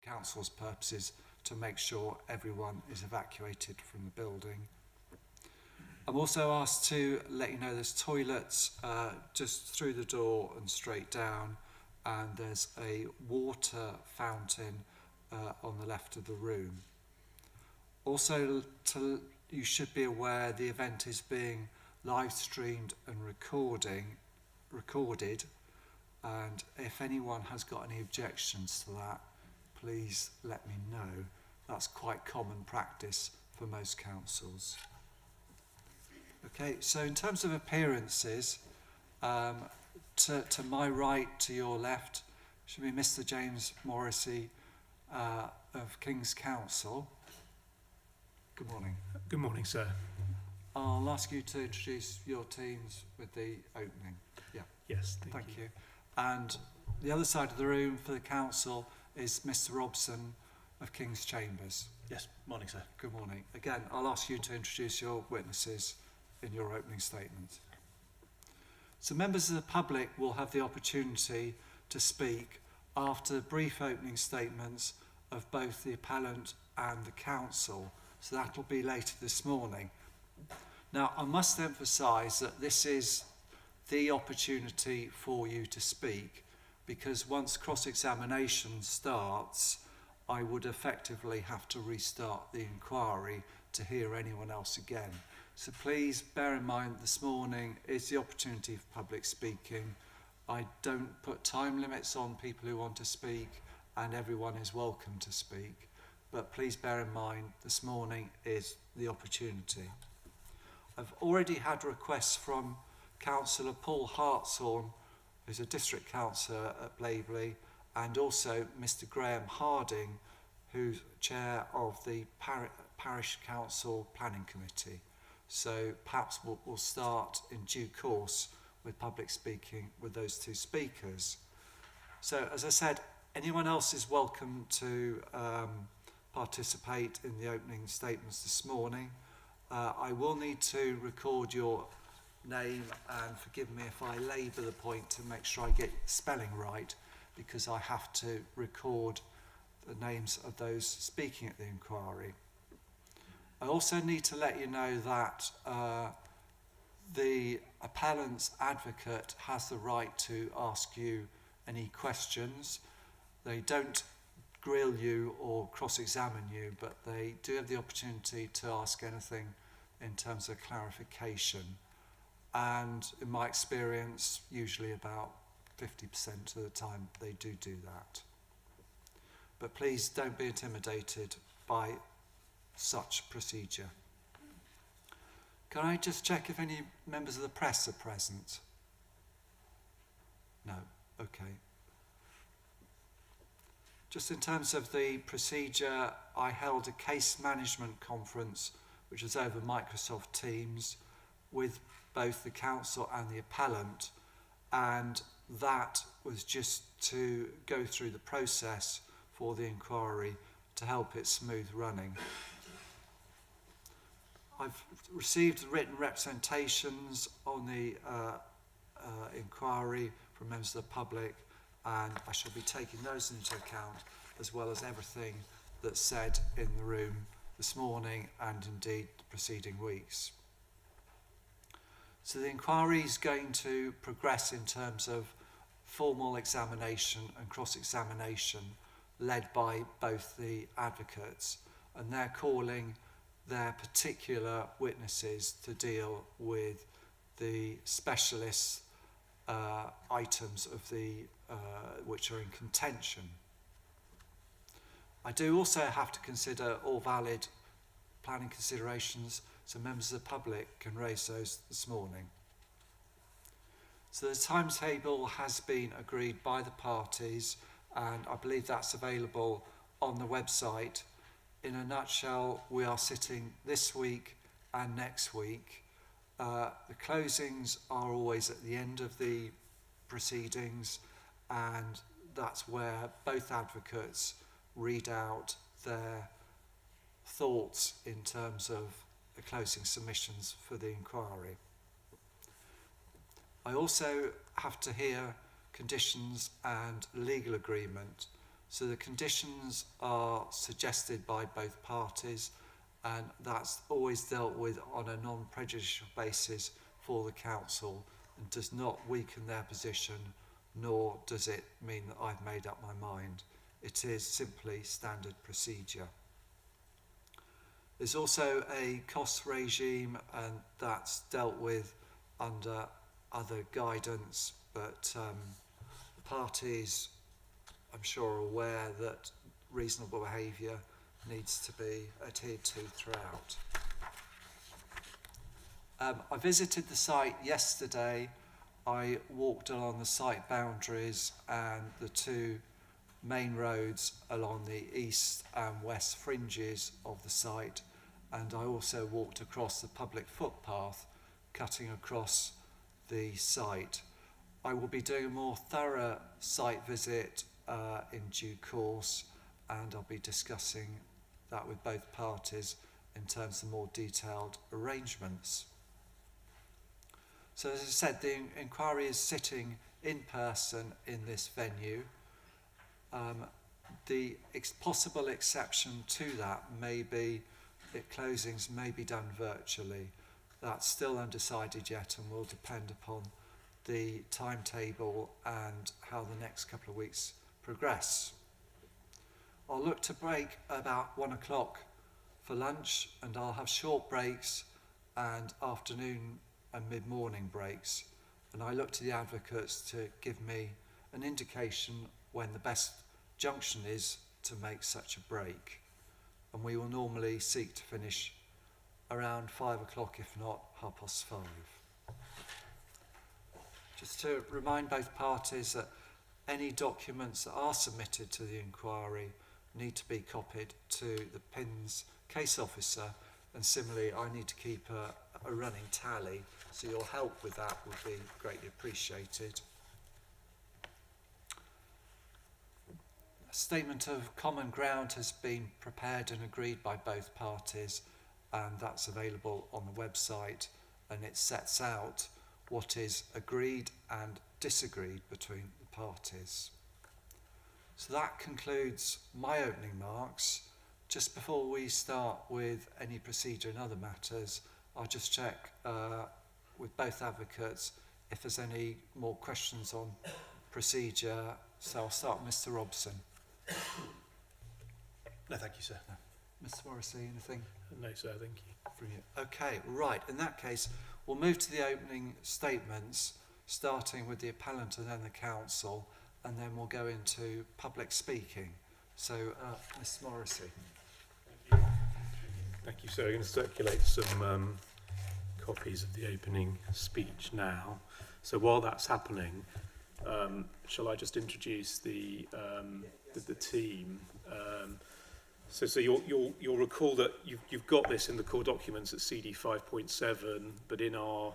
council's purposes to make sure everyone is evacuated from the building. I'm also asked to let you know there's toilets just through the door and straight down, and there's a water fountain on the left of the room. Also, you should be aware the event is being live streamed and recorded, and if anyone has got any objections to that, please let me know. That's quite common practice for most councils. Okay, so in terms of appearances, to my right, to your left, should be Mr. James Morrissey of King's Council. Good morning. Good morning, sir. I'll ask you to introduce your teams with the opening. Yeah. Yes, Thank you. And the other side of the room for the council is Mr. Robson of King's Chambers. Yes, morning, sir. Good morning. Again, I'll ask you to introduce your witnesses in your opening statement. So members of the public will have the opportunity to speak after brief opening statements of both the appellant and the council. So that will be later this morning. Now, I must emphasise that this is the opportunity for you to speak, because once cross-examination starts, I would effectively have to restart the inquiry to hear anyone else again. So please bear in mind this morning is the opportunity for public speaking. I don't put time limits on people who want to speak, and everyone is welcome to speak. But please bear in mind this morning is the opportunity. I've already had requests from Councillor Paul Hartshorn, who's a district councillor at Blaby, and also Mr. Graham Harding, who's chair of the Parish Council Planning Committee. So perhaps we'll start in due course with public speaking with those two speakers. So as I said, anyone else is welcome to participate in the opening statements this morning. I will need to record your name, and forgive me if I labour the point to make sure I get spelling right, because I have to record the names of those speaking at the inquiry. I also need to let you know that the appellant's advocate has the right to ask you any questions. They don't grill you or cross-examine you, but they do have the opportunity to ask anything in terms of clarification. And in my experience, usually about 50% of the time they do that. But please don't be intimidated by such procedure. Can I just check if any members of the press are present? No, okay. Just in terms of the procedure, I held a case management conference, which was over Microsoft Teams, with both the council and the appellant, and that was just to go through the process for the inquiry to help it smooth running. I've received written representations on the inquiry from members of the public, and I shall be taking those into account, as well as everything that's said in the room this morning and indeed the preceding weeks. So the inquiry is going to progress in terms of formal examination and cross-examination led by both the advocates, and they're calling their particular witnesses to deal with the specialist items of the which are in contention. I do also have to consider all valid planning considerations, so members of the public can raise those this morning. So the timetable has been agreed by the parties, and I believe that's available on the website. In a nutshell, we are sitting this week and next week. The closings are always at the end of the proceedings, and that's where both advocates read out their thoughts in terms of the closing submissions for the inquiry. I also have to hear conditions and legal agreement, So the conditions are suggested by both parties, and that's always dealt with on a non-prejudicial basis for the council and does not weaken their position, nor does it mean that I've made up my mind. It is simply standard procedure. There's also a cost regime, and that's dealt with under other guidance, but the parties, I'm sure, are aware that reasonable behaviour needs to be adhered to throughout. I visited the site yesterday. I walked along the site boundaries and the two main roads along the east and west fringes of the site, and I also walked across the public footpath cutting across the site. I will be doing a more thorough site visit in due course, and I'll be discussing that with both parties in terms of more detailed arrangements. So as I said, the inquiry is sitting in person in this venue. The possible exception to that may be that closings may be done virtually. That's still undecided yet and will depend upon the timetable and how the next couple of weeks progress. I'll look to break about 1 o'clock for lunch, and I'll have short breaks and afternoon and mid-morning breaks, and I look to the advocates to give me an indication when the best junction is to make such a break, and we will normally seek to finish around 5 o'clock, if not 5:30. Just to remind both parties that any documents that are submitted to the inquiry need to be copied to the PINS case officer, and similarly I need to keep a running tally, so your help with that would be greatly appreciated. A statement of common ground has been prepared and agreed by both parties, and that's available on the website, and it sets out what is agreed and disagreed between the parties. So that concludes my opening remarks. Just before we start with any procedure and other matters, I'll just check with both advocates if there's any more questions on procedure. So I'll start with Mr. Robson. No, thank you, sir. Mr. Morrissey, anything? No, sir, thank you. Brilliant. Okay, right. In that case, we'll move to the opening statements, starting with the appellant and then the council, and then we'll go into public speaking. So, Mr. Morrissey. Thank you, sir. I'm going to circulate some copies of the opening speech now. So while that's happening, shall I just introduce the team? So you'll recall that you've got this in the core documents at CD 5.7, but in our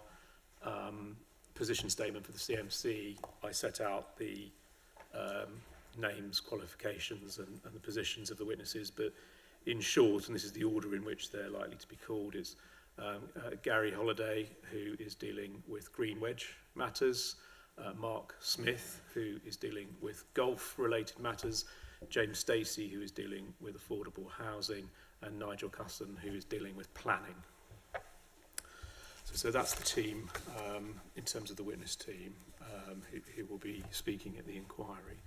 position statement for the CMC, I set out the names, qualifications, and the positions of the witnesses. But in short, and this is the order in which they're likely to be called, is Gary Holliday, who is dealing with Green Wedge matters, Mark Smith, who is dealing with golf-related matters, James Stacey, who is dealing with affordable housing, and Nigel Cusson, who is dealing with planning. So that's the team in terms of the witness team who will be speaking at the inquiry.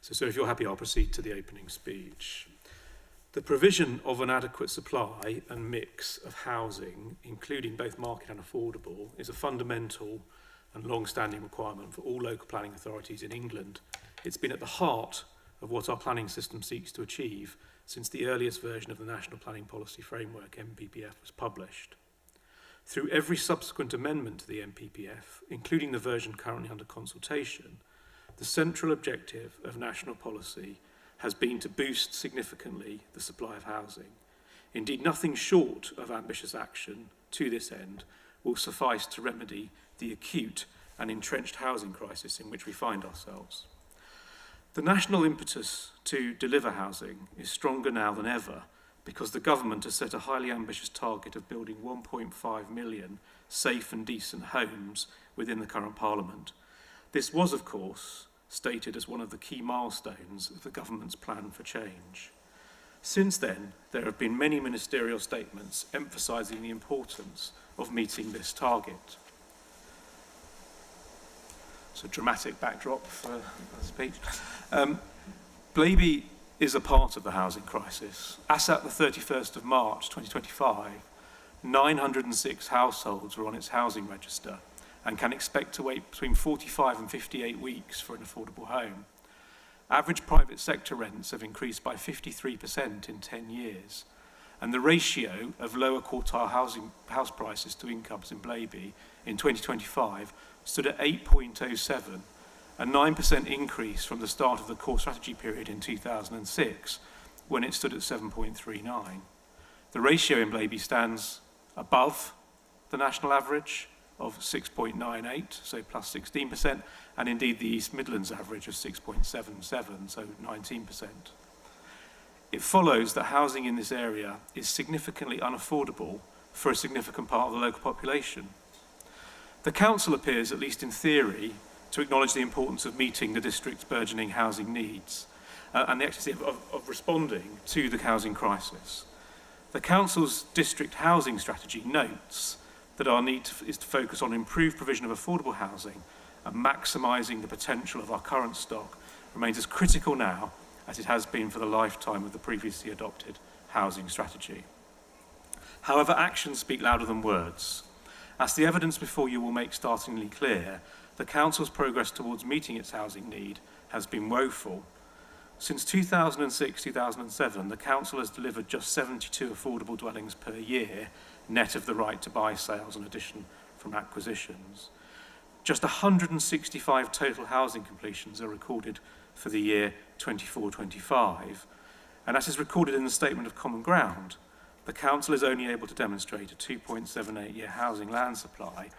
So if you're happy, I'll proceed to the opening speech. The provision of an adequate supply and mix of housing, including both market and affordable, is a fundamental and long-standing requirement for all local planning authorities in England. It's been at the heart of what our planning system seeks to achieve since the earliest version of the National Planning Policy Framework, NPPF, was published. Through every subsequent amendment to the NPPF, including the version currently under consultation, the central objective of national policy has been to boost significantly the supply of housing. Indeed, nothing short of ambitious action to this end will suffice to remedy the acute and entrenched housing crisis in which we find ourselves. The national impetus to deliver housing is stronger now than ever because the government has set a highly ambitious target of building 1.5 million safe and decent homes within the current Parliament. This was, of course, stated as one of the key milestones of the government's plan for change. Since then, there have been many ministerial statements emphasising the importance of meeting this target. It's a dramatic backdrop for the speech. Blaby is a part of the housing crisis. As at the 31st of March 2025, 906 households were on its housing register and can expect to wait between 45 and 58 weeks for an affordable home. Average private sector rents have increased by 53% in 10 years, and the ratio of lower quartile house prices to incomes in Blaby in 2025 stood at 8.07, a 9% increase from the start of the core strategy period in 2006, when it stood at 7.39. The ratio in Blaby stands above the national average of 6.98, so plus 16%, and indeed the East Midlands average of 6.77, so 19%. It follows that housing in this area is significantly unaffordable for a significant part of the local population. The council appears, at least in theory, to acknowledge the importance of meeting the district's burgeoning housing needs and the necessity of responding to the housing crisis. The council's district housing strategy notes that our need is to focus on improved provision of affordable housing, and maximising the potential of our current stock remains as critical now as it has been for the lifetime of the previously adopted housing strategy. However, actions speak louder than words. As the evidence before you will make startlingly clear, the council's progress towards meeting its housing need has been woeful. Since 2006-2007, the council has delivered just 72 affordable dwellings per year, net of the right to buy sales and addition from acquisitions. Just 165 total housing completions are recorded for the year 24-25, and as is recorded in the Statement of Common Ground, the council is only able to demonstrate a 2.78-year housing land supply,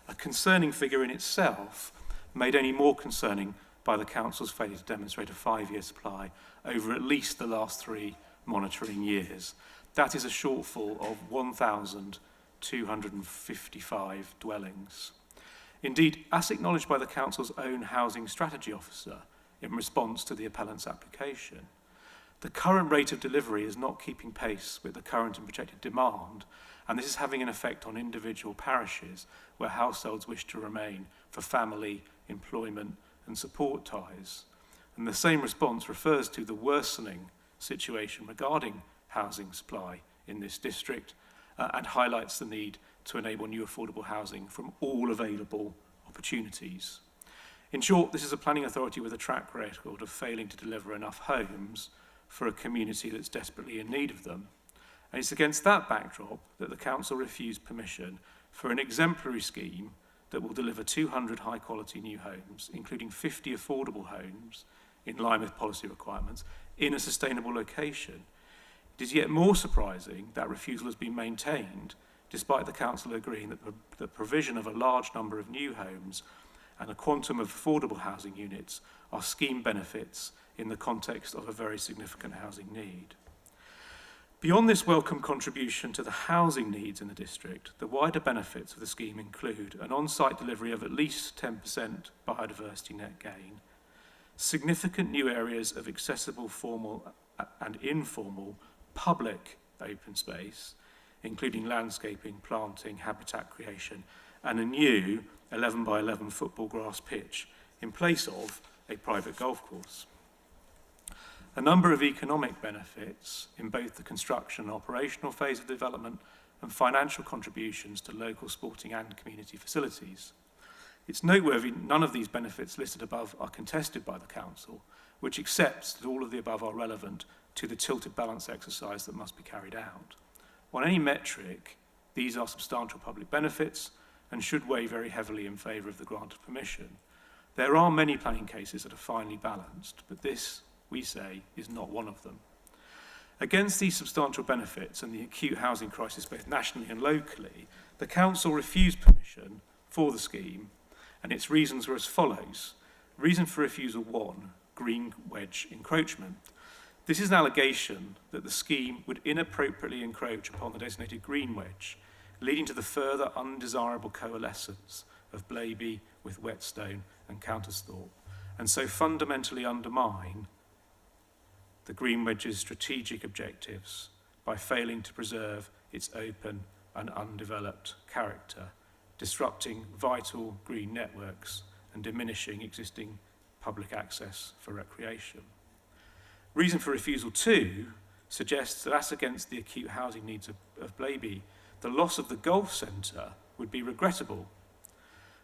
a concerning figure in itself, made only more concerning by the council's failure to demonstrate a 5-year supply over at least the last 3 monitoring years. That is a shortfall of 1,255 dwellings. Indeed, as acknowledged by the council's own housing strategy officer in response to the appellant's application, the current rate of delivery is not keeping pace with the current and projected demand, and this is having an effect on individual parishes where households wish to remain for family, employment and support ties. And the same response refers to the worsening situation regarding housing supply in this district and highlights the need to enable new affordable housing from all available opportunities. In short, this is a planning authority with a track record of failing to deliver enough homes for a community that's desperately in need of them. And it's against that backdrop that the council refused permission for an exemplary scheme that will deliver 200 high-quality new homes, including 50 affordable homes in line with policy requirements, in a sustainable location. It is yet more surprising that refusal has been maintained, despite the council agreeing that the provision of a large number of new homes and a quantum of affordable housing units are scheme benefits in the context of a very significant housing need. Beyond this welcome contribution to the housing needs in the district, the wider benefits of the scheme include an on-site delivery of at least 10% biodiversity net gain, significant new areas of accessible formal and informal public open space, including landscaping, planting, habitat creation, and a new 11 by 11 football grass pitch in place of a private golf course. A number of economic benefits in both the construction and operational phase of development and financial contributions to local sporting and community facilities. It's noteworthy none of these benefits listed above are contested by the council, which accepts that all of the above are relevant to the tilted balance exercise that must be carried out. On any metric, these are substantial public benefits and should weigh very heavily in favour of the grant of permission. There are many planning cases that are finely balanced, but this, we say, is not one of them. Against these substantial benefits and the acute housing crisis both nationally and locally, the council refused permission for the scheme, and its reasons were as follows. Reason for refusal 1, green wedge encroachment. This is an allegation that the scheme would inappropriately encroach upon the designated green wedge, leading to the further undesirable coalescence of Blaby with Whetstone and Countersthorpe, and so fundamentally undermine the Green Wedge's strategic objectives by failing to preserve its open and undeveloped character, disrupting vital green networks and diminishing existing public access for recreation. Reason for refusal 2 suggests that as against the acute housing needs of Blaby, the loss of the golf centre would be regrettable.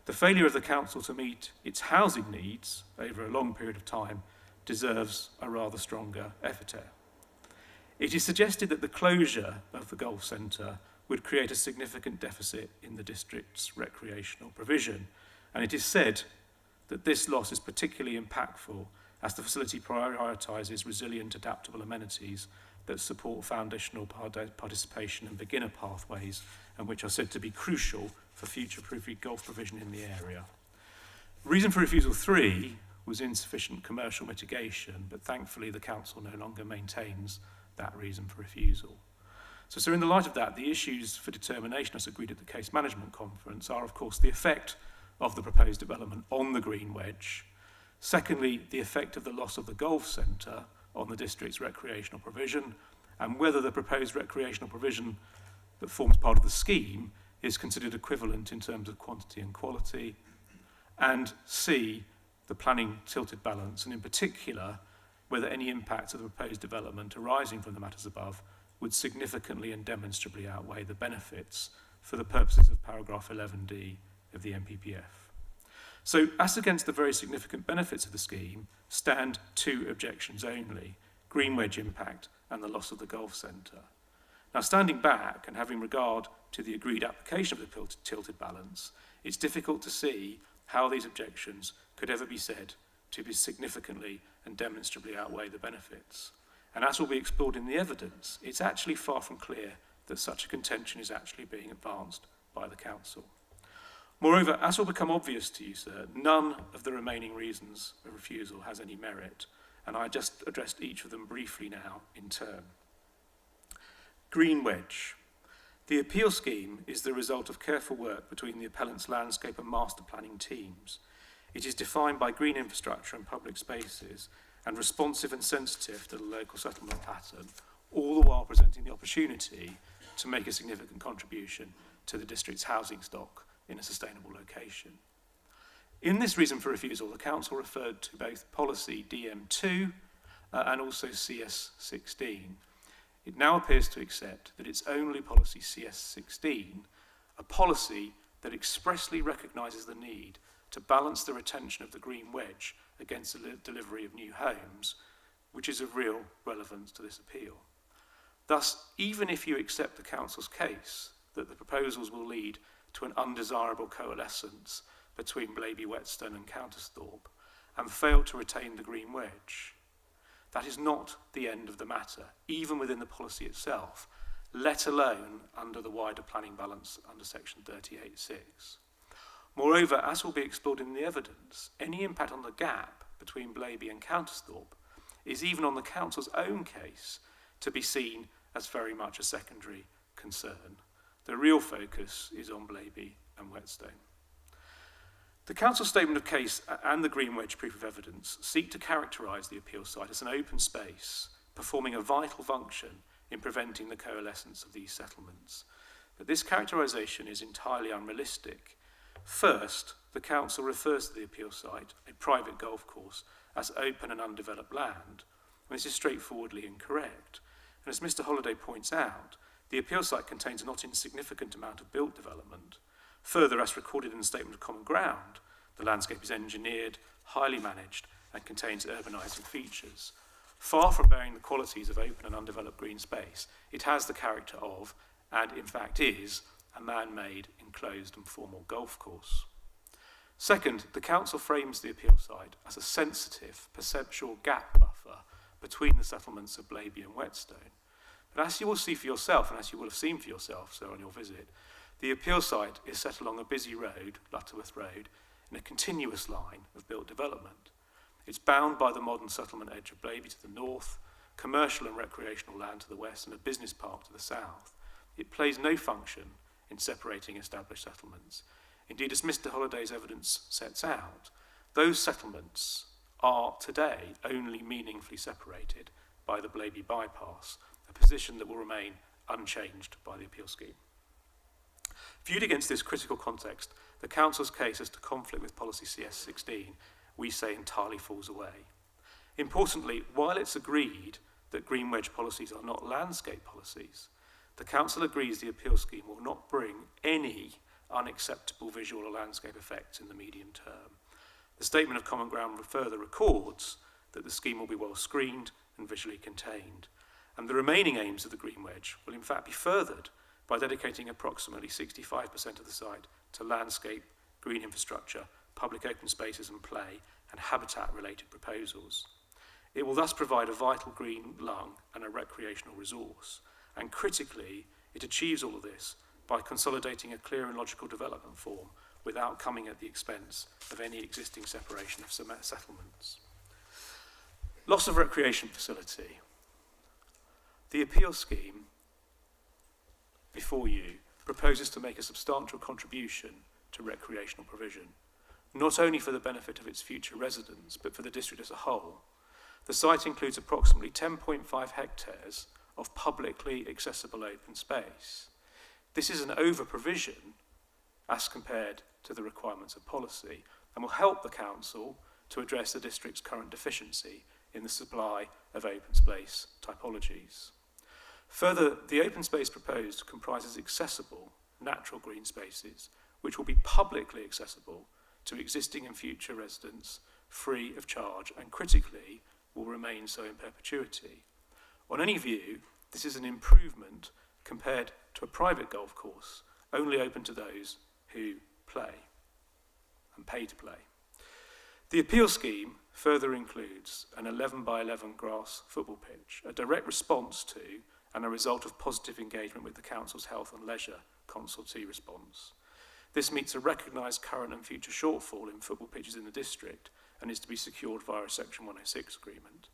The failure of the council to meet its housing needs over a long period of time deserves a rather stronger epithet. It is suggested that the closure of the golf centre would create a significant deficit in the district's recreational provision, and it is said that this loss is particularly impactful as the facility prioritises resilient, adaptable amenities that support foundational participation and beginner pathways, and which are said to be crucial for future-proofing golf provision in the area. Reason for refusal 3 was insufficient commercial mitigation, but thankfully the council no longer maintains that reason for refusal. So in the light of that, the issues for determination as agreed at the Case Management Conference are, of course, the effect of the proposed development on the Green Wedge. Secondly, the effect of the loss of the golf centre on the district's recreational provision, and whether the proposed recreational provision that forms part of the scheme is considered equivalent in terms of quantity and quality. And C, the planning tilted balance, and in particular, whether any impacts of the proposed development arising from the matters above would significantly and demonstrably outweigh the benefits for the purposes of paragraph 11D of the MPPF. So, as against the very significant benefits of the scheme, stand 2 objections only: Green Wedge impact and the loss of the golf centre. Now, standing back and having regard to the agreed application of the tilted balance, it's difficult to see how these objections could ever be said to be significantly and demonstrably outweigh the benefits. And as will be explored in the evidence, it's actually far from clear that such a contention is actually being advanced by the council. Moreover, as will become obvious to you, sir, none of the remaining reasons of refusal has any merit, and I just addressed each of them briefly now in turn. Green Wedge. The appeal scheme is the result of careful work between the appellant's landscape and master planning teams. It is defined by green infrastructure and public spaces, and responsive and sensitive to the local settlement pattern, all the while presenting the opportunity to make a significant contribution to the district's housing stock in a sustainable location. In this reason for refusal, the council referred to both policy DM2 and also CS16. It now appears to accept that it's only policy CS16, a policy that expressly recognises the need to balance the retention of the Green Wedge against the delivery of new homes, which is of real relevance to this appeal. Thus, even if you accept the council's case that the proposals will lead to an undesirable coalescence between Blaby, Whetstone and Countersthorpe, and fail to retain the Green Wedge, that is not the end of the matter, even within the policy itself, let alone under the wider planning balance under section 38.6. Moreover, as will be explored in the evidence, any impact on the gap between Blaby and Countersthorpe is, even on the council's own case, to be seen as very much a secondary concern. The real focus is on Blaby and Whetstone. The council's statement of case and the Green Wedge proof of evidence seek to characterise the appeal site as an open space, performing a vital function in preventing the coalescence of these settlements. But this characterisation is entirely unrealistic. First, the council refers to the appeal site, a private golf course, as open and undeveloped land. And this is straightforwardly incorrect. And as Mr. Holliday points out, the appeal site contains a not insignificant amount of built development. Further, as recorded in the Statement of Common Ground, the landscape is engineered, highly managed, and contains urbanising features. Far from bearing the qualities of open and undeveloped green space, it has the character of, and in fact is, a man-made, enclosed and formal golf course. Second, the council frames the appeal site as a sensitive, perceptual gap buffer between the settlements of Blaby and Whetstone. But as you will see for yourself, and as you will have seen for yourself, sir, on your visit, the appeal site is set along a busy road, Lutterworth Road, in a continuous line of built development. It's bound by the modern settlement edge of Blaby to the north, commercial and recreational land to the west, and a business park to the south. It plays no function in separating established settlements. Indeed, as Mr. Holliday's evidence sets out, those settlements are today only meaningfully separated by the Blaby bypass, a position that will remain unchanged by the appeal scheme. Viewed against this critical context, the Council's case as to conflict with Policy CS16, we say, entirely falls away. Importantly, while it's agreed that green wedge policies are not landscape policies, the Council agrees the appeal scheme will not bring any unacceptable visual or landscape effects in the medium term. The Statement of Common Ground further records that the scheme will be well screened and visually contained, and the remaining aims of the green wedge will in fact be furthered by dedicating approximately 65% of the site to landscape, green infrastructure, public open spaces and play, and habitat-related proposals. It will thus provide a vital green lung and a recreational resource, and critically, it achieves all of this by consolidating a clear and logical development form without coming at the expense of any existing separation of settlements. Loss of recreation facility. The appeal scheme before you proposes to make a substantial contribution to recreational provision, not only for the benefit of its future residents, but for the district as a whole. The site includes approximately 10.5 hectares of publicly accessible open space. This is an over-provision as compared to the requirements of policy and will help the Council to address the district's current deficiency in the supply of open space typologies. Further, the open space proposed comprises accessible natural green spaces, which will be publicly accessible to existing and future residents free of charge and critically will remain so in perpetuity. On any view, this is an improvement compared to a private golf course only open to those who play and pay to play. The appeal scheme further includes an 11 by 11 grass football pitch, a direct response to and a result of positive engagement with the Council's Health and Leisure Consultee response. This meets a recognised current and future shortfall in football pitches in the district and is to be secured via a Section 106 agreement.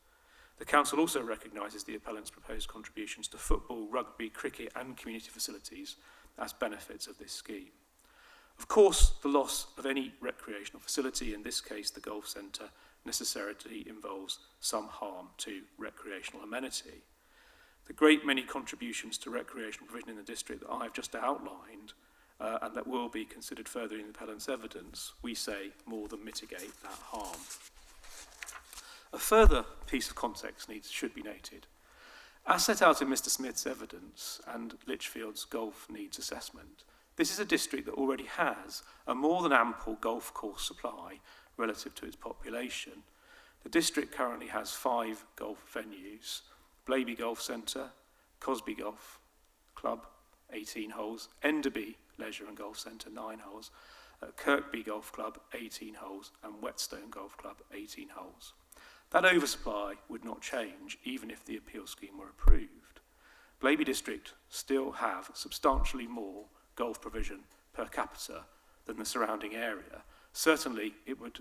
The Council also recognises the appellant's proposed contributions to football, rugby, cricket and community facilities as benefits of this scheme. Of course, the loss of any recreational facility, in this case the golf centre, necessarily involves some harm to recreational amenity. The great many contributions to recreational provision in the district that I have just outlined and that will be considered further in the appellant's evidence, we say more than mitigate that harm. A further piece of context should be noted. As set out in Mr. Smith's evidence and Lichfield's golf needs assessment, this is a district that already has a more than ample golf course supply relative to its population. The district currently has 5 golf venues: Blaby Golf Centre, Cosby Golf Club, 18 holes, Enderby Leisure and Golf Centre, 9 holes, Kirkby Golf Club, 18 holes, and Whetstone Golf Club, 18 holes. That oversupply would not change even if the appeal scheme were approved. Blaby District still have substantially more golf provision per capita than the surrounding area. Certainly, it would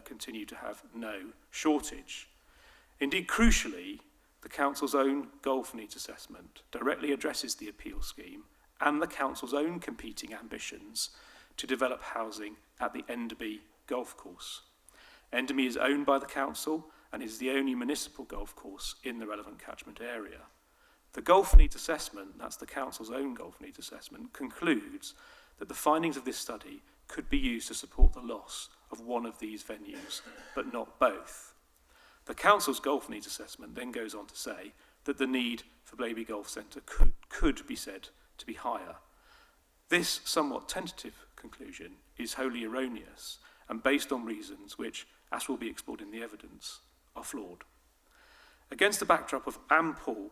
continue to have no shortage. Indeed, crucially, the Council's own golf needs assessment directly addresses the appeal scheme and the Council's own competing ambitions to develop housing at the Enderby golf course. Enderby is owned by the Council and is the only municipal golf course in the relevant catchment area. The golf needs assessment, that's the Council's own golf needs assessment, concludes that the findings of this study could be used to support the loss of one of these venues, but not both. The Council's golf needs assessment then goes on to say that the need for Blaby Golf Centre could be said to be higher. This somewhat tentative conclusion is wholly erroneous and based on reasons which, as will be explored in the evidence, are flawed. Against the backdrop of ample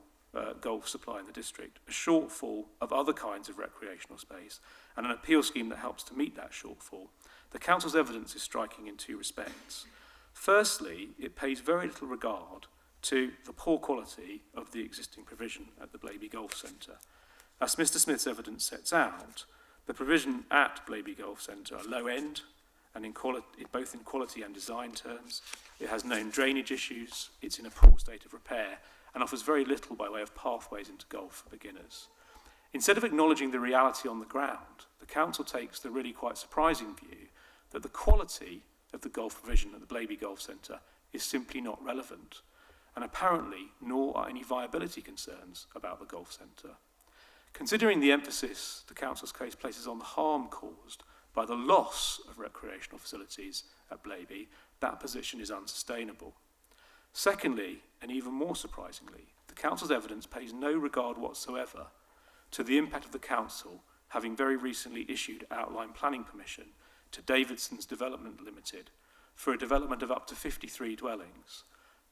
golf supply in the district, a shortfall of other kinds of recreational space, and an appeal scheme that helps to meet that shortfall, the Council's evidence is striking in 2 respects. Firstly, it pays very little regard to the poor quality of the existing provision at the Blaby Golf Centre. As Mr. Smith's evidence sets out, the provision at Blaby Golf Centre are low end, and both in quality and design terms. It has known drainage issues, it's in a poor state of repair, and offers very little by way of pathways into golf for beginners. Instead of acknowledging the reality on the ground, the Council takes the really quite surprising view that the quality of the golf provision at the Blaby Golf Centre is simply not relevant, and apparently nor are any viability concerns about the golf centre. Considering the emphasis the Council's case places on the harm caused by the loss of recreational facilities at Blaby, that position is unsustainable. Secondly, and even more surprisingly, the Council's evidence pays no regard whatsoever to the impact of the Council having very recently issued outline planning permission to Davidson's Development Limited for a development of up to 53 dwellings.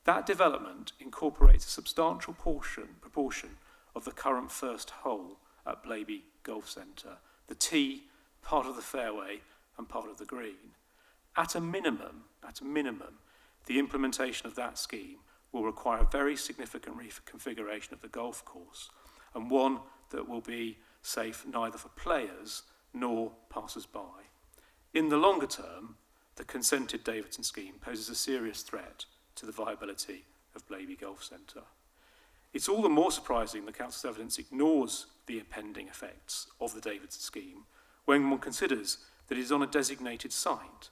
That development incorporates a substantial proportion of the current first hole at Blaby Golf Centre, the tee, part of the fairway and part of the green. At a minimum, the implementation of that scheme will require a very significant reconfiguration of the golf course, and one that will be safe neither for players nor passers-by. In the longer term, the consented Davidson scheme poses a serious threat to the viability of Blaby Golf Centre. It's all the more surprising the Council's evidence ignores the impending effects of the Davidson scheme when one considers that it is on a designated site.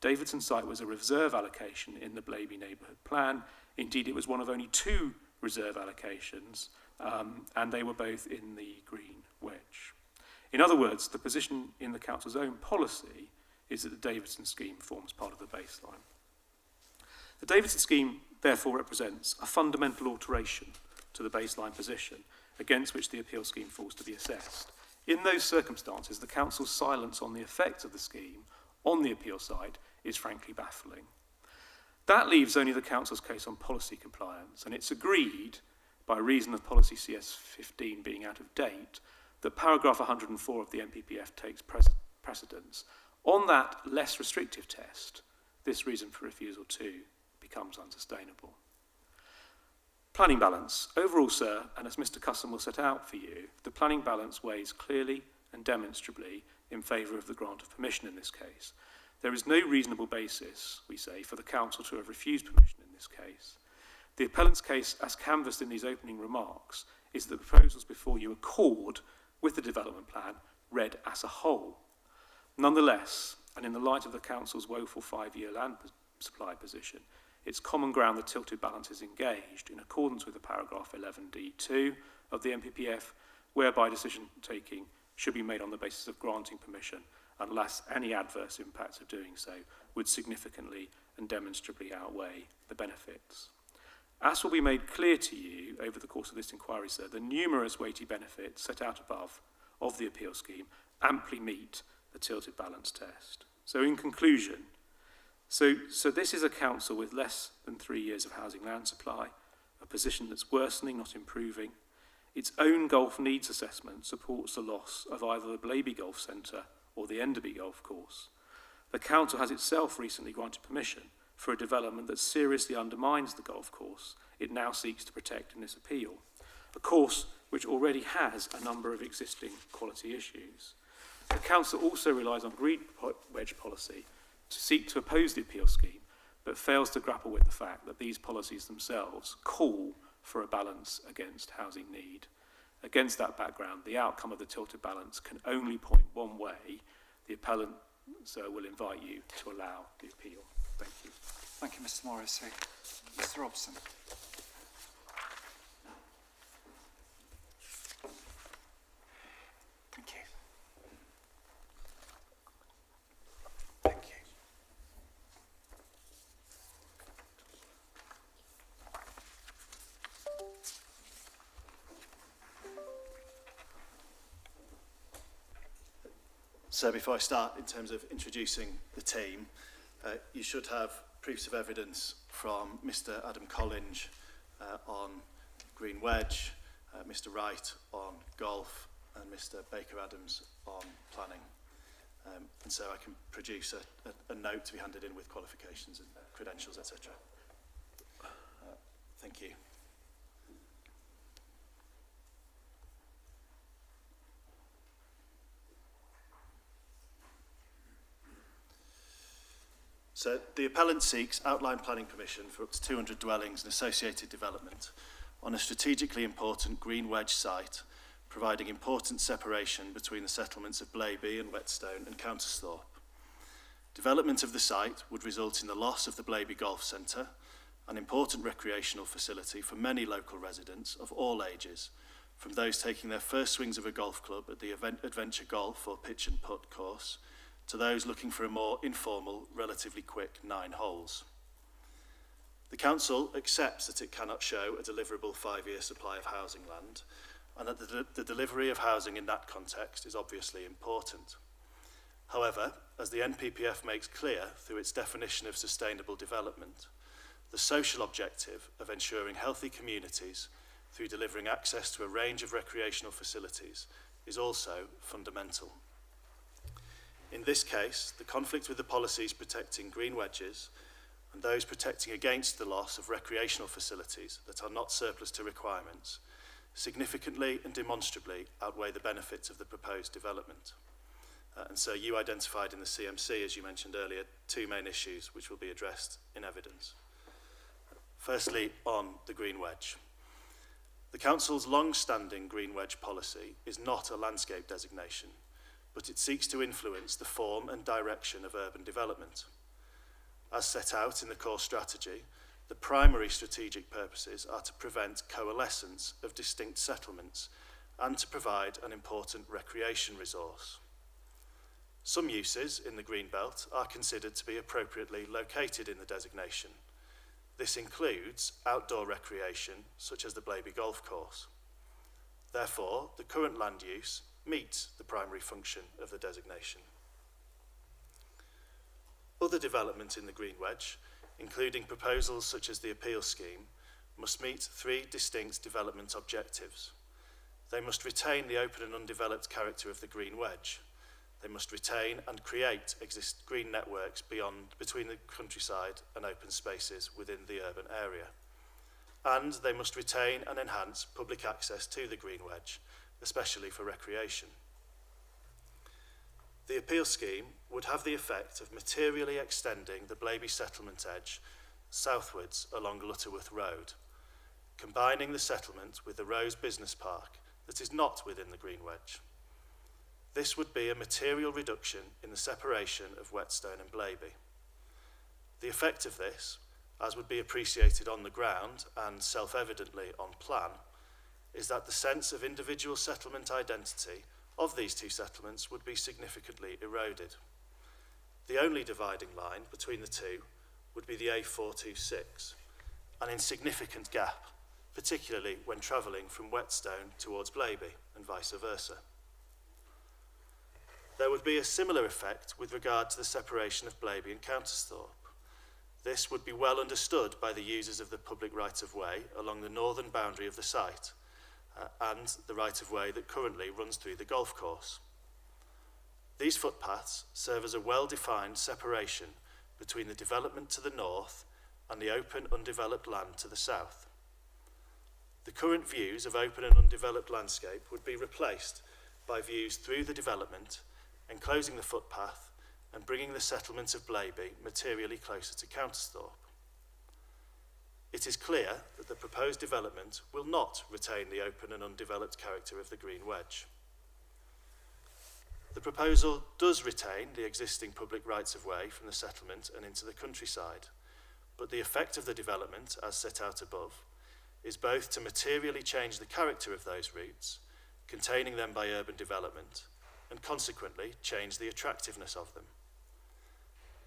Davidson site was a reserve allocation in the Blaby neighbourhood plan. Indeed, it was one of only 2 reserve allocations, and they were both in the green wedge. In other words, the position in the Council's own policy is that the Davidson scheme forms part of the baseline. The Davidson scheme therefore represents a fundamental alteration to the baseline position against which the appeal scheme falls to be assessed. In those circumstances, the Council's silence on the effects of the scheme on the appeal side is frankly baffling. That leaves only the Council's case on policy compliance, and it's agreed, by reason of policy CS 15 being out of date, that paragraph 104 of the NPPF takes precedence. On that less restrictive test, this reason for refusal too becomes unsustainable. Planning balance. Overall, sir, and as Mr. Cusson will set out for you, the planning balance weighs clearly and demonstrably in favour of the grant of permission in this case. There is no reasonable basis, we say, for the Council to have refused permission in this case. The appellant's case, as canvassed in these opening remarks, is that the proposals before you accord with the development plan read as a whole. Nonetheless, and in the light of the Council's woeful 5-year land supply position, it's common ground that tilted balance is engaged in accordance with the paragraph 11D2 of the NPPF, whereby decision-taking should be made on the basis of granting permission unless any adverse impacts of doing so would significantly and demonstrably outweigh the benefits. As will be made clear to you over the course of this inquiry, sir, the numerous weighty benefits set out above of the appeal scheme amply meet the tilted balance test. So in conclusion, so this is a council with less than 3 years of housing land supply, a position that's worsening, not improving. Its own golf needs assessment supports the loss of either the Blaby Golf Centre or the Enderby Golf Course. The council has itself recently granted permission for a development that seriously undermines the golf course it now seeks to protect in this appeal, a course which already has a number of existing quality issues. The council also relies on green wedge policy to seek to oppose the appeal scheme, but fails to grapple with the fact that these policies themselves call for a balance against housing need. Against that background, the outcome of the tilted balance can only point one way. The appellant, sir, will invite you to allow the appeal. Thank you. Thank you, Mr. Morrissey. Mr. Robson. Thank you. Thank you. So before I start, in terms of introducing the team, you should have proofs of evidence from Mr. Adam Collinge on green wedge, Mr. Wright on golf, and Mr. Baker Adams on planning. And so I can produce a note to be handed in with qualifications and credentials, etc. Thank you. So the appellant seeks outline planning permission for up to 200 dwellings and associated development on a strategically important green wedge site, providing important separation between the settlements of Blaby and Whetstone and Countersthorpe. Development of the site would result in the loss of the Blaby Golf Centre, an important recreational facility for many local residents of all ages, from those taking their first swings of a golf club at the Adventure Golf or Pitch and Putt course, to those looking for a more informal, relatively quick 9 holes. The Council accepts that it cannot show a deliverable 5-year supply of housing land, and that the delivery of housing in that context is obviously important. However, as the NPPF makes clear through its definition of sustainable development, the social objective of ensuring healthy communities through delivering access to a range of recreational facilities is also fundamental. In this case, the conflict with the policies protecting green wedges and those protecting against the loss of recreational facilities that are not surplus to requirements significantly and demonstrably outweigh the benefits of the proposed development. And so you identified in the CMC, as you mentioned earlier, 2 main issues which will be addressed in evidence. Firstly, on the green wedge. The Council's long-standing green wedge policy is not a landscape designation, but it seeks to influence the form and direction of urban development. As set out in the core strategy, the primary strategic purposes are to prevent coalescence of distinct settlements and to provide an important recreation resource. Some uses in the green belt are considered to be appropriately located in the designation. This includes outdoor recreation, such as the Blaby Golf Course. Therefore, the current land use meets the primary function of the designation. Other development in the green wedge, including proposals such as the appeal scheme, must meet 3 distinct development objectives. They must retain the open and undeveloped character of the green wedge. They must retain and create green networks between the countryside and open spaces within the urban area. And they must retain and enhance public access to the green wedge, especially for recreation. The appeal scheme would have the effect of materially extending the Blaby settlement edge southwards along Lutterworth Road, combining the settlement with the Rose Business Park that is not within the green wedge. This would be a material reduction in the separation of Whetstone and Blaby. The effect of this, as would be appreciated on the ground and self-evidently on plan, is that the sense of individual settlement identity of these 2 settlements would be significantly eroded. The only dividing line between the 2 would be the A426, an insignificant gap, particularly when travelling from Whetstone towards Blaby and vice versa. There would be a similar effect with regard to the separation of Blaby and Countersthorpe. This would be well understood by the users of the public right-of-way along the northern boundary of the site and the right-of-way that currently runs through the golf course. These footpaths serve as a well-defined separation between the development to the north and the open, undeveloped land to the south. The current views of open and undeveloped landscape would be replaced by views through the development, enclosing the footpath and bringing the settlement of Blaby materially closer to Countersthorpe. It is clear that the proposed development will not retain the open and undeveloped character of the green wedge. The proposal does retain the existing public rights-of-way from the settlement and into the countryside, but the effect of the development, as set out above, is both to materially change the character of those routes, containing them by urban development, and consequently change the attractiveness of them.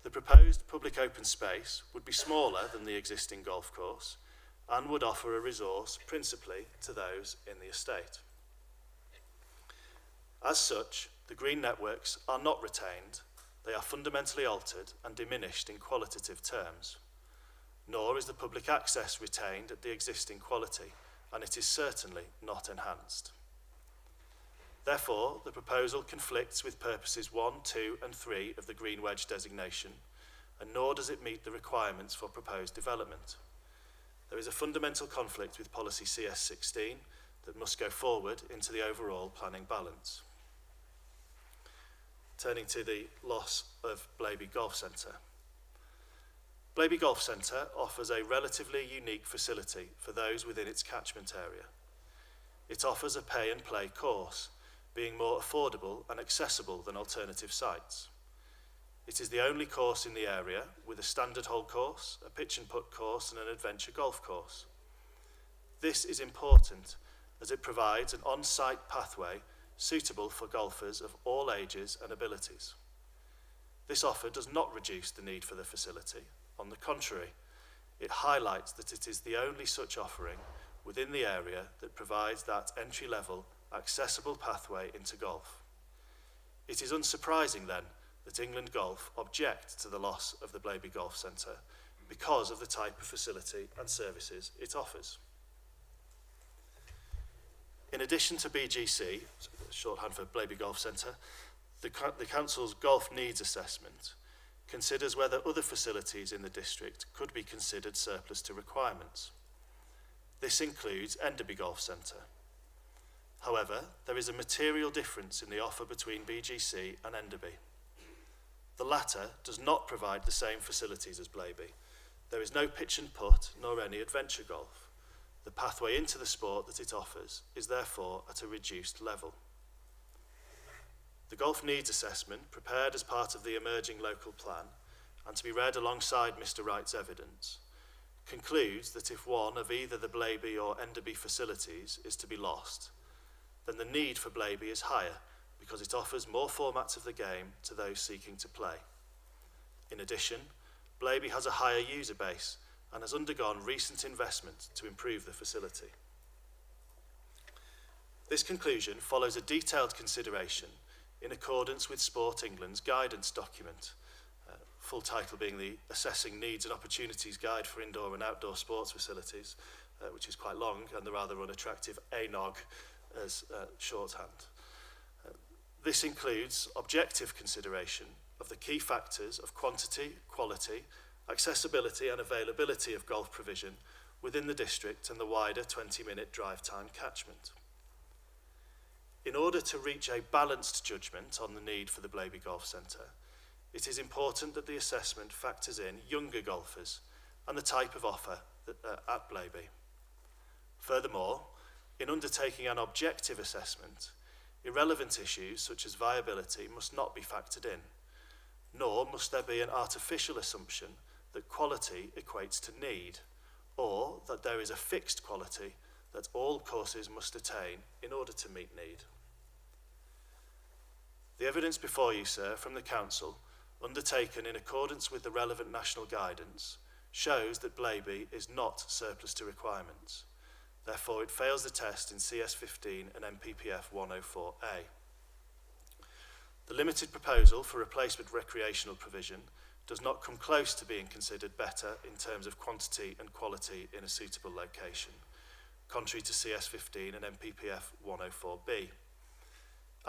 The proposed public open space would be smaller than the existing golf course and would offer a resource principally to those in the estate. As such, the green networks are not retained, they are fundamentally altered and diminished in qualitative terms. Nor is the public access retained at the existing quality, and it is certainly not enhanced. Therefore, the proposal conflicts with purposes 1, 2 and 3 of the green wedge designation, and nor does it meet the requirements for proposed development. There is a fundamental conflict with policy CS16 that must go forward into the overall planning balance. Turning to the loss of Blaby Golf Centre. Blaby Golf Centre offers a relatively unique facility for those within its catchment area. It offers a pay-and-play course, being more affordable and accessible than alternative sites. It is the only course in the area with a standard hole course, a pitch and putt course and an adventure golf course. This is important as it provides an on-site pathway suitable for golfers of all ages and abilities. This offer does not reduce the need for the facility. On the contrary, it highlights that it is the only such offering within the area that provides that entry-level, accessible pathway into golf. It is unsurprising then that England Golf object to the loss of the Blaby Golf Centre because of the type of facility and services it offers. In addition to BGC, shorthand for Blaby Golf Centre, the Council's Golf Needs Assessment considers whether other facilities in the district could be considered surplus to requirements. This includes Enderby Golf Centre. However, there is a material difference in the offer between BGC and Enderby. The latter does not provide the same facilities as Blaby. There is no pitch and putt nor any adventure golf. The pathway into the sport that it offers is therefore at a reduced level. The Golf Needs Assessment, prepared as part of the emerging local plan and to be read alongside Mr Wright's evidence, concludes that if one of either the Blaby or Enderby facilities is to be lost, then the need for Blaby is higher because it offers more formats of the game to those seeking to play. In addition, Blaby has a higher user base and has undergone recent investment to improve the facility. This conclusion follows a detailed consideration in accordance with Sport England's guidance document, full title being the Assessing Needs and Opportunities Guide for Indoor and Outdoor Sports Facilities, which is quite long, and the rather unattractive ANOG as shorthand. This includes objective consideration of the key factors of quantity, quality, accessibility and availability of golf provision within the district and the wider 20-minute drive time catchment. In order to reach a balanced judgment on the need for the Blaby Golf Centre, it is important that the assessment factors in younger golfers and the type of offer at Blaby. Furthermore, in undertaking an objective assessment, irrelevant issues such as viability must not be factored in, nor must there be an artificial assumption that quality equates to need, or that there is a fixed quality that all courses must attain in order to meet need. The evidence before you, sir, from the Council, undertaken in accordance with the relevant national guidance, shows that Blaby is not surplus to requirements. Therefore, it fails the test in CS 15 and MPPF 104A. The limited proposal for replacement recreational provision does not come close to being considered better in terms of quantity and quality in a suitable location, contrary to CS 15 and MPPF 104B.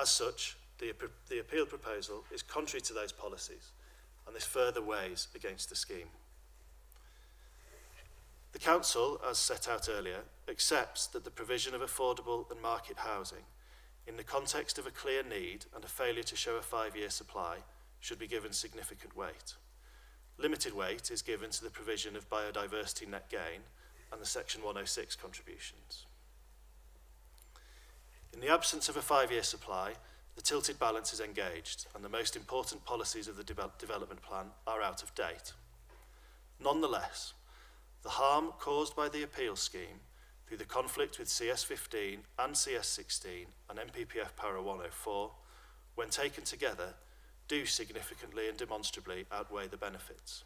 As such, the appealed proposal is contrary to those policies, and this further weighs against the scheme. The Council, as set out earlier, accepts that the provision of affordable and market housing, in the context of a clear need and a failure to show a 5-year supply, should be given significant weight. Limited weight is given to the provision of biodiversity net gain and the Section 106 contributions. In the absence of a 5-year supply, the tilted balance is engaged and the most important policies of the development plan are out of date. Nonetheless, the harm caused by the appeal scheme through the conflict with CS 15 and CS 16 and MPPF Para 104, when taken together, do significantly and demonstrably outweigh the benefits.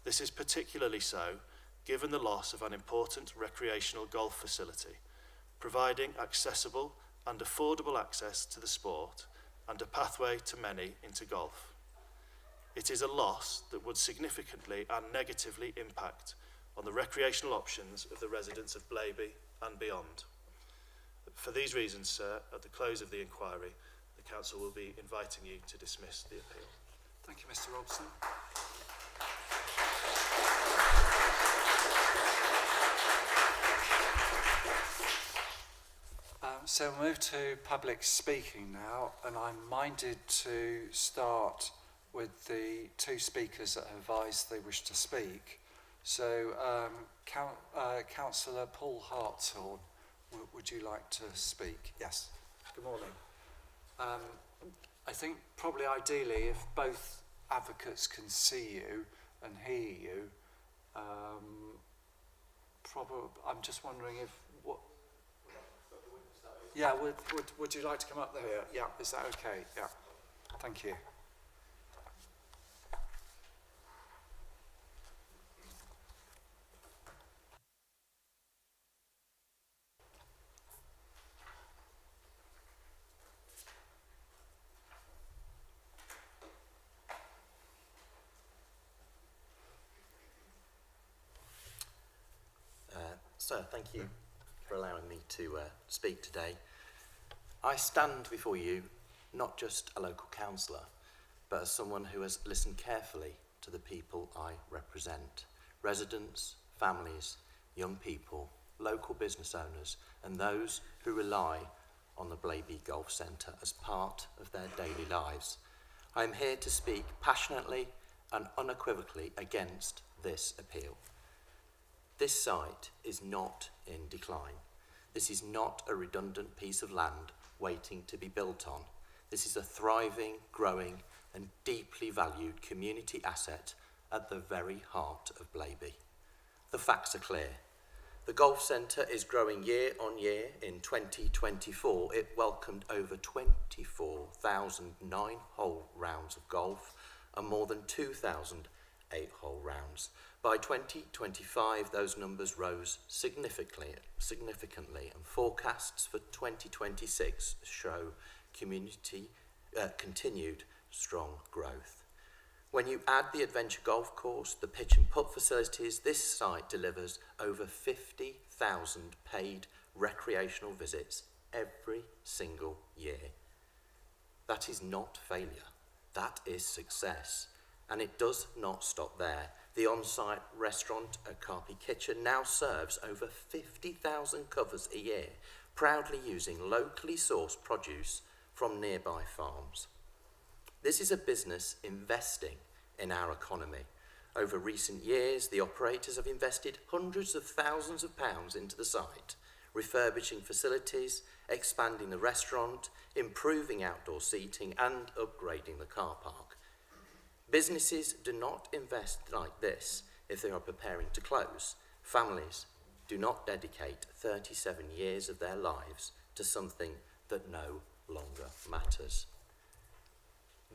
This is particularly so given the loss of an important recreational golf facility, providing accessible and affordable access to the sport and a pathway to many into golf. It is a loss that would significantly and negatively impact on the recreational options of the residents of Blaby and beyond. For these reasons, sir, at the close of the inquiry, the Council will be inviting you to dismiss the appeal. Thank you, Mr Robson. So we'll move to public speaking now, and I'm minded to start with the two speakers that have advised they wish to speak. So, Councillor Paul Hartshorn, would you like to speak? Yes. Good morning. I think probably ideally if both advocates can see you and hear you. I'm just wondering if what. Yeah, would you like to come up there? Yeah, is that okay? Yeah, thank you. Sir, thank you for allowing me to speak today. I stand before you not just a local councillor, but as someone who has listened carefully to the people I represent. Residents, families, young people, local business owners, and those who rely on the Blaby Golf Centre as part of their daily lives. I am here to speak passionately and unequivocally against this appeal. This site is not in decline. This is not a redundant piece of land waiting to be built on. This is a thriving, growing and deeply valued community asset at the very heart of Blaby. The facts are clear. The golf centre is growing year on year. In 2024, it welcomed over 24,000 9-hole rounds of golf and more than 2,000 8-hole rounds. By 2025, those numbers rose significantly, and forecasts for 2026 show continued strong growth. When you add the adventure golf course, the pitch and putt facilities, this site delivers over 50,000 paid recreational visits every single year. That is not failure, that is success. And it does not stop there. The on-site restaurant at Carpy Kitchen now serves over 50,000 covers a year, proudly using locally sourced produce from nearby farms. This is a business investing in our economy. Over recent years, the operators have invested hundreds of thousands of pounds into the site, refurbishing facilities, expanding the restaurant, improving outdoor seating, and upgrading the car park. Businesses do not invest like this if they are preparing to close. Families do not dedicate 37 years of their lives to something that no longer matters.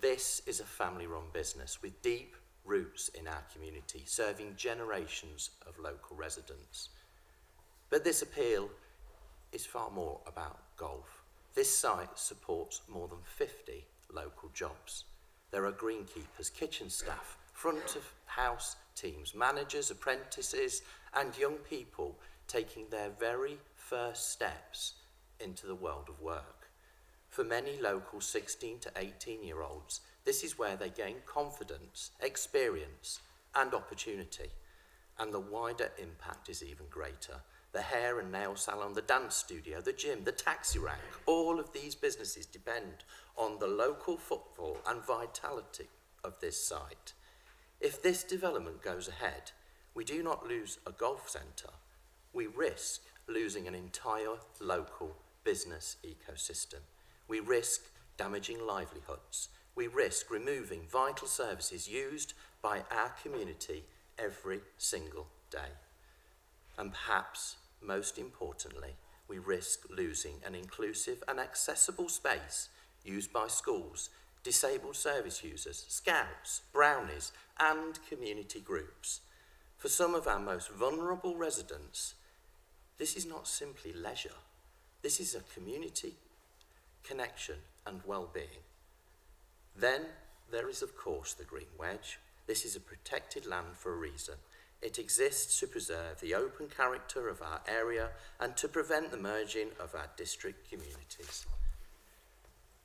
This is a family-run business with deep roots in our community, serving generations of local residents. But this appeal is far more about golf. This site supports more than 50 local jobs. There are greenkeepers, kitchen staff, front of house teams, managers, apprentices, and young people taking their very first steps into the world of work. For many local 16 to 18-year-olds, this is where they gain confidence, experience, and opportunity. And the wider impact is even greater. The hair and nail salon, the dance studio, the gym, the taxi rank, all of these businesses depend on the local footfall and vitality of this site. If this development goes ahead, we do not lose a golf centre, we risk losing an entire local business ecosystem. We risk damaging livelihoods. We risk removing vital services used by our community every single day. And perhaps most importantly, we risk losing an inclusive and accessible space used by schools, disabled service users, scouts, brownies, and community groups. For some of our most vulnerable residents, this is not simply leisure. This is a community, connection, and well-being. Then there is, of course, the Green Wedge. This is a protected land for a reason. It exists to preserve the open character of our area and to prevent the merging of our district communities.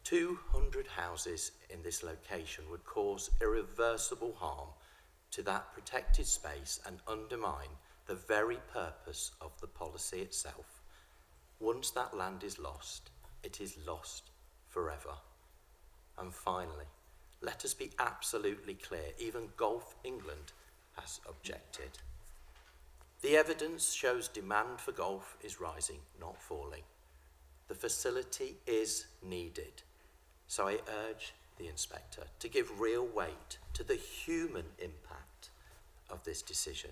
200 houses in this location would cause irreversible harm to that protected space and undermine the very purpose of the policy itself. Once that land is lost, it is lost forever. And finally, let us be absolutely clear, even Golf England has objected. The evidence shows demand for golf is rising, not falling. The facility is needed. So I urge the inspector to give real weight to the human impact of this decision.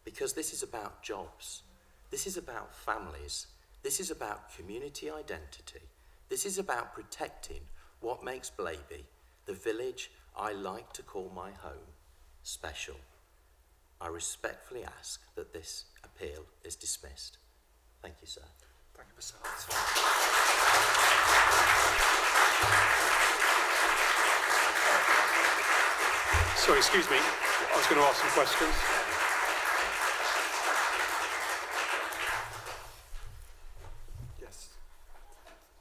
Because this is about jobs, this is about families, this is about community identity, this is about protecting what makes Blaby, the village I like to call my home, special. I respectfully ask that this appeal is dismissed. Thank you, sir. Thank you, Mr. Hart. Sorry, excuse me. I was going to ask some questions. Yes.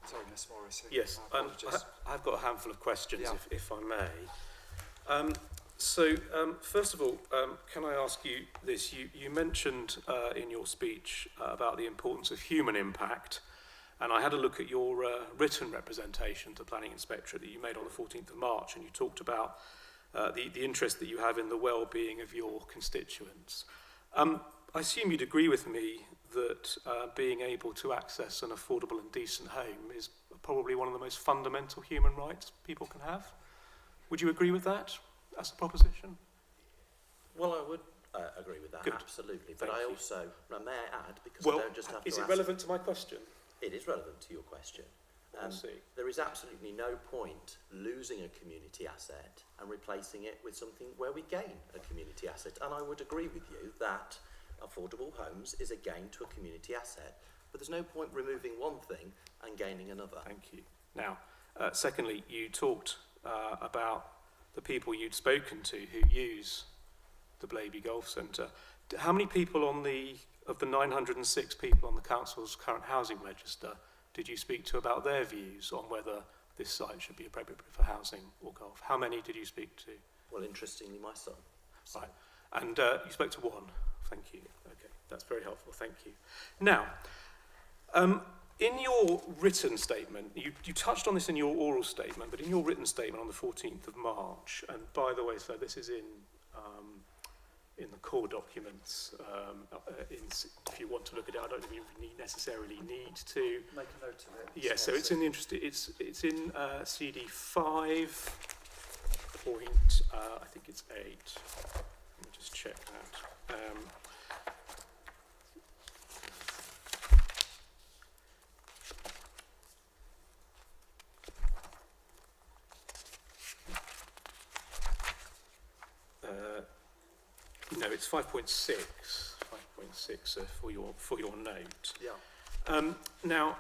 Sorry, Miss Morrissey. Yes, My apologies. I've got a handful of questions, Yeah. if I may. First of all, can I ask you this? You mentioned in your speech about the importance of human impact, and I had a look at your written representation to Planning Inspectorate that you made on the 14th of March, and you talked about the interest that you have in the well-being of your constituents. I assume you'd agree with me that being able to access an affordable and decent home is probably one of the most fundamental human rights people can have. Would you agree with that as a proposition? Well, I would agree with that, Good. absolutely. But Thank I you. also, may I add, because Well, I don't just have to is it ask... relevant to my question? It is relevant to your question. I'll see. There is absolutely no point losing a community asset and replacing it with something where we gain a community asset. And I would agree with you that affordable homes is a gain to a community asset, but there's no point removing one thing and gaining another. Thank you. Now, secondly, you talked about the people you'd spoken to who use the Blaby Golf Centre. How many people of the 906 people on the council's current housing register did you speak to about their views on whether this site should be appropriate for housing or golf? How many did you speak to? Well, interestingly, my son. So. Right. And you spoke to one. Thank you. Okay, that's very helpful. Thank you. Now, in your written statement, you touched on this in your oral statement, but in your written statement on the 14th of March, and by the way, so this is in the core documents. If you want to look at it, I don't think you necessarily need to. Make a note of it. Yes, so it's in the interest. It's in CD 5 point. I think it's 8. Let me just check that. No, it's 5.6. 5.6 for your note. Yeah. Now,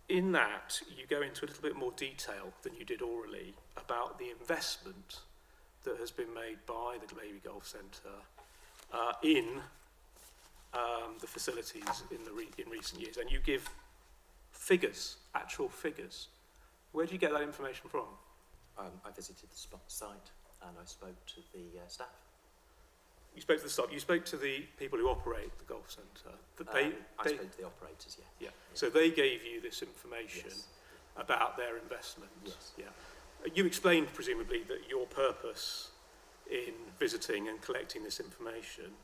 in that, you go into a little bit more detail than you did orally about the investment that has been made by the Blaby Golf Centre in the facilities in recent years, and you give figures, actual figures. Where do you get that information from? I visited the site and I spoke to the staff. You spoke to the staff. You spoke to the people who operate the golf centre. I spoke to the operators, yeah. So they gave you this information Yes. about their investment. Yes. Yeah. You explained presumably that your purpose in visiting and collecting this information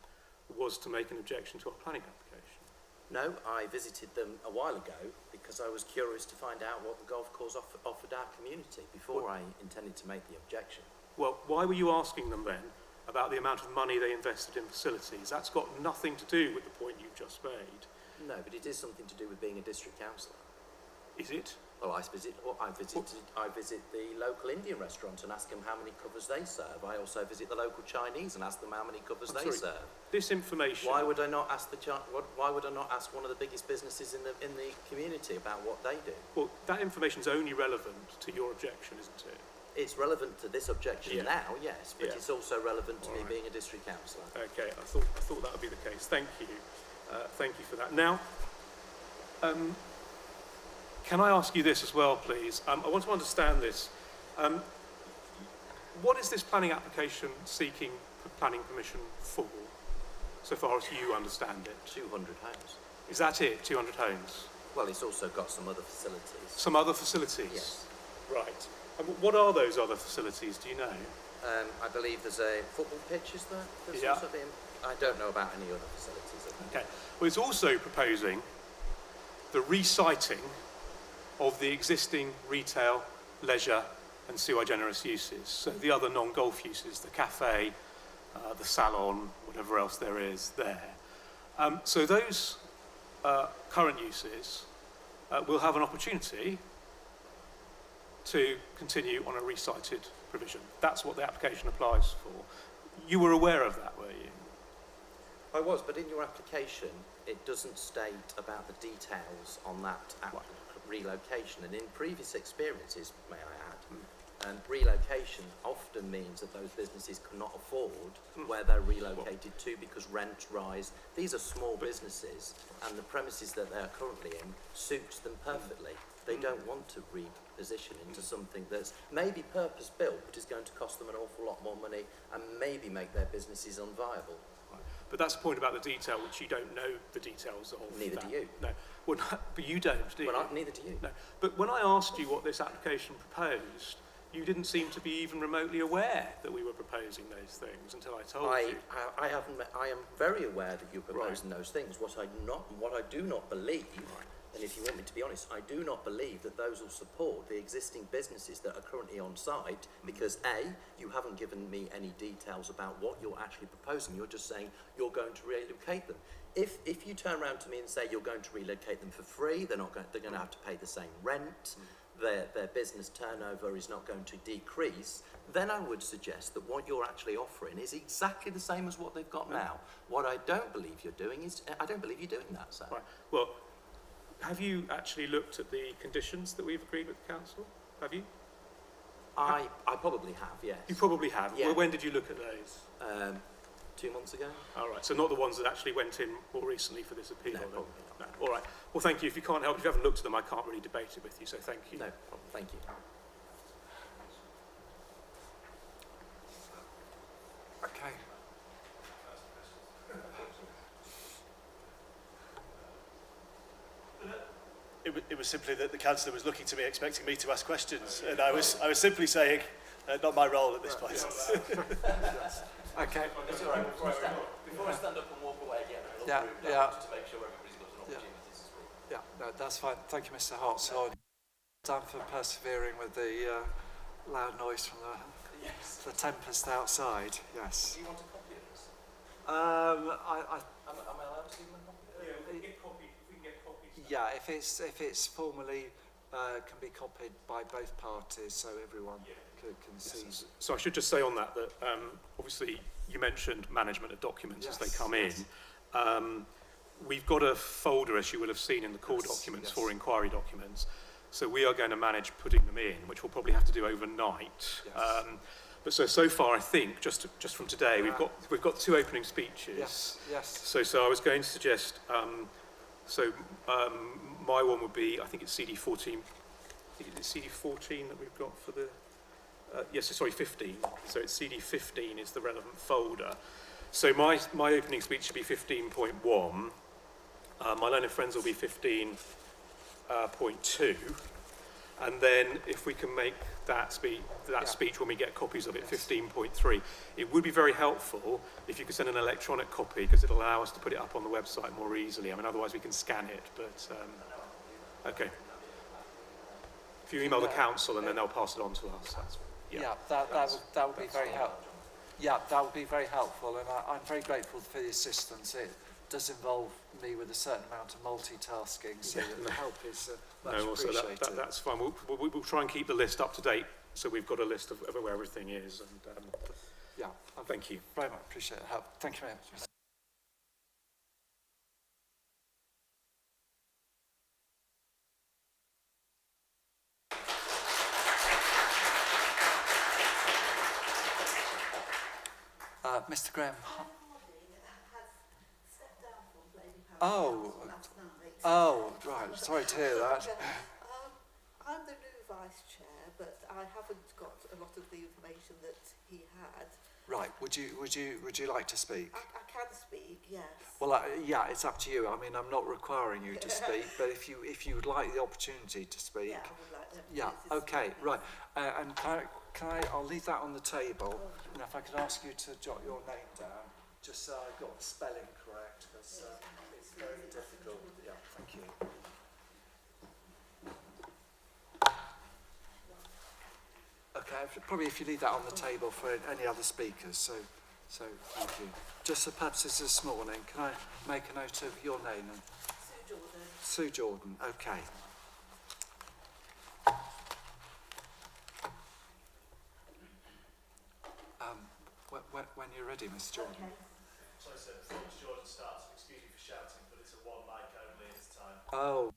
was to make an objection to our planning application. No, I visited them a while ago because I was curious to find out what the golf course offered our community before I intended to make the objection. Well, why were you asking them then about the amount of money they invested in facilities? That's got nothing to do with the point you've just made. No, but it is something to do with being a district councillor. Is it? Well, I visit the local Indian restaurant and ask them how many covers they serve. I also visit the local Chinese and ask them how many covers they serve. This information. Why would I not ask why would I not ask one of the biggest businesses in the community about what they do? Well, that information is only relevant to your objection, isn't it? It's relevant to this objection now, yes, but Yeah. it's also relevant to me Alright. being a district councillor. Okay, I thought that would be the case. Thank you. Thank you for that. Now, can I ask you this as well, please? I want to understand this. What is this planning application seeking planning permission for, so far as you understand it? 200 homes. Is that it, 200 homes? Well, it's also got some other facilities. Some other facilities? Yes. Right. And what are those other facilities, do you know? I believe there's a football pitch, is there? There's Yeah. also been, I don't know about any other facilities. Okay. Well, it's also proposing the resiting of the existing retail, leisure and sui generis uses. So the other non-golf uses, the cafe, the salon, whatever else there is there. So those current uses will have an opportunity to continue on a recited provision. That's what the application applies for. You were aware of that, were you? I was, but in your application, it doesn't state about the details on that relocation. And in previous experiences, may I add, relocation often means that those businesses cannot afford where they're relocated to because rents rise. These are small businesses, and the premises that they're currently in suits them perfectly. They don't want to reposition into something that's maybe purpose-built, but is going to cost them an awful lot more money and maybe make their businesses unviable. But that's the point about the detail, which you don't know the details of. Neither that. do you. No, well, no, but you don't, do you? Neither do you. No. But when I asked you what this application proposed, you didn't seem to be even remotely aware that we were proposing those things until I told you. I am very aware that you're proposing those things. What I do not believe, and if you want me to be honest, I do not believe that those will support the existing businesses that are currently on site because A, you haven't given me any details about what you're actually proposing. You're just saying you're going to relocate them. If you turn around to me and say you're going to relocate them for free, they're going to have to pay the same rent, their business turnover is not going to decrease, then I would suggest that what you're actually offering is exactly the same as what they've got now. What I don't believe you're doing is, I don't believe you're doing that, sir. Right. Well, have you actually looked at the conditions that we've agreed with the council? Have you? I probably have, yes. You probably have. Yeah. Well, when did you look at those? 2 months ago. All right, so not the ones that actually went in more recently for this appeal? No, then? probably not. No. All right. Well, thank you. If you can't help, if you haven't looked at them, I can't really debate it with you, so thank you. No problem, thank you. Okay. It was simply that the councillor was looking to me, expecting me to ask questions, and I was simply saying, not my role at this point. Okay. It's all right, before I stand up and walk away again, Yeah, just to make sure everybody's got an opportunity to speak. Yeah, no, that's fine. Thank you, Mr. Hart. So, Dan, for persevering with the loud noise from the tempest outside. Yes. Do you want a copy of this? I Am I allowed to give them a copy? Yeah, we can get copies. yeah, if it's formally can be copied by both parties, so everyone can see. Yes. So I should just say on that obviously you mentioned management of documents as they come in. We've got a folder, as you will have seen in the core documents, for inquiry documents. So we are going to manage putting them in, which we'll probably have to do overnight. Yes. But so far, I think just from today, we've got 2 opening speeches. Yes. So I was going to suggest. My one would be, I think it's CD 14. I think it's CD 14 that we've got for the. Yes, sorry, 15. So it's CD 15 is the relevant folder. So my opening speech should be 15.1. My learned friends will be 15.2. And then if we can make that speech when we get copies of it, 15.3, it would be very helpful if you could send an electronic copy because it'll allow us to put it up on the website more easily. I mean, otherwise we can scan it, but okay. If you email the council and then they'll pass it on to us. That would be very helpful. Yeah, that would be very helpful, and I'm very grateful for the assistance. It does involve me with a certain amount of multitasking, so the help is much appreciated. That's fine. We'll try and keep the list up to date, so we've got a list of where everything is. And thank you. Very much appreciate the help. Thank you very much. Mr. Graham. Oh, right. Sorry to hear that. I'm the new vice chair, but I haven't got a lot of the information that he had. Right. Would you like to speak? I can speak, yes. Well, yeah, it's up to you. I mean, I'm not requiring you to speak, but if you would like the opportunity to speak. Yeah, I would like them. Yeah. Okay. Right. And I'll leave that on the table. And if I could ask you to jot your name down, just so I've got the spelling correct, because it's very difficult. Yeah. Thank you. probably if you leave that on the table for any other speakers. So thank you. Just for purposes this morning, can I make a note of your name? Sue Jordan. Sue Jordan, okay. When you're ready, Miss Jordan. Okay. Sorry, sir, before Mr. Jordan starts, excuse me for shouting, but it's a one mic only at a time. Oh.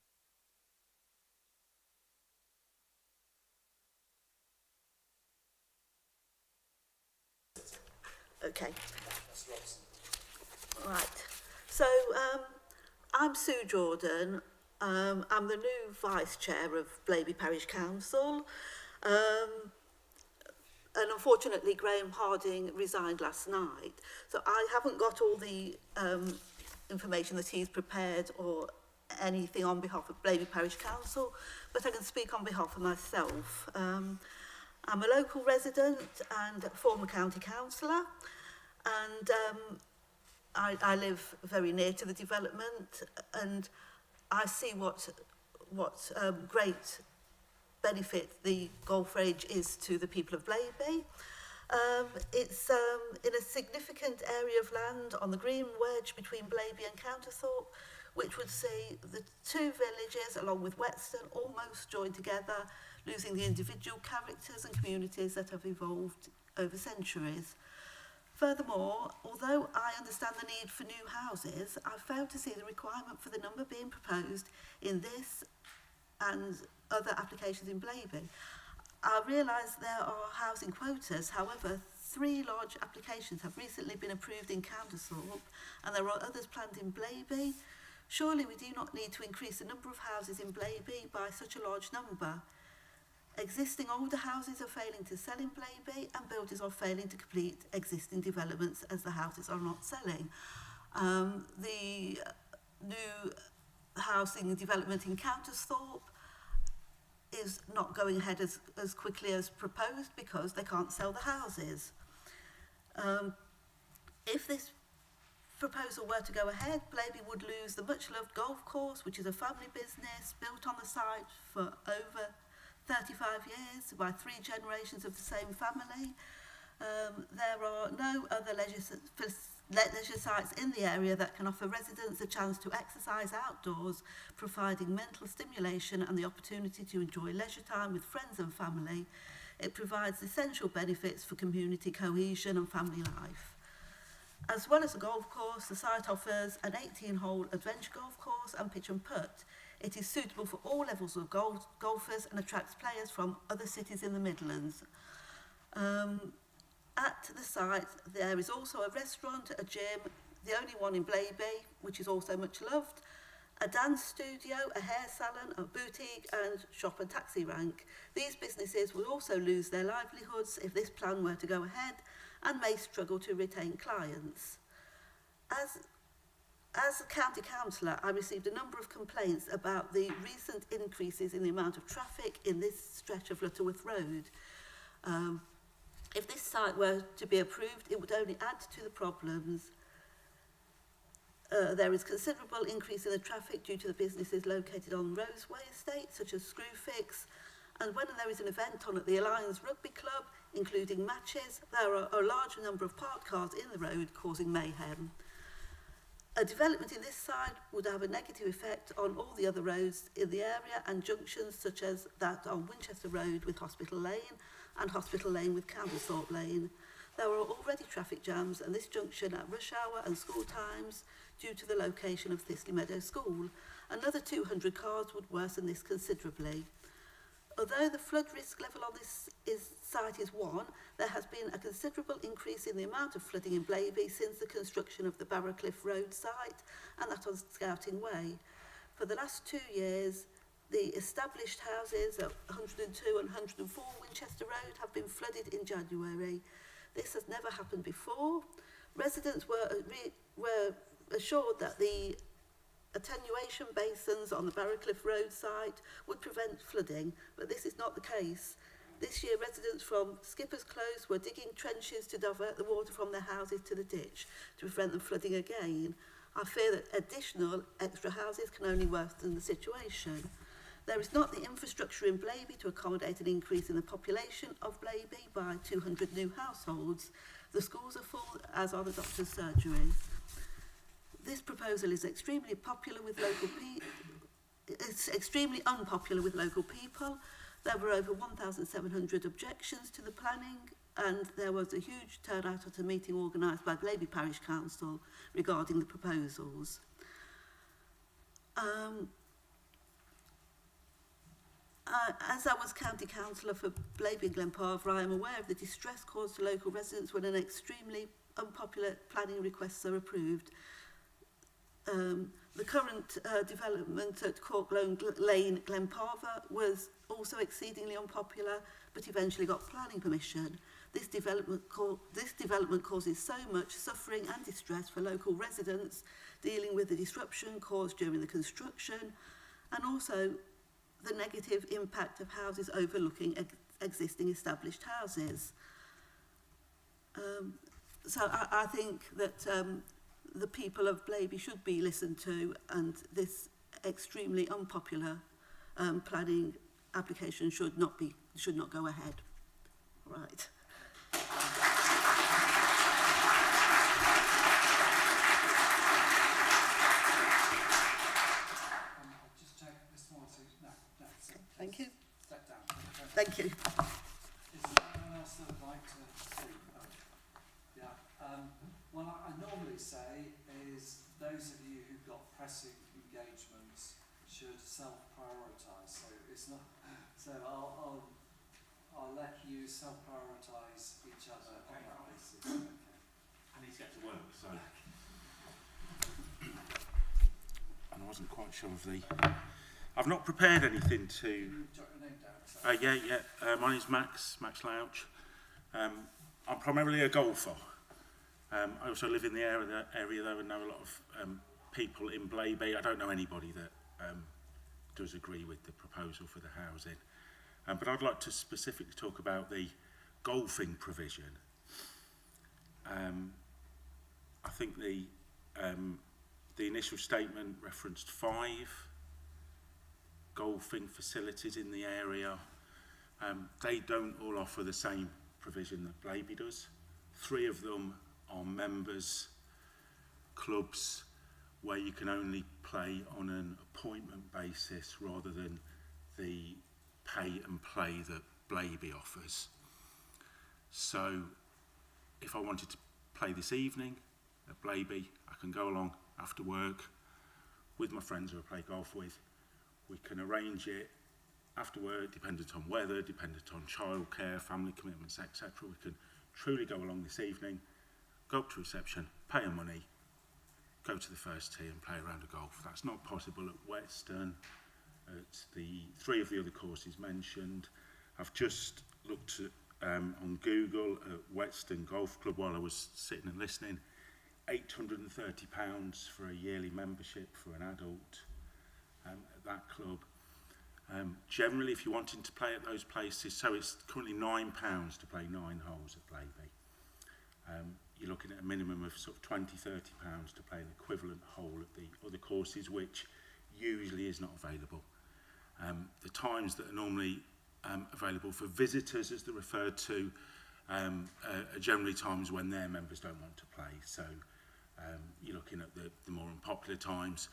Okay. Right. So I'm Sue Jordan. I'm the new Vice Chair of Blaby Parish Council. And unfortunately, Graham Harding resigned last night. So I haven't got all the information that he's prepared or anything on behalf of Blaby Parish Council, but I can speak on behalf of myself. I'm a local resident and former county councillor, and I live very near to the development, and I see what great benefit the golf range is to the people of Blaby. It's in a significant area of land on the green wedge between Blaby and Counterthorpe, which would see the two villages, along with Whetstone, almost joined together, losing the individual characters and communities that have evolved over centuries. Furthermore, although I understand the need for new houses, I fail to see the requirement for the number being proposed in this and other applications in Blaby. I realise there are housing quotas, however, 3 large applications have recently been approved in Counterthorpe and there are others planned in Blaby. Surely we do not need to increase the number of houses in Blaby by such a large number. Existing older houses are failing to sell in Blaby and builders are failing to complete existing developments as the houses are not selling. The new housing development in Counterthorpe is not going ahead as quickly as proposed because they can't sell the houses. If this proposal were to go ahead, Blaby would lose the much-loved golf course, which is a family business built on the site for over 35 years by 3 generations of the same family. There are no other leisure sites in the area that can offer residents a chance to exercise outdoors, providing mental stimulation and the opportunity to enjoy leisure time with friends and family. It provides essential benefits for community cohesion and family life. As well as a golf course, the site offers an 18-hole adventure golf course and pitch and putt. It is suitable for all levels of golfers and attracts players from other cities in the Midlands. At the site, there is also a restaurant, a gym, the only one in Blaby, which is also much loved, a dance studio, a hair salon, a boutique and shop and taxi rank. These businesses will also lose their livelihoods if this plan were to go ahead and may struggle to retain clients. As a county councillor, I received a number of complaints about the recent increases in the amount of traffic in this stretch of Lutterworth Road. If this site were to be approved, it would only add to the problems. There is considerable increase in the traffic due to the businesses located on Roseway Estate, such as Screwfix, and when there is an event on at the Alliance Rugby Club, including matches, there are a large number of parked cars in the road causing mayhem. A development in this side would have a negative effect on all the other roads in the area and junctions such as that on Winchester Road with Hospital Lane and Hospital Lane with Counterthorpe Lane. There are already traffic jams and this junction at rush hour and school times due to the location of Thistley Meadow School. Another 200 cars would worsen this considerably. Although the flood risk level on this site is 1, there has been a considerable increase in the amount of flooding in Blaby since the construction of the Barrowcliff Road site and that on Scouting Way. For the last 2 years, the established houses at 102 and 104 Winchester Road have been flooded in January. This has never happened before. Residents were assured that the attenuation basins on the Barrowcliff Road site would prevent flooding, but this is not the case. This year, residents from Skipper's Close were digging trenches to divert the water from their houses to the ditch to prevent them flooding again. I fear that additional extra houses can only worsen the situation. There is not the infrastructure in Blaby to accommodate an increase in the population of Blaby by 200 new households. The schools are full, as are the doctor's surgeries. This proposal is extremely popular with local people. It's extremely unpopular with local people. There were over 1,700 objections to the planning, and there was a huge turnout at a meeting organised by Blaby Parish Council regarding the proposals. As I was County Councillor for Blaby and Glenparva, I am aware of the distress caused to local residents when an extremely unpopular planning requests are approved. The current development at Cork Lane, Glenparva, was also exceedingly unpopular, but eventually got planning permission. This development causes so much suffering and distress for local residents, dealing with the disruption caused during the construction, and also the negative impact of houses overlooking existing established houses. So I think that the people of Blaby should be listened to, and this extremely unpopular planning application should not go ahead. Right. Thank you. Step down. Thank you. Is there anyone else that would like to speak? Yeah. What I normally say is those of you who've got pressing engagements should self-prioritise. So it's not. So I'll let you self-prioritise each other on that basis. Okay. I need to get to work, so. And I wasn't quite sure of the. I've not prepared anything to. You jot your name down. Yeah. My name's Max Louch. I'm primarily a golfer. I also live in the area though, and know a lot of people in Blaby. I don't know anybody that does agree with the proposal for the housing. But I'd like to specifically talk about the golfing provision. I think the initial statement referenced 5 golfing facilities in the area. They don't all offer the same provision that Blaby does. 3 of them are members clubs where you can only play on an appointment basis rather than the pay and play that Blaby offers. So if I wanted to play this evening at Blaby, I can go along after work with my friends who I play golf with. We can arrange it after work, dependent on weather, dependent on childcare, family commitments, etc. We can truly go along this evening, go up to reception, pay our money, go to the first tee and play a round of golf. That's not possible at Whetstone, at the 3 of the other courses mentioned. I've just looked at, on Google at Whetstone Golf Club while I was sitting and listening. £830 for a yearly membership for an adult at that club. Generally, if you're wanting to play at those places, so it's currently £9 to play 9 holes at Blaby. You're looking at a minimum of sort of £20–30 to play an equivalent hole at the other courses, which usually is not available. The times that are normally available for visitors, as they're referred to, are generally times when their members don't want to play. So you're looking at the more unpopular times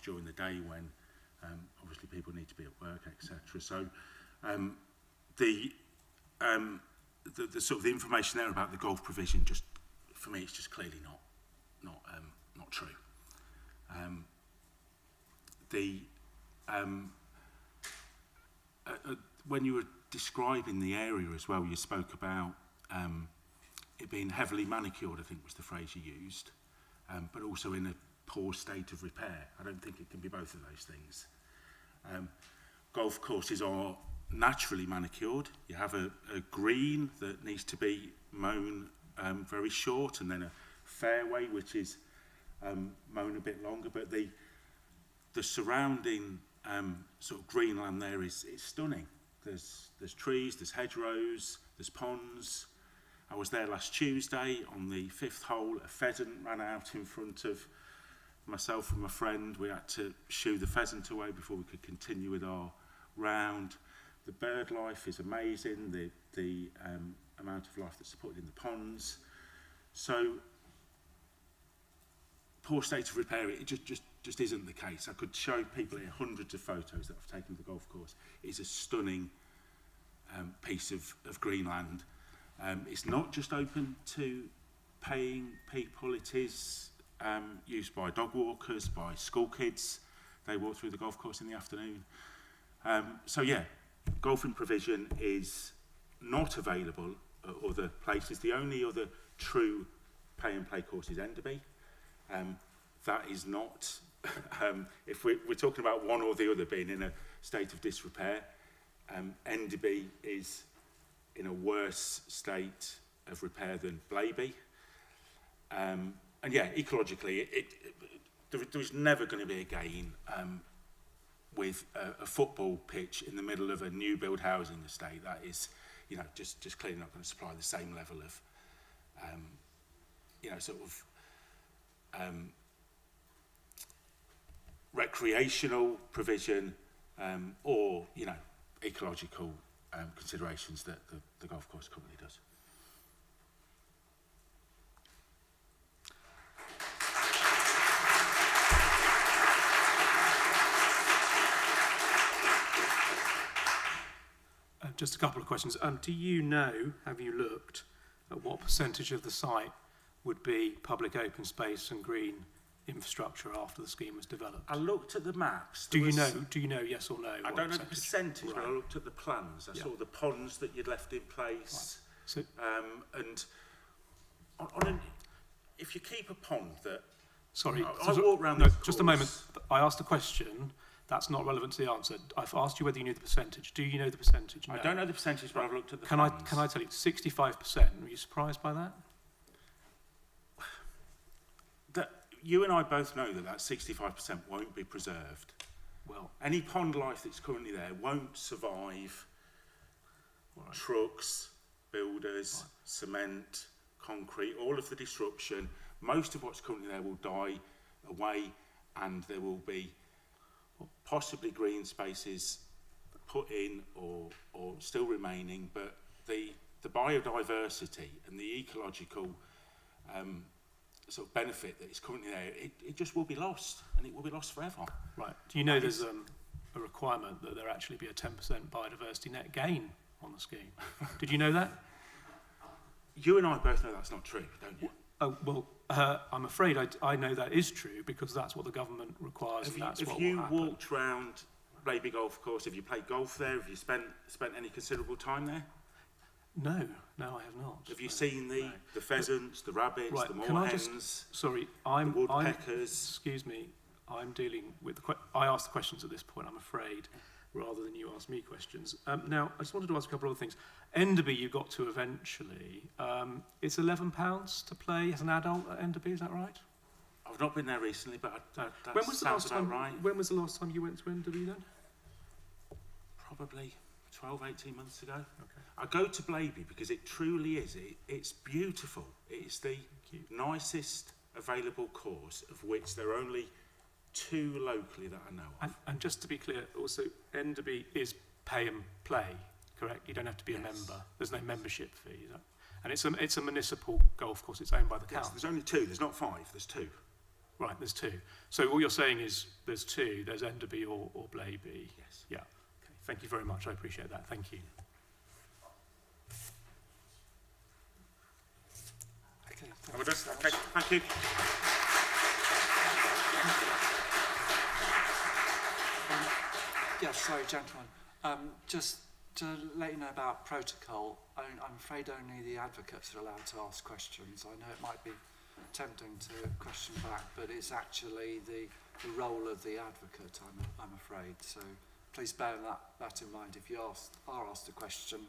during the day when obviously people need to be at work, etc. So the sort of the information there about the golf provision, just for me, it's just clearly not true. When you were describing the area as well, you spoke about it being heavily manicured, I think was the phrase you used, but also in a poor state of repair. I don't think it can be both of those things. Golf courses are naturally manicured. You have a green that needs to be mown very short, and then a fairway which is mown a bit longer, but the surrounding sort of greenland there is stunning. There's trees, there's hedgerows, there's ponds. I was there last Tuesday on the 5th hole. A pheasant ran out in front of myself and my friend. We had to shoo the pheasant away before we could continue with our round. The bird life is amazing, the amount of life that's supported in the ponds. So, poor state of repair, it just isn't the case. I could show people here hundreds of photos that I've taken of the golf course. It's a stunning piece of greenland. It's not just open to paying people, it is used by dog walkers, by school kids. They walk through the golf course in the afternoon. So yeah, golfing provision is not available at other places. The only other true pay and play course is Enderby. That is not, if we're talking about one or the other being in a state of disrepair, Enderby is in a worse state of repair than Blaby. And yeah, ecologically, there's never going to be a gain with a football pitch in the middle of a new build housing estate. That is, you know, just clearly not going to supply the same level of, you know, sort of recreational provision or, you know, ecological considerations that the golf course currently does. Just a couple of questions. Do you know, have you looked at what percentage of the site would be public open space and green infrastructure after the scheme was developed? I looked at the maps. Do you know, yes or no? I don't know the percentage, but I Right. looked at the plans. I Yeah. saw the ponds that you'd left in place. Right. So, And if you keep a pond that... sorry. I walk round no, this just a course. moment. I asked a question. That's not relevant to the answer. I've asked you whether you knew the percentage. Do you know the percentage? No. I don't know the percentage, but I've looked at the Can plans. I tell you, 65%. Were you surprised by that? You and I both know that 65% won't be preserved. Well, Any pond life that's currently there won't survive right. trucks, builders, Right. cement, concrete, all of the disruption. Most of what's currently there will die away, and there will be possibly green spaces put in or still remaining, but the biodiversity and the ecological sort of benefit that is currently there, it just will be lost, and it will be lost forever. Right. Do you know there's a requirement that there actually be a 10% biodiversity net gain on the scheme? Did you know that? You and I both know that's not true, don't you? Oh, well, I'm afraid I know that is true because that's what the government requires. And that's Have what you will happen. walked round Blaby Golf Course? Have you played golf there? Have you spent any considerable time there? No, I have not. Have you seen the pheasants, the rabbits, Right, the can I moorhens, just... Sorry, the woodpeckers? excuse me, I'm dealing with I asked the questions at this point, I'm afraid, rather than you ask me questions. Now, I just wanted to ask a couple of other things. Enderby you got to eventually. It's £11 to play as an adult at Enderby, is that right? I've not been there recently, but that When was the sounds last about time? right. When was the last time you went to Enderby then? Probably 12, 18 months ago. Okay. I go to Blaby because it truly is. It's beautiful. It's the nicest available course, of which there are only 2 locally that I know of. And just to be clear, also, Enderby is pay and play, correct? You don't have to be a Yes. member. There's no membership fee. Is that? And it's a municipal golf course. It's owned by the Yes, council. there's only 2. There's not 5. There's 2. Right, there's 2. So what you're saying is there's 2. There's Enderby or Blaby. Yes. Yeah. Okay. Thank you very much. I appreciate that. Thank you. Okay, Am I done? Okay, thank you. Yes, sorry, gentlemen. Just to let you know about protocol, I'm afraid only the advocates are allowed to ask questions. I know it might be tempting to question back, but it's actually the role of the advocate, I'm afraid. So please bear that in mind. If you are asked a question,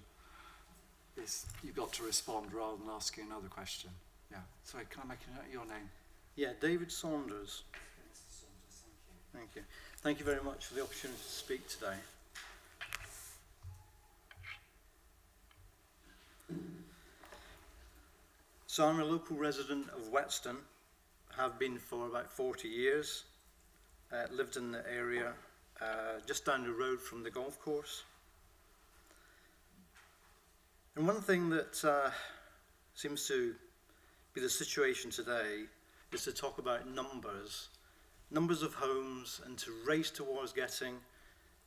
you've got to respond rather than asking another question. Yeah. Sorry, can I make your name? Yeah, David Saunders. Thank you. Thank you very much for the opportunity to speak today. So I'm a local resident of Whetstone, have been for about 40 years, lived in the area just down the road from the golf course. And one thing that seems to be the situation today is to talk about numbers of homes, and to race towards getting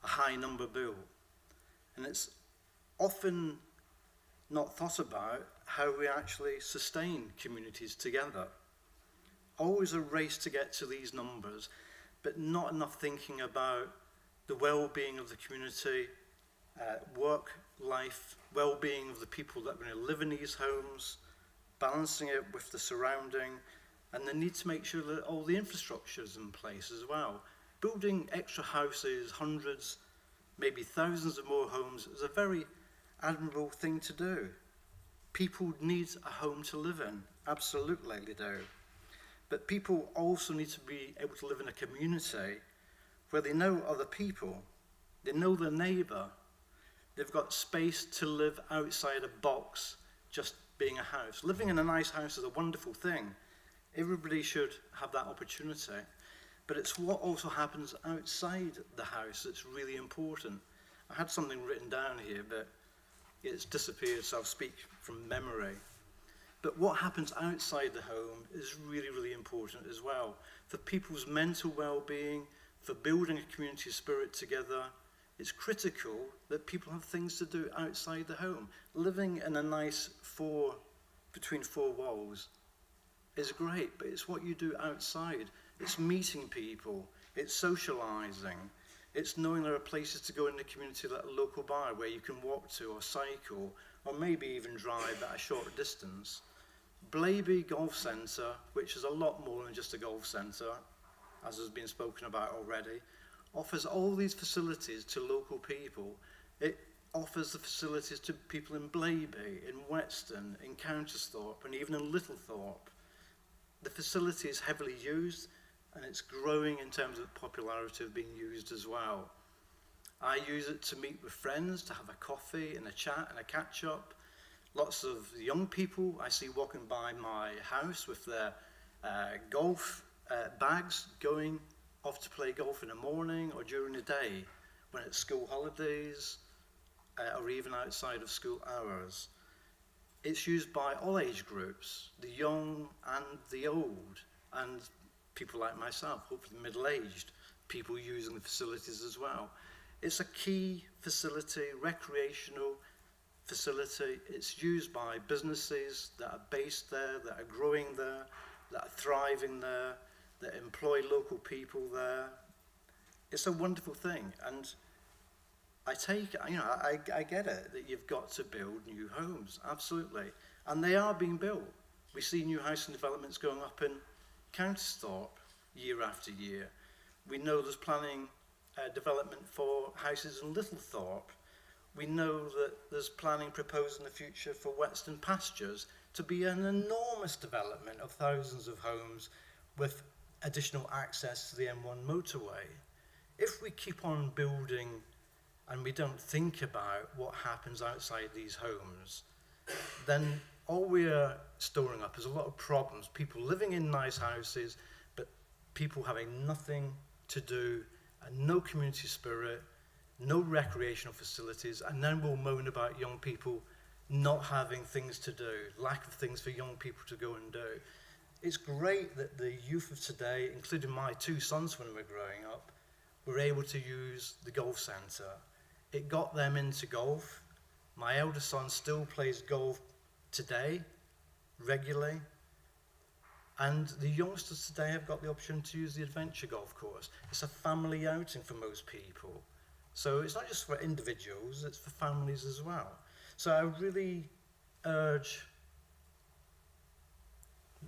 a high number built. And it's often not thought about how we actually sustain communities together. Always a race to get to these numbers, but not enough thinking about the well-being of the community, work, life, well-being of the people that are going to live in these homes, balancing it with the surrounding, and the need to make sure that all the infrastructure is in place as well. Building extra houses, hundreds, maybe thousands of more homes, is a very admirable thing to do. People need a home to live in, absolutely they do. But people also need to be able to live in a community where they know other people, they know their neighbour, they've got space to live outside a box, just being a house. Living in a nice house is a wonderful thing. Everybody should have that opportunity. But it's what also happens outside the house that's really important. I had something written down here, but it's disappeared, so I'll speak from memory. But what happens outside the home is really, really important as well. For people's mental well-being, for building a community spirit together, it's critical that people have things to do outside the home. Living in a nice between four walls is great, but it's what you do outside. It's meeting people, it's socializing, it's knowing there are places to go in the community that are local by, where you can walk to or cycle, or maybe even drive at a short distance. Blaby Golf Centre, which is a lot more than just a golf centre, as has been spoken about already, offers all these facilities to local people. It offers the facilities to people in Blaby, in Whetstone, in Countersthorpe, and even in Littlethorpe. The facility is heavily used, and it's growing in terms of popularity of being used as well. I use it to meet with friends, to have a coffee and a chat and a catch up. Lots of young people I see walking by my house with their golf bags, going off to play golf in the morning or during the day when it's school holidays or even outside of school hours. It's used by all age groups, the young and the old, and people like myself, hopefully middle-aged, people using the facilities as well. It's a key facility, recreational facility. It's used by businesses that are based there, that are growing there, that are thriving there, that employ local people there. It's a wonderful thing, and I get it that you've got to build new homes, absolutely, and they are being built. We see new housing developments going up in Countersthorpe year after year. We know there's planning development for houses in Littlethorpe. We know that there's planning proposed in the future for Whetstone Pastures to be an enormous development of thousands of homes with additional access to the M1 motorway. If we keep on building and we don't think about what happens outside these homes, then all we're storing up is a lot of problems. People living in nice houses, but people having nothing to do, and no community spirit, no recreational facilities, and then we'll moan about young people not having things to do, lack of things for young people to go and do. It's great that the youth of today, including my two sons when we were growing up, were able to use the golf centre. It got them into golf. My eldest son still plays golf today, regularly. And the youngsters today have got the option to use the adventure golf course. It's a family outing for most people. So it's not just for individuals, it's for families as well. So I really urge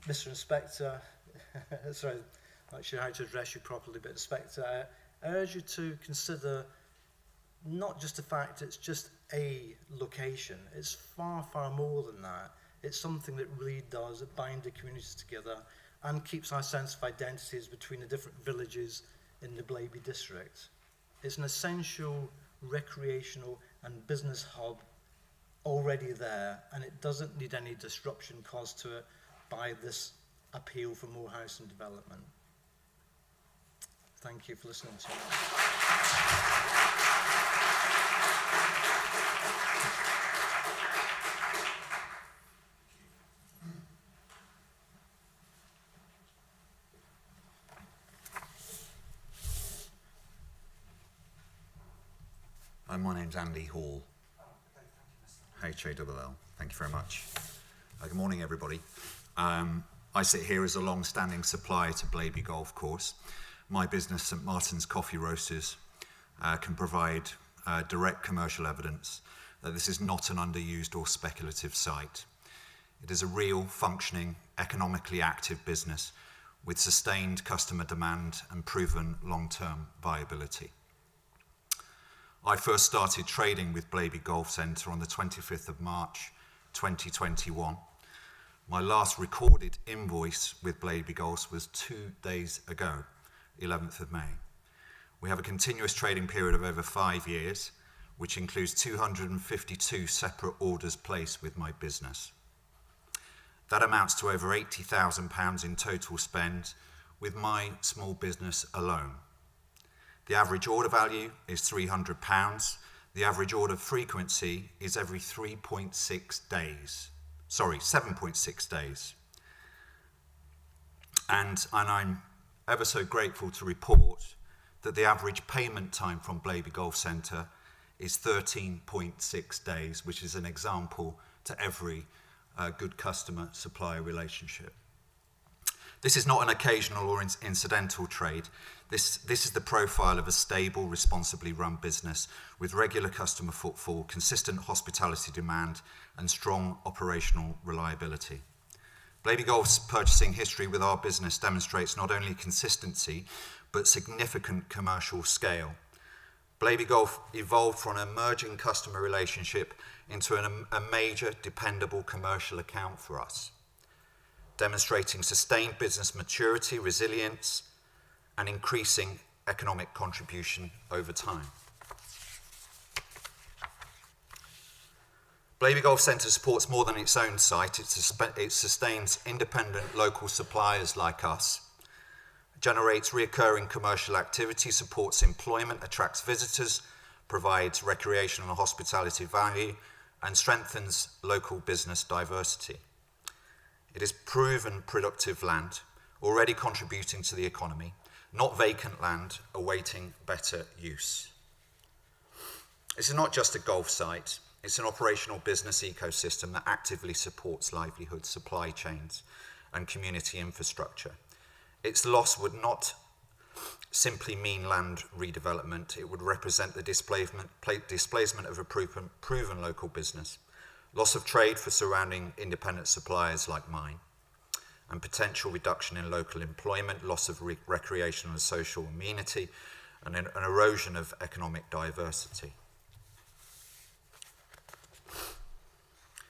Mr. Inspector, sorry, I'm not sure how to address you properly, but Inspector, I urge you to consider not just the fact it's just a location. It's far, far more than that. It's something that really does bind the communities together and keeps our sense of identities between the different villages in the Blaby District. It's an essential recreational and business hub already there, and it doesn't need any disruption caused to it by this appeal for more housing development. Thank you for listening to me. My name's Andy Hall. H-A-L-L. Thank you very much. Good morning, everybody. I sit here as a long-standing supplier to Blaby Golf Course. My business, St Martin's Coffee Roasters, can provide direct commercial evidence that this is not an underused or speculative site. It is a real, functioning, economically active business with sustained customer demand and proven long-term viability. I first started trading with Blaby Golf Centre on the 25th of March 2021. My last recorded invoice with Blaby Golf was 2 days ago, 11th of May. We have a continuous trading period of over 5 years, which includes 252 separate orders placed with my business. That amounts to over £80,000 in total spend with my small business alone. The average order value is £300. The average order frequency is every 7.6 days. And I'm ever so grateful to report that the average payment time from Blaby Golf Centre is 13.6 days, which is an example to every good customer-supplier relationship. This is not an occasional or incidental trade. This is the profile of a stable, responsibly run business with regular customer footfall, consistent hospitality demand, and strong operational reliability. Blaby Golf's purchasing history with our business demonstrates not only consistency, but significant commercial scale. Blaby Golf evolved from an emerging customer relationship into a major, dependable commercial account for us, demonstrating sustained business maturity, resilience, and increasing economic contribution over time. Blaby Golf Centre supports more than its own site. It sustains independent local suppliers like us, generates recurring commercial activity, supports employment, attracts visitors, provides recreational and hospitality value, and strengthens local business diversity. It is proven productive land, already contributing to the economy, not vacant land awaiting better use. This is not just a golf site, it's an operational business ecosystem that actively supports livelihoods, supply chains, and community infrastructure. Its loss would not simply mean land redevelopment, it would represent the displacement of a proven local business, loss of trade for surrounding independent suppliers like mine, and potential reduction in local employment, loss of recreational and social amenity, and an erosion of economic diversity.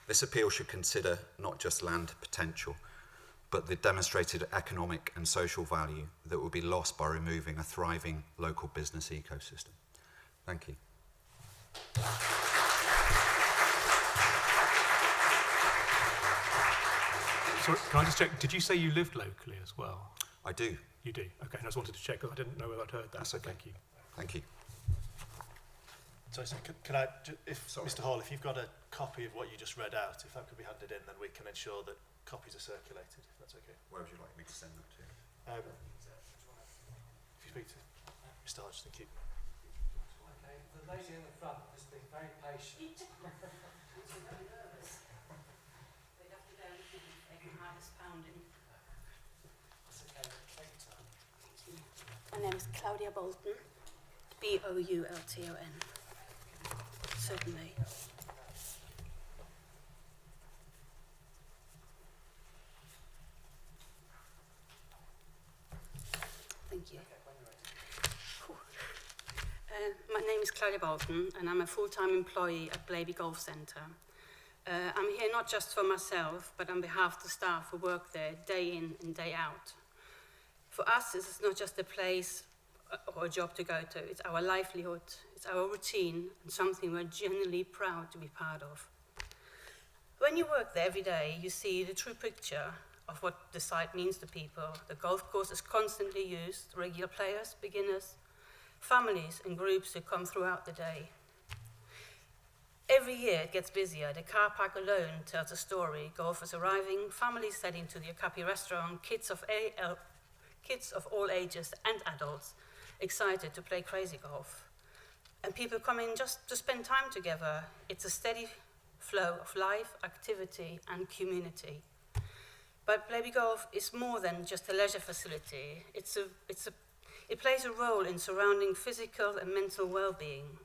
This appeal should consider not just land potential, but the demonstrated economic and social value that will be lost by removing a thriving local business ecosystem. Thank you. Sorry, can I just check, did you say you lived locally as well? I do. You do? Okay, I just wanted to check because I didn't know whether I'd heard that. That's okay. Thank you. Thank you. Sorry, so can I, Mr. Hall, if you've got a copy of what you just read out, if that could be handed in, then we can ensure that copies are circulated, if that's okay. Where would you like me to send that to? If you speak to Mr. Hodge, thank you. Okay, the lady in the front has been very patient. They'd have to go and take the hardest pounding. That's okay, take your time. My name is Claudia Bolton, B-O-U-L-T-O-N. Certainly. Thank you. My name is Claudia Bolton and I'm a full-time employee at Blaby Golf Centre. I'm here not just for myself, but on behalf of the staff who work there day in and day out. For us, this is not just a place or a job to go to, it's our livelihood, it's our routine, and something we're genuinely proud to be part of. When you work there every day, you see the true picture of what the site means to people. The golf course is constantly used, regular players, beginners, families and groups who come throughout the day. Every year it gets busier. The car park alone tells a story. Golfers arriving, families heading to the Okapi restaurant, kids of all ages and adults excited to play crazy golf. And people come in just to spend time together. It's a steady flow of life, activity and community. But Blaby Golf is more than just a leisure facility. It plays a role in surrounding physical and mental well-being.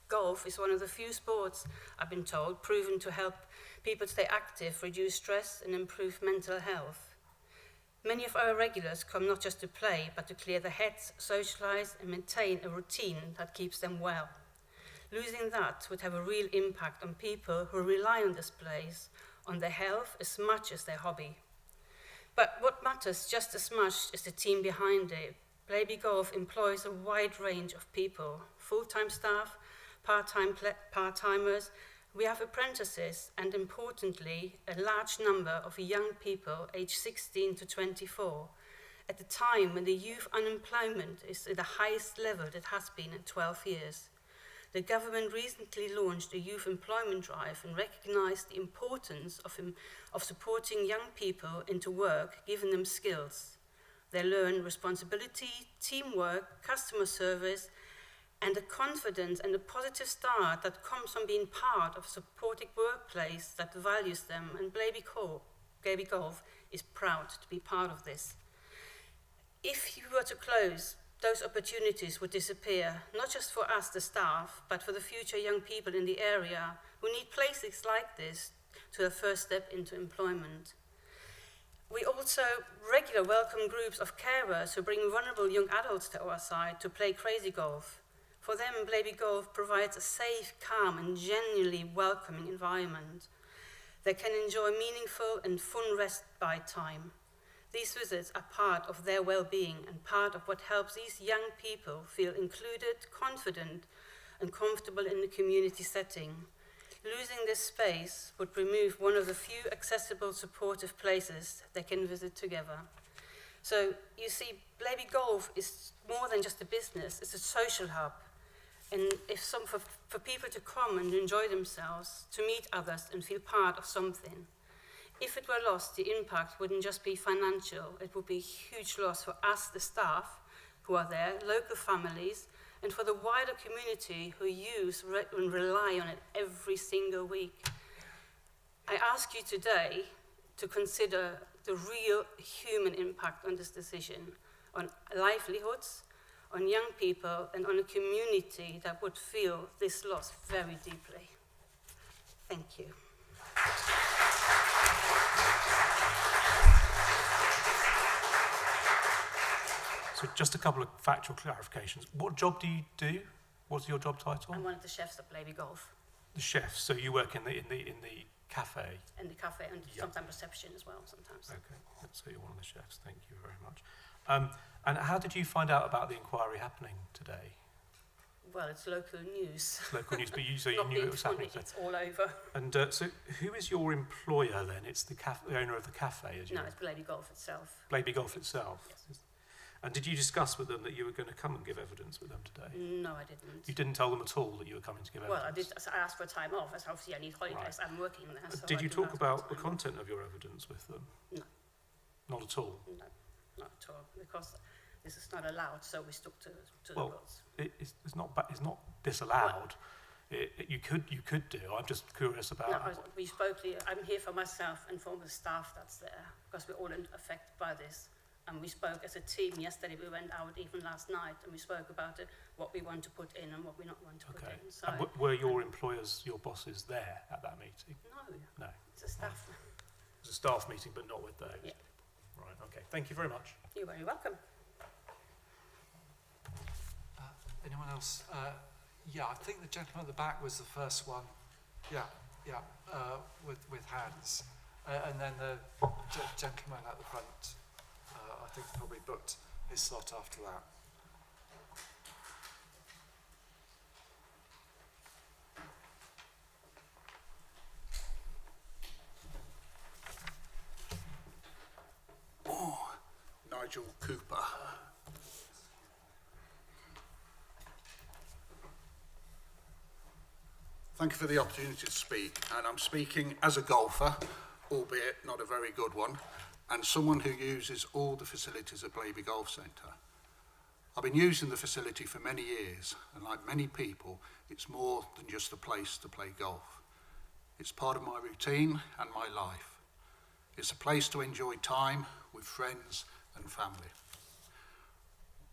Golf is one of the few sports, I've been told, proven to help people stay active, reduce stress and improve mental health. Many of our regulars come not just to play, but to clear their heads, socialise and maintain a routine that keeps them well. Losing that would have a real impact on people who rely on this place, on their health as much as their hobby. But what matters just as much is the team behind it. Blaby Golf employs a wide range of people, full-time staff, part-timers, we have apprentices and, importantly, a large number of young people aged 16 to 24, at the time when the youth unemployment is at the highest level it has been in 12 years. The government recently launched a youth employment drive and recognised the importance of supporting young people into work, giving them skills. They learn responsibility, teamwork, customer service, and the confidence and the positive start that comes from being part of a supportive workplace that values them, and Blaby Golf is proud to be part of this. If you were to close, those opportunities would disappear, not just for us, the staff, but for the future young people in the area who need places like this to a first step into employment. We also regularly welcome groups of carers who bring vulnerable young adults to our side to play crazy golf. For them, Blaby Golf provides a safe, calm and genuinely welcoming environment. They can enjoy meaningful and fun respite time. These visits are part of their well-being and part of what helps these young people feel included, confident and comfortable in the community setting. Losing this space would remove one of the few accessible, supportive places they can visit together. So, you see, Blaby Golf is more than just a business, it's a social hub. And for people to come and enjoy themselves, to meet others and feel part of something. If it were lost, the impact wouldn't just be financial, it would be a huge loss for us, the staff who are there, local families, and for the wider community who use and rely on it every single week. I ask you today to consider the real human impact on this decision, on livelihoods, on young people, and on a community that would feel this loss very deeply. Thank you. So just a couple of factual clarifications. What job do you do? What's your job title? I'm one of the chefs at Blaby Golf. The chef. So you work in the cafe. In the cafe and Yep. sometimes reception as well. Sometimes. Okay. So you're one of the chefs. Thank you very much. And how did you find out about the inquiry happening today? Well, it's local news. It's local news, but you Not knew being it was happening funny, today. it's all over. And so who is your employer then? It's the owner of the cafe, as you No, it's Blaby Golf itself. Blaby Golf itself. Yes. And did you discuss with them that you were going to come and give evidence with them today? No, I didn't. You didn't tell them at all that you were coming to give Well, evidence? I asked for time off, as obviously I need holidays, I'm working there. So Did I you didn't talk ask for about the time off. content of your evidence with them? No. Not at all? No, not at all, because this is not allowed, so we stuck to the Well, rules. It's not disallowed. You could do. I'm just curious about. No, we spoke. I'm here for myself and for the staff that's there, because we're all affected by this. And we spoke as a team yesterday. We went out even last night, and we spoke about what we want to put in and what we not want to put in. So And were your employers, your bosses, there at that meeting? no, No. it's a staff. It was a staff meeting, but not with those. Yeah. Right. Okay. Thank you very much. You're very welcome. Anyone else? Yeah, I think the gentleman at the back was the first one. Yeah, with hands. And then the gentleman at the front, I think probably booked his slot after that. Nigel Cooper. Thank you for the opportunity to speak, and I'm speaking as a golfer, albeit not a very good one, and someone who uses all the facilities at Blaby Golf Centre. I've been using the facility for many years, and like many people, it's more than just a place to play golf. It's part of my routine and my life. It's a place to enjoy time with friends and family.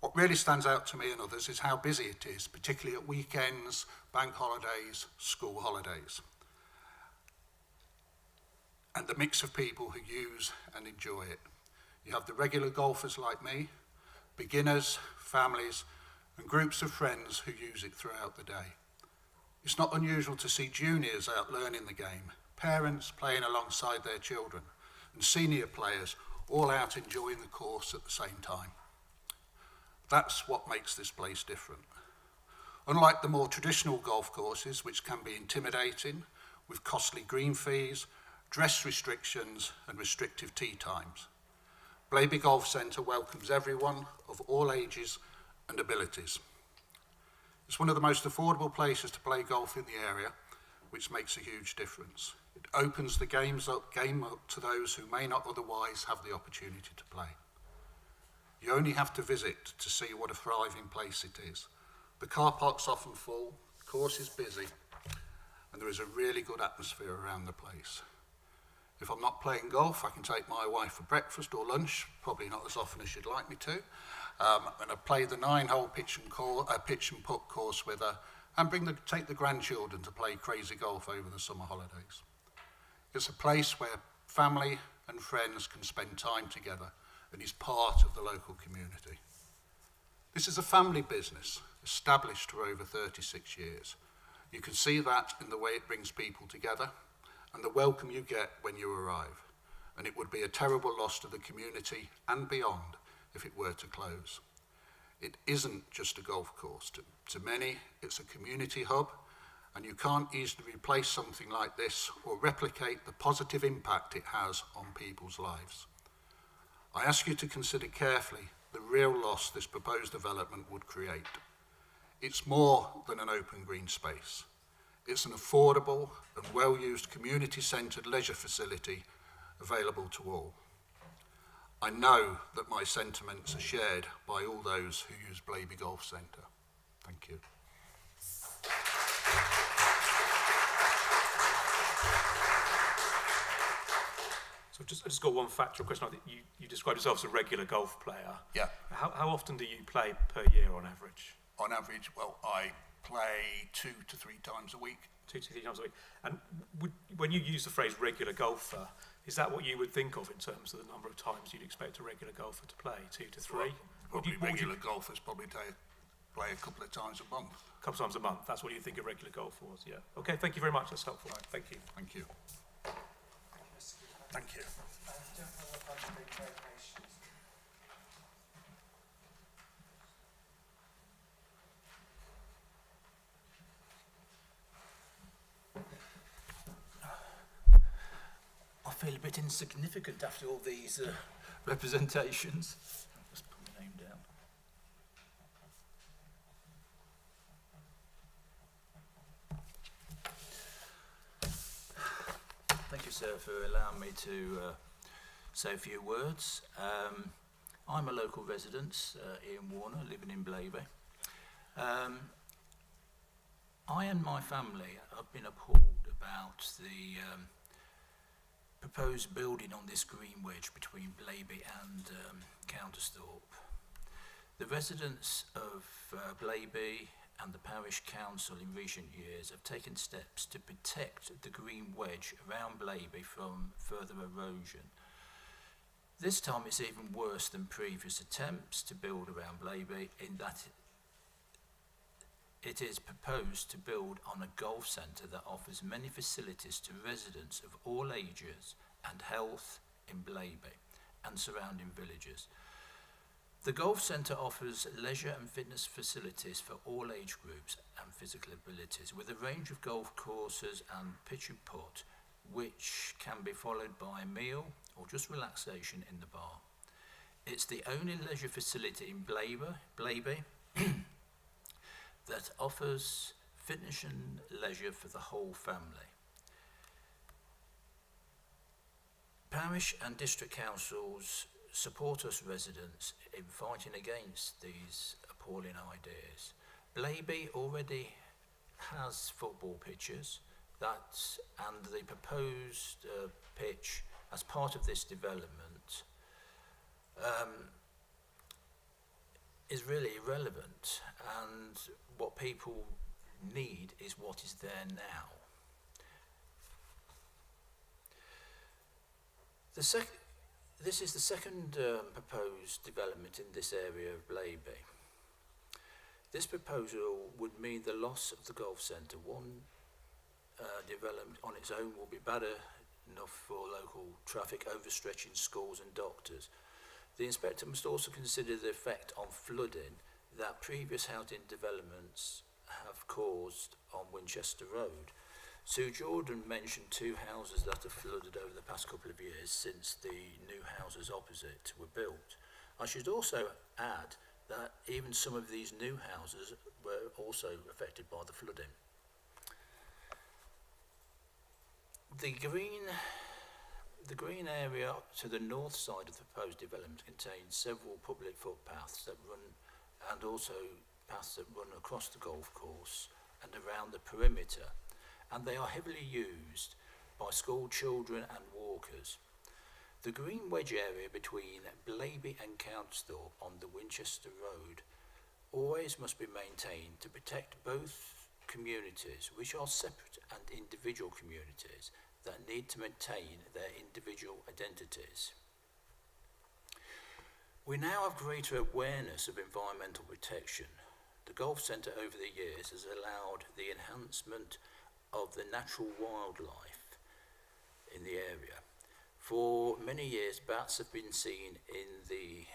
What really stands out to me and others is how busy it is, particularly at weekends, bank holidays, school holidays, and the mix of people who use and enjoy it. You have the regular golfers like me, beginners, families, and groups of friends who use it throughout the day. It's not unusual to see juniors out learning the game, parents playing alongside their children, and senior players all out enjoying the course at the same time. That's what makes this place different. Unlike the more traditional golf courses, which can be intimidating, with costly green fees, dress restrictions, and restrictive tee times, Blaby Golf Centre welcomes everyone of all ages and abilities. It's one of the most affordable places to play golf in the area, which makes a huge difference. It opens the game up to those who may not otherwise have the opportunity to play. You only have to visit to see what a thriving place it is. The car park's often full, the course is busy, and there is a really good atmosphere around the place. If I'm not playing golf, I can take my wife for breakfast or lunch, probably not as often as she'd like me to, and I play the 9-hole pitch and putt course with her, and take the grandchildren to play crazy golf over the summer holidays. It's a place where family and friends can spend time together and is part of the local community. This is a family business established for over 36 years. You can see that in the way it brings people together and the welcome you get when you arrive. And it would be a terrible loss to the community and beyond if it were to close. It isn't just a golf course. To many, it's a community hub, and you can't easily replace something like this or replicate the positive impact it has on people's lives. I ask you to consider carefully the real loss this proposed development would create. It's more than an open green space. It's an affordable and well-used community-centred leisure facility available to all. I know that my sentiments are shared by all those who use Blaby Golf Centre. Thank you. So I just got one factual question. I think you described yourself as a regular golf player. Yeah. How often do you play per year on average? On average, well, I play 2 to 3 times a week. 2 to 3 times a week. And when you use the phrase regular golfer, is that what you would think of in terms of the number of times you'd expect a regular golfer to play? 2 to 3? Well, probably regular golfers probably play a couple of times a month. A couple of times a month. That's what you think a regular golfer was, yeah. Okay, thank you very much. That's helpful. Right. Thank you. Thank you. Thank you. I feel a bit insignificant after all these representations. Just put my name down. Thank you, sir, for allowing me to say a few words. I'm a local resident, Ian Warner, living in Blaby. I and my family have been appalled about the proposed building on this green wedge between Blaby and Countersthorpe. The residents of Blaby and the parish council in recent years have taken steps to protect the green wedge around Blaby from further erosion. This time it's even worse than previous attempts to build around Blaby, in that it is proposed to build on a golf centre that offers many facilities to residents of all ages and health in Blaby and surrounding villages. The golf centre offers leisure and fitness facilities for all age groups and physical abilities, with a range of golf courses and pitch and putt, which can be followed by a meal or just relaxation in the bar. It's the only leisure facility in Blaby that offers fitness and leisure for the whole family. Parish and district councils support us residents in fighting against these appalling ideas. Blaby already has football pitches and the proposed pitch as part of this development is really irrelevant, and what people need is what is there now. This is the second proposed development in this area of Blaby. This proposal would mean the loss of the golf centre. One development on its own will be bad enough for local traffic, overstretching schools and doctors. The inspector must also consider the effect on flooding that previous housing developments have caused on Winchester Road. Sue Jordan mentioned 2 houses that have flooded over the past couple of years since the new houses opposite were built. I should also add that even some of these new houses were also affected by the flooding. The green area to the north side of the proposed development contains several public footpaths that run, and also paths that run across the golf course and around the perimeter, and they are heavily used by school children and walkers. The green wedge area between Blaby and Countsthorpe on the Winchester Road always must be maintained to protect both communities, which are separate and individual communities that need to maintain their individual identities. We now have greater awareness of environmental protection. The golf centre over the years has allowed the enhancement of the natural wildlife in the area. For many years, bats have been seen in the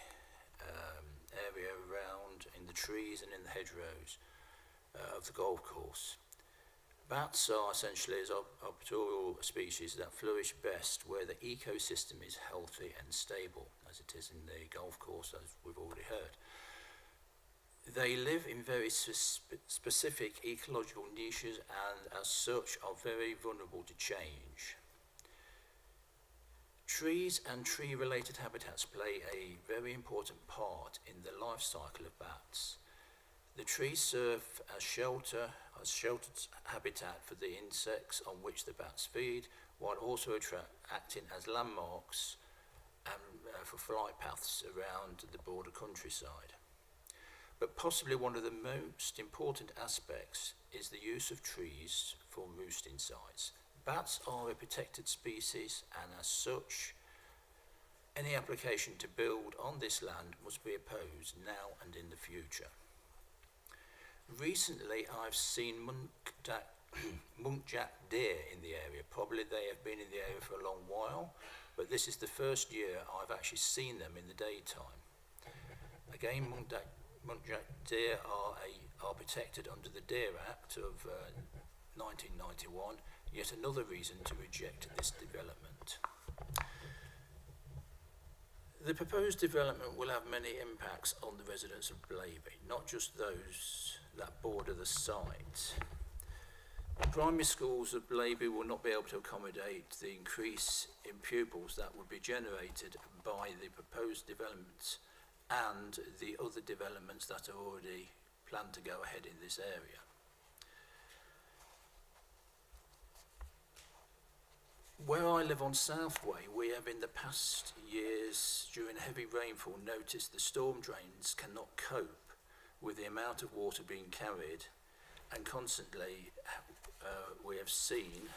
area around, in the trees and in the hedgerows of the golf course. Bats are essentially arboreal species that flourish best where the ecosystem is healthy and stable, as it is in the golf course, as we've already heard. They live in very specific ecological niches and as such are very vulnerable to change. Trees and tree-related habitats play a very important part in the life cycle of bats. The trees serve as sheltered habitat for the insects on which the bats feed, while also acting as landmarks and for flight paths around the broader countryside. But possibly one of the most important aspects is the use of trees for roosting sites. Bats are a protected species, and as such, any application to build on this land must be opposed now and in the future. Recently, I've seen muntjac deer in the area. Probably they have been in the area for a long while, but this is the first year I've actually seen them in the daytime. Again, muntjac deer are protected under the Deer Act of 1991, yet another reason to reject this development. The proposed development will have many impacts on the residents of Blaby, not just those that border the site. The primary schools of Blaby will not be able to accommodate the increase in pupils that would be generated by the proposed developments and the other developments that are already planned to go ahead in this area. Where I live on Southway, we have in the past years, during heavy rainfall, noticed the storm drains cannot cope with the amount of water being carried, and constantly we have seen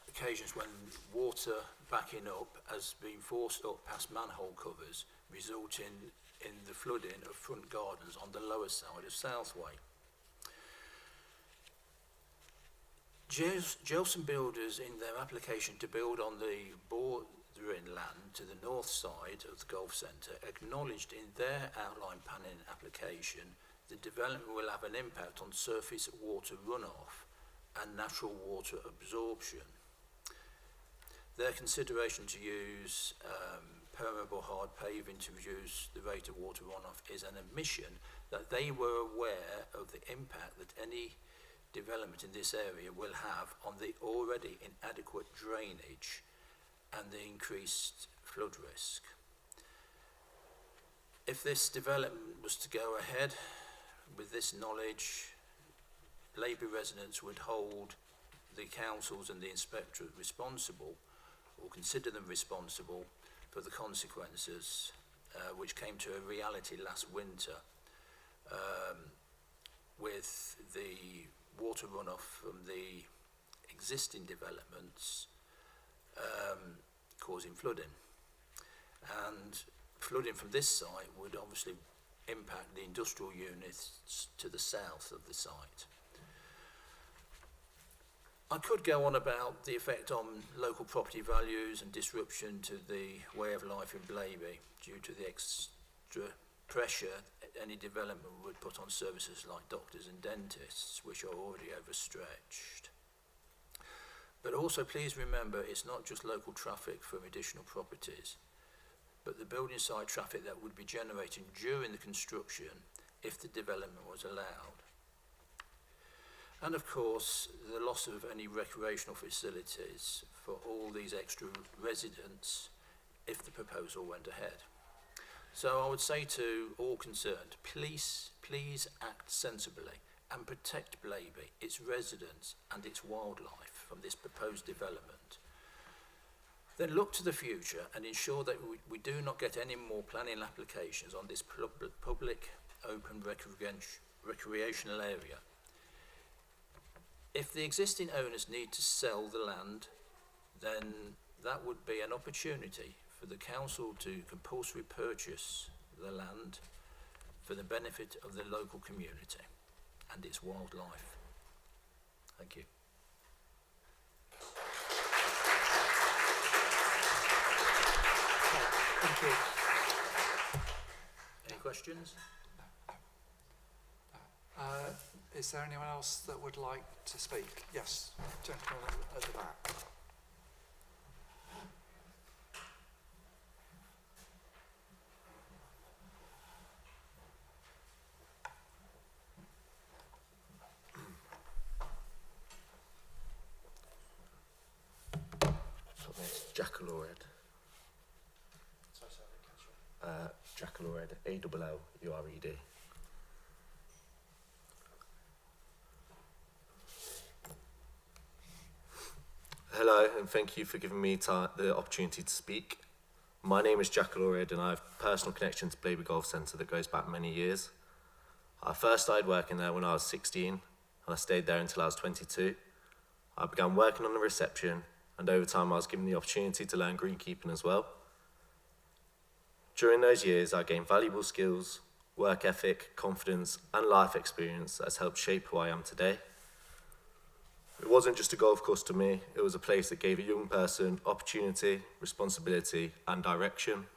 occasions when water backing up has been forced up past manhole covers, resulting in the flooding of front gardens on the lower side of Southway. Gelson Builders, in their application to build on the bordering land to the north side of the golf centre, acknowledged in their outline planning application the development will have an impact on surface water runoff and natural water absorption. Their consideration to use permeable hard paving to reduce the rate of water runoff is an admission that they were aware of the impact that any development in this area will have on the already inadequate drainage and the increased flood risk. If this development was to go ahead with this knowledge, Blaby residents would hold the councils and the inspectorate responsible, or consider them responsible, for the consequences which came to a reality last winter with the water runoff from the existing developments causing flooding. And flooding from this site would obviously impact the industrial units to the south of the site. I could go on about the effect on local property values and disruption to the way of life in Blaby due to the extra pressure any development would put on services like doctors and dentists, which are already overstretched. But also please remember, it's not just local traffic from additional properties, but the building site traffic that would be generated during the construction if the development was allowed. And of course, the loss of any recreational facilities for all these extra residents if the proposal went ahead. So I would say to all concerned, please act sensibly and protect Blaby, its residents and its wildlife from this proposed development. Then look to the future and ensure that we do not get any more planning applications on this public open recreational area. If the existing owners need to sell the land, then that would be an opportunity for the council to compulsory purchase the land for the benefit of the local community and its wildlife. Thank you. Thank you. Any questions? Is there anyone else that would like to speak? Yes, gentleman at the back. Jackalored. Jackalored, A-L-L-U-R-E-D. Hello, and thank you for giving me the opportunity to speak. My name is Jackalored, and I have a personal connection to Blaby Golf Centre that goes back many years. I first started working there when I was 16, and I stayed there until I was 22. I began working on the reception, and over time I was given the opportunity to learn greenkeeping as well. During those years, I gained valuable skills, work ethic, confidence, and life experience that has helped shape who I am today. It wasn't just a golf course to me, it was a place that gave a young person opportunity, responsibility, and direction.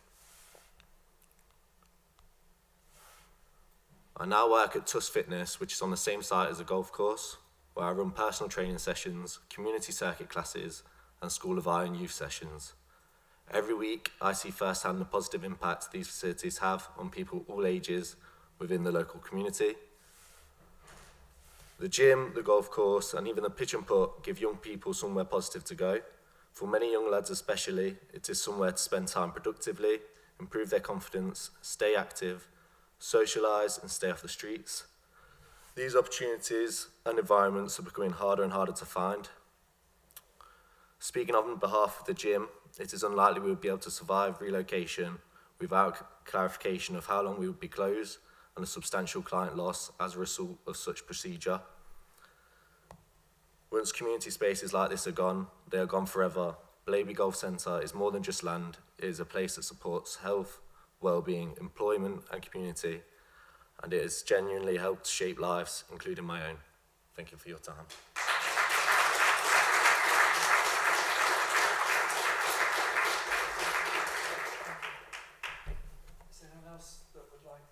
I now work at Tuss Fitness, which is on the same site as a golf course, where I run personal training sessions, community circuit classes, and School of Iron youth sessions. Every week, I see firsthand the positive impact these facilities have on people all ages within the local community. The gym, the golf course, and even the pitch and putt give young people somewhere positive to go. For many young lads especially, it is somewhere to spend time productively, improve their confidence, stay active, socialise, and stay off the streets. These opportunities and environments are becoming harder and harder to find. Speaking on behalf of the gym, it is unlikely we would be able to survive relocation without clarification of how long we would be closed and a substantial client loss as a result of such procedure. Once community spaces like this are gone, they are gone forever. Blaby Golf Centre is more than just land. It is a place that supports health, well-being, employment and community, and it has genuinely helped shape lives, including my own. Thank you for your time. Is there anyone else that would like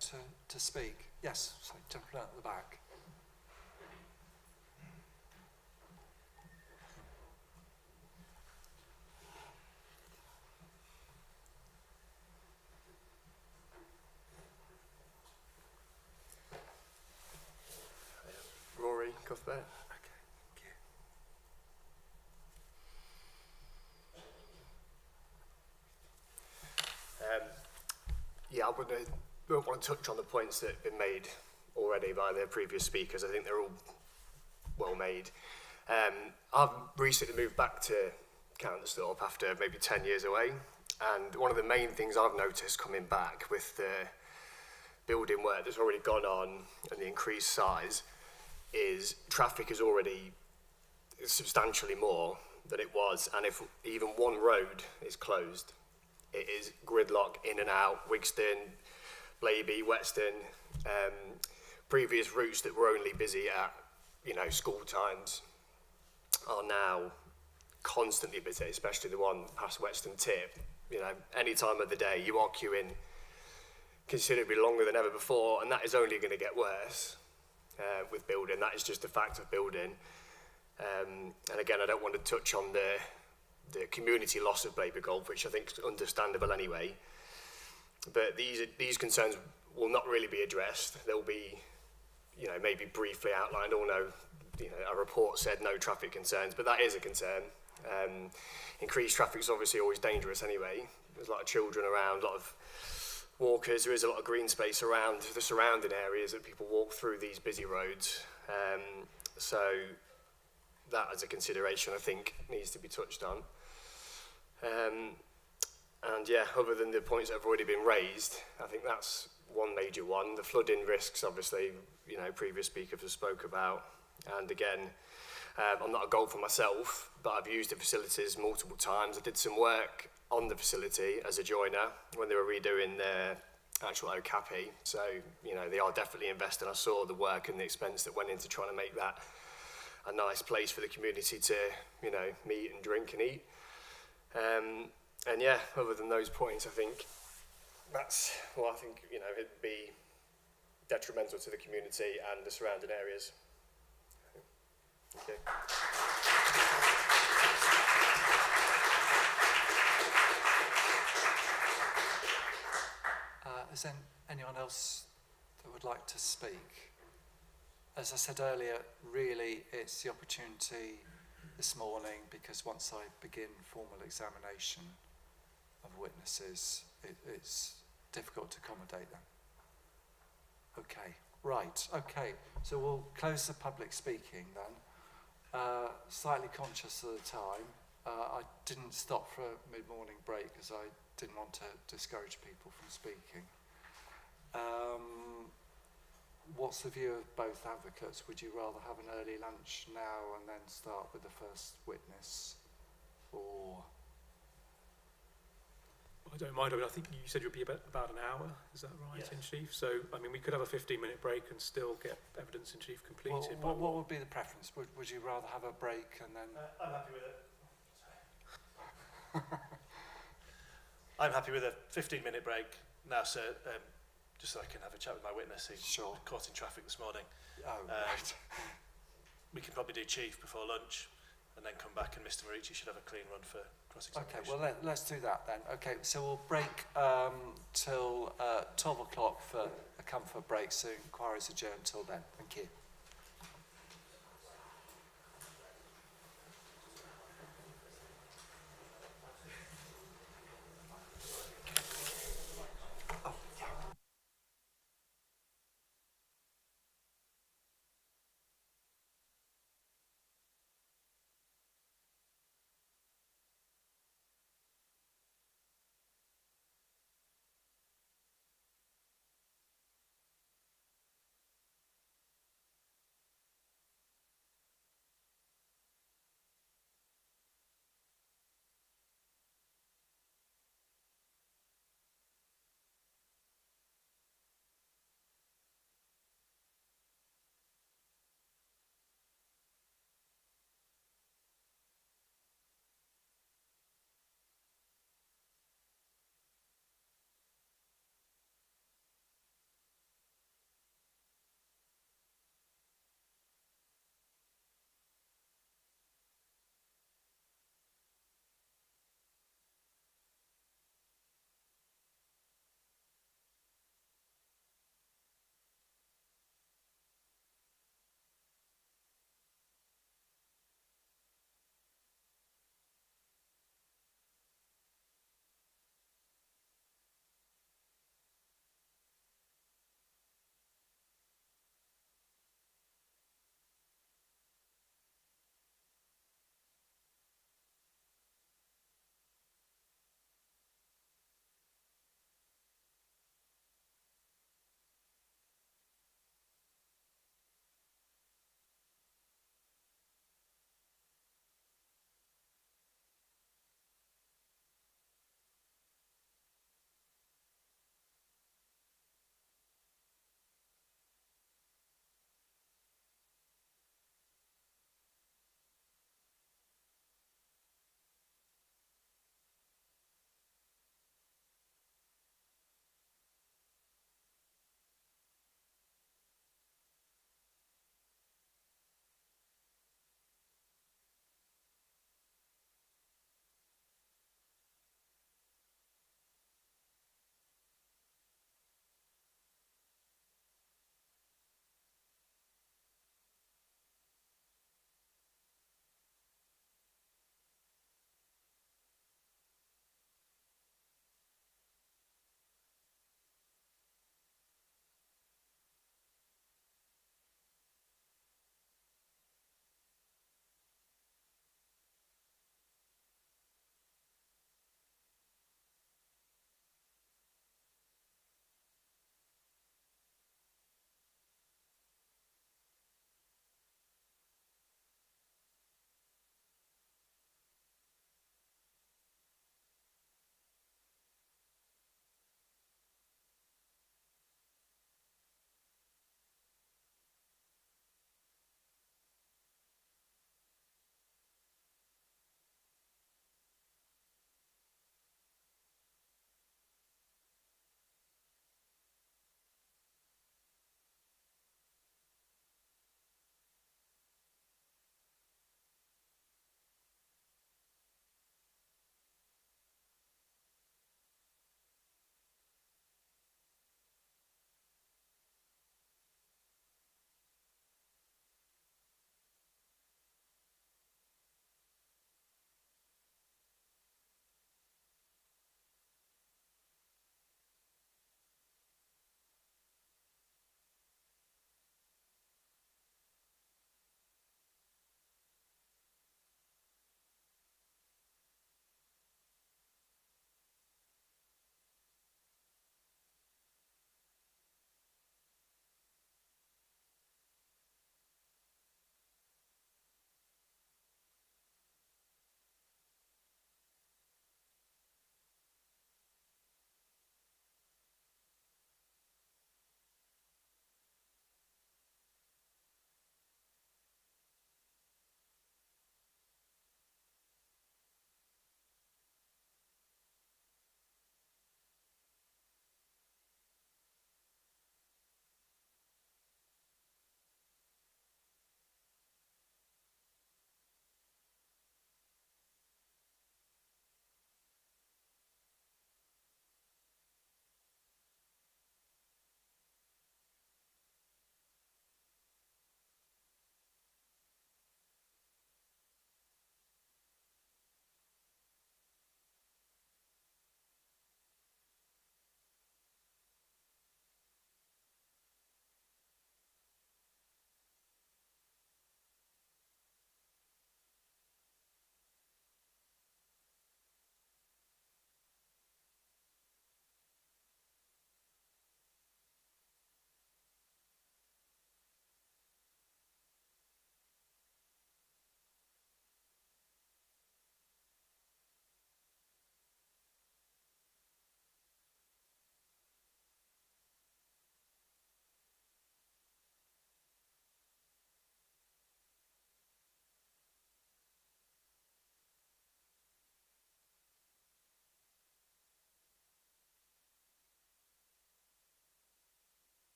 to speak? Yes, sorry, gentleman at the back. Cuthbert. Yeah, I won't want to touch on the points that have been made already by the previous speakers. I think they're all well made. I've recently moved back to Countersthorpe after maybe 10 years away, and one of the main things I've noticed coming back with the building work that's already gone on and the increased size is traffic is already substantially more than it was, and if even one road is closed, it is gridlock in and out, Wigston, Blaby, Whetstone, previous routes that were only busy at, school times are now constantly busy, especially the one past Whetstone Tip. Any time of the day you are queuing considerably longer than ever before, and that is only going to get worse with building. That is just a fact of building. And again, I don't want to touch on the community loss of Blaby Golf, which I think is understandable anyway. But these concerns will not really be addressed. They'll be, maybe briefly outlined. Or no, a report said no traffic concerns, but that is a concern. Increased traffic is obviously always dangerous anyway. There's a lot of children around, a lot of walkers. There is a lot of green space around the surrounding areas that people walk through these busy roads. So that as a consideration, I think, needs to be touched on. And yeah, other than the points that have already been raised, I think that's one major one. The flooding risks, obviously, previous speakers have spoke about. And again, I'm not a golfer myself, but I've used the facilities multiple times. I did some work on the facility as a joiner when they were redoing their actual Okapi. So, they are definitely invested. I saw the work and the expense that went into trying to make that a nice place for the community to, meet and drink and eat. And yeah, other than those points, I think that's, I think, it'd be detrimental to the community and the surrounding areas. Thank you. Is there anyone else that would like to speak? As I said earlier, really it's the opportunity this morning, because once I begin formal examination of witnesses, it's difficult to accommodate them. Okay, right, okay. So we'll close the public speaking then. Slightly conscious of the time. I didn't stop for a mid-morning break because I didn't want to discourage people from speaking. What's the view of both advocates? Would you rather have an early lunch now and then start with the first witness, or? I don't mind. I think you said you'd be about an hour. Is that right, Yeah. in chief? So, we could have a 15-minute break and still get evidence in chief completed. What would be the preference? Would you rather have a break and then? I'm happy with it. I'm happy with a 15-minute break now, sir. Just so I can have a chat with my witness who's caught in traffic this morning. Oh, right. We can probably do chief before lunch and then come back, and Mr. Marici should have a clean run for cross-examination. Okay, well, let's do that then. Okay, so we'll break till 12 o'clock for a comfort break, so inquiries adjourned till then. Thank you.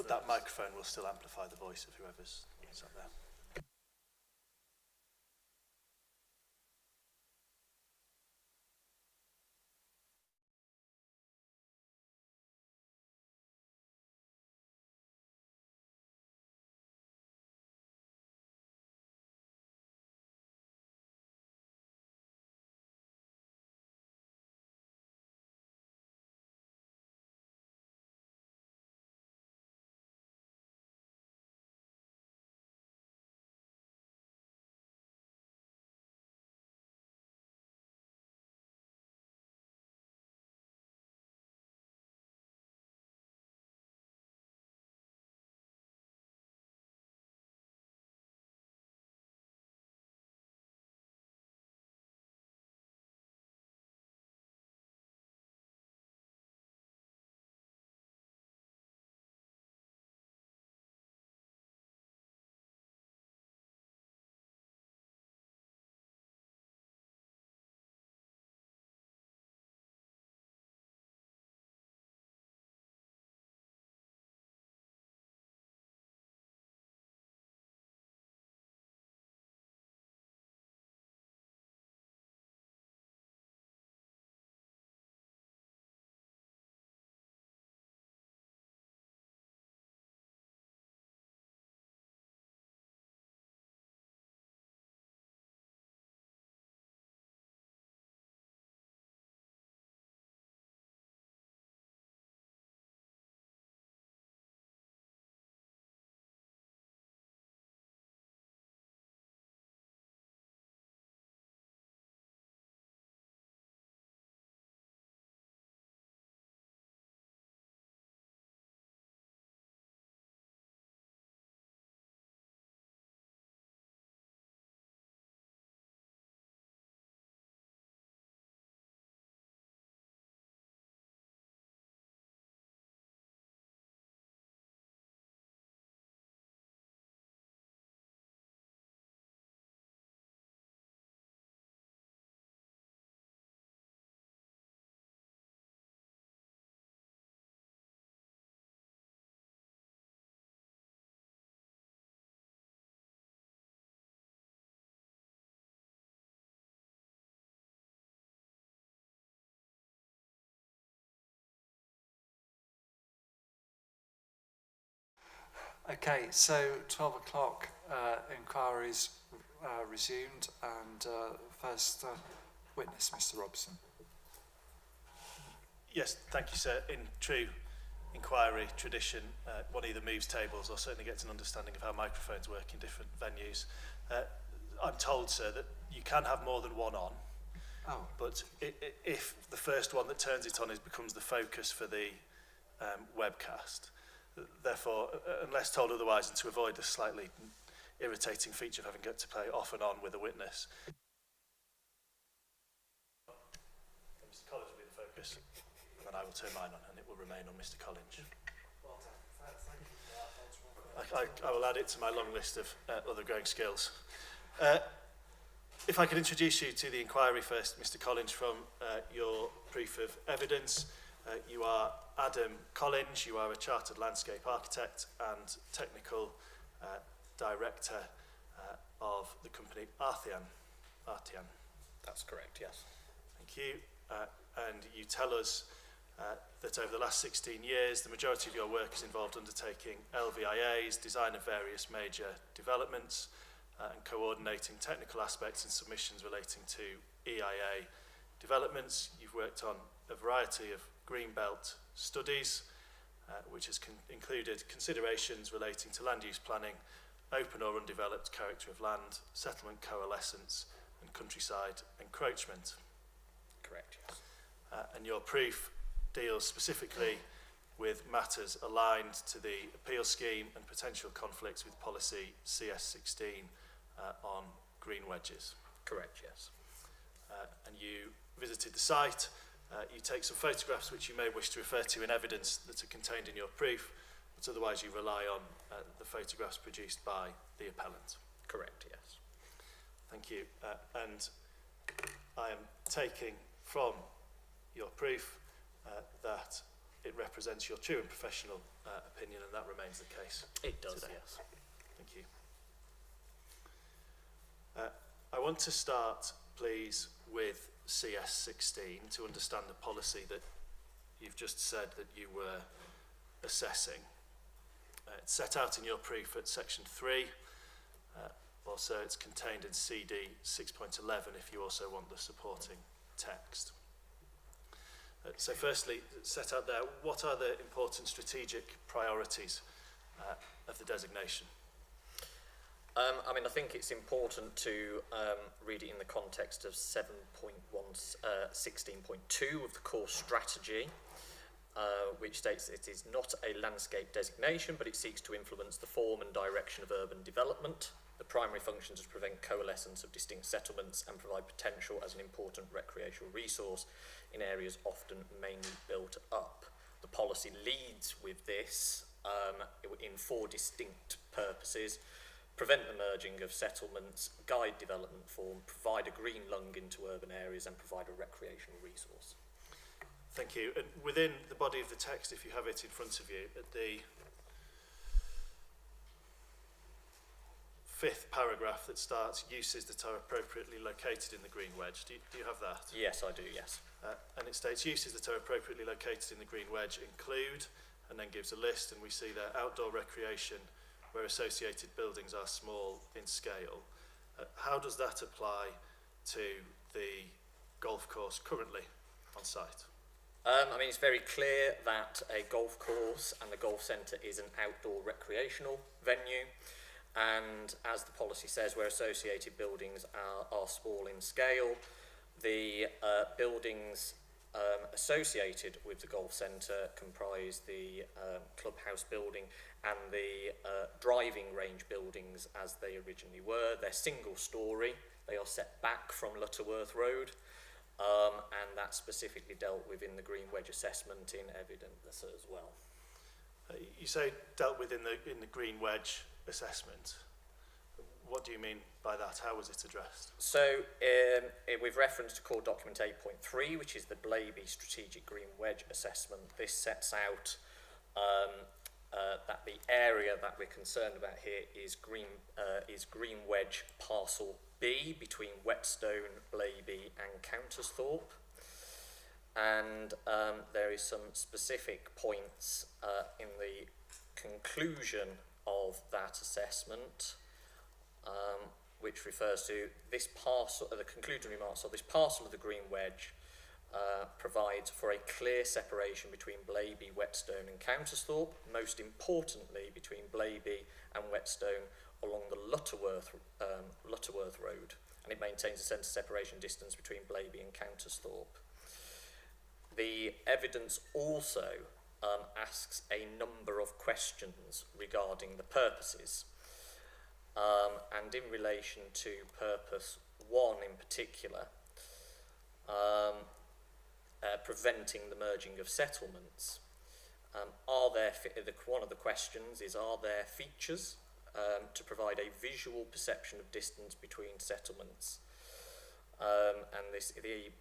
but that microphone will still amplify the voice of whoever's sat there. Okay, so 12 o'clock, inquiries resumed, and first witness, Mr. Robson. Yes, thank you, sir. In true inquiry tradition, one either moves tables or certainly gets an understanding of how microphones work in different venues. I'm told, sir, that you can have more than one on, but if the first one that turns it on becomes the focus for the webcast, therefore, unless told otherwise, and to avoid the slightly irritating feature of having got to play off and on with a witness, Mr. Collins will be the focus, and then I will turn mine on, and it will remain on Mr. Collins. I will add it to my long list of other growing skills. If I could introduce you to the inquiry first, Mr. Collins, from your proof of evidence. You are Adam Collins, you are a chartered landscape architect and technical director of the company Artian. That's correct, yes. Thank you. And you tell us that over the last 16 years, the majority of your work is involved undertaking LVIAs, design of various major developments, and coordinating technical aspects and submissions relating to EIA developments. You've worked on a variety of Greenbelt studies, which has included considerations relating to land use planning, open or undeveloped character of land, settlement coalescence, and countryside encroachment. Correct, yes. And your proof deals specifically with matters aligned to the appeal scheme and potential conflicts with policy CS16 on green wedges. Correct, yes. And you visited the site. You take some photographs which you may wish to refer to in evidence that are contained in your proof, but otherwise you rely on the photographs produced by the appellant. Correct, yes. Thank you. And I am taking from your proof that it represents your true and professional opinion, and that remains the case. It does, today. yes. Thank you. I want to start, please, with CS16 to understand the policy that you've just said that you were assessing. It's set out in your proof at section 3. Also, it's contained in CD 6.11 if you also want the supporting text. So firstly, set out there, what are the important strategic priorities of the designation? I mean, I think it's important to read it in the context of 16.2 of the core strategy, which states it is not a landscape designation, but it seeks to influence the form and direction of urban development. The primary function is to prevent coalescence of distinct settlements and provide potential as an important recreational resource in areas often mainly built up. The policy leads with this in 4 distinct purposes: prevent the merging of settlements, guide development form, provide a green lung into urban areas, and provide a recreational resource. Thank you. And within the body of the text, if you have it in front of you, at the 5th paragraph that starts, uses that are appropriately located in the green wedge. Do you have that? Yes, I do, yes. And it states uses that are appropriately located in the green wedge include, and then gives a list, and we see there outdoor recreation where associated buildings are small in scale. How does that apply to the golf course currently on site? I mean, it's very clear that a golf course and the golf centre is an outdoor recreational venue, and as the policy says, where associated buildings are small in scale, the buildings associated with the golf centre comprise the clubhouse building and the driving range buildings as they originally were. They're single storey, they are set back from Lutterworth Road, and that's specifically dealt with in the green wedge assessment in evidence as well. You say dealt with in the green wedge assessment. What do you mean by that? How was it addressed? So, with reference to core document 8.3, which is the Blaby Strategic Green Wedge Assessment, this sets out that the area that we're concerned about here is green wedge parcel B between Whetstone, Blaby and Countersthorpe. And there is some specific points in the conclusion of that assessment, which refers to this parcel, the concluding remarks of this parcel of the green wedge provides for a clear separation between Blaby, Whetstone and Countersthorpe, most importantly between Blaby and Whetstone along the Lutterworth Road, and it maintains a centre separation distance between Blaby and Countersthorpe. The evidence also asks a number of questions regarding the purposes, and in relation to purpose 1 in particular, preventing the merging of settlements. One of the questions is, are there features to provide a visual perception of distance between settlements? And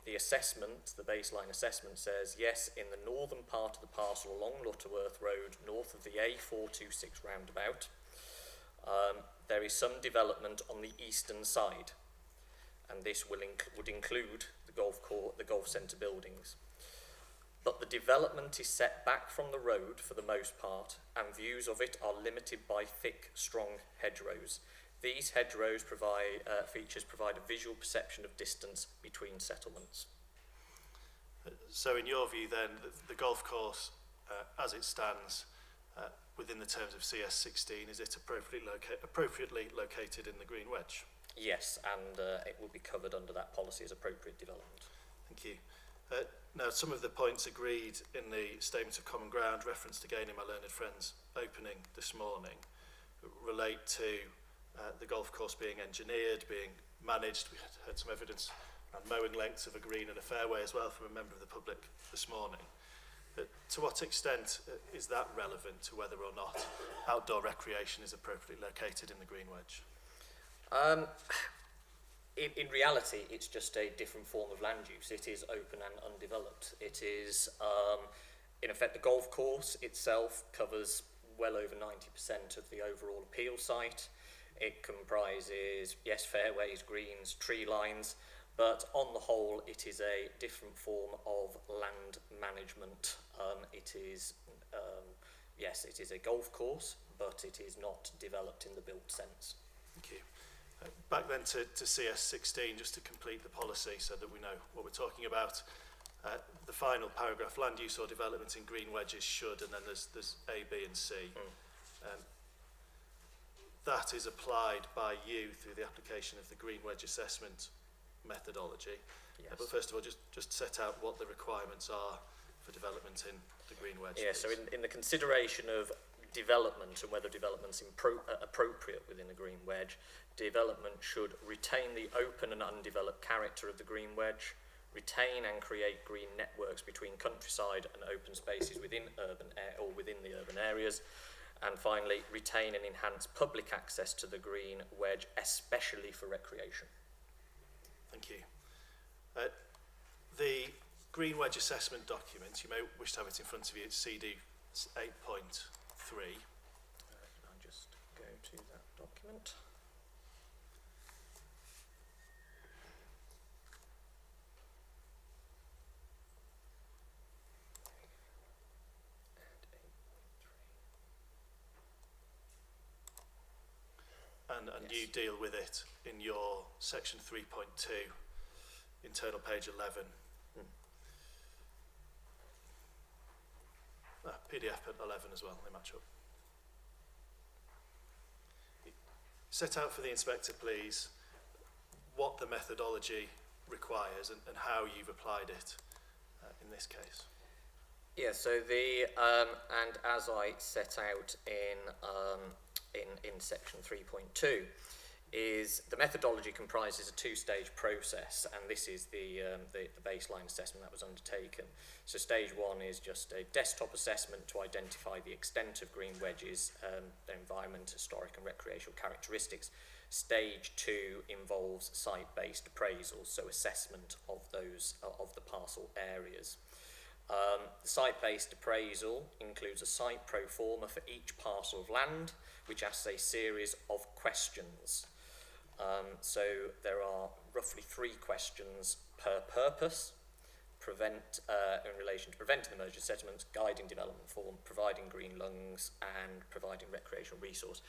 the assessment, the baseline assessment says, yes, in the northern part of the parcel along Lutterworth Road, north of the A426 roundabout, there is some development on the eastern side, and this would include the golf centre buildings. But the development is set back from the road for the most part, and views of it are limited by thick, strong hedgerows. These hedgerows features provide a visual perception of distance between settlements. So in your view then, the golf course as it stands within the terms of CS16, is it appropriately located in the green wedge? Yes, and it will be covered under that policy as appropriate development. Thank you. Now, some of the points agreed in the Statement of Common Ground, referenced again in my learned friend's opening this morning, relate to the golf course being engineered, being managed. We had some evidence around mowing lengths of a green and a fairway as well from a member of the public this morning. To what extent is that relevant to whether or not outdoor recreation is appropriately located in the green wedge? In reality, it's just a different form of land use. It is open and undeveloped. It is In effect, the golf course itself covers well over 90% of the overall appeal site. It comprises, yes, fairways, greens, tree lines, but on the whole, it is a different form of land management. Yes, it is a golf course, but it is not developed in the built sense. Thank you. Back then to CS16, just to complete the policy so that we know what we're talking about. The final paragraph, land use or development in green wedges should, and then there's A, B and C. That is applied by you through the application of the green wedge assessment methodology. Yes. But first of all, just set out what the requirements are for development in the green wedge. Yeah, so in the consideration of development and whether development's appropriate within a green wedge, development should retain the open and undeveloped character of the green wedge, retain and create green networks between countryside and open spaces within within the urban areas, and finally retain and enhance public access to the green wedge, especially for recreation. Thank you. The green wedge assessment document, you may wish to have it in front of you, it's CD 8.3. I'll just go to that document. And you deal with it in your section 3.2, internal page 11. PDF at 11 as well, they match up. Set out for the inspector, please, what the methodology requires and how you've applied it in this case. Yeah, so and as I set out in section 3.2, is the methodology comprises a two-stage process, and this is the baseline assessment that was undertaken. So stage one is just a desktop assessment to identify the extent of green wedges, their environment, historic and recreational characteristics. Stage two involves site-based appraisals, so assessment of those of the parcel areas. The site-based appraisal includes a site pro forma for each parcel of land, which asks a series of questions. So there are roughly 3 questions per purpose: in relation to preventing the merger settlements, guiding development form, providing green lungs, and providing recreational resource.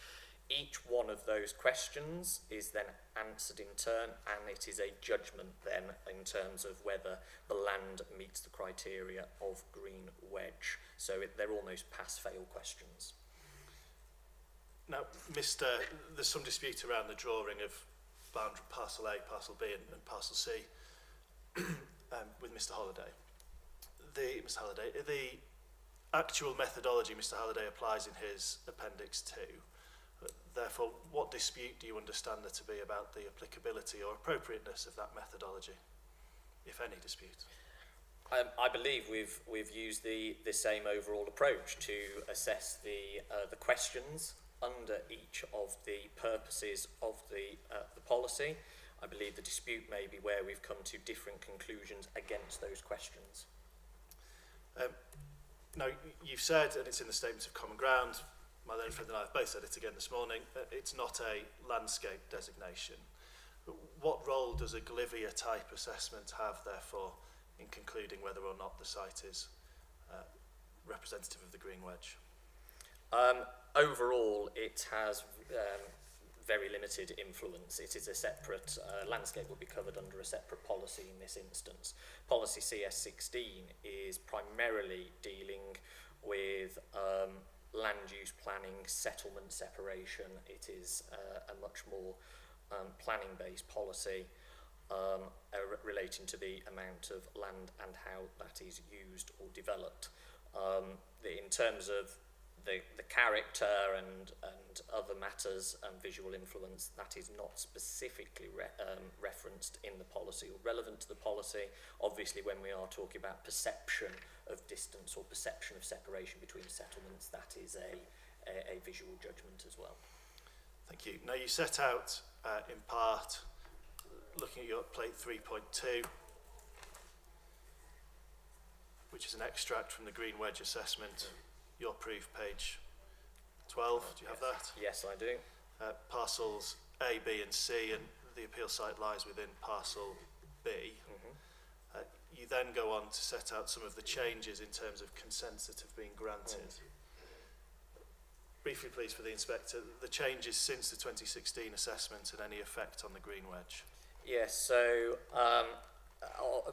Each one of those questions is then answered in turn, and it is a judgment then in terms of whether the land meets the criteria of green wedge. So they're almost pass-fail questions. Now, there's some dispute around the drawing of boundary parcel A, parcel B and parcel C with Mr. Holliday. The actual methodology Mr. Holliday applies in his Appendix 2. Therefore, what dispute do you understand there to be about the applicability or appropriateness of that methodology, if any dispute? I believe we've used the same overall approach to assess the questions under each of the purposes of the policy. I believe the dispute may be where we've come to different conclusions against those questions. Now, you've said, and it's in the statement of common ground, my learned friend and I have both said it again this morning, it's not a landscape designation. What role does a Glivia type assessment have, therefore, in concluding whether or not the site is representative of the green wedge? Overall, it has very limited influence. It is a separate, landscape will be covered under a separate policy in this instance. Policy CS16 is primarily dealing with land use planning, settlement separation. It is a much more planning-based policy relating to the amount of land and how that is used or developed. In terms of the character and other matters and visual influence, that is not specifically referenced in the policy or relevant to the policy. Obviously, when we are talking about perception of distance or perception of separation between settlements, that is a visual judgment as well. Thank you. Now, you set out in part, looking at your plate 3.2, which which is an extract from the Green Wedge assessment, your proof, page 12. Do you have that? Yes, I do. Parcels A, B and C, and the appeal site lies within parcel B. You then go on to set out some of the changes in terms of consents that have been granted. Briefly, please, for the Inspector, the changes since the 2016 assessment and any effect on the Green Wedge. Yes, so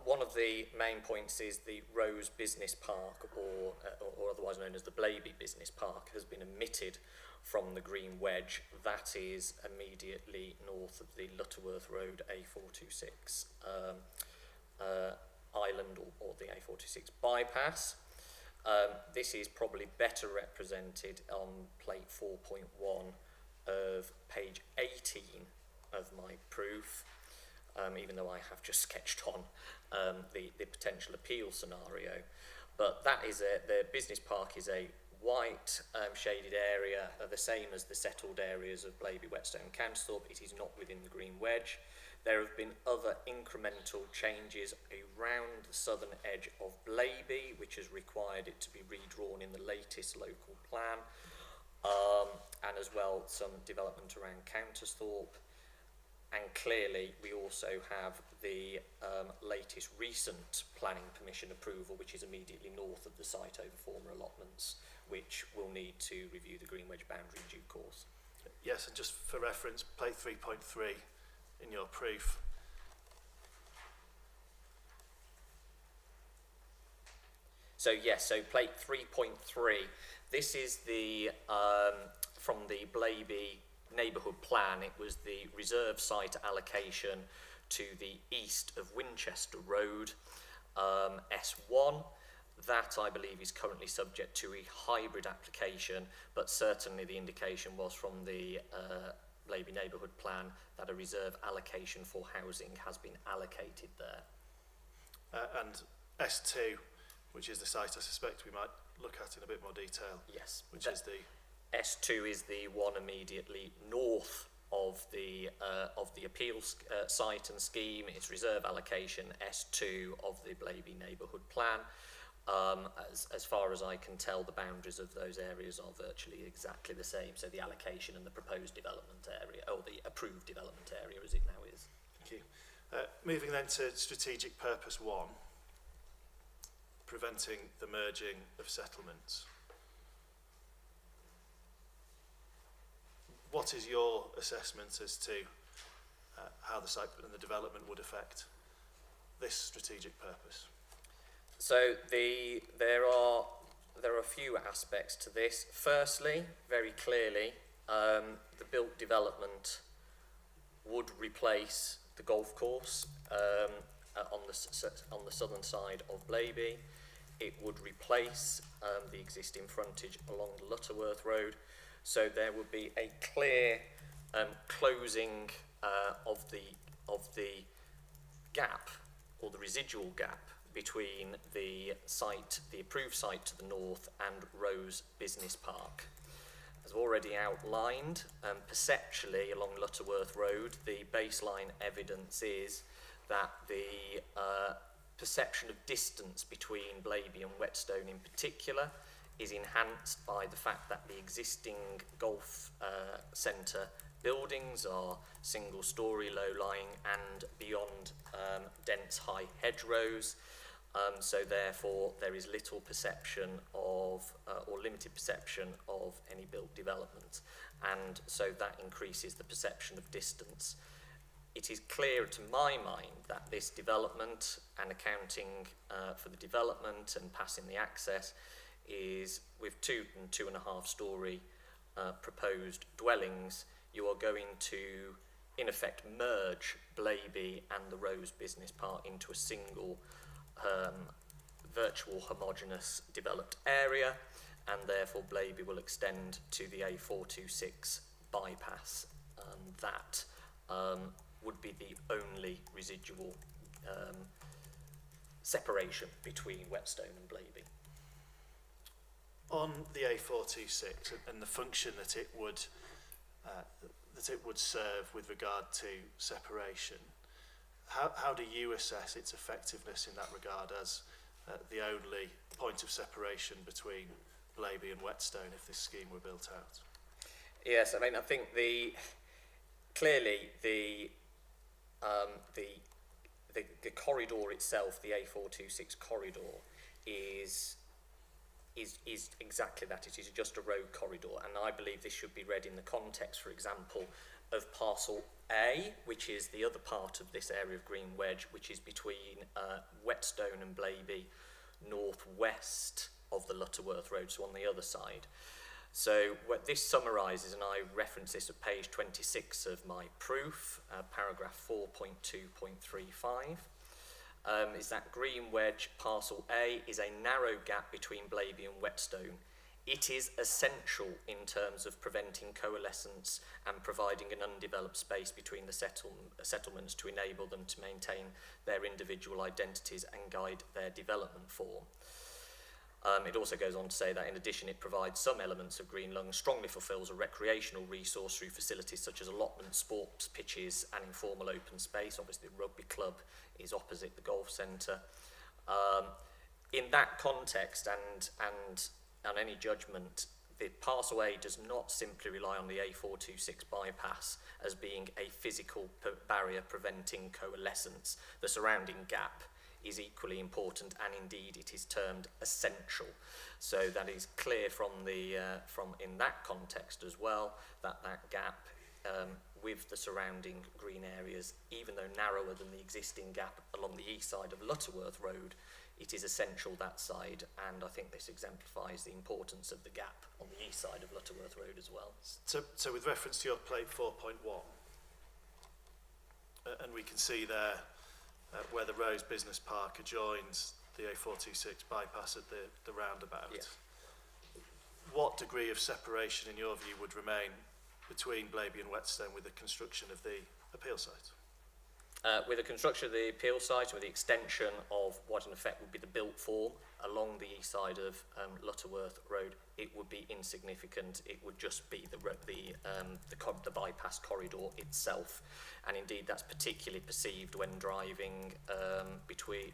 one of the main points is the Rose Business Park, or otherwise known as the Blaby Business Park, has been omitted from the Green Wedge. That is immediately north of the Lutterworth Road A426 island, or the A426 bypass. This is probably better represented on plate 4.1 of page 18 of my proof, even though I have just sketched on the potential appeal scenario. But that is the business park is a white shaded area, the same as the settled areas of Blaby, Whetstone and Canterthorpe. It is not within the Green Wedge. There have been other incremental changes around the southern edge of Blaby, which has required it to be redrawn in the latest local plan, and as well some development around Canterthorpe. And clearly we also have the latest recent planning permission approval, which is immediately north of the site over former allotments, which will need to review the Green Wedge boundary in due course. Yes, and just for reference, plate 3.3 in your proof. So yes, so plate 3.3, this is the from the Blaby neighbourhood plan. It was the reserve site allocation to the east of Winchester Road, S1. That, I believe, is currently subject to a hybrid application, but certainly the indication was from the Blaby neighbourhood plan that a reserve allocation for housing has been allocated there. And S2, which is the site I suspect we might look at in a bit more detail. Yes. Which is the... S2 is the one immediately north of the appeal site and scheme. It's reserve allocation S2 of the Blaby neighbourhood plan. As far as I can tell, the boundaries of those areas are virtually exactly the same. So the allocation and the proposed development area, or the approved development area as it now is. Thank you. Moving then to strategic purpose 1, preventing the merging of settlements. What is your assessment as to how the site and the development would affect this strategic purpose? So there are a few aspects to this. Firstly, very clearly, the built development would replace the golf course on the southern side of Blaby. It would replace the existing frontage along the Lutterworth Road. So there would be a clear closing of the gap, or the residual gap, between the site, the approved site to the north, and Rose Business Park. As already outlined, perceptually along Lutterworth Road, the baseline evidence is that the perception of distance between Blaby and Whetstone in particular is enhanced by the fact that the existing golf centre buildings are single-storey, low-lying and beyond dense high hedgerows. So therefore there is little perception of, or limited perception of any built development, and so that increases the perception of distance. It is clear to my mind that this development and accounting for the development and passing the access is, with 2 and 2.5 storey proposed dwellings, you are going to in effect merge Blaby and the Rose Business Park into a single virtual homogeneous developed area, and therefore Blaby will extend to the A426 bypass. That would be the only residual separation between Whetstone and Blaby. On the A426 and the function that it would serve with regard to separation, how do you assess its effectiveness in that regard as the only point of separation between Blaby and Whetstone if this scheme were built out? Yes, I mean, I think clearly the corridor itself, the A426 corridor, is exactly that. It is just a road corridor, and I believe this should be read in the context, for example, of parcel A, which is the other part of this area of Green Wedge, which is between Whetstone and Blaby, northwest of the Lutterworth Road, so on the other side. So what this summarises, and I reference this at page 26 of my proof, paragraph 4.2.35, is that Green Wedge parcel A is a narrow gap between Blaby and Whetstone. It is essential in terms of preventing coalescence and providing an undeveloped space between the settlements to enable them to maintain their individual identities and guide their development form. It also goes on to say that in addition it provides some elements of Green Lung, strongly fulfills a recreational resource through facilities such as allotments, sports pitches and informal open space. Obviously the rugby club is opposite the golf centre. In that context and on any judgment, the parcel A does not simply rely on the A426 bypass as being a physical barrier preventing coalescence. The surrounding gap is equally important, and indeed it is termed essential. So that is clear from in that context as well, that gap with the surrounding green areas, even though narrower than the existing gap along the east side of Lutterworth Road, it is essential that side, and I think this exemplifies the importance of the gap on the east side of Lutterworth Road as well. So with reference to your plate 4.1, and we can see there where the Rose Business Park adjoins the A426 bypass at the roundabout. Yeah. What degree of separation, in your view, would remain between Blaby and Whetstone with the construction of the appeal site? With the construction of the appeal site, with the extension of what in effect would be the built form along the east side of Lutterworth Road, it would be insignificant. It would just be the bypass corridor itself, and indeed that's particularly perceived when driving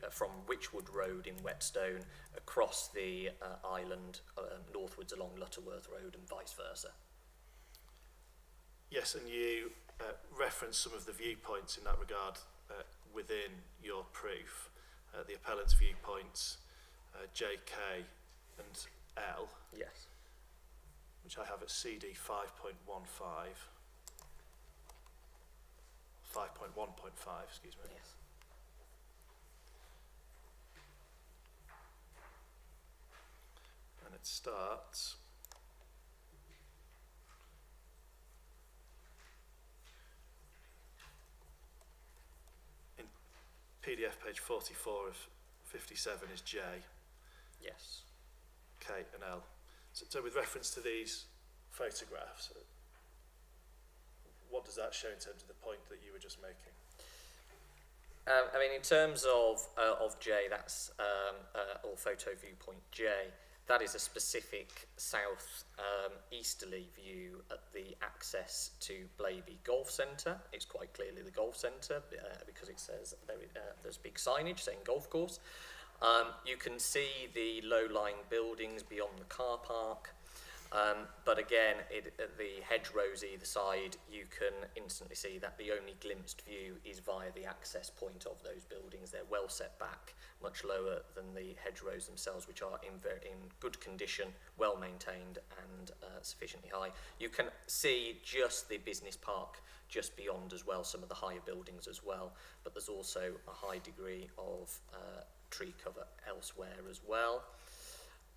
from Wychwood Road in Whetstone across the island northwards along Lutterworth Road and vice versa. Yes, and you reference some of the viewpoints in that regard within your proof. The appellant's viewpoints, J, K and L. Yes. Which I have at CD 5.15. 5.1.5, excuse me. Yes. And it starts in PDF page 44 of 57 is J. Yes. K and L. So with reference to these photographs, what does that show in terms of the point that you were just making? I mean, in terms of J, that's or photo viewpoint J, that is a specific south easterly view at the access to Blaby Golf Centre. It's quite clearly the golf centre because it says there's big signage saying golf course. You can see the low-lying buildings beyond the car park. But again, the hedgerows either side, you can instantly see that the only glimpsed view is via the access point of those buildings. They're well set back, much lower than the hedgerows themselves, which are in good condition, well maintained and sufficiently high. You can see just the business park just beyond as well, some of the higher buildings as well, but there's also a high degree of tree cover elsewhere as well.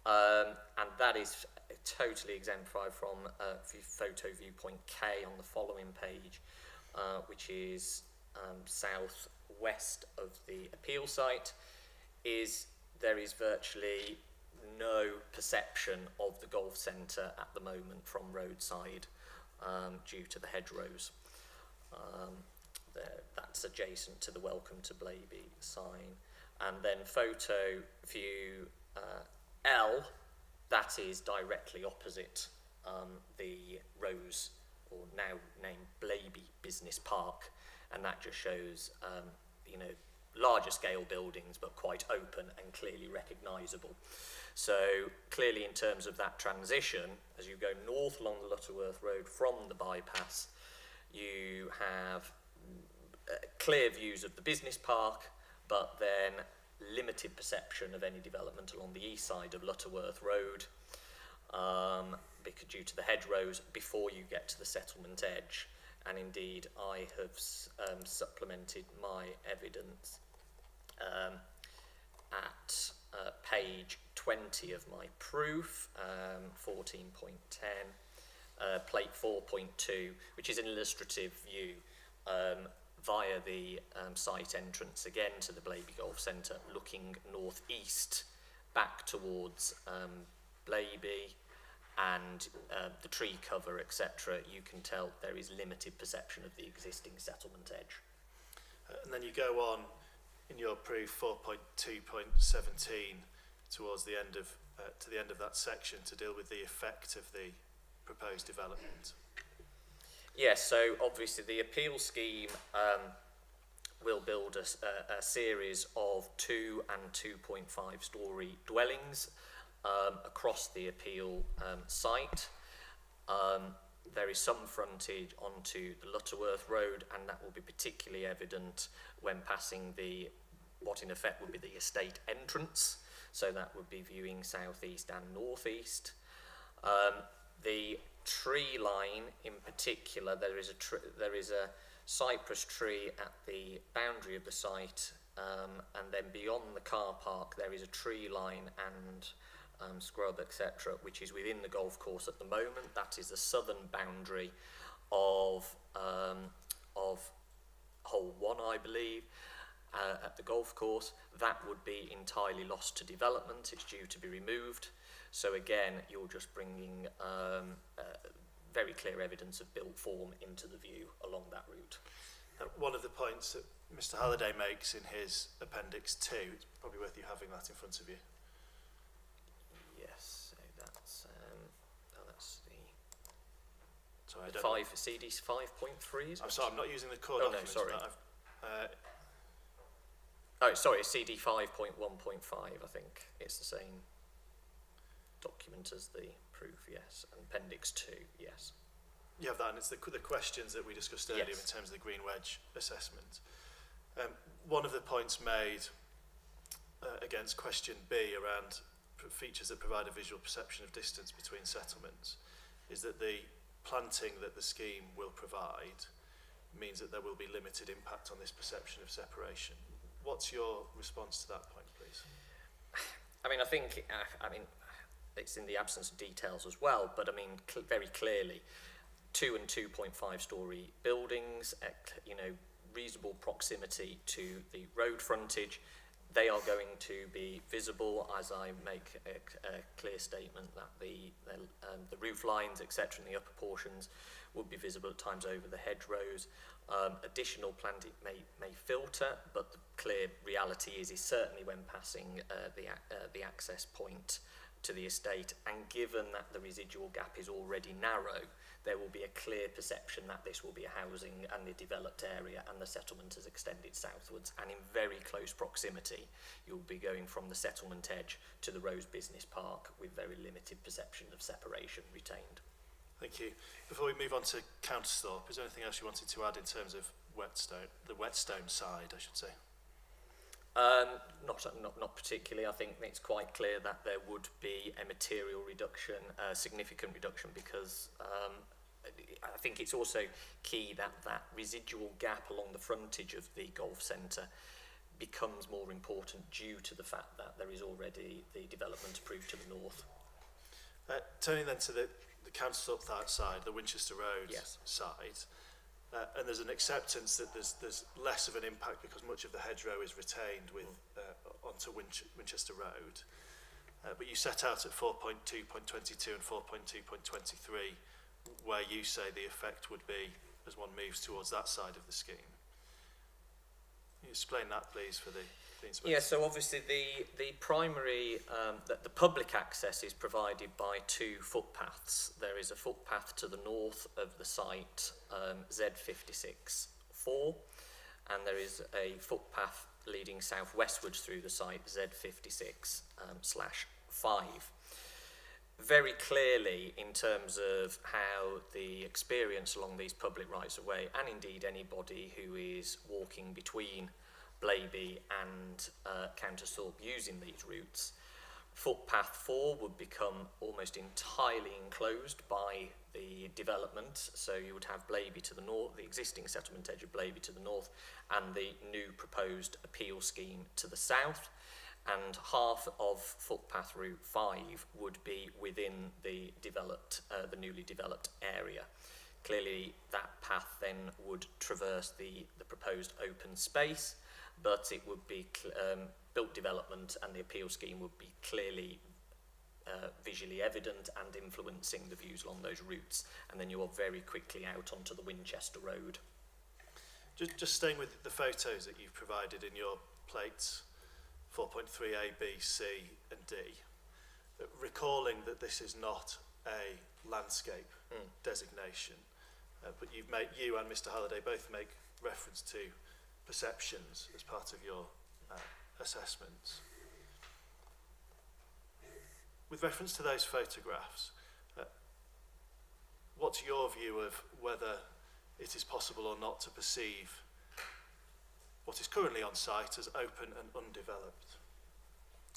And that is totally exemplified from photo viewpoint K on the following page, which is southwest of the appeal site. There is virtually no perception of the golf centre at the moment from roadside due to the hedgerows. That's adjacent to the Welcome to Blaby sign. And then photo view L, that is directly opposite the Rose, or now named Blaby Business Park, and that just shows, larger scale buildings, but quite open and clearly recognisable. So clearly in terms of that transition, as you go north along the Lutterworth Road from the bypass, you have clear views of the business park, but then limited perception of any development along the east side of Lutterworth Road, because due to the hedgerows before you get to the settlement edge. And indeed, I have supplemented my evidence at page 20 of my proof, 14.10, plate 4.2, which is an illustrative view via the site entrance again to the Blaby Golf Centre, looking northeast back towards Blaby, and the tree cover, etc. You can tell there is limited perception of the existing settlement edge. And then you go on in your proof 4.2.17 towards the end of to the end of that section to deal with the effect of the proposed development. Yes, so obviously the appeal scheme will build a series of 2 and 2.5 storey dwellings across the appeal site. There is some frontage onto the Lutterworth Road, and that will be particularly evident when passing what in effect would be the estate entrance. So that would be viewing southeast and northeast. The tree line in particular, there is a cypress tree at the boundary of the site, and then beyond the car park there is a tree line and scrub, etc., which is within the golf course at the moment. That is the southern boundary of hole 1, I believe, at the golf course. That would be entirely lost to development. It's due to be removed. So again, you're just bringing very clear evidence of built form into the view along that route. One of the points that Mr. Halliday makes in his Appendix 2, it's probably worth you having that in front of you. Yes, so that's the sorry, I don't CD's 5.3. I'm sorry, I'm not using the core Oh no, documents. sorry. Oh, sorry, CD 5.1.5. I think it's the same document as the proof. Yes, and Appendix 2. Yes. You have that, and it's the questions that we discussed earlier Yes. in terms of the green wedge assessment. One of the points made against question B around features that provide a visual perception of distance between settlements is that the planting that the scheme will provide means that there will be limited impact on this perception of separation. What's your response to that point, please? I mean, I think, it's in the absence of details as well, but I mean, very clearly, 2 and 2.5 storey buildings at, reasonable proximity to the road frontage, they are going to be visible, as I make a clear statement that the roof lines, etc., in the upper portions would be visible at times over the hedgerows. Additional planting may filter, but the clear reality is certainly when passing the access point to the estate, and given that the residual gap is already narrow, there will be a clear perception that this will be a housing and the developed area, and the settlement has extended southwards, and in very close proximity you'll be going from the settlement edge to the Rose Business Park with very limited perception of separation retained. Thank you. Before we move on to Countersthorpe, is there anything else you wanted to add in terms of the Whetstone side, I should say? Not particularly. I think it's quite clear that there would be a material reduction, a significant reduction, because I think it's also key that that residual gap along the frontage of the golf centre becomes more important due to the fact that there is already the development approved to the north. Turning then to the Countersthorpe side, the Winchester Road Yes. side, and there's an acceptance that there's less of an impact because much of the hedgerow is retained with onto Winchester Road. But you set out at 4.2.22 and 4.2.23 where you say the effect would be as one moves towards that side of the scheme. Can you explain that, please, for the inspector? Yeah, so obviously the primary, the public access is provided by 2 footpaths. There is a footpath to the north of the site, Z56-4, and there is a footpath leading southwestwards through the site, Z56/5. Very clearly, in terms of how the experience along these public rights of way, and indeed anybody who is walking between Blaby and Countersthorpe using these routes, footpath 4 would become almost entirely enclosed by the development. So you would have Blaby to the north, the existing settlement edge of Blaby to the north, and the new proposed appeal scheme to the south. And half of footpath route 5 would be within the developed, the newly developed area. Clearly, that path then would traverse the proposed open space, but it would be built development, and the appeal scheme would be clearly visually evident and influencing the views along those routes. And then you are very quickly out onto the Winchester Road. Just staying with the photos that you've provided in your plates, 4.3A, B, C and D, recalling that this is not a landscape designation, but you and Mr. Halliday both make reference to perceptions as part of your assessments. With reference to those photographs, what's your view of whether it is possible or not to perceive what is currently on site as open and undeveloped?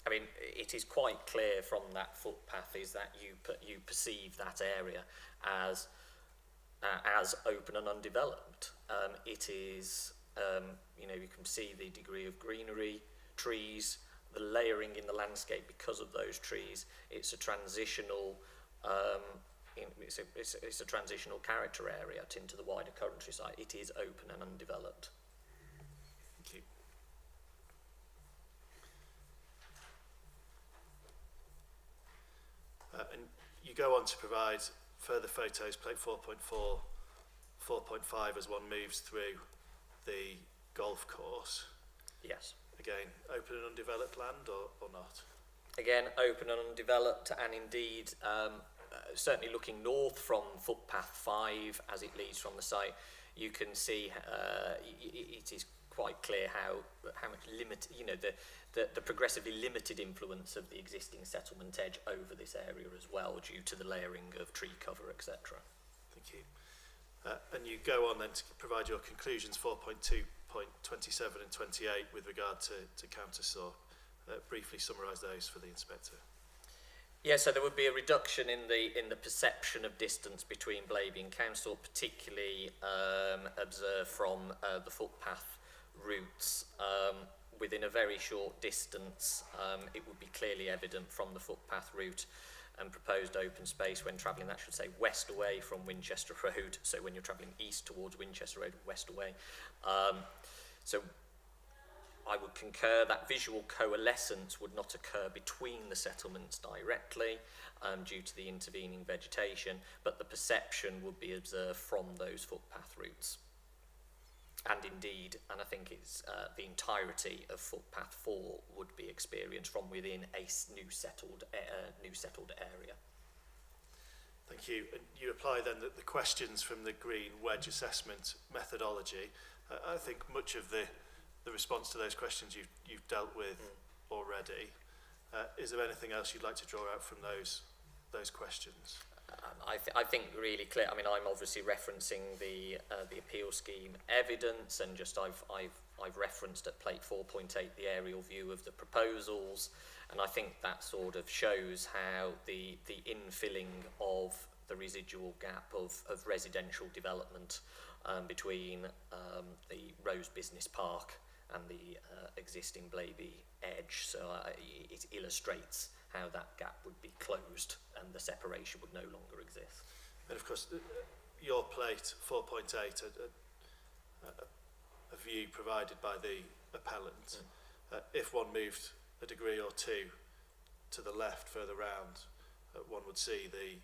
I mean, it is quite clear from that footpath is that you perceive that area as open and undeveloped. It is, you know, you can see the degree of greenery, trees, the layering in the landscape because of those trees. It's a transitional, it's a transitional character area into the wider countryside. It is open and undeveloped. Thank you. And you go on to provide further photos, plate 4.4, 4.5 as one moves through the golf course. Yes. Again, open and undeveloped land or not? Again, open and undeveloped, and indeed, certainly looking north from footpath 5 as it leads from the site, you can see it is quite clear how much limit, you know, the progressively limited influence of the existing settlement edge over this area as well, due to the layering of tree cover, etc. Thank you. And you go on then to provide your conclusions 4.2.27 and 28 with regard to Countersthorpe. Briefly summarise those for the inspector. Yeah, so there would be a reduction in the perception of distance between Blaby and Countersthorpe, particularly observed from the footpath routes. Within a very short distance, it would be clearly evident from the footpath route and proposed open space when travelling, that should say west away from Winchester Road, so when you're travelling east towards Winchester Road, west away. So I would concur that visual coalescence would not occur between the settlements directly due to the intervening vegetation, but the perception would be observed from those footpath routes. And indeed, and I think it's the entirety of footpath 4 would be experienced from within a new settled area. Thank you. And you apply then the questions from the green wedge assessment methodology. I think much of the response to those questions you've dealt with already. Is there anything else you'd like to draw out from those questions? I think really clear. I mean, I'm obviously referencing the appeal scheme evidence, and just I've referenced at plate 4.8 the aerial view of the proposals, and I think that sort of shows how the infilling of the residual gap of residential development between the Rose Business Park and the existing Blaby edge. So it illustrates how that gap would be closed and the separation would no longer exist. And of course, your plate 4.8, a view provided by the appellant. If one moved a degree or two to the left further round, one would see the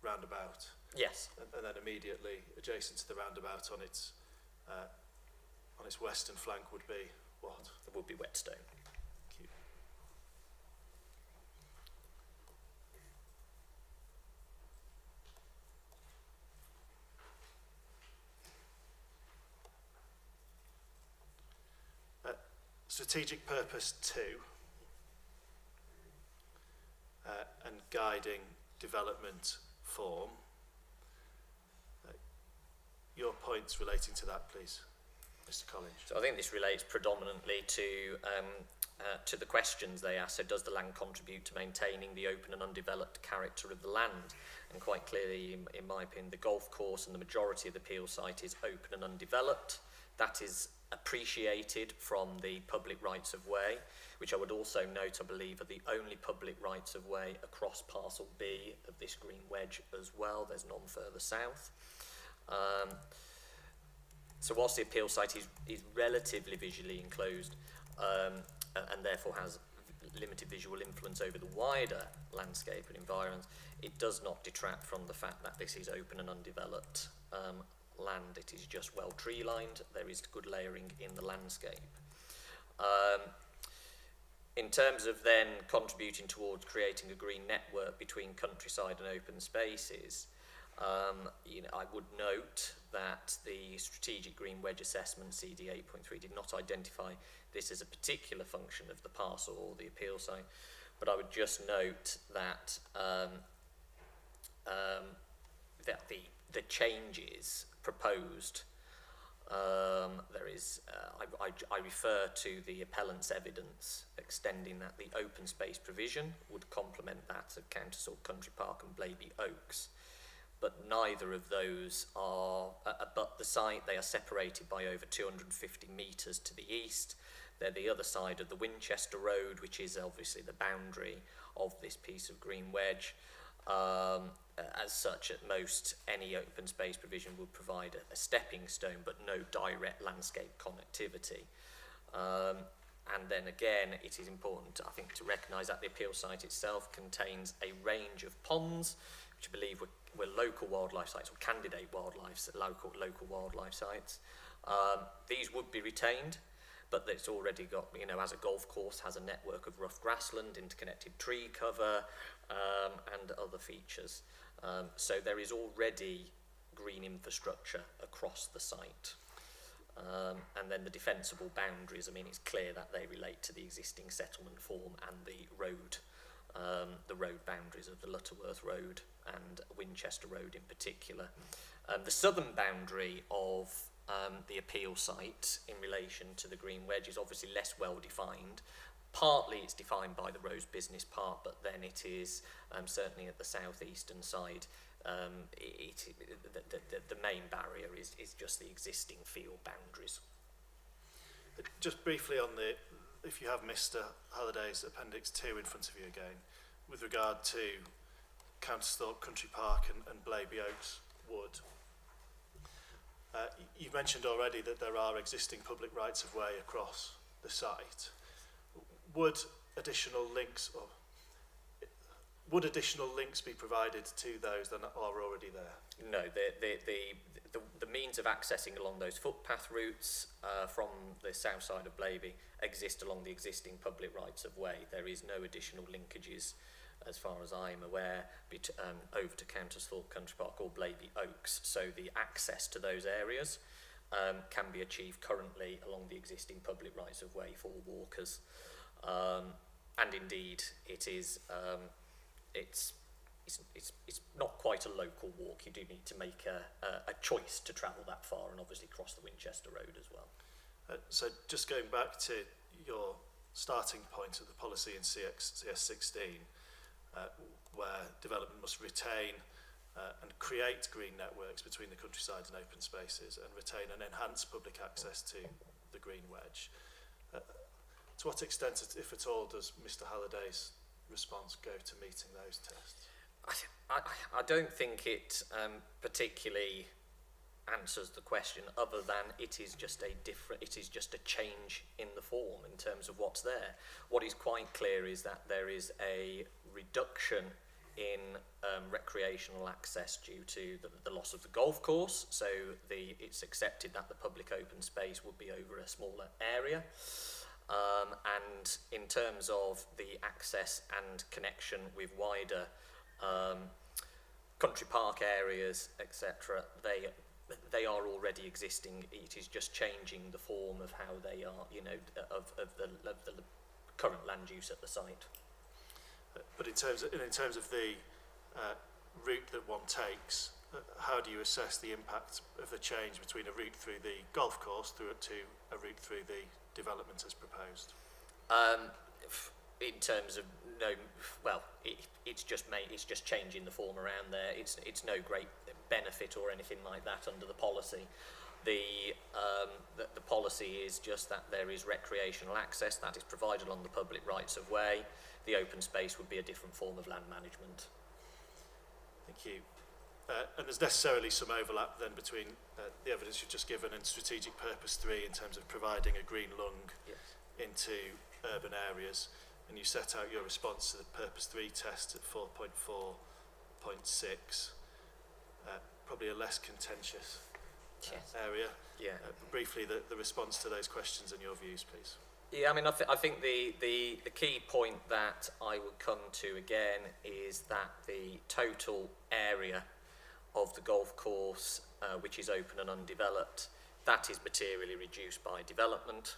roundabout. Yes. And then immediately adjacent to the roundabout on its western flank would be what? It would be Whetstone. Thank you. strategic purpose 2 and guiding development form. Your points relating to that, please, Mr. Collins. So I think this relates predominantly to the questions they ask. So does the land contribute to maintaining the open and undeveloped character of the land? And quite clearly, in my opinion, the golf course and the majority of the appeal site is open and undeveloped. That is appreciated from the public rights of way, which I would also note, I believe, are the only public rights of way across parcel B of this green wedge as well. There's none further south. So whilst the appeal site is relatively visually enclosed and therefore has limited visual influence over the wider landscape and environment, it does not detract from the fact that this is open and undeveloped land. It is just well tree lined. There is good layering in the landscape. In terms of then contributing towards creating a green network between countryside and open spaces, I would note that the strategic green wedge assessment CD 8.3 did not identify this as a particular function of the parcel or the appeal site, but I would just note that that the changes proposed, there is, I refer to the appellant's evidence extending that the open space provision would complement that of Countersall Country Park and Blaby Oaks. But neither of those are abut the site. They are separated by over 250 metres to the east. They're the other side of the Winchester Road, which is obviously the boundary of this piece of green wedge. As such, at most, any open space provision would provide a stepping stone, but no direct landscape connectivity. And then again, it is important, I think, to recognise that the appeal site itself contains a range of ponds, which I believe were local wildlife sites or candidate wildlife, local wildlife sites. These would be retained, but it's already got, as a golf course, has a network of rough grassland, interconnected tree cover, and other features. So there is already green infrastructure across the site. And then the defensible boundaries, it's clear that they relate to the existing settlement form and the road boundaries of the Lutterworth Road and Winchester Road in particular. The southern boundary of the appeal site in relation to the green wedge is obviously less well defined. Partly it's defined by the Rose Business Park, but then it is certainly at the southeastern side, the main barrier is just the existing field boundaries. Just briefly on if you have Mr. Halliday's Appendix 2 in front of you again, with regard to Countersall Country Park and Blaby Oaks Wood, you've mentioned already that there are existing public rights of way across the site. Would additional links be provided to those that are already there? No, the means of accessing along those footpath routes from the south side of Blaby exist along the existing public rights of way. There is no additional linkages, as far as I'm aware, over to Countersall Country Park or Blaby Oaks. So the access to those areas can be achieved currently along the existing public rights of way for walkers. And indeed, it's not quite a local walk. You do need to make a choice to travel that far and obviously cross the Winchester Road as well. So just going back to your starting point of the policy in CS16, where development must retain and create green networks between the countryside and open spaces and retain and enhance public access to the green wedge. To what extent, if at all, does Mr. Halliday's response go to meeting those tests? I don't think it particularly answers the question, other than it is just a change in the form in terms of what's there. What is quite clear is that there is a reduction in recreational access due to the loss of the golf course. So it's accepted that the public open space would be over a smaller area. And in terms of the access and connection with wider country park areas, etc., they are already existing. It is just changing the form of how they are, you know, of the current land use at the site. But in terms of the route that one takes, how do you assess the impact of the change between a route through the golf course to a route through the development as proposed? In terms of it's just changing the form around there. It's no great benefit or anything like that under the policy. The policy is just that there is recreational access that is provided on the public rights of way. The open space would be a different form of land management. Thank you. And there's necessarily some overlap then between the evidence you've just given and strategic purpose 3 in terms of providing a green lung into urban areas. And you set out your response to the purpose 3 test at 4.4.6. Probably a less contentious area. Yeah. Briefly, the response to those questions and your views, please. Yeah, I mean, I think the key point that I would come to again is that the total area of the golf course, which is open and undeveloped, that is materially reduced by development.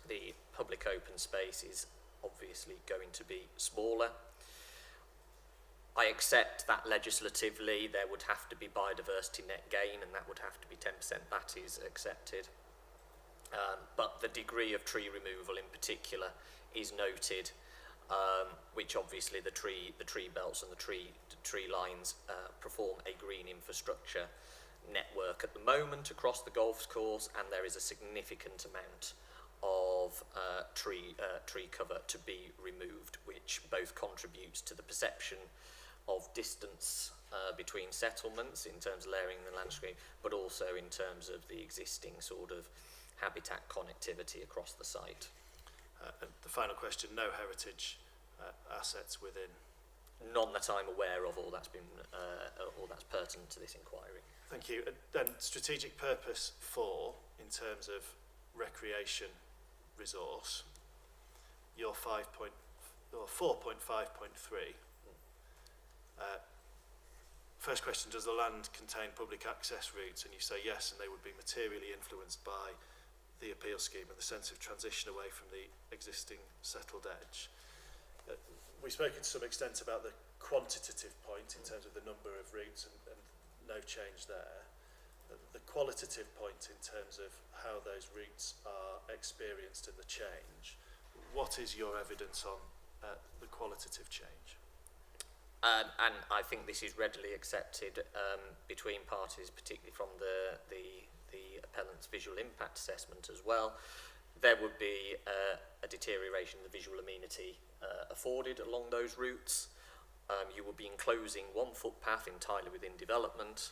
The public open space is obviously going to be smaller. I accept that legislatively there would have to be biodiversity net gain, and that would have to be 10%. That is accepted. But the degree of tree removal in particular is noted, which obviously the tree belts and the tree lines perform a green infrastructure network at the moment across the golf course, and there is a significant amount of tree cover to be removed, which both contributes to the perception of distance between settlements in terms of layering the landscape, but also in terms of the existing sort of habitat connectivity across the site. And the final question, no heritage assets within? None that I'm aware of, or that's pertinent to this inquiry. Thank you. And then strategic purpose 4, in terms of recreation resource, your 4.5.3. First question, does the land contain public access routes? And you say yes, and they would be materially influenced by the appeal scheme and the sense of transition away from the existing settled edge. We've spoken to some extent about the quantitative point in terms of the number of routes and no change there. The qualitative point in terms of how those routes are experienced in the change. What is your evidence on the qualitative change? And I think this is readily accepted between parties, particularly from the appellant's visual impact assessment as well. There would be a deterioration in the visual amenity afforded along those routes. You will be enclosing one footpath entirely within development,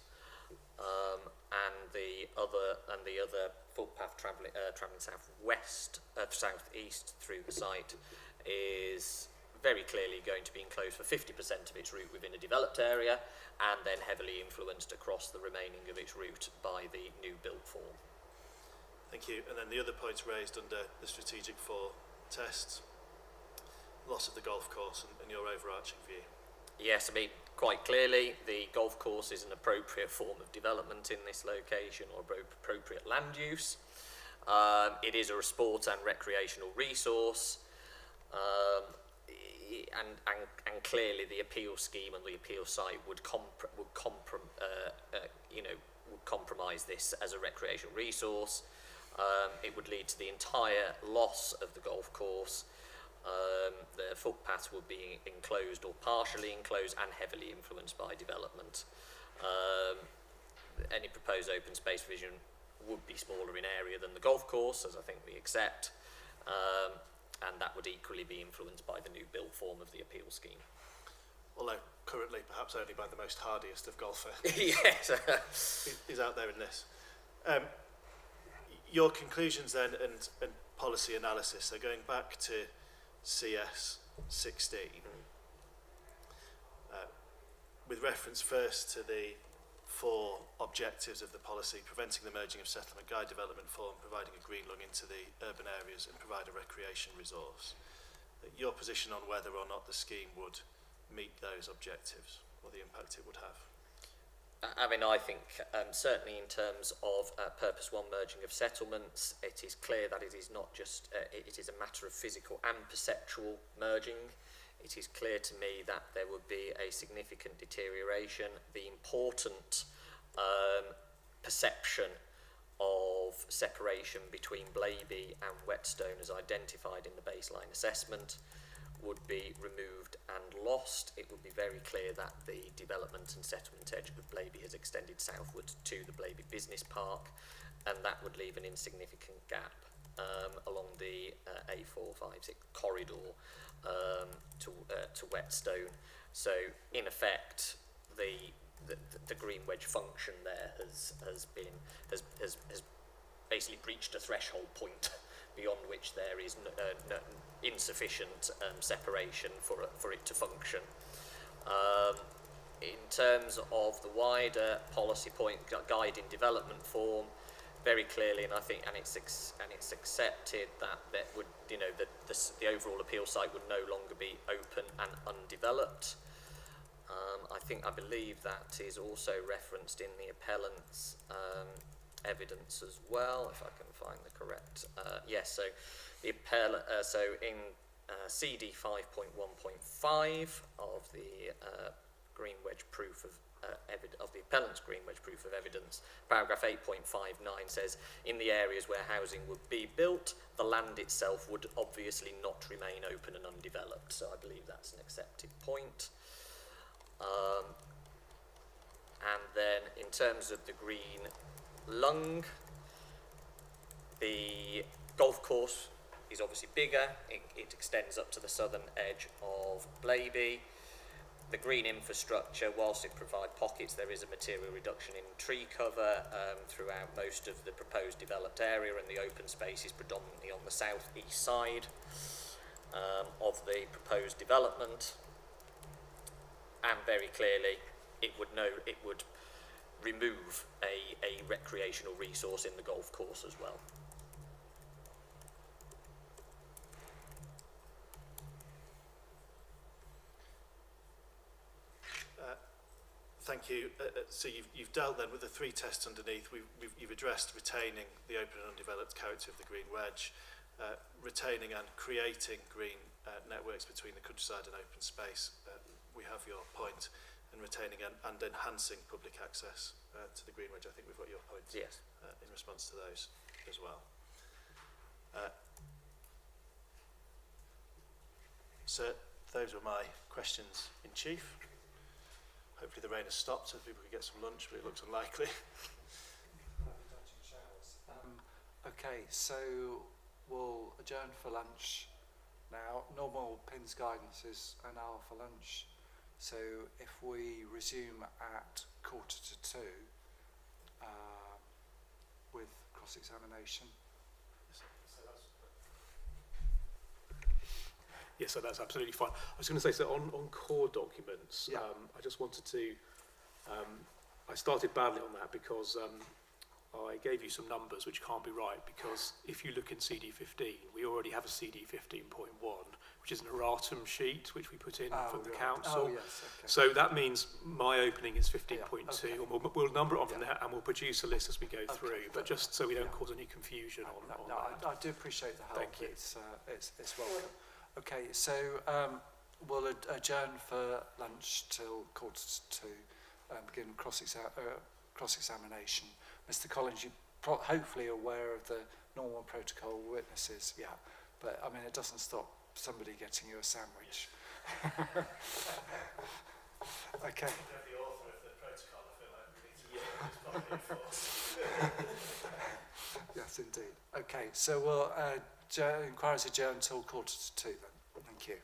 and the other footpath travelling southeast through the site is very clearly going to be enclosed for 50% of its route within a developed area, and then heavily influenced across the remaining of its route by the new built form. Thank you. And then the other points raised under the strategic 4 test, loss of the golf course and your overarching view. Yes, I mean, quite clearly the golf course is an appropriate form of development in this location, or appropriate land use. It is a sport and recreational resource. And clearly the appeal scheme and the appeal site would compromise this as a recreational resource. It would lead to the entire loss of the golf course. The footpaths would be enclosed or partially enclosed and heavily influenced by development. Any proposed open space vision would be smaller in area than the golf course, as I think we accept. And that would equally be influenced by the new built form of the appeal scheme. Although currently perhaps only by the most hardiest of golfer yes. is out there in this. Your conclusions then and policy analysis, so going back to CS 16, with reference first to the 4 objectives of the policy: preventing the merging of settlement, guide development form, providing a green lung into the urban areas, and provide a recreation resource. Your position on whether or not the scheme would meet those objectives, or the impact it would have? I mean, I think certainly in terms of Purpose 1 merging of settlements, it is clear that it is not just, it is a matter of physical and perceptual merging. It is clear to me that there would be a significant deterioration. The important perception of separation between Blaby and Whetstone as identified in the baseline assessment would be removed and lost. It would be very clear that the development and settlement edge of Blaby has extended southwards to the Blaby Business Park, and that would leave an insignificant gap along the A456 corridor to Whetstone. So in effect, the green wedge function there has basically breached a threshold point beyond which there is insufficient separation for it to function. In terms of the wider policy point, guiding development form, very clearly, and I think, and it's accepted that would, you know, the overall appeal site would no longer be open and undeveloped. I believe that is also referenced in the appellant's evidence as well, if I can find the correct. Yes, so the appellant, so in CD 5.1.5 of the green wedge proof of the appellant's green wedge proof of evidence, paragraph 8.59 says, in the areas where housing would be built, the land itself would obviously not remain open and undeveloped. So I believe that's an accepted point. And then in terms of the green lung, the golf course is obviously bigger. It extends up to the southern edge of Blaby. The green infrastructure, whilst it provides pockets, there is a material reduction in tree cover throughout most of the proposed developed area, and the open space is predominantly on the south-east side of the proposed development. And very clearly, it would remove a recreational resource in the golf course as well. Thank you. So you've dealt then with the three tests underneath. You've addressed retaining the open and undeveloped character of the green wedge, retaining and creating green networks between the countryside and open space. We have your point. And retaining and enhancing public access to the green wedge. I think we've got your points. Yes. In response to those as well. So those were my questions in chief. Hopefully the rain has stopped so people can get some lunch, but it looks unlikely. Okay, so we'll adjourn for lunch now. Normal PINS guidance is an hour for lunch. So if we resume at 1:45 with cross-examination. Yes, so that's absolutely fine. I was going to say, so on core documents, yeah. I just wanted to, I started badly on that because I gave you some numbers which can't be right, because if you look in CD15, we already have a CD 15.1, which is an erratum sheet which we put in from the council. Oh, yes, okay. So that means my opening is 15.2, okay. and we'll number it on from there, and we'll produce a list as we go through, but just so we don't cause any confusion on that. I do appreciate the help. Thank you. It's welcome. Okay, so we'll adjourn for lunch till 1:45 and begin cross-examination. Mr. Collins, you're hopefully aware of the normal protocol witnesses, yeah, but I mean it doesn't stop somebody getting you a sandwich. Okay. The author of the protocol, I feel like we need to Yes, indeed. Okay, so we'll inquiries adjourned until 1:45 then. Thank you.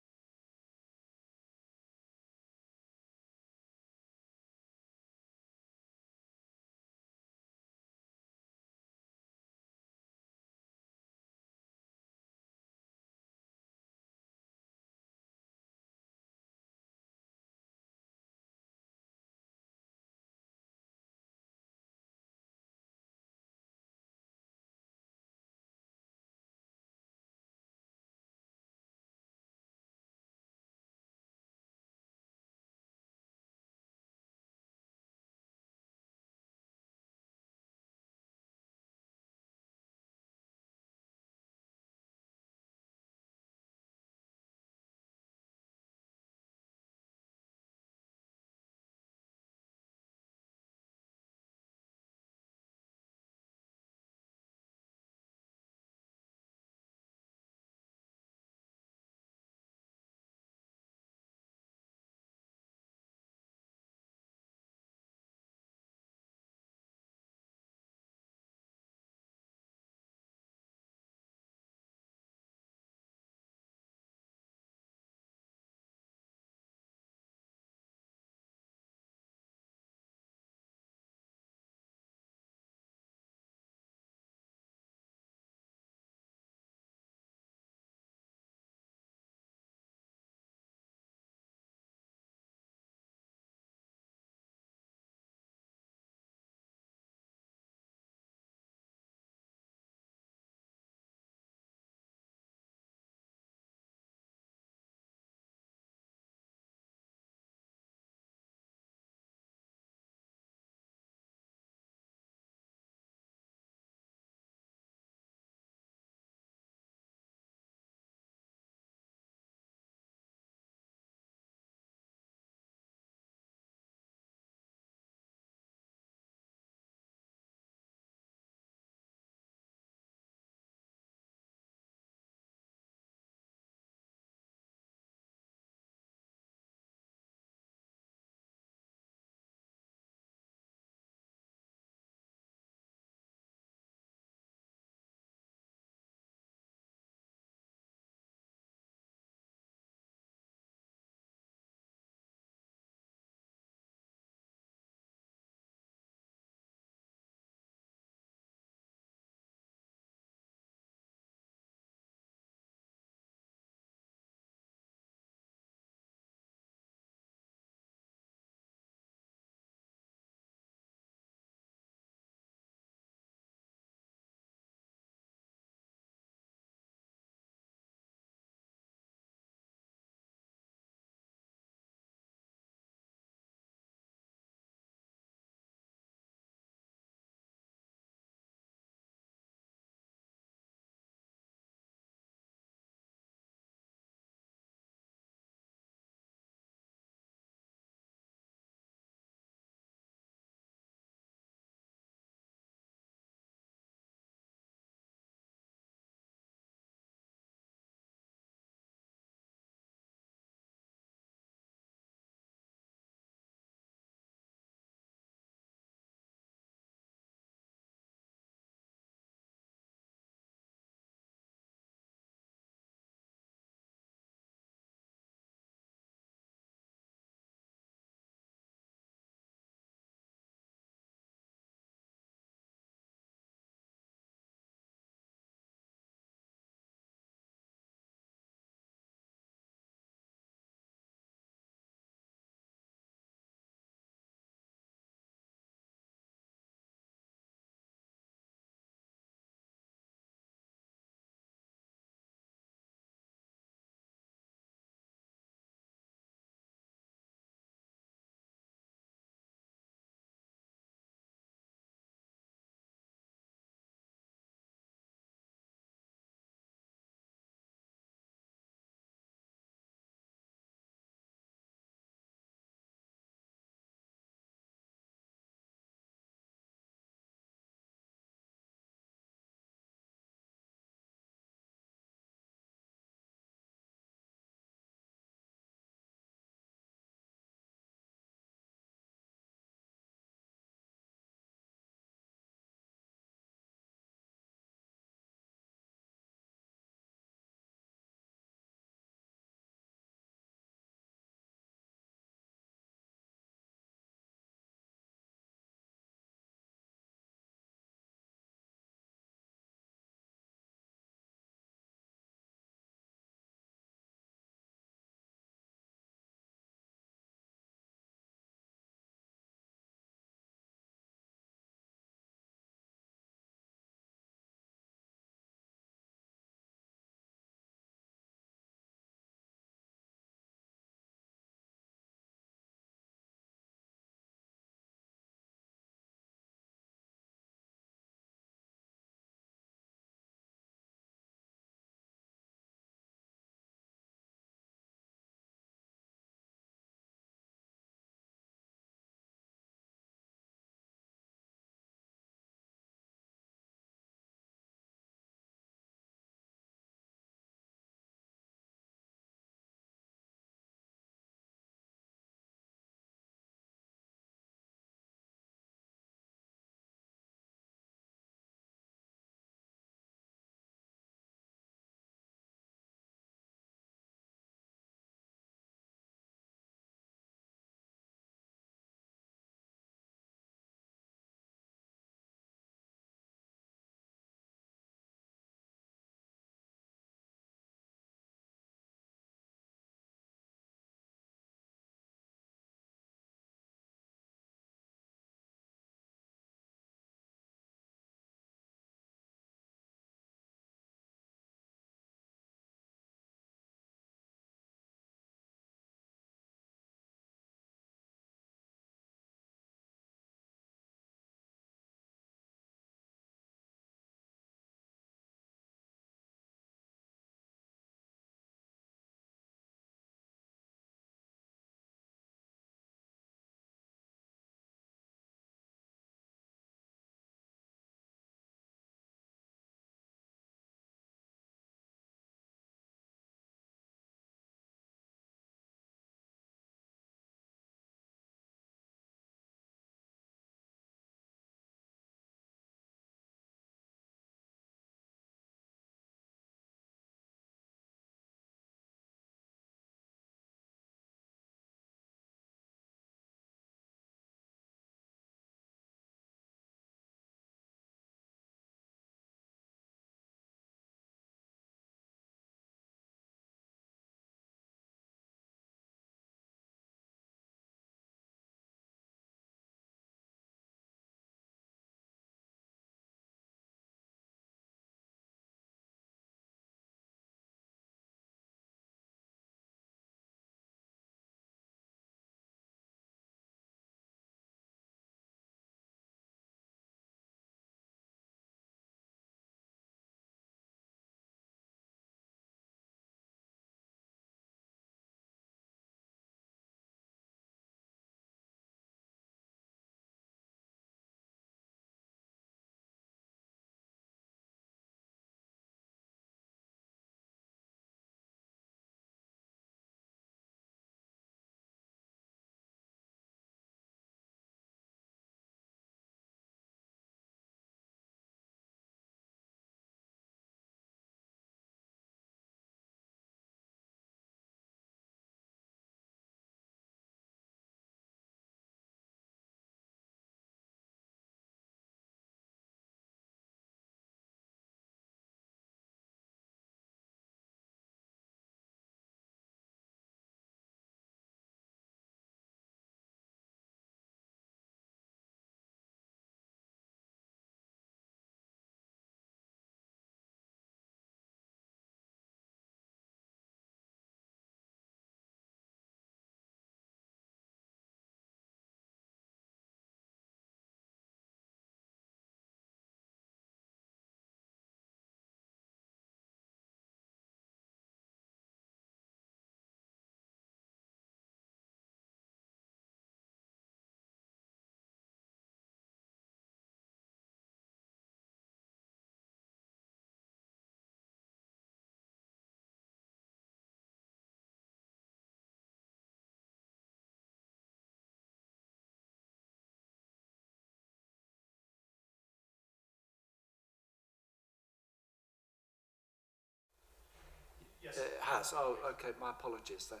It has. Oh, okay. My apologies then.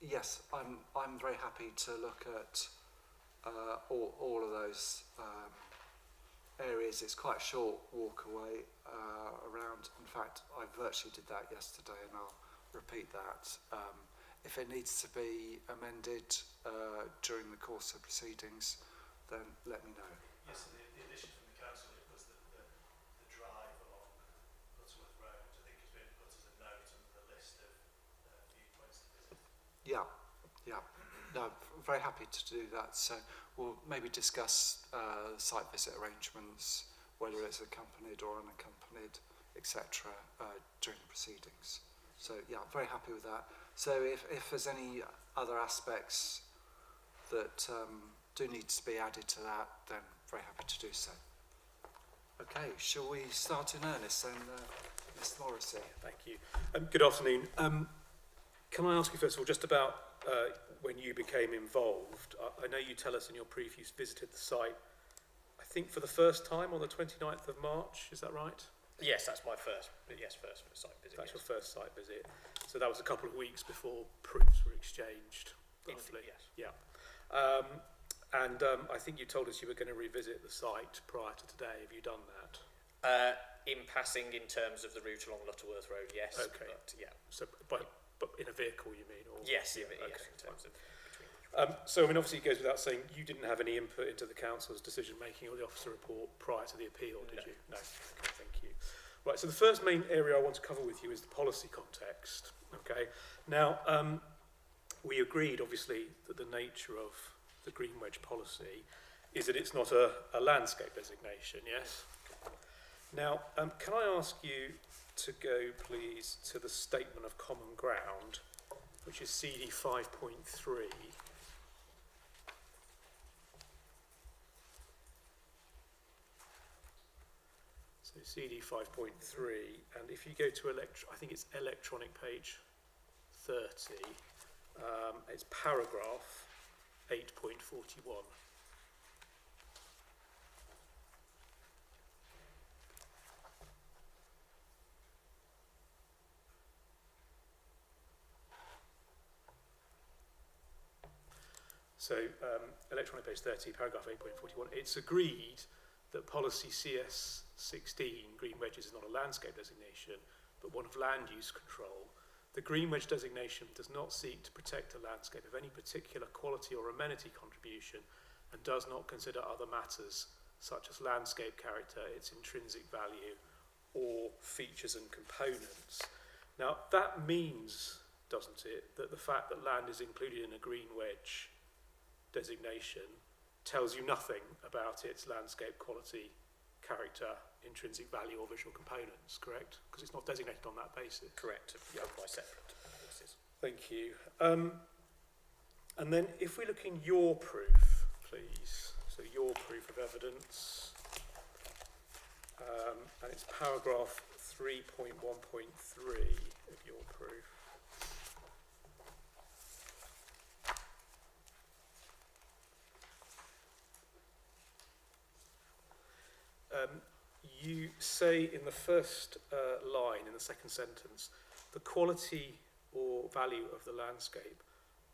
Yes, I'm very happy to look at all of those areas. It's quite a short walk away around. In fact, I virtually did that yesterday, and I'll repeat that. If it needs to be amended during the course of proceedings, then let me know. Yes, and the addition from the council was the drive along Lutterworth Road, I think has been put as a note on the list of viewpoints to visit. Yeah, yeah. No, very happy to do that. So we'll maybe discuss site visit arrangements, whether it's accompanied or unaccompanied, etc. During the proceedings. So yeah, very happy with that. So if there's any other aspects that do need to be added to that, then very happy to do so. Okay, shall we start in earnest then, Mr. Morrissey? Thank you. Good afternoon. Can I ask you first of all just about when you became involved? I know you tell us in your brief you visited the site, I think for the first time on the 29th of March, is that right? Yes, that's my first site visit. That's your first site visit. So that was a couple of weeks before proofs were exchanged, roughly. Yes. Yeah. I think you told us you were going to revisit the site prior to today. Have you done that? In passing, in terms of the route along Lutterworth Road, yes. Okay. But, yeah. So, but in a vehicle, you mean? Or? Yes, yeah, yes, okay, in terms of... So, I mean, obviously it goes without saying you didn't have any input into the council's decision-making or the officer report prior to the appeal, did you? No. Okay, thank you. Right, so the first main area I want to cover with you is the policy context, okay? Now, we agreed, obviously, that the nature of the Green Wedge policy is that it's not a landscape designation, yes? Now, can I ask you to go, please, to the Statement of Common Ground, which is CD 5.3. So CD 5.3, and if you go to I think it's electronic page 30, it's paragraph 8.41. So, electronic page 30, paragraph 8.41, it's agreed that policy CS16, green wedges, is not a landscape designation, but one of land use control. The green wedge designation does not seek to protect a landscape of any particular quality or amenity contribution and does not consider other matters such as landscape character, its intrinsic value, or features and components. Now, that means, doesn't it, that the fact that land is included in a green wedge designation tells you nothing about its landscape quality, character, intrinsic value or visual components, correct? Because it's not designated on that basis. Correct, by separate pieces. Thank you. And then if we look in your proof, please, so your proof of evidence, and it's paragraph 3.1.3 of your proof. You say in the first line, in the second sentence, the quality or value of the landscape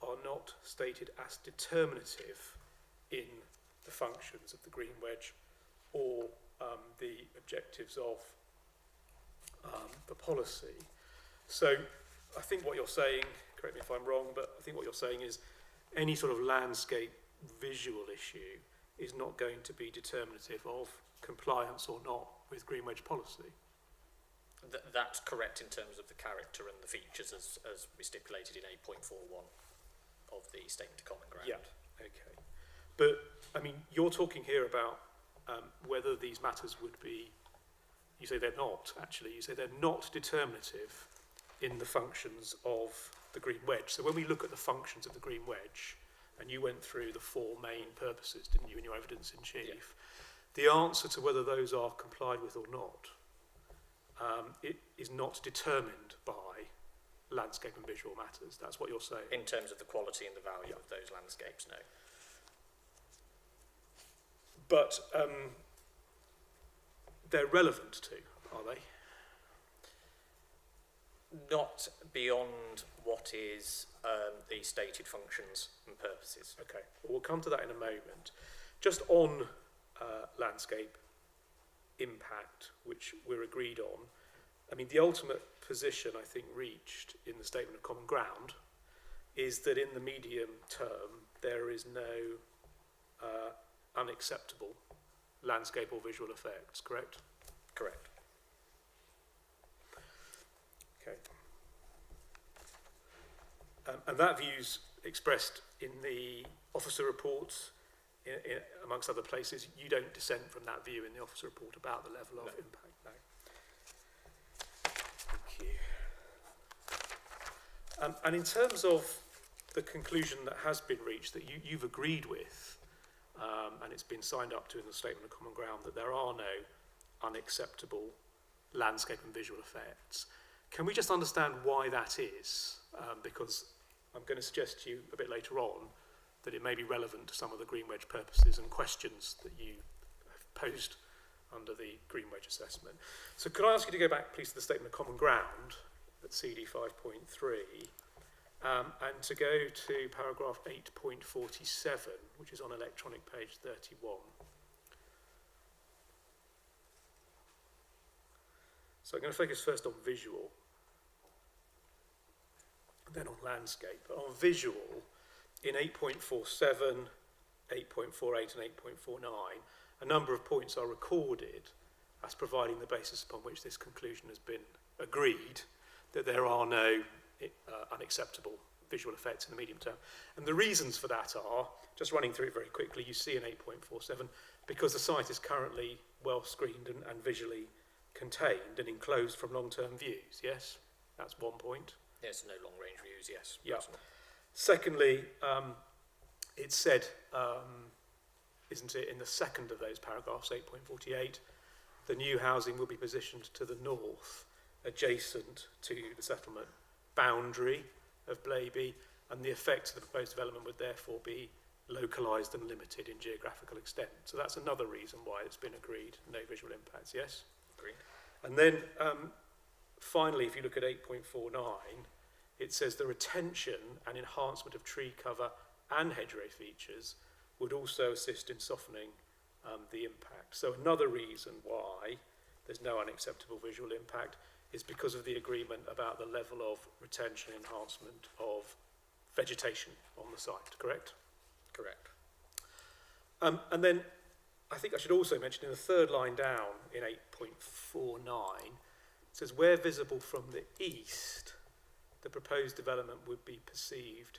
are not stated as determinative in the functions of the green wedge or the objectives of the policy. So I think what you're saying, correct me if I'm wrong, but I think what you're saying is any sort of landscape visual issue is not going to be determinative of compliance or not with green wedge policy. That's correct in terms of the character and the features as we stipulated in 8.41 of the Statement of Common Ground. Yeah, okay. But, I mean, you're talking here about whether these matters would be, you say they're not, actually, you say they're not determinative in the functions of the green wedge. So when we look at the functions of the green wedge, and you went through the four main purposes, didn't you, in your evidence in chief? Yeah. The answer to whether those are complied with or not, it is not determined by landscape and visual matters. That's what you're saying. In terms of the quality and the value of those landscapes, no. But they're relevant to, are they? Not beyond what is the stated functions and purposes. Okay, well, we'll come to that in a moment. Just on landscape impact, which we're agreed on, I mean, the ultimate position I think reached in the Statement of Common Ground is that in the medium term there is no unacceptable landscape or visual effects, correct? Correct. Okay. And that view's expressed in the officer reports, amongst other places. You don't dissent from that view in the officer report about the level of impact, no. Thank you. And in terms of the conclusion that has been reached, that you've agreed with, and it's been signed up to in the Statement of Common Ground, that there are no unacceptable landscape and visual effects. Can we just understand why that is? Because I'm going to suggest to you a bit later on that it may be relevant to some of the Green Wedge purposes and questions that you have posed under the Green Wedge assessment. So could I ask you to go back, please, to the Statement of Common Ground at CD 5.3, and to go to paragraph 8.47, which is on electronic page 31. So I'm going to focus first on visual, then on landscape. But on visual, in 8.47, 8.48 and 8.49, a number of points are recorded as providing the basis upon which this conclusion has been agreed, that there are no unacceptable visual effects in the medium term. And the reasons for that are, just running through it very quickly, you see in 8.47, because the site is currently well screened and visually contained and enclosed from long-term views, yes? That's one point. Yes, no long-range views, yes. Yeah. Secondly, it's said, isn't it, in the second of those paragraphs, 8.48, the new housing will be positioned to the north, adjacent to the settlement boundary of Blaby, and the effects of the proposed development would therefore be localised and limited in geographical extent. So that's another reason why it's been agreed, no visual impacts, yes? Agreed. And then finally, if you look at 8.49, it says the retention and enhancement of tree cover and hedgerow features would also assist in softening the impact. So another reason why there's no unacceptable visual impact is because of the agreement about the level of retention and enhancement of vegetation on the site, correct? Correct. And then I think I should also mention in the third line down in 8.49, it says where visible from the east, the proposed development would be perceived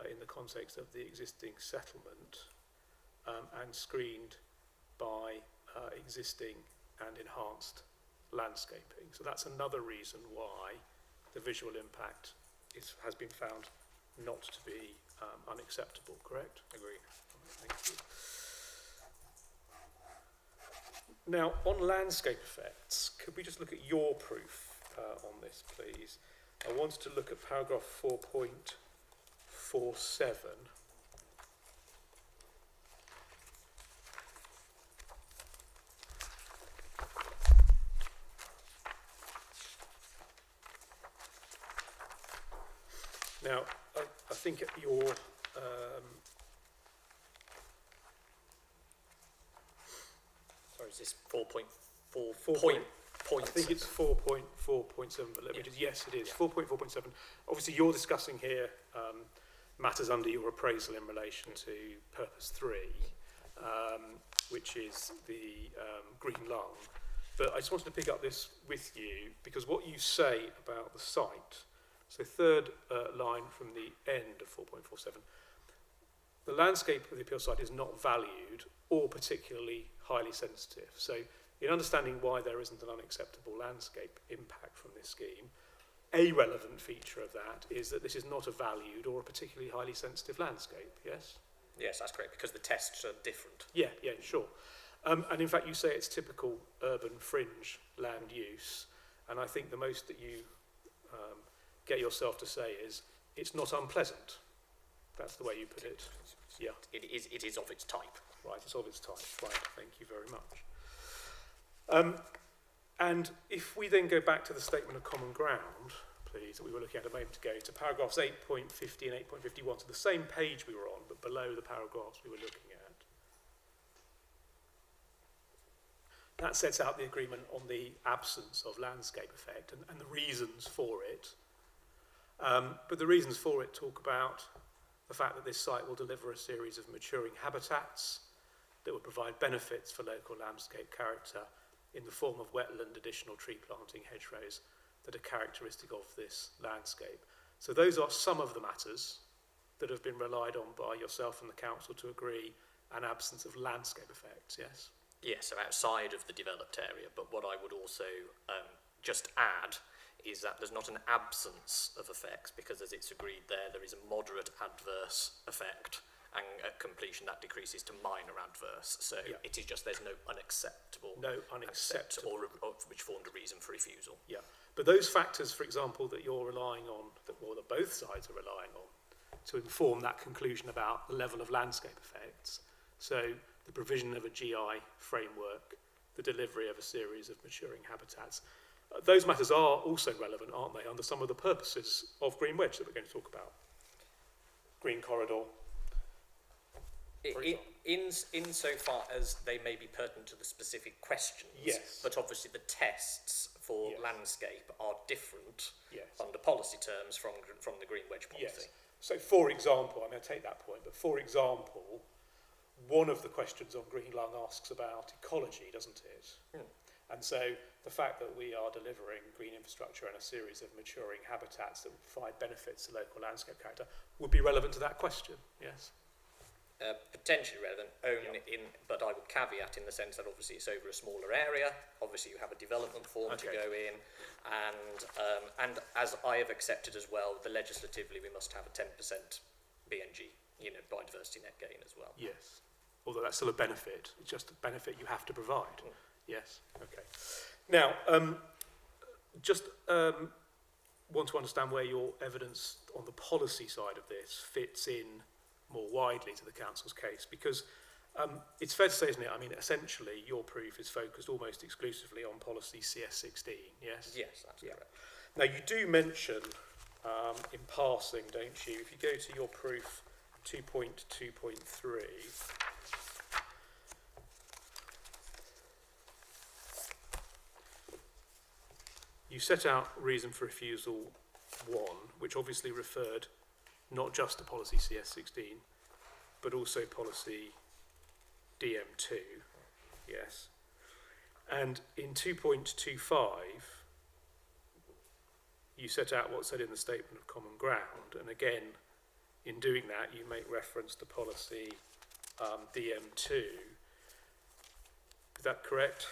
in the context of the existing settlement and screened by existing and enhanced landscaping. So that's another reason why the visual impact has been found not to be unacceptable, correct? Agreed. Thank you. Now, on landscape effects, could we just look at your proof on this, please? I wanted to look at paragraph 4.47. Now, I think at your sorry, is this 4.4 I think it's 4.4.7, but let me just, yes, it is, 4.4.7. Obviously, you're discussing here matters under your appraisal in relation to purpose 3, which is the green lung. But I just wanted to pick up this with you, because what you say about the site, so third line from the end of 4.47, the landscape of the appeal site is not valued or particularly highly sensitive. So in understanding why there isn't an unacceptable landscape impact from this scheme, a relevant feature of that is that this is not a valued or a particularly highly sensitive landscape, yes? Yes, that's correct, because the tests are different. Yeah, sure. And in fact, you say it's typical urban fringe land use, and I think the most that you get yourself to say is it's not unpleasant. That's the way you put it. Yeah. It is of its type. Right, it's of its type. Right, thank you very much. And if we then go back to the Statement of Common Ground, please, that we were looking at a moment ago, to paragraphs 8.50 and 8.51, so the same page we were on, but below the paragraphs we were looking at. That sets out the agreement on the absence of landscape effect and the reasons for it. But the reasons for it talk about the fact that this site will deliver a series of maturing habitats that will provide benefits for local landscape character in the form of wetland, additional tree planting, hedgerows that are characteristic of this landscape. So those are some of the matters that have been relied on by yourself and the council to agree an absence of landscape effects, yes? Yes, so outside of the developed area, but what I would also just add is that there's not an absence of effects, because as it's agreed there is a moderate adverse effect, and at completion that decreases to minor adverse. So it is just there's no unacceptable or which formed a reason for refusal. Yeah, but those factors, for example, that you're relying on, that both sides are relying on, to inform that conclusion about the level of landscape effects. So the provision of a GI framework, the delivery of a series of maturing habitats. Those matters are also relevant, aren't they, under some of the purposes of Green Wedge that we're going to talk about. Green corridor. Insofar as they may be pertinent to the specific questions, yes, but obviously the tests for landscape are different under policy terms from the Green Wedge policy. Yes. So, for example, I'm going to take that point, but for example, one of the questions on Green Lung asks about ecology, doesn't it? And so the fact that we are delivering green infrastructure and a series of maturing habitats that will provide benefits to local landscape character would be relevant to that question, yes? Potentially relevant, but I would caveat in the sense that obviously it's over a smaller area. Obviously you have a development form to go in, and as I have accepted as well, legislatively we must have a 10% BNG, biodiversity net gain as well. Yes, although that's still a benefit. It's just a benefit you have to provide. Yes, okay. Now, want to understand where your evidence on the policy side of this fits in more widely to the council's case, because it's fair to say, isn't it, I mean, essentially your proof is focused almost exclusively on policy CS16, yes? Yes, that's correct. Now, you do mention in passing, don't you, if you go to your proof 2.2.3, you set out reason for refusal 1, which obviously referred not just to policy CS16, but also policy DM2, yes. And in 2.25, you set out what's said in the Statement of Common Ground, and again, in doing that, you make reference to policy DM2. Is that correct?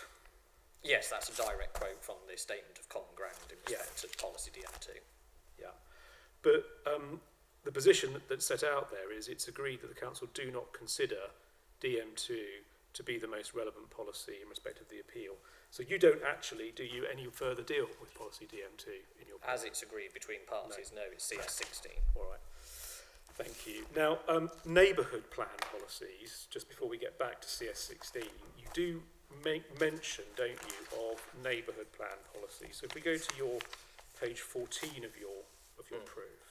Yes, that's a direct quote from the Statement of Common Ground in respect to policy DM2. Yeah, but the position that's set out there is it's agreed that the council do not consider DM2 to be the most relevant policy in respect of the appeal. So you don't actually, do you, any further deal with policy DM2 in your As it's agreed between parties, no, it's CS16. All right, thank you. Now, neighbourhood plan policies, just before we get back to CS16, you do make mention, don't you, of neighbourhood plan policy. So if we go to your page 14 of your proof.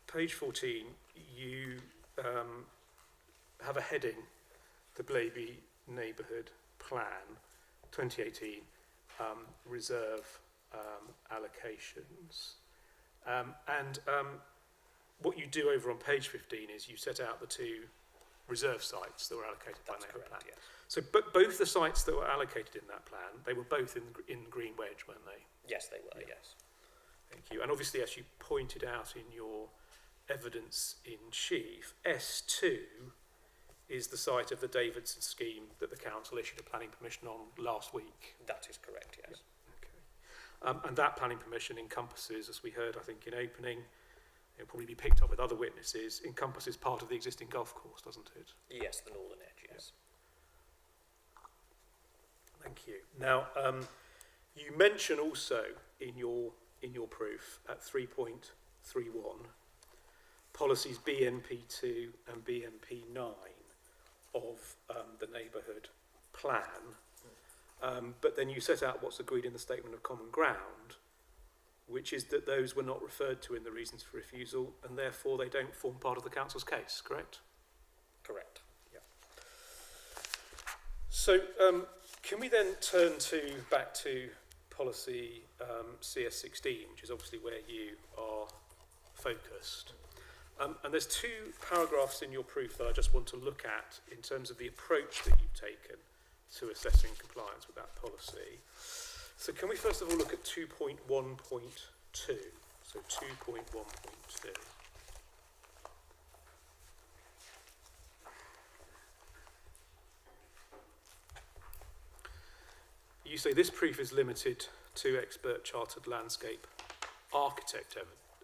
Page 14, you have a heading, the Blaby Neighbourhood Plan 2018 reserve allocations. What you do over on page 15 is you set out the 2 reserve sites that were allocated by Neighbourhood Plan. Yes. So both the sites that were allocated in that plan, they were both in Green Wedge, weren't they? Yes, they were, yes. Thank you. And obviously, as you pointed out in your evidence in chief, S2 is the site of the Davidson scheme that the council issued a planning permission on last week. That is correct, yes. Okay. And that planning permission encompasses, as we heard, I think, in opening, it'll probably be picked up with other witnesses, encompasses part of the existing golf course, doesn't it? Yes, the northern edge, yes. Thank you. Now, you mention also in your proof at 3.31 policies BNP2 and BNP9 of the neighbourhood plan. But then you set out what's agreed in the Statement of Common Ground, which is that those were not referred to in the reasons for refusal, and therefore they don't form part of the council's case, correct? Correct. Yeah. So can we then turn back to policy CS16, which is obviously where you are focused. And there's two paragraphs in your proof that I just want to look at in terms of the approach that you've taken to assessing compliance with that policy. So can we first of all look at 2.1.2? So 2.1.2. You say this proof is limited to expert chartered landscape architect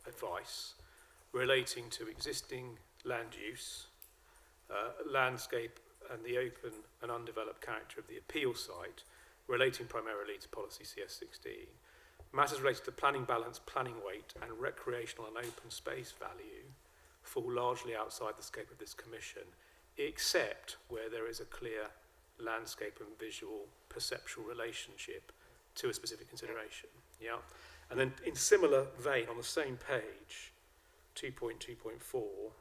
advice relating to existing land use, landscape and the open and undeveloped character of the appeal site, relating primarily to policy CS16, matters related to planning balance, planning weight and recreational and open space value fall largely outside the scope of this commission, except where there is a clear landscape and visual perceptual relationship to a specific consideration. Yeah. And then in similar vein, on the same page, 2.2.4,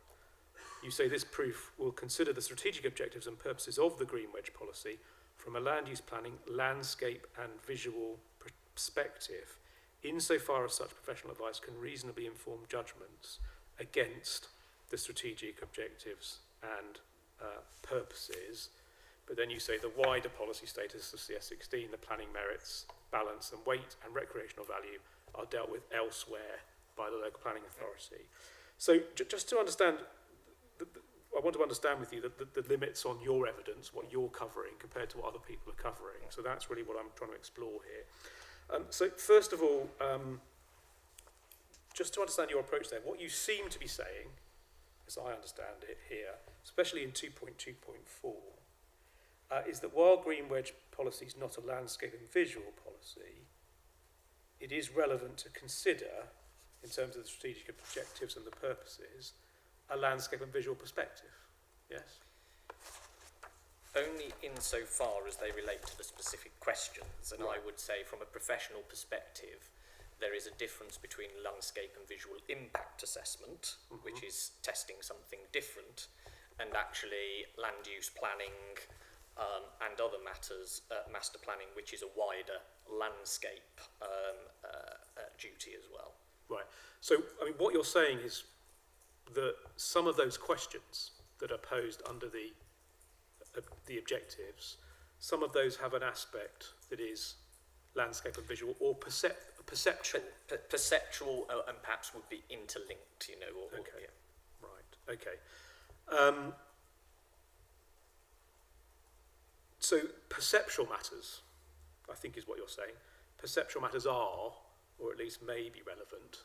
you say this proof will consider the strategic objectives and purposes of the Green Wedge policy from a land use planning, landscape and visual perspective, insofar as such professional advice can reasonably inform judgments against the strategic objectives and purposes. But then you say the wider policy status of CS16, the planning merits, balance and weight and recreational value are dealt with elsewhere by the local planning authority. So just to understand, I want to understand with you the limits on your evidence, what you're covering compared to what other people are covering. So that's really what I'm trying to explore here. So first of all, just to understand your approach there, what you seem to be saying, as I understand it here, especially in 2.2.4, is that while Green Wedge policy is not a landscape and visual policy, it is relevant to consider, in terms of the strategic objectives and the purposes, a landscape and visual perspective. Yes? Only insofar as they relate to the specific questions, and Right. I would say from a professional perspective, there is a difference between landscape and visual impact assessment, which is testing something different, and actually land use planning and other matters, master planning, which is a wider landscape duty as well. Right. So, I mean, what you're saying is that some of those questions that are posed under the objectives, some of those have an aspect that is landscape and visual or perceptual. Perceptual and perhaps would be interlinked, you know. Okay. Yeah. Right. Okay. So perceptual matters, I think is what you're saying. Perceptual matters are, or at least may be relevant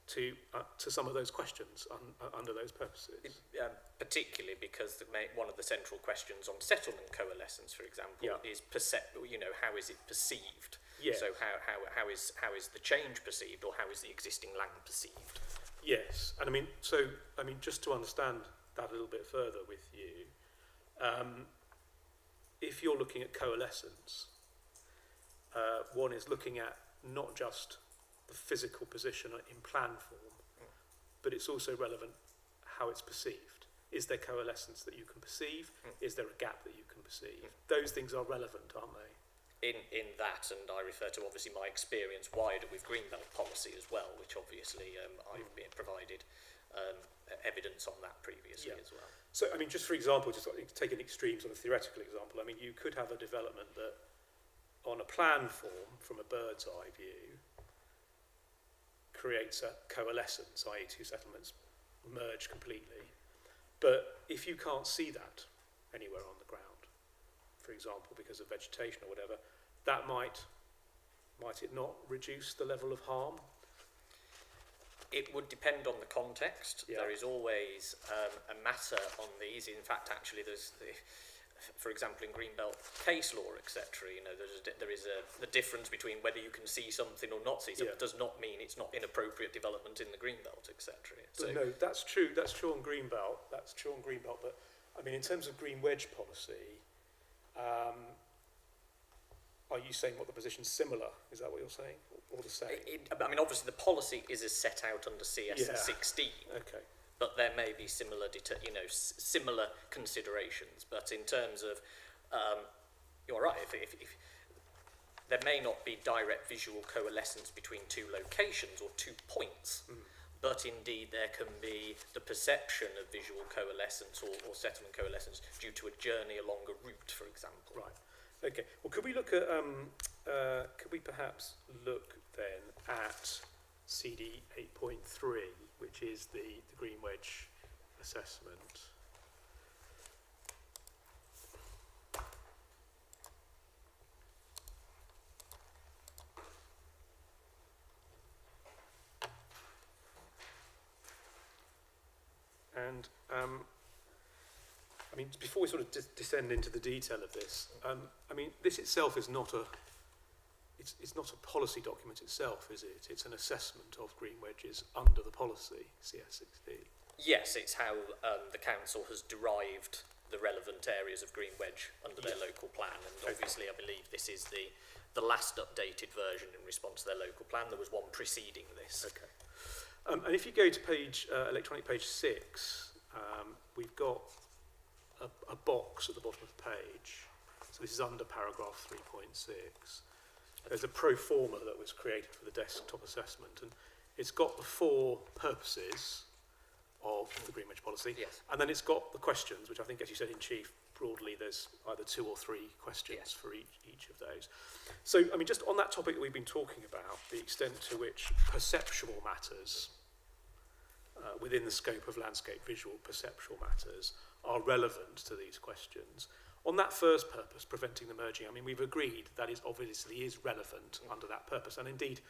to some of those questions under those purposes. Particularly because one of the central questions on settlement coalescence, for example, is how is it perceived? Yes. So how is the change perceived, or how is the existing land perceived? Yes, and I mean, just to understand that a little bit further with you, if you're looking at coalescence, one is looking at not just the physical position in plan form, but it's also relevant how it's perceived. Is there coalescence that you can perceive? Is there a gap that you can perceive? Those things are relevant, aren't they? In that, and I refer to obviously my experience wider with Greenbelt policy as well, which obviously I've been provided evidence on that previously as well. So, I mean, just for example, just take an extreme sort of theoretical example. I mean, you could have a development that, on a plan form, from a bird's eye view, creates a coalescence, i.e. two settlements merge completely. But if you can't see that anywhere on the ground, for example, because of vegetation or whatever, that might it not reduce the level of harm? It would depend on the context. Yeah. There is always a matter on these. In fact, actually, for example, in Greenbelt case law, etc., you know, there is the difference between whether you can see something or not see something. Does not mean it's not inappropriate development in the Greenbelt, etc. So no, that's true. That's true on Greenbelt. That's true on Greenbelt. But I mean, in terms of Green Wedge policy, are you saying what the position's similar? Is that what you're saying, or the same? I mean, obviously the policy is as set out under CS 16. Okay. But there may be similar, similar considerations. But in terms of, you're right. If there may not be direct visual coalescence between two locations or 2 points, but indeed there can be the perception of visual coalescence or settlement coalescence due to a journey along a route, for example. Right. Okay. Well, could we look at? Could we perhaps look then at CD 8.3, which is the Green Wedge assessment? And I mean, before we sort of descend into the detail of this, I mean, this itself is not a. It's not a policy document itself, is it? It's an assessment of green wedges under the policy, CS16. Yes, it's how the council has derived the relevant areas of green wedge under their local plan, and obviously I believe this is the last updated version in response to their local plan. There was one preceding this. Okay. And if you go to page, electronic page 6, we've got a box at the bottom of the page. So this is under paragraph 3.6. There's a pro forma that was created for the desktop assessment, and it's got the 4 purposes of the green wedge policy. Yes. And then it's got the questions, which I think, as you said in chief, broadly there's either 2 or 3 questions for each of those. So, I mean, just on that topic that we've been talking about, the extent to which perceptual matters within the scope of landscape visual perceptual matters are relevant to these questions. On that first purpose, preventing the merging, I mean, we've agreed that is obviously is relevant under that purpose. And indeed,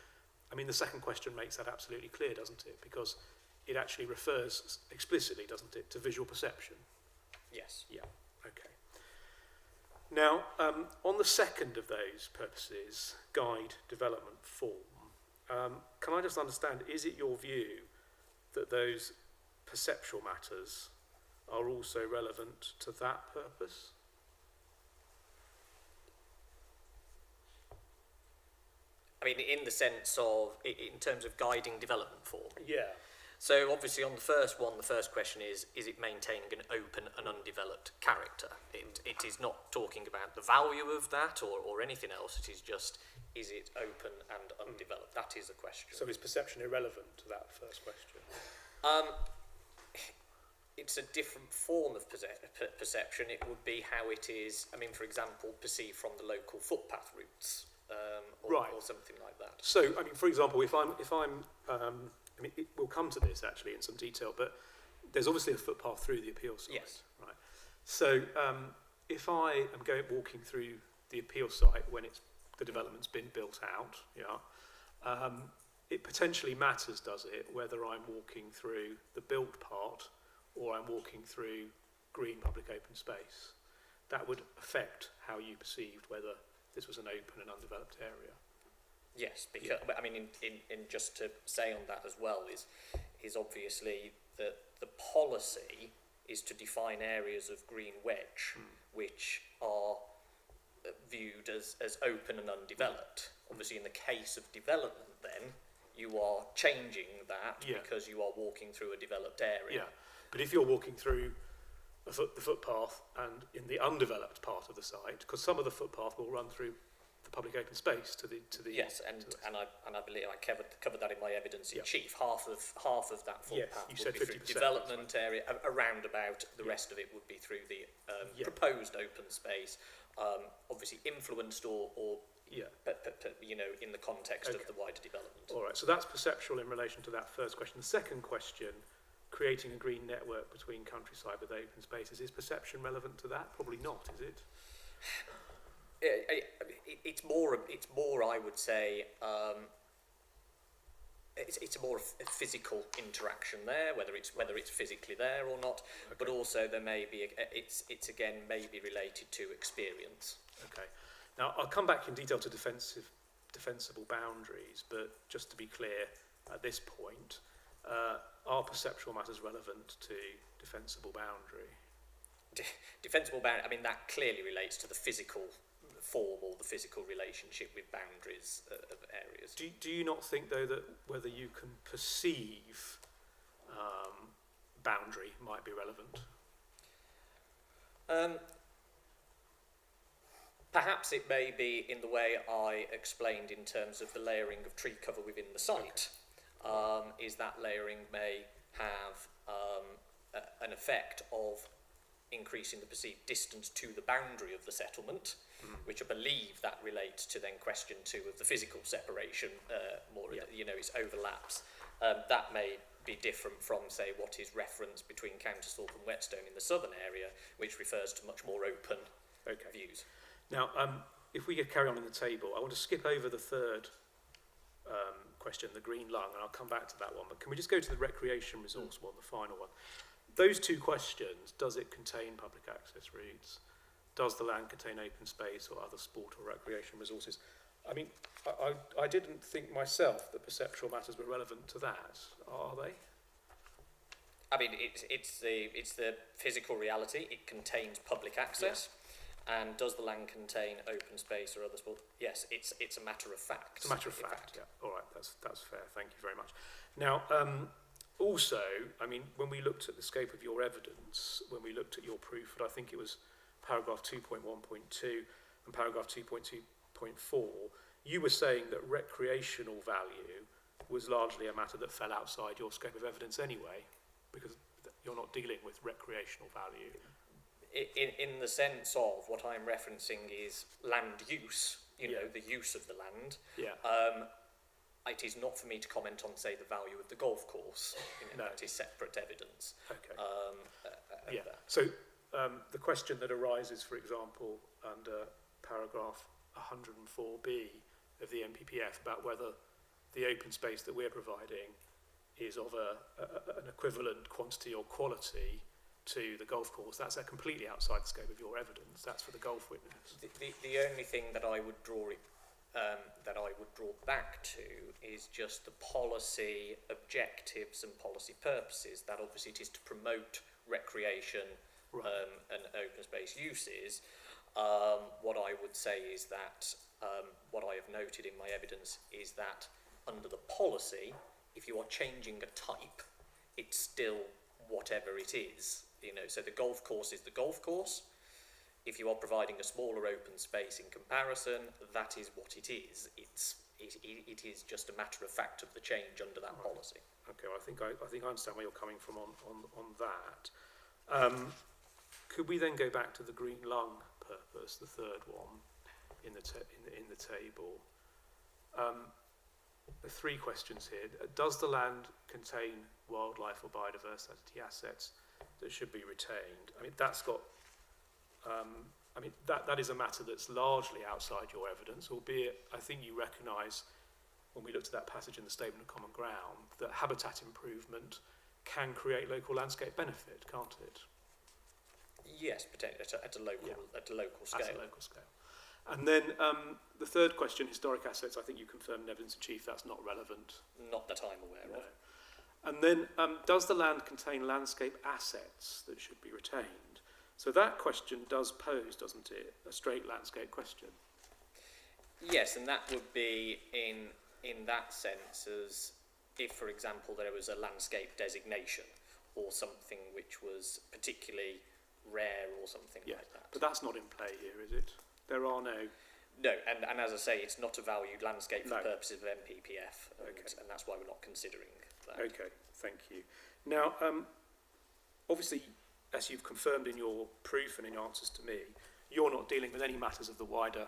I mean, the second question makes that absolutely clear, doesn't it? Because it actually refers explicitly, doesn't it, to visual perception? Yes. Yeah, okay. Now, on the second of those purposes, guide development form, can I just understand, is it your view that those perceptual matters are also relevant to that purpose? I mean, in the sense of, in terms of guiding development form. Yeah. So obviously on the first one, the first question is it maintaining an open and undeveloped character? It is not talking about the value of that or anything else. It is just, is it open and undeveloped? That is the question. So is perception irrelevant to that first question? It's a different form of perception. It would be how it is, I mean, for example, perceived from the local footpath routes. Or something like that. So, I mean, for example, if I'm I mean, we'll come to this actually in some detail, but there's obviously a footpath through the appeal site. Yes. Right. So, if I am walking through the appeal site when the development's been built out, it potentially matters, does it, whether I'm walking through the built part or I'm walking through green public open space. That would affect how you perceived whether this was an open and undeveloped area. Yes, because I mean, in just to say on that as well is obviously that the policy is to define areas of green wedge which are viewed as open and undeveloped. Obviously, in the case of development, then you are changing that because you are walking through a developed area. Yeah, but if you're walking through the footpath and in the undeveloped part of the site, because some of the footpath will run through the public open space to the yes, and I believe I covered that in my evidence in chief. Half of that footpath you would said be through 50%, area, around about. The rest of it would be through the proposed open space, obviously influenced or you know, in the context of the wider development. All right, so that's perceptual in relation to that first question. The second question, creating a green network between countryside with open spaces, is perception relevant to that? Probably not, is it? It's more. I would say. It's a more physical interaction there, whether it's physically there or not. Okay. But also there may be. It's again maybe related to experience. Okay. Now I'll come back in detail to defensible boundaries, but just to be clear, at this point, are perceptual matters relevant to defensible boundary? Defensible boundary. I mean, that clearly relates to the physical form or the physical relationship with boundaries of areas. Do you not think, though, that whether you can perceive boundary might be relevant? Perhaps it may be in the way I explained in terms of the layering of tree cover within the site. Is that layering may have an effect of increasing the perceived distance to the boundary of the settlement, which I believe that relates to then question 2 of the physical separation, its overlaps. That may be different from, say, what is referenced between Countersthorpe and Whetstone in the southern area, which refers to much more open views. Now, if we could carry on in the table, I want to skip over the third question, the green lung, and I'll come back to that one. But can we just go to the recreation resource one, the final one? Those 2 questions, does it contain public access routes? Does the land contain open space or other sport or recreation resources? I mean, I didn't think myself that perceptual matters were relevant to that. Are they? I mean, it's the physical reality. It contains public access. Yeah. And does the land contain open space or other sport? Yes, it's a matter of fact. It's a matter of fact, yeah. All right, that's fair. Thank you very much. Now, also, I mean, when we looked at the scope of your evidence, when we looked at your proof, and I think it was paragraph 2.1.2 and paragraph 2.2.4, you were saying that recreational value was largely a matter that fell outside your scope of evidence anyway, because you're not dealing with recreational value. In the sense of what I'm referencing is land use, the use of the land. Yeah. It is not for me to comment on, say, the value of the golf course. No. That is separate evidence. Okay. So the question that arises, for example, under paragraph 104B of the NPPF about whether the open space that we're providing is of an equivalent quantity or quality to the golf course, that's completely outside the scope of your evidence. That's for the golf witness. The only thing that I would draw back to is just the policy objectives and policy purposes. That obviously it is to promote recreation and open space uses. What I would say is that what I have noted in my evidence is that under the policy, if you are changing a type, it's still whatever it is. So the golf course is the golf course. If you are providing a smaller open space in comparison, that is what it is. It is just a matter of fact of the change under that policy. Okay, well, I think I understand where you're coming from on that. Could we then go back to the green lung purpose, the third one in the table? There are 3 questions here. Does the land contain wildlife or biodiversity assets that should be retained? I mean, that's got. That is a matter that's largely outside your evidence, albeit I think you recognise, when we looked at that passage in the Statement of Common Ground, that habitat improvement can create local landscape benefit, can't it? Yes, potentially at a local scale. At a local scale. And then the third question, historic assets, I think you confirmed in evidence in chief that's not relevant. Not that I'm aware of. And then, does the land contain landscape assets that should be retained? So that question does pose, doesn't it, a straight landscape question? Yes, and that would be in that sense as if, for example, there was a landscape designation or something which was particularly rare or something like that. But that's not in play here, is it? There are no... No, and as I say, it's not a valued landscape for purposes of MPPF, and that's why we're not considering that. Okay, thank you. Now, obviously, as you've confirmed in your proof and in answers to me, you're not dealing with any matters of the wider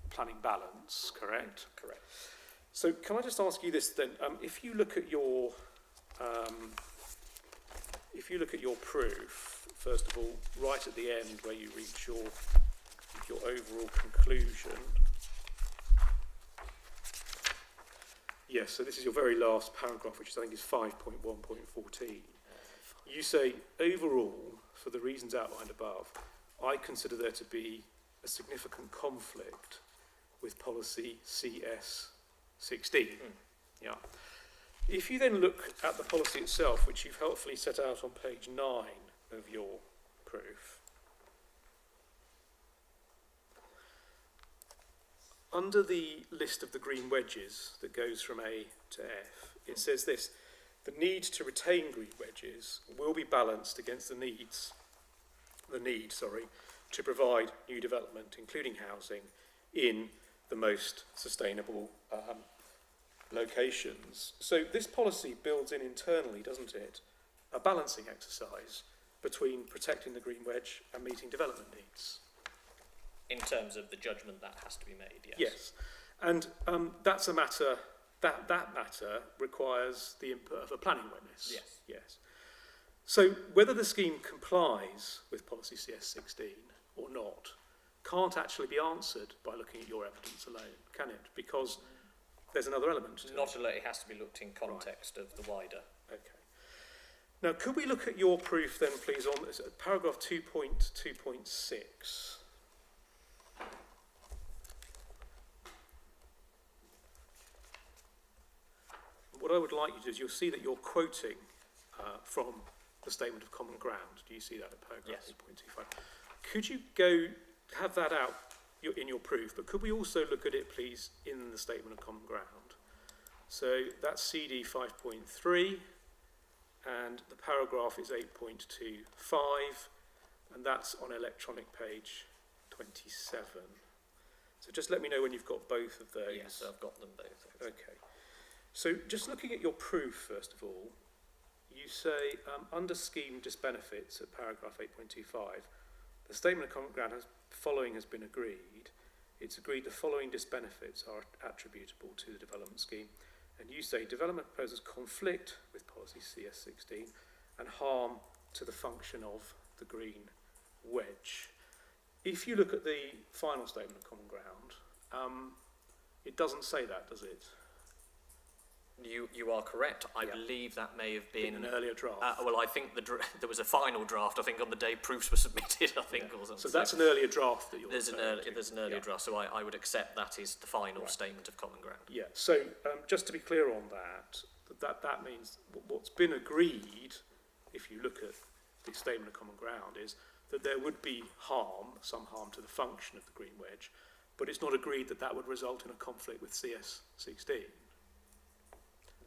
planning balance, correct? Correct. So can I just ask you this then? If you look at your proof, first of all, right at the end where you reach your overall conclusion. Yes, so this is your very last paragraph, which I think is 5.1.14. You say, overall, for the reasons outlined above, I consider there to be a significant conflict with policy CS 16. Yeah. If you then look at the policy itself, which you've helpfully set out on page 9 of your proof, under the list of the green wedges that goes from A to F, it says this: the need to retain green wedges will be balanced against the need to provide new development, including housing, in the most sustainable locations. So this policy builds in internally, doesn't it, a balancing exercise between protecting the green wedge and meeting development needs. In terms of the judgment that has to be made, yes. Yes, and that's a matter, that matter requires the input of a planning witness. Yes. Yes. So whether the scheme complies with policy CS16 or not can't actually be answered by looking at your evidence alone, can it? Because there's another element to Not alone, it has to be looked in context of the wider. Okay. Now, could we look at your proof then, please, on paragraph 2.2.6? What I would like you to do is, you'll see that you're quoting from the Statement of Common Ground. Do you see that in paragraph 2.25? Could you go have that out in your proof, but could we also look at it, please, in the Statement of Common Ground? So that's CD 5.3, and the paragraph is 8.25, and that's on electronic page 27. So just let me know when you've got both of those. Yes, I've got them both. Okay. So just looking at your proof, first of all, you say, under scheme disbenefits at paragraph 8.25, the Statement of Common Ground following has been agreed. It's agreed the following disbenefits are attributable to the development scheme. And you say development proposals conflict with policy CS16 and harm to the function of the green wedge. If you look at the final Statement of Common Ground, it doesn't say that, does it? You are correct. I believe that may have been an earlier draft. Well, I think there was a final draft. I think on the day proofs were submitted. I think, or something. So that's an earlier draft that you're. There's an earlier draft. So I would accept that is the final Statement of Common Ground. Yeah. So just to be clear on that means what's been agreed, if you look at the Statement of Common Ground, is that there would be some harm to the function of the green wedge, but it's not agreed that that would result in a conflict with CS16.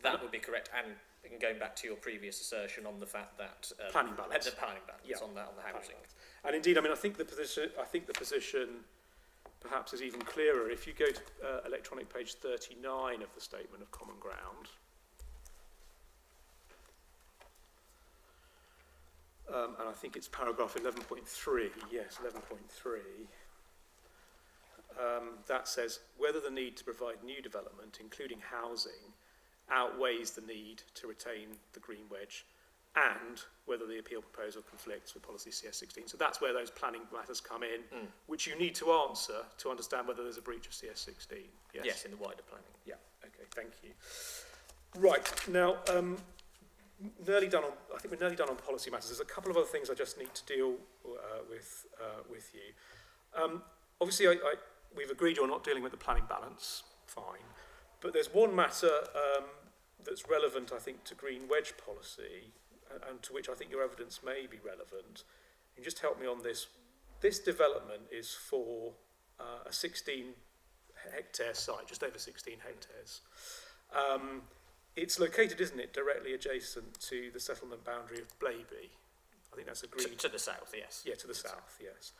That would be correct, and going back to your previous assertion on the fact that planning balance, the planning balance on the housing, and indeed, I mean, I think the position perhaps is even clearer if you go to electronic page 39 of the Statement of Common Ground. And I think it's paragraph 11.3. Yes, 11.3. That says whether the need to provide new development, including housing, outweighs the need to retain the green wedge, and whether the appeal proposal conflicts with policy CS16. So that's where those planning matters come in, which you need to answer to understand whether there's a breach of CS16. Yes, yes, in the wider planning. Yeah, okay, thank you. Right, now, I think we're nearly done on policy matters. There's a couple of other things I just need to deal with you. Obviously, we've agreed you're not dealing with the planning balance, fine. But there's one matter that's relevant, I think, to green wedge policy, and to which I think your evidence may be relevant. You just help me on this. This development is for a 16-hectare site, just over 16 hectares. It's located, isn't it, directly adjacent to the settlement boundary of Blaby. I think that's agreed. To the south, yes. Yeah, to the south, yes.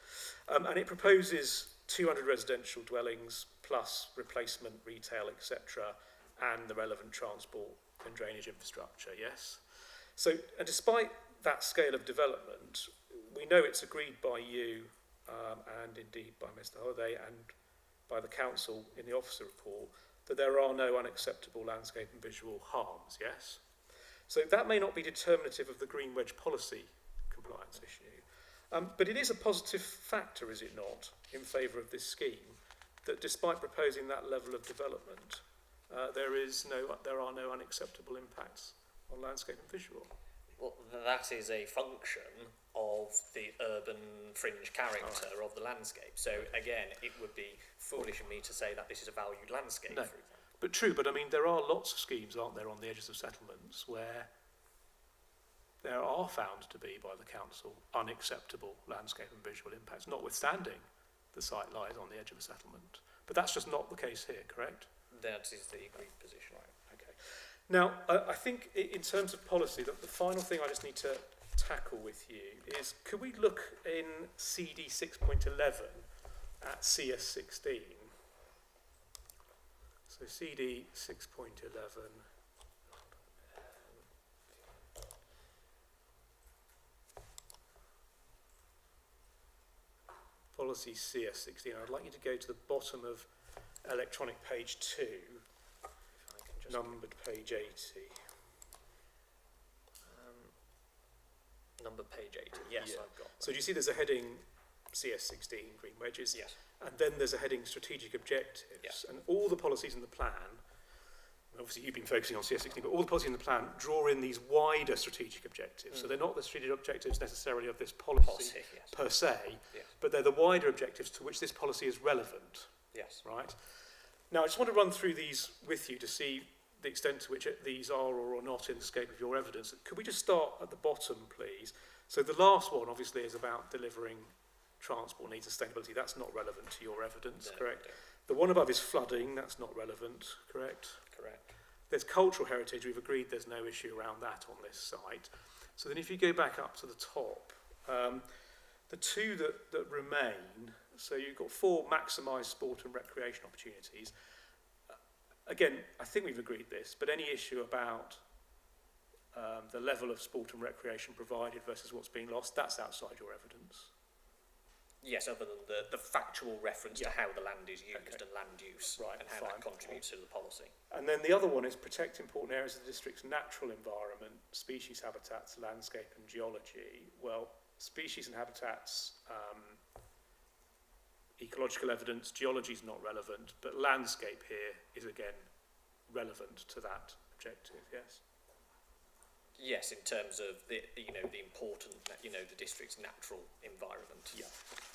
And it proposes 200 residential dwellings plus replacement retail, etc., and the relevant transport and drainage infrastructure, yes? So, and despite that scale of development, we know it's agreed by you and indeed by Mr. Holliday and by the council in the officer report that there are no unacceptable landscape and visual harms, yes? So that may not be determinative of the green wedge policy compliance issue, but it is a positive factor, is it not, in favour of this scheme, that despite proposing that level of development, there are no unacceptable impacts on landscape and visual. Well, that is a function of the urban fringe character of the landscape. So again, it would be foolish of me to say that this is a valued landscape. No, but true. But I mean, there are lots of schemes, aren't there, on the edges of settlements where there are found to be by the council unacceptable landscape and visual impacts, notwithstanding the site lies on the edge of a settlement. But that's just not the case here, correct? That is the agreed position. Right, okay. Now, I think in terms of policy, the final thing I just need to tackle with you is, could we look in CD 6.11 at CS 16? So CD 6.11. Policy CS 16. I'd like you to go to the bottom of electronic page 2, numbered page 80. Number page 80, yes, Yeah. I've got that. So do you see there's a heading CS 16, green wedges? Yes. And then there's a heading strategic objectives. Yes. And all the policies in the plan, obviously you've been focusing on CS 16, but all the policies in the plan draw in these wider strategic objectives. So they're not the strategic objectives necessarily of this policy yes. per se, Yes. but they're the wider objectives to which this policy is relevant, Yes. right? Now, I just want to run through these with you to see the extent to which these are or are not in the scope of your evidence. Could we just start at the bottom, please? So the last one, obviously, is about delivering transport needs sustainability. That's not relevant to your evidence, No, correct? no. The one above is flooding. That's not relevant, correct? Correct. There's cultural heritage. We've agreed there's no issue around that on this site. So then if you go back up to the top, the two that remain, so you've got 4 maximised sport and recreation opportunities. Again, I think we've agreed this, but any issue about the level of sport and recreation provided versus what's being lost, that's outside your evidence. Yes, other than the factual reference Yeah. to how the land is used Okay. and land use, Right, and how fine. that contributes to the policy. And then the other one is protect important areas of the district's natural environment, species, habitats, landscape and geology. Well, species and habitats, ecological evidence, geology is not relevant, but landscape here is again relevant to that objective, yes? Yes, in terms of the important, the district's natural environment. Yeah,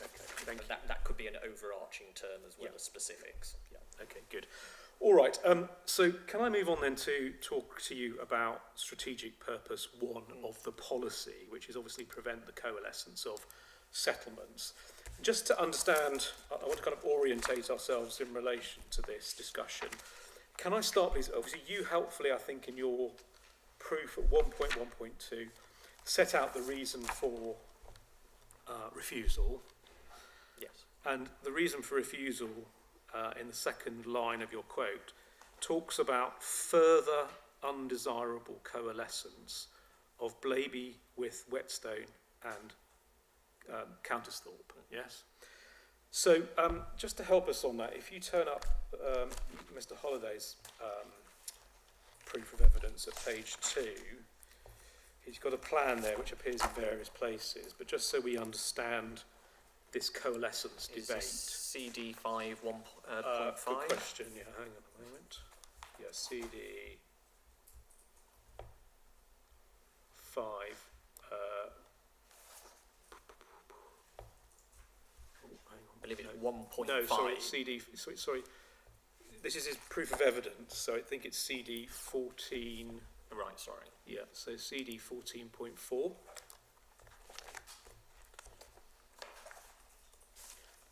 okay, thank you. That could be an overarching term as well Yeah. as specifics. Yeah, okay, good. All right, so can I move on then to talk to you about strategic purpose 1 of the policy, which is obviously prevent the coalescence of settlements. Just to understand, I want to kind of orientate ourselves in relation to this discussion. Can I start, please? Obviously, you helpfully, I think, in your proof at 1.1.2, set out the reason for refusal. Yes. And the reason for refusal in the second line of your quote talks about further undesirable coalescence of Blaby with Whetstone and Countersthorpe, yes? So just to help us on that, if you turn up Mr. Holliday's proof of evidence at page 2, he's got a plan there which appears in various places, but just so we understand this coalescence Is debate. this CD 5 1.5? Good question, yeah, hang on a moment. Yeah, CD 5. I believe it's 1.5. No, sorry, CD, sorry. This is his proof of evidence, so I think it's CD 14. Right, sorry. Yeah, so CD 14.4.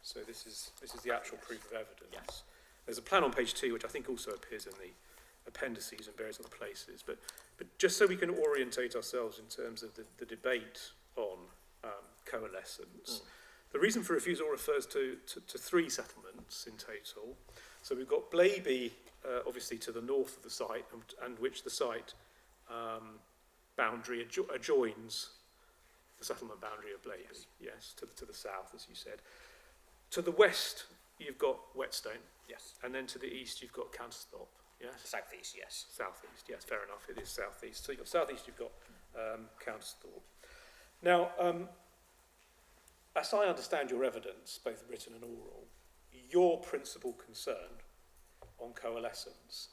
So this is the actual proof of evidence. Yes. There's a plan on page 2, which I think also appears in the appendices and various other places. But just so we can orientate ourselves in terms of the debate on coalescence, the reason for refusal refers to 3 settlements in total. So we've got Blaby, obviously to the north of the site, and which the site boundary adjoins the settlement boundary of Blaby, yes, to the south, as you said. To the west, you've got Whetstone. Yes. And then to the east, you've got Countersthorpe. Yes. Southeast, yes. Southeast, yes, fair enough. It is southeast. So you've got southeast, you've got Countersthorpe. Now, as I understand your evidence, both written and oral, your principal concern on coalescence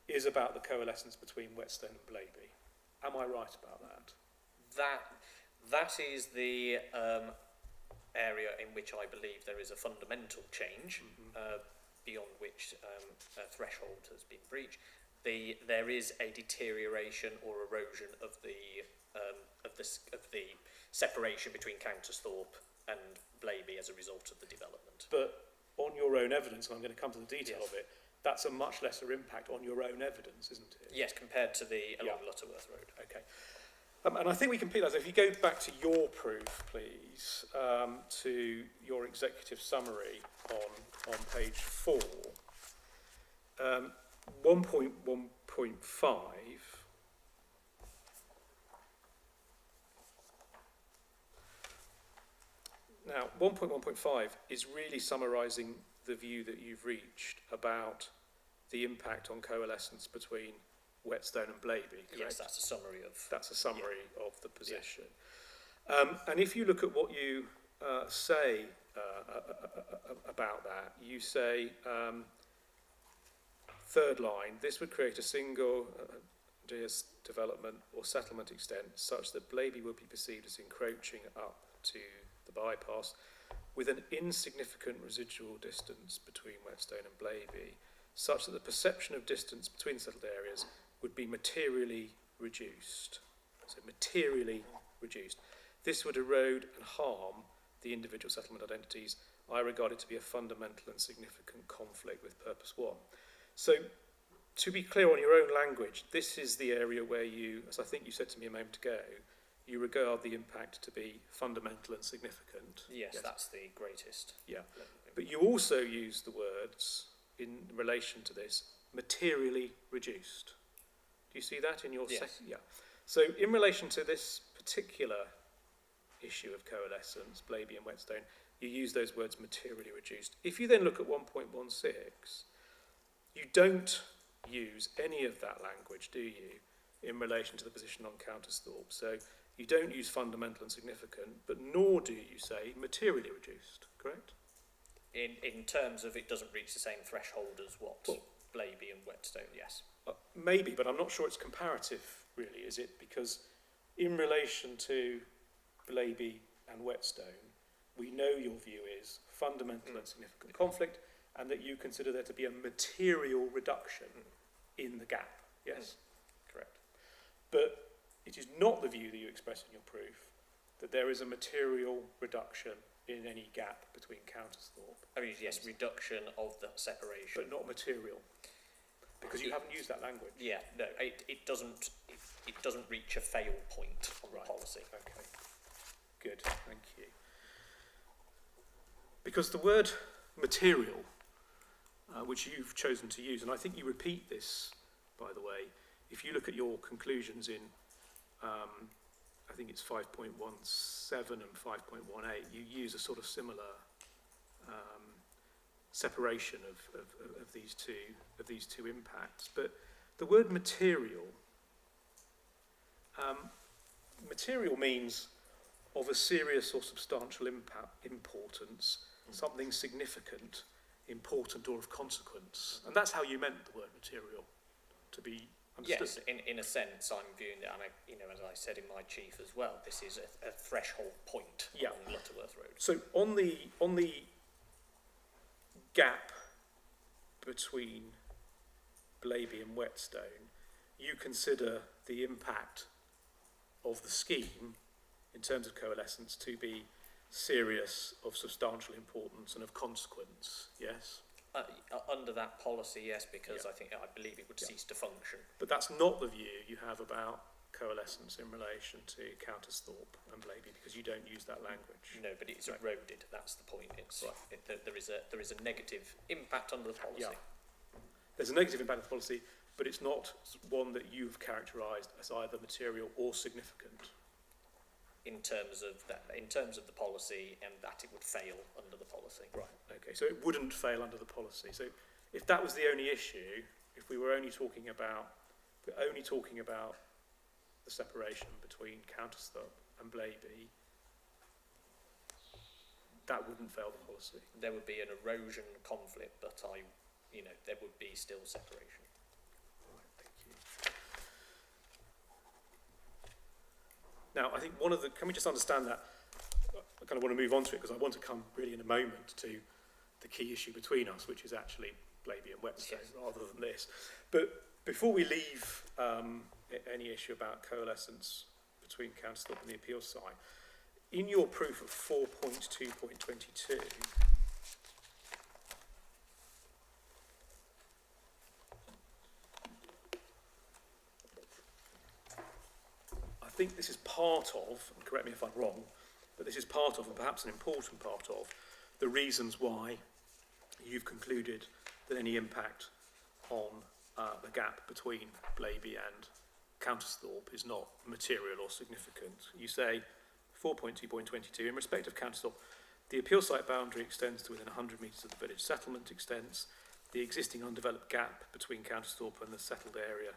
is about the coalescence between Whetstone and Blaby. Am I right about that? That is the area in which I believe there is a fundamental change, beyond which a threshold has been breached. There is a deterioration or erosion of the separation between Countersthorpe and Blaby as a result of the development. But on your own evidence, and I'm going to come to the detail of it, that's a much lesser impact on your own evidence, isn't it? Yes, compared to the along Lutterworth Road. Okay. And I think we can pick that. So if you go back to your proof, please, to your executive summary on page 4, 1.1.5. Now, 1.1.5 is really summarising the view that you've reached about the impact on coalescence between Whetstone and Blaby, correct? Yes, that's a summary of... That's a summary of the position. And if you look at what you say about that, you say, third line, this would create a single development or settlement extent such that Blaby would be perceived as encroaching up to the bypass with an insignificant residual distance between Whetstone and Blaby, such that the perception of distance between settled areas would be materially reduced. So materially reduced. This would erode and harm the individual settlement identities. I regard it to be a fundamental and significant conflict with Purpose 1. So, to be clear on your own language, this is the area where you, as I think you said to me a moment ago, you regard the impact to be fundamental and significant. Yes, that's the greatest. Yeah. But you also use the words, in relation to this, materially reduced. Do you see that in your second? Yeah. So in relation to this particular issue of coalescence, Blaby and Whetstone, you use those words materially reduced. If you then look at 1.16, you don't use any of that language, do you, in relation to the position on Countersthorpe? So you don't use fundamental and significant, but nor do you say materially reduced, correct? In terms of it doesn't reach the same threshold as what Blaby and Whetstone, yes. Maybe, but I'm not sure it's comparative, really, is it? Because in relation to Blaby and Whetstone, we know your view is fundamental and significant conflict, and that you consider there to be a material reduction in the gap. Yes, correct. But it is not the view that you express in your proof that there is a material reduction in any gap between Countersthorpe. I mean, yes, reduction of the separation. But not material. Because you haven't used that language. Yeah, no, it doesn't reach a fail point on the policy. Okay, good, thank you. Because the word material, which you've chosen to use, and I think you repeat this, by the way, if you look at your conclusions in, I think it's 5.17 and 5.18, you use a sort of similar separation of these two impacts. But the word material, material means of a serious or substantial importance, something significant, important, or of consequence. And that's how you meant the word material to be understood. Yes, in a sense, I'm viewing it, and as I said in my chief as well, this is a threshold point on Lutterworth Road. So on the gap between Blaby and Whetstone, you consider the impact of the scheme in terms of coalescence to be serious, of substantial importance, and of consequence, yes? Under that policy, yes, because I believe it would cease to function. But that's not the view you have about coalescence in relation to Countersthorpe and Blaby, because you don't use that language. No, but it's eroded. That's the point. There is a negative impact under the policy. Yeah. There's a negative impact of the policy, but it's not one that you've characterised as either material or significant. In terms of the policy, and that it would fail under the policy. Right. Okay. So it wouldn't fail under the policy. So if that was the only issue, if we were only talking about the separation between Countersthorpe and Blaby, that wouldn't fail the policy. There would be an erosion conflict, but there would be still separation. Right, thank you. Now, I think can we just understand that? I kind of want to move on to it because I want to come really in a moment to the key issue between us, which is actually Blaby and Whetstone rather than this. But before we leave any issue about coalescence between Countersthorpe and the appeals side, in your proof of 4.2.22, think this is part of, and correct me if I'm wrong, but this is part of, and perhaps an important part of, the reasons why you've concluded that any impact on the gap between Blaby and Countersthorpe is not material or significant. You say 4.2.22, in respect of Countersthorpe, the appeal site boundary extends to within 100 metres of the village settlement extents. The existing undeveloped gap between Countersthorpe and the settled area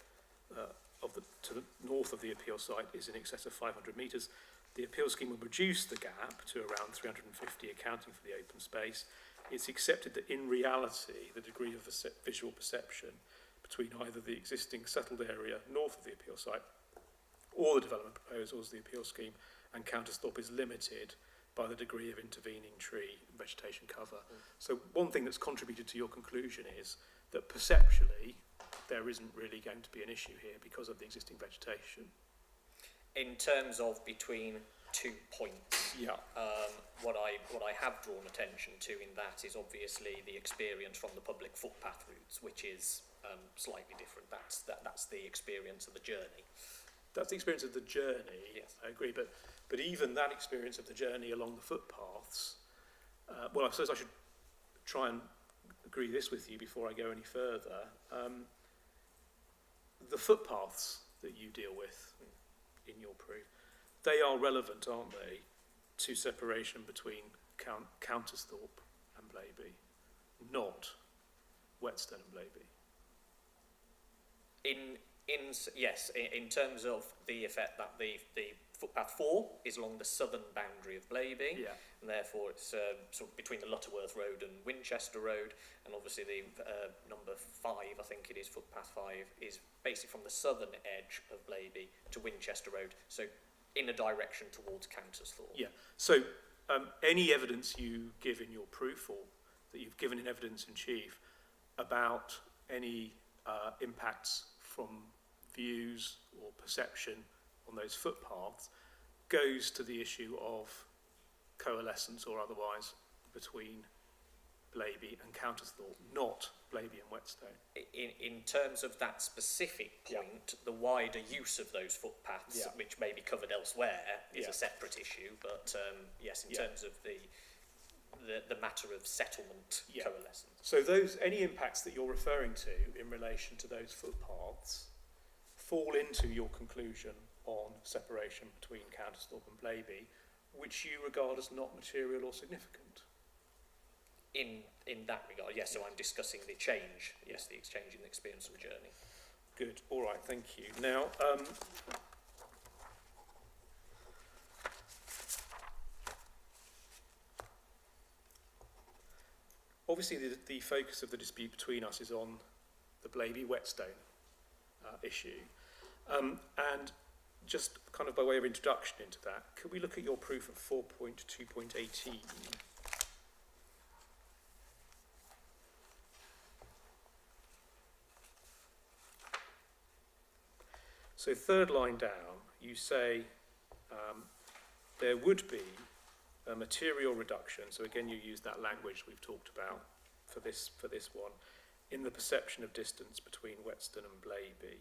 to the north of the appeal site is in excess of 500 metres. The appeal scheme will reduce the gap to around 350, accounting for the open space. It's accepted that in reality, the degree of visual perception between either the existing settled area north of the appeal site or the development proposals, the appeal scheme, and Countersthorpe is limited by the degree of intervening tree and vegetation cover. So one thing that's contributed to your conclusion is that perceptually there isn't really going to be an issue here because of the existing vegetation. In terms of between 2 points, what I have drawn attention to in that is obviously the experience from the public footpath routes, which is slightly different. That's the experience of the journey. That's the experience of the journey, yes. I agree, but even that experience of the journey along the footpaths, well, I suppose I should try and agree this with you before I go any further. The footpaths that you deal with in your proof, they are relevant, aren't they, to separation between Countersthorpe and Blaby, not Whetstone and Blaby? Yes, in terms of the effect that the footpath 4 is along the southern boundary of Blaby, and therefore it's sort of between the Lutterworth Road and Winchester Road, and obviously the number 5, I think it is, footpath 5, is basically from the southern edge of Blaby to Winchester Road, so in a direction towards Countersthorpe. Yeah, so any evidence you give in your proof, or that you've given in evidence in chief, about any impacts from views or perception on those footpaths goes to the issue of coalescence or otherwise between Blaby and Countersthorpe, not Blaby and Whetstone. In terms of that specific point, the wider use of those footpaths, which may be covered elsewhere, is a separate issue, but yes, in terms of the matter of settlement coalescence. So any impacts that you're referring to in relation to those footpaths fall into your conclusion on separation between Countersthorpe and Blaby, which you regard as not material or significant? In that regard, yes, so I'm discussing the change, yes, the exchange in the experience of the journey. Good, all right, thank you. Now, obviously the focus of the dispute between us is on the Blaby-Whetstone issue. And just kind of by way of introduction into that, could we look at your proof of 4.2.18? So third line down, you say there would be a material reduction, so again you use that language we've talked about for this one, in the perception of distance between Whetstone and Blaby.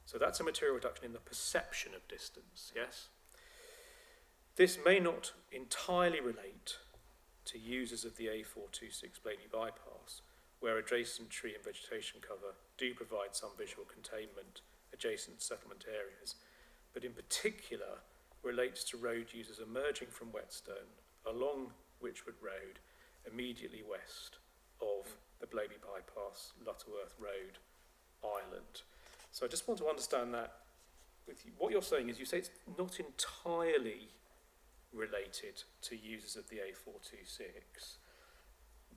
So that's a material reduction in the perception of distance, yes? This may not entirely relate to users of the A426 Blaby bypass, where adjacent tree and vegetation cover do provide some visual containment adjacent settlement areas, but in particular relates to road users emerging from Whetstone along Wychwood Road, immediately west of the Blaby bypass, Lutterworth Road, Island. So I just want to understand that with you. What you're saying is you say it's not entirely related to users of the A426,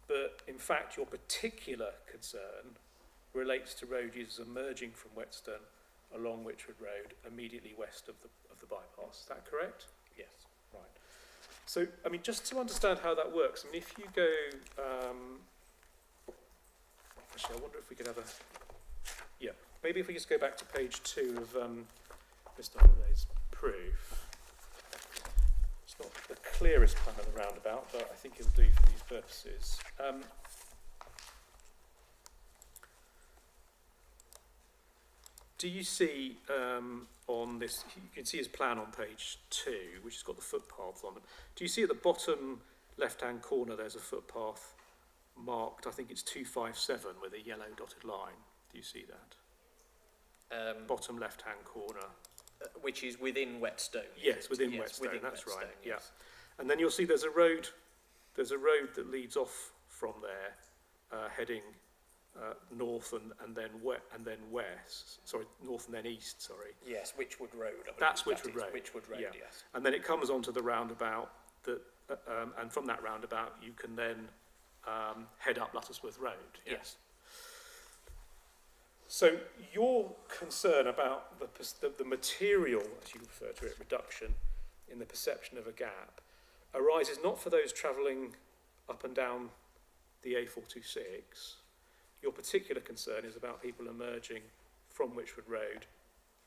but in fact your particular concern relates to road users emerging from Whetstone along Wychwood Road, immediately west of the bypass. Is that correct? Yes. Right. So, I mean, just to understand how that works, I mean, if you go, actually, I wonder if we could have maybe if we just go back to page 2 of Mr. Holliday's proof. It's not the clearest plan of the roundabout, but I think it'll do for these purposes. do you see on this, you can see his plan on page 2, which has got the footpaths on them. Do you see at the bottom left-hand corner there's a footpath marked, I think it's 257 with a yellow dotted line. Do you see that? Bottom left-hand corner. Which is within Whetstone. Yes, within Whetstone, within that's Whetstone, right. yes. Yeah. And then you'll see there's a road that leads off from there, heading north and then west. Sorry, north and then east. Sorry. Yes, Wychwood Road. That's Wychwood Road. Wychwood Road. Yeah. Yes. And then it comes onto the roundabout that, and from that roundabout you can then head up Luttersworth Road. Yes. So your concern about the material, as you refer to it, reduction in the perception of a gap, arises not for those travelling up and down the A426. Your particular concern is about people emerging from Wychwood Road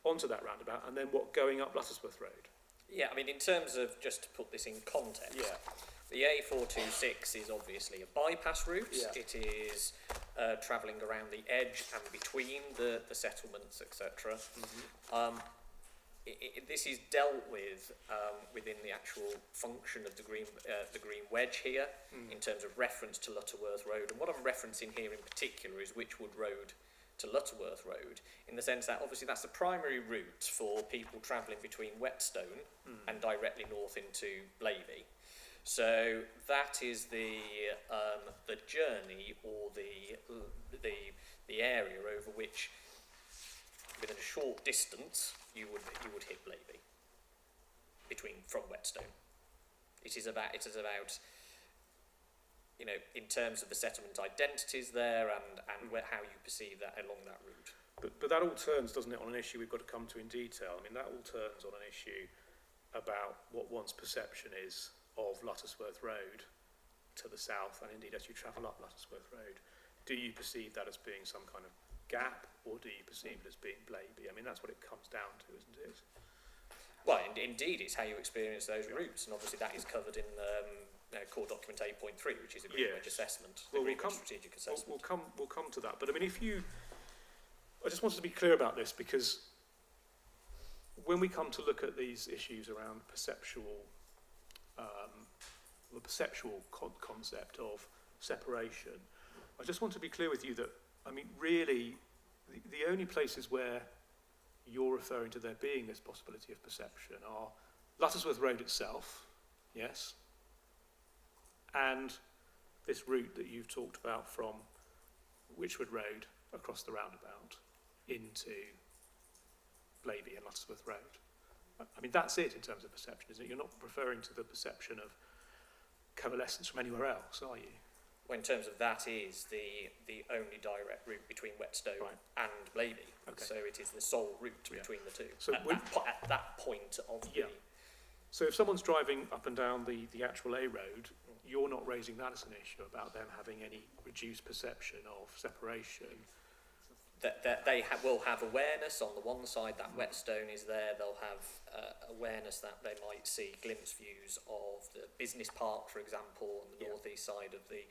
onto that roundabout and then going up Luttersworth Road. Yeah, I mean, in terms of, just to put this in context, the A426 is obviously a bypass route. Yeah. It is travelling around the edge and between the settlements, etc. This is dealt with within the actual function of the green wedge here, in terms of reference to Lutterworth Road. And what I'm referencing here in particular is Wychwood Road to Lutterworth Road, in the sense that obviously that's the primary route for people travelling between Whetstone and directly north into Blaby. So that is the journey, or the area over which, within a short distance, you would hit Blaby from Whetstone. It is about you know, in terms of the settlement identities there and how you perceive that along that route. But that all turns, doesn't it, on an issue we've got to come to in detail. I mean, that all turns on an issue about what one's perception is of Luttersworth Road to the south, and indeed as you travel up Luttersworth Road. Do you perceive that as being some kind of gap, or do you perceive it as being Blaby? I mean, that's what it comes down to, isn't it? Well, indeed, it's how you experience those routes, and obviously that is covered in core document 8.3, which is a green wedge assessment, the green wedge strategic assessment. We'll come to that, but I mean, I just wanted to be clear about this, because when we come to look at these issues around the perceptual concept of separation, I just want to be clear with you that, I mean, really, the only places where you're referring to there being this possibility of perception are Luttersworth Road itself, yes, and this route that you've talked about from Wychwood Road across the roundabout into Blaby and Luttersworth Road. I mean, that's it in terms of perception, isn't it? You're not referring to the perception of coalescence from anywhere else, are you? Well, in terms of that is the only direct route between Whetstone and Blaby. Okay. So it is the sole route between the two. So at that point of the... So if someone's driving up and down the actual A road, you're not raising that as an issue about them having any reduced perception of separation. That they will have awareness on the one side that Whetstone is there. They'll have awareness that they might see glimpse views of the business park, for example, on the northeast side of the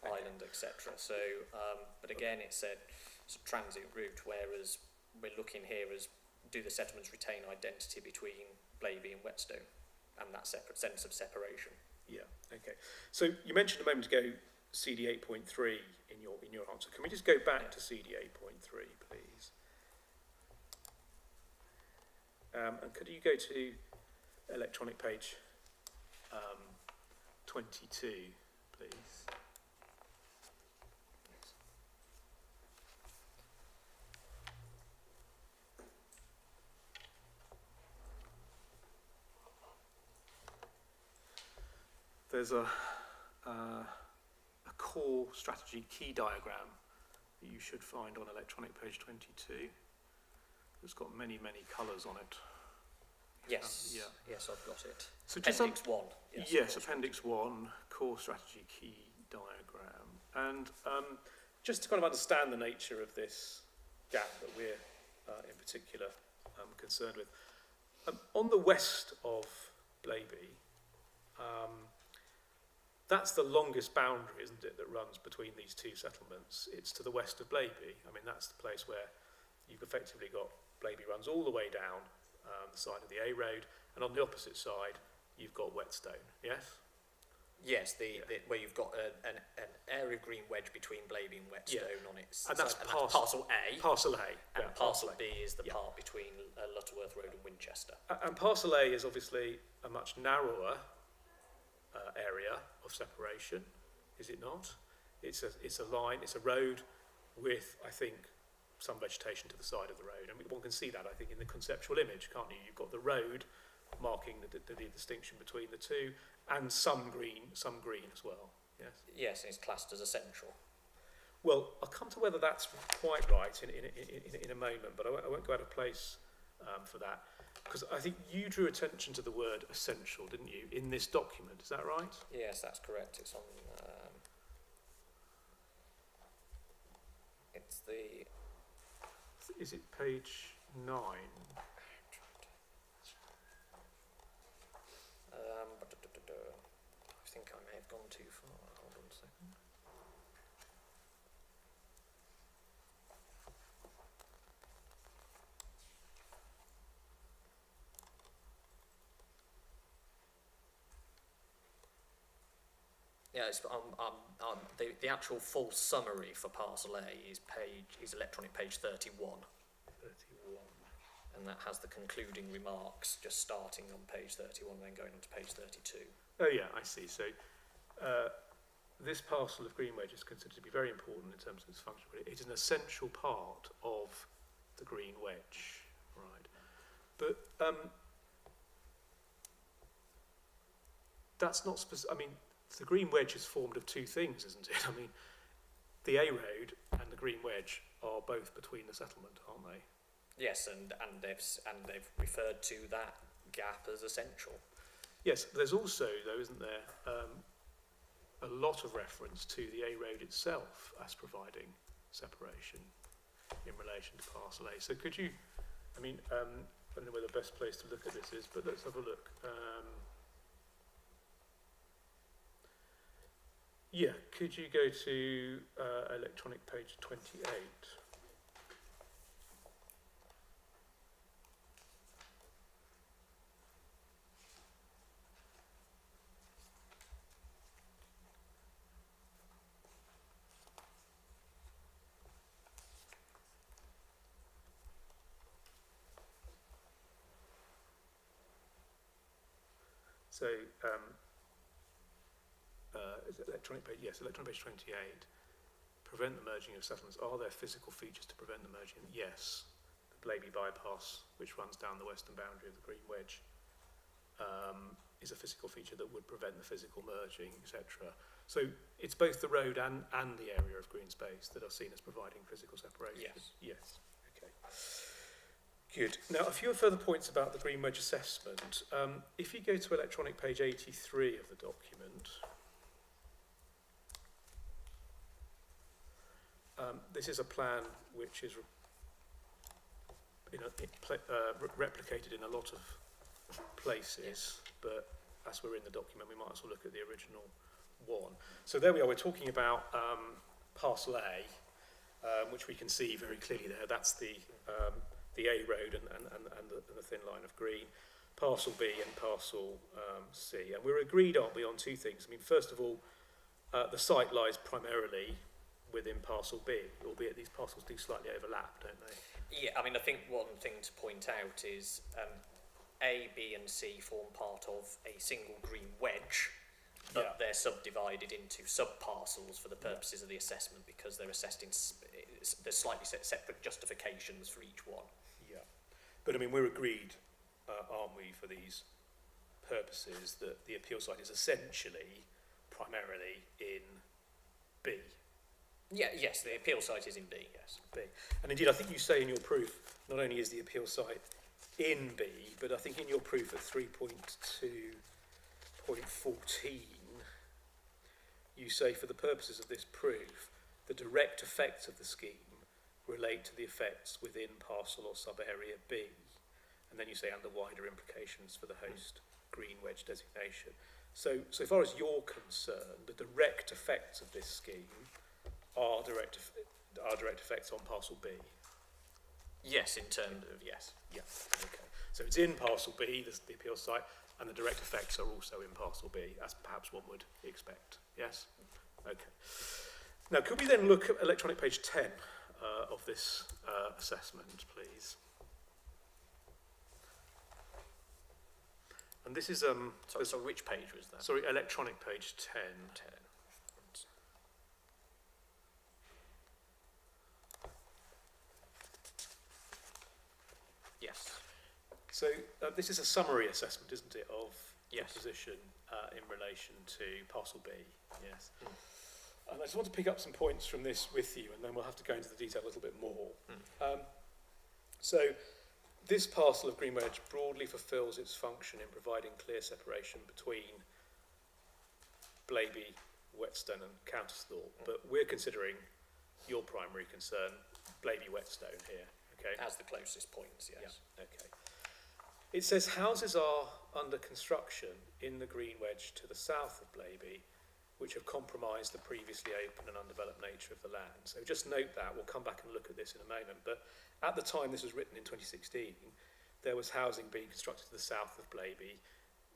island, etc. So, but again, it's a transit route, whereas we're looking here as, do the settlements retain identity between Blaby and Whetstone, and that separate sense of separation. Yeah. Okay. So you mentioned a moment ago CD 8.3 in your answer. Can we just go back to CD 8.3, please? And could you go to electronic page 22, please? There's a core strategy key diagram that you should find on electronic page 22. It's got many, many colours on it. Yes, yes, I've got it. So Appendix 1. Yes, Appendix 1, core strategy key diagram. And just to kind of understand the nature of this gap that we're in particular concerned with, on the west of Blaby, that's the longest boundary, isn't it, that runs between these two settlements. It's to the west of Blaby. I mean, that's the place where you've effectively got Blaby runs all the way down the side of the A road, and on the opposite side, you've got Whetstone, yes? Yes, where you've got an area of green wedge between Blaby and Whetstone on its And that's side, parcel A. Parcel A. And yeah, parcel A. B is the part between Lutterworth Road and Winchester. And parcel A is obviously a much narrower area of separation, is it not? It's a line, it's a road with, I think, some vegetation to the side of the road. And one can see that, I think, in the conceptual image, can't you? You've got the road marking the distinction between the two, and some green as well, yes? Yes, and it's classed as essential. Well, I'll come to whether that's quite right in a moment, but I won't go out of place for that, because I think you drew attention to the word essential, didn't you, in this document, is that right? Yes, that's correct. It's on, it's the... Is it page 9? I think I may have gone too far. Hold on a second. Yeah, it's, the actual full summary for parcel A is electronic page 31. 31. And that has the concluding remarks just starting on page 31 and then going on to page 32. Oh yeah, I see. So this parcel of green wedge is considered to be very important in terms of its function. It is an essential part of the green wedge, right? But that's not I mean, the green wedge is formed of two things, isn't it? I mean, the A road and the green wedge are both between the settlement, aren't they? Yes, and they've referred to that gap as essential. Yes, there's also, though, isn't there, a lot of reference to the A road itself as providing separation in relation to parcel A. So could you, I mean, I don't know where the best place to look at this is, but let's have a look. Yeah, could you go to electronic page 28? So, is it electronic page? Yes, electronic page 28. Prevent the merging of settlements. Are there physical features to prevent the merging? Yes. The Blaby bypass, which runs down the western boundary of the green wedge, is a physical feature that would prevent the physical merging, etc. So it's both the road and the area of green space that are seen as providing physical separation. Yes. Yes. Okay. Good. Now, a few further points about the green wedge assessment. If you go to electronic page 83 of the document, this is a plan which is replicated in a lot of places, but as we're in the document, we might as well look at the original one. So there we are. We're talking about parcel A, which we can see very clearly there. That's the A road and the thin line of green. Parcel B and parcel C. And we're agreed, aren't we, on two things. I mean, first of all, the site lies primarily within parcel B, albeit these parcels do slightly overlap, don't they? Yeah, I mean, I think one thing to point out is A, B and C form part of a single green wedge, but they're subdivided into sub-parcels for the purposes of the assessment because they're assessed in, there's slightly separate justifications for each one. Yeah. But I mean, we're agreed, aren't we, for these purposes, that the appeal site is essentially primarily in B. Yeah, yes, the appeal site is in B, yes. B. And indeed, I think you say in your proof, not only is the appeal site in B, but I think in your proof at 3.2.14, you say for the purposes of this proof, the direct effects of the scheme relate to the effects within parcel or sub-area B. And then you say, and the wider implications for the host green wedge designation. So far as you're concerned, the direct effects of this scheme are direct effects on parcel B. Yes, in terms of, yes. Yeah, okay. So it's in parcel B, the appeal site, and the direct effects are also in parcel B, as perhaps one would expect. Yes? Okay. Now, could we then look at electronic page 10 of this assessment, please? And this is... So which page was that? Sorry, electronic page 10. 10. Yes. So this is a summary assessment, isn't it, of Yes. the position in relation to parcel B? Yes. And I just want to pick up some points from this with you, and then we'll have to go into the detail a little bit more. So this parcel of Green Wedge broadly fulfills its function in providing clear separation between Blaby, Whetstone and Countersthorpe, but we're considering your primary concern, Blaby Whetstone here. Okay. As the closest points, yes. Yeah, okay. It says houses are under construction in the Green Wedge to the south of Blaby, which have compromised the previously open and undeveloped nature of the land. So just note that. We'll come back and look at this in a moment. But at the time this was written in 2016, there was housing being constructed to the south of Blaby,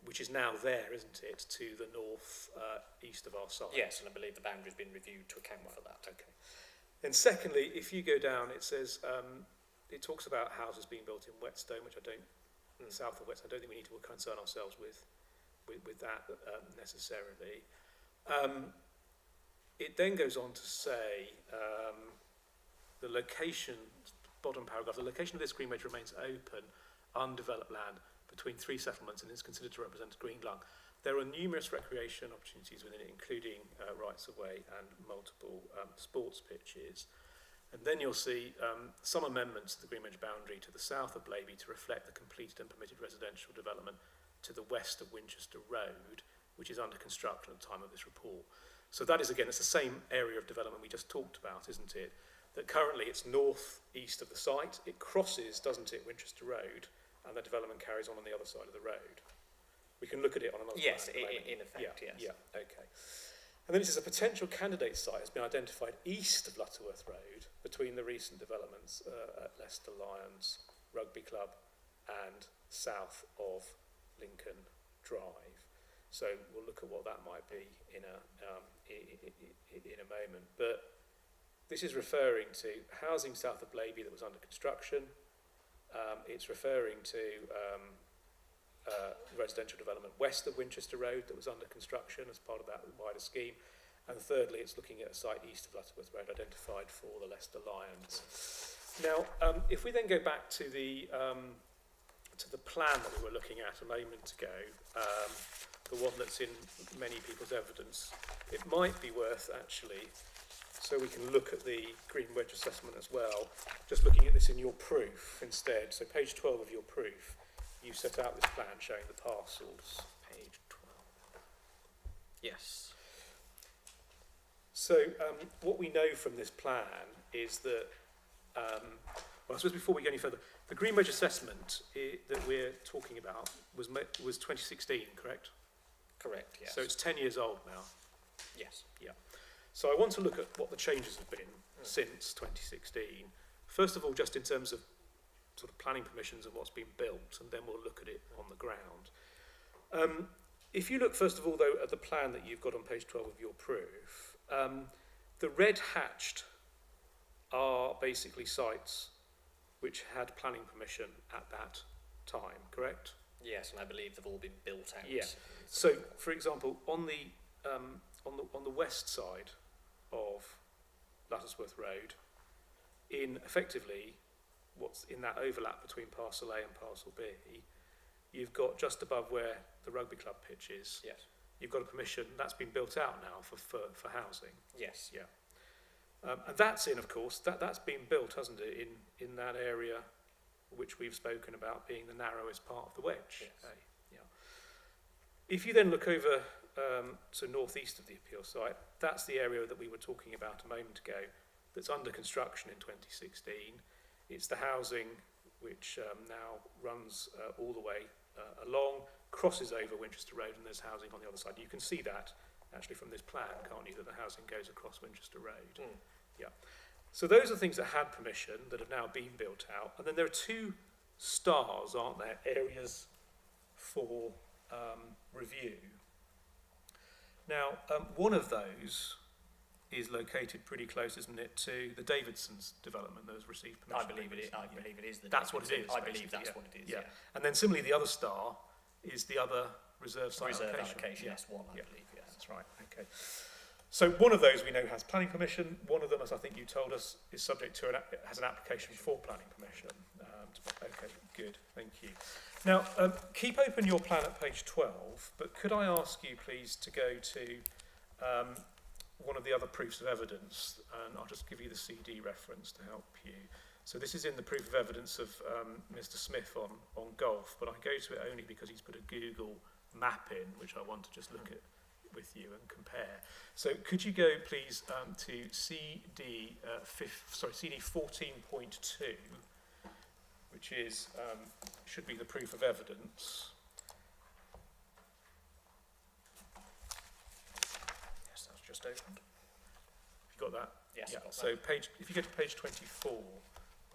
which is now there, isn't it, to the north east of our site. Yes, and I believe the boundary's been reviewed to account for that. Okay. And secondly, if you go down, it says, it talks about houses being built in Whetstone, which I don't, south of Whetstone, I don't think we need to concern ourselves with that necessarily. It then goes on to say the location, bottom paragraph, the location of this Green Wedge remains open, undeveloped land between three settlements and is considered to represent a green lung. There are numerous recreation opportunities within it, including rights of way and multiple sports pitches. And then you'll see some amendments to the Green Wedge boundary to the south of Blaby to reflect the completed and permitted residential development to the west of Winchester Road, which is under construction at the time of this report. So that is, again, it's the same area of development we just talked about, isn't it? That currently it's north east of the site. It crosses, doesn't it, Winchester Road, and the development carries on the other side of the road. We can look at it on another Yes, plan in effect, yes. Yeah, okay. And then it says a potential candidate site has been identified east of Lutterworth Road between the recent developments at Leicester Lions Rugby Club and south of Lincoln Drive. So we'll look at what that might be in a moment. But this is referring to housing south of Blaby that was under construction. It's referring to residential development west of Winchester Road that was under construction as part of that wider scheme. And thirdly, it's looking at a site east of Lutterworth Road identified for the Leicester Lions. Now, if we then go back to the plan that we were looking at a moment ago, the one that's in many people's evidence, it might be worth actually, so we can look at the Green Wedge assessment as well, just looking at this in your proof instead. So page 12 of your proof, you set out this plan showing the parcels. Page 12. Yes. So what we know from this plan is that, well, I suppose before we go any further, the Green Wedge assessment that we're talking about was 2016, correct? Correct, yes. So it's 10 years old now. Yes. Yeah. So I want to look at what the changes have been since 2016. First of all, just in terms of sort of planning permissions and what's been built, and then we'll look at it on the ground. If you look, first of all, though, at the plan that you've got on page 12 of your proof, the red hatched are basically sites which had planning permission at that time, correct? Yes, and I believe they've all been built out. Yeah. So, for example, on the west side of Luttersworth Road, in effectively what's in that overlap between parcel A and parcel B, you've got just above where the rugby club pitch is. Yes. You've got a permission that's been built out now for housing. Yes. Yeah. And that's in, of course, that's been built, hasn't it, in that area which we've spoken about being the narrowest part of the wedge. Yes. Yeah. If you then look over to northeast of the appeal site, that's the area that we were talking about a moment ago that's under construction in 2016. It's the housing which now runs all the way along, crosses over Winchester Road, and there's housing on the other side. You can see that actually from this plan, can't you, that the housing goes across Winchester Road. Yeah. So those are things that had permission that have now been built out. And then there are two stars, aren't there, areas for review. Now, one of those is located pretty close, isn't it, to the Davidson's development that has received permission? I believe it is. That's what it is. I believe that's what it is. Yeah. And then similarly, the other star is the other reserve site allocation. Yeah. Yes, one, I believe, yes. That's right, okay. So one of those we know has planning permission. One of them, as I think you told us, is subject to has an application for planning permission. Okay, good, thank you. Now, keep open your plan at page 12, but could I ask you please to go to one of the other proofs of evidence, and I'll just give you the CD reference to help you. So this is in the proof of evidence of Mr. Smith on golf, but I go to it only because he's put a Google map in, which I want to just look at with you and compare. So could you go please to CD 14.2, which is should be the proof of evidence. Yes, that's just opened. You got that? Yes, Yeah. I've got So if you go to page 24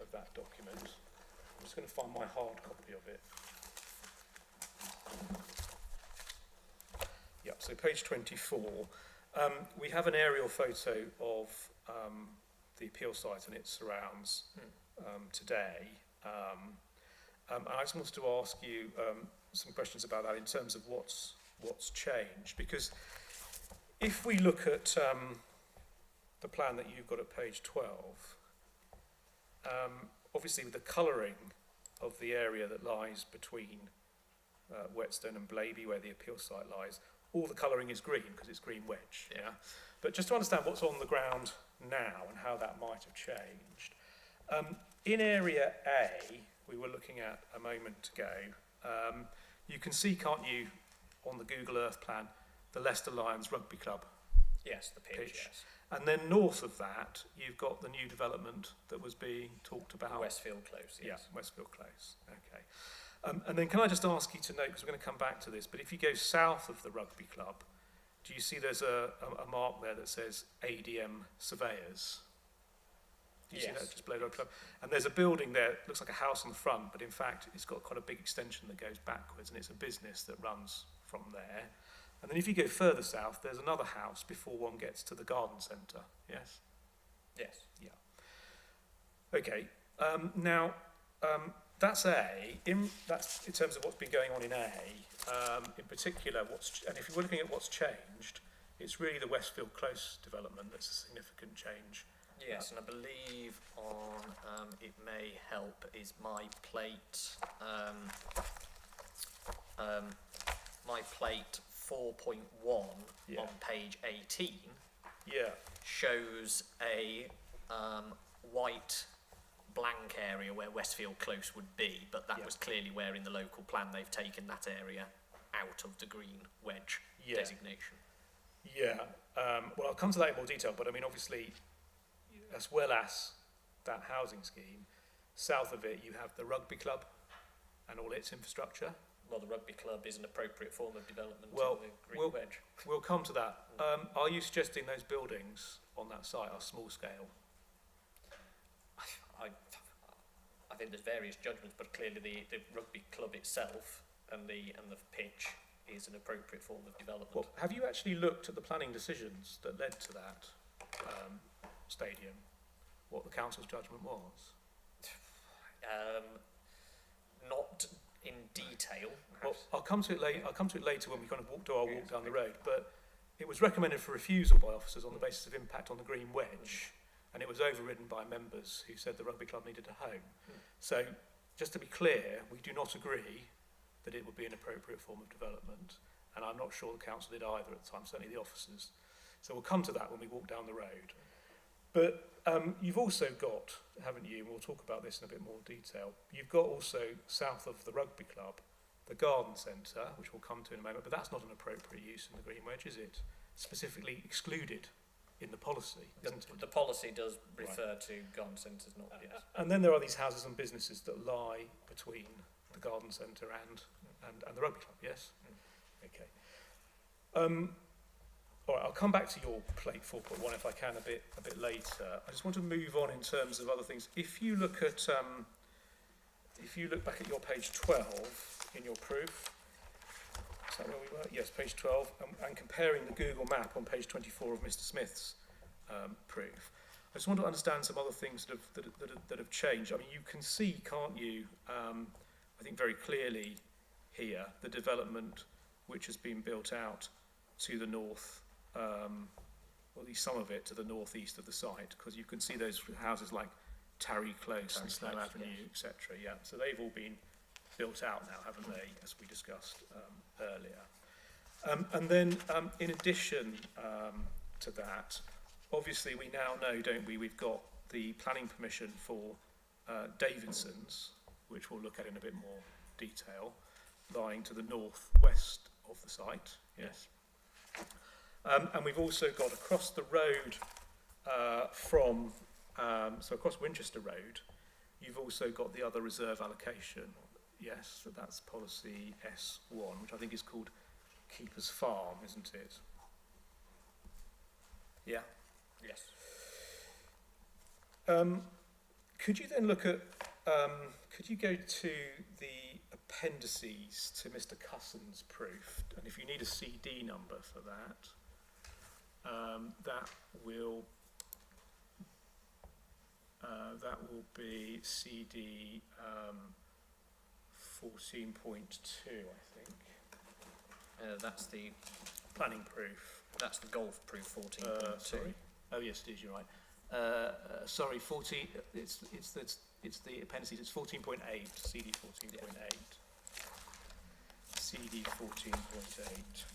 of that document, I'm just going to find my hard copy of it. Yeah, so page 24, we have an aerial photo of the appeal site and its surrounds today. And I just wanted to ask you some questions about that in terms of what's changed. Because if we look at the plan that you've got at page 12, obviously with the colouring of the area that lies between Whetstone and Blaby, where the appeal site lies, all the colouring is green because it's green wedge. Yeah. But just to understand what's on the ground now and how that might have changed. In area A, we were looking at a moment ago, you can see, can't you, on the Google Earth plan, the Leicester Lions Rugby Club Yes, the pitch. Yes. And then north of that, you've got the new development that was being talked about. Westfield Close, yes. Yeah, Westfield Close, okay. And then can I just ask you to note, because we're going to come back to this, but if you go south of the rugby club, do you see there's a mark there that says ADM Surveyors? Do you see that, just below the rugby club? And there's a building there, it looks like a house on the front, but in fact it's got quite a big extension that goes backwards, and it's a business that runs from there. And then if you go further south, there's another house before one gets to the garden centre, yes? Yes. Yeah. Okay, now, that's that's in terms of what's been going on in A. In particular, and if you're looking at what's changed, it's really the Westfield Close development that's a significant change. Yes, and I believe on it may help is my plate 4.1 on page 18 shows a white blank area where Westfield Close would be, but that was clearly where in the local plan they've taken that area out of the green wedge designation. Yeah, well I'll come to that in more detail, but I mean obviously as well as that housing scheme, south of it you have the rugby club and all its infrastructure. Well, the rugby club is an appropriate form of development in the green wedge. We'll come to that. Are you suggesting those buildings on that site are small scale? I think there's various judgments, but clearly the rugby club itself and the pitch is an appropriate form of development. Well, have you actually looked at the planning decisions that led to that stadium? What the council's judgment was? Not in detail. Well, I'll come to it later when we kind of do our walk down the road. But it was recommended for refusal by officers on the basis of impact on the green wedge, and it was overridden by members who said the rugby club needed a home. So, just to be clear, we do not agree that it would be an appropriate form of development, and I'm not sure the council did either at the time, certainly the officers. So we'll come to that when we walk down the road. But you've also got, haven't you, and we'll talk about this in a bit more detail, you've got also south of the rugby club, the garden centre, which we'll come to in a moment, but that's not an appropriate use in the green wedge, is it? Specifically excluded in the policy, isn't it? The policy does refer to garden centres, not yes. And then there are these houses and businesses that lie between the garden centre and the rugby club, yes? Okay. All right, I'll come back to your plate 4.1 if I can a bit later. I just want to move on in terms of other things. If you look back at your page 12 in your proof, is that where we were? Yes, page 12, and comparing the Google map on page 24 of Mr. Smith's proof. I just want to understand some other things that have changed. I mean, you can see, can't you, I think very clearly here, the development which has been built out to the north, or at least some of it to the northeast of the site, because you can see those houses like Tarry Close and Snow Avenue, etc. Yeah, so they've all been built out now, haven't they, as we discussed earlier. And then, in addition to that, obviously we now know, don't we, we've got the planning permission for Davidson's, which we'll look at in a bit more detail, lying to the northwest of the site, yes. And we've also got across the road so across Winchester Road, you've also got the other reserve allocation, yes, so that's policy S1, which I think is called Keeper's Farm, isn't it? Yeah? Yes. Could you then look at, could you go to the appendices to Mr. Cusson's proof, and if you need a CD number for that, that will be CD 14.2, I think. That's the planning proof. That's the golf proof 14.2. Sorry. Oh yes, it is. You're right. Sorry, 40. It's the appendices. It's 14.8. CD 14.8. CD 14.8.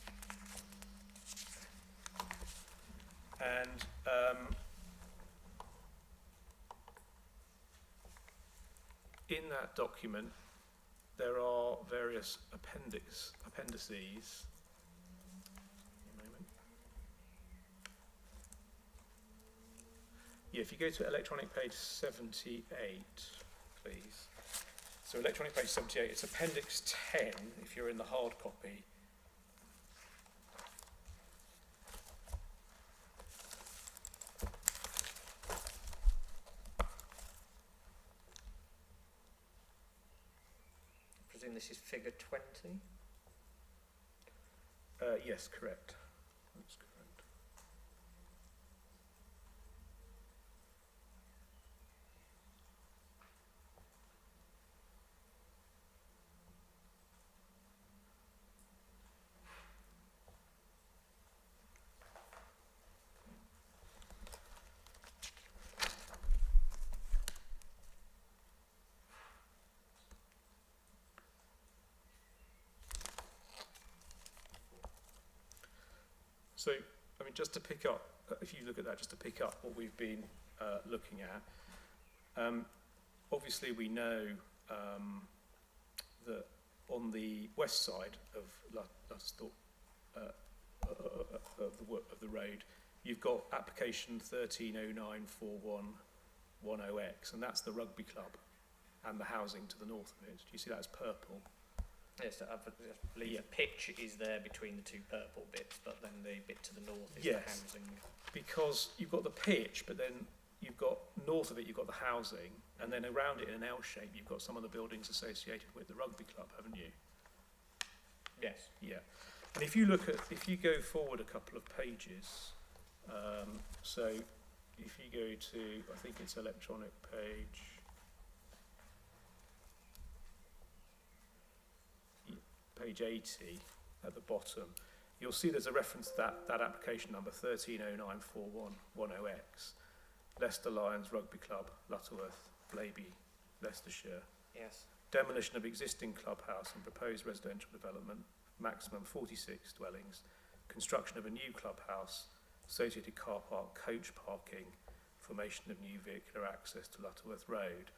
And in that document, there are various appendices. A moment. Yeah, if you go to electronic page 78, please. So electronic page 78, it's appendix 10 if you're in the hard copy. This is figure 20? Yes, correct. That's correct. So, I mean, just to pick up, if you look at that, just to pick up what we've been looking at, obviously we know that on the west side of the road, you've got application 13094110X, and that's the rugby club and the housing to the north of it. Do you see that as purple? Yes, I believe the pitch is there between the two purple bits, but then the bit to the north is yes, the housing. Because you've got the pitch, but then you've got north of it, you've got the housing, and then around it in an L shape, you've got some of the buildings associated with the rugby club, haven't you? Yes. Yeah. And if you look at, if you go forward a couple of pages, so if you go to, I think it's electronic page. Page 80 at the bottom, you'll see there's a reference to that application number 13094110X, Leicester Lions Rugby Club, Lutterworth, Blaby, Leicestershire. Yes. Demolition of existing clubhouse and proposed residential development, maximum 46 dwellings, construction of a new clubhouse, associated car park, coach parking, formation of new vehicular access to Lutterworth Road.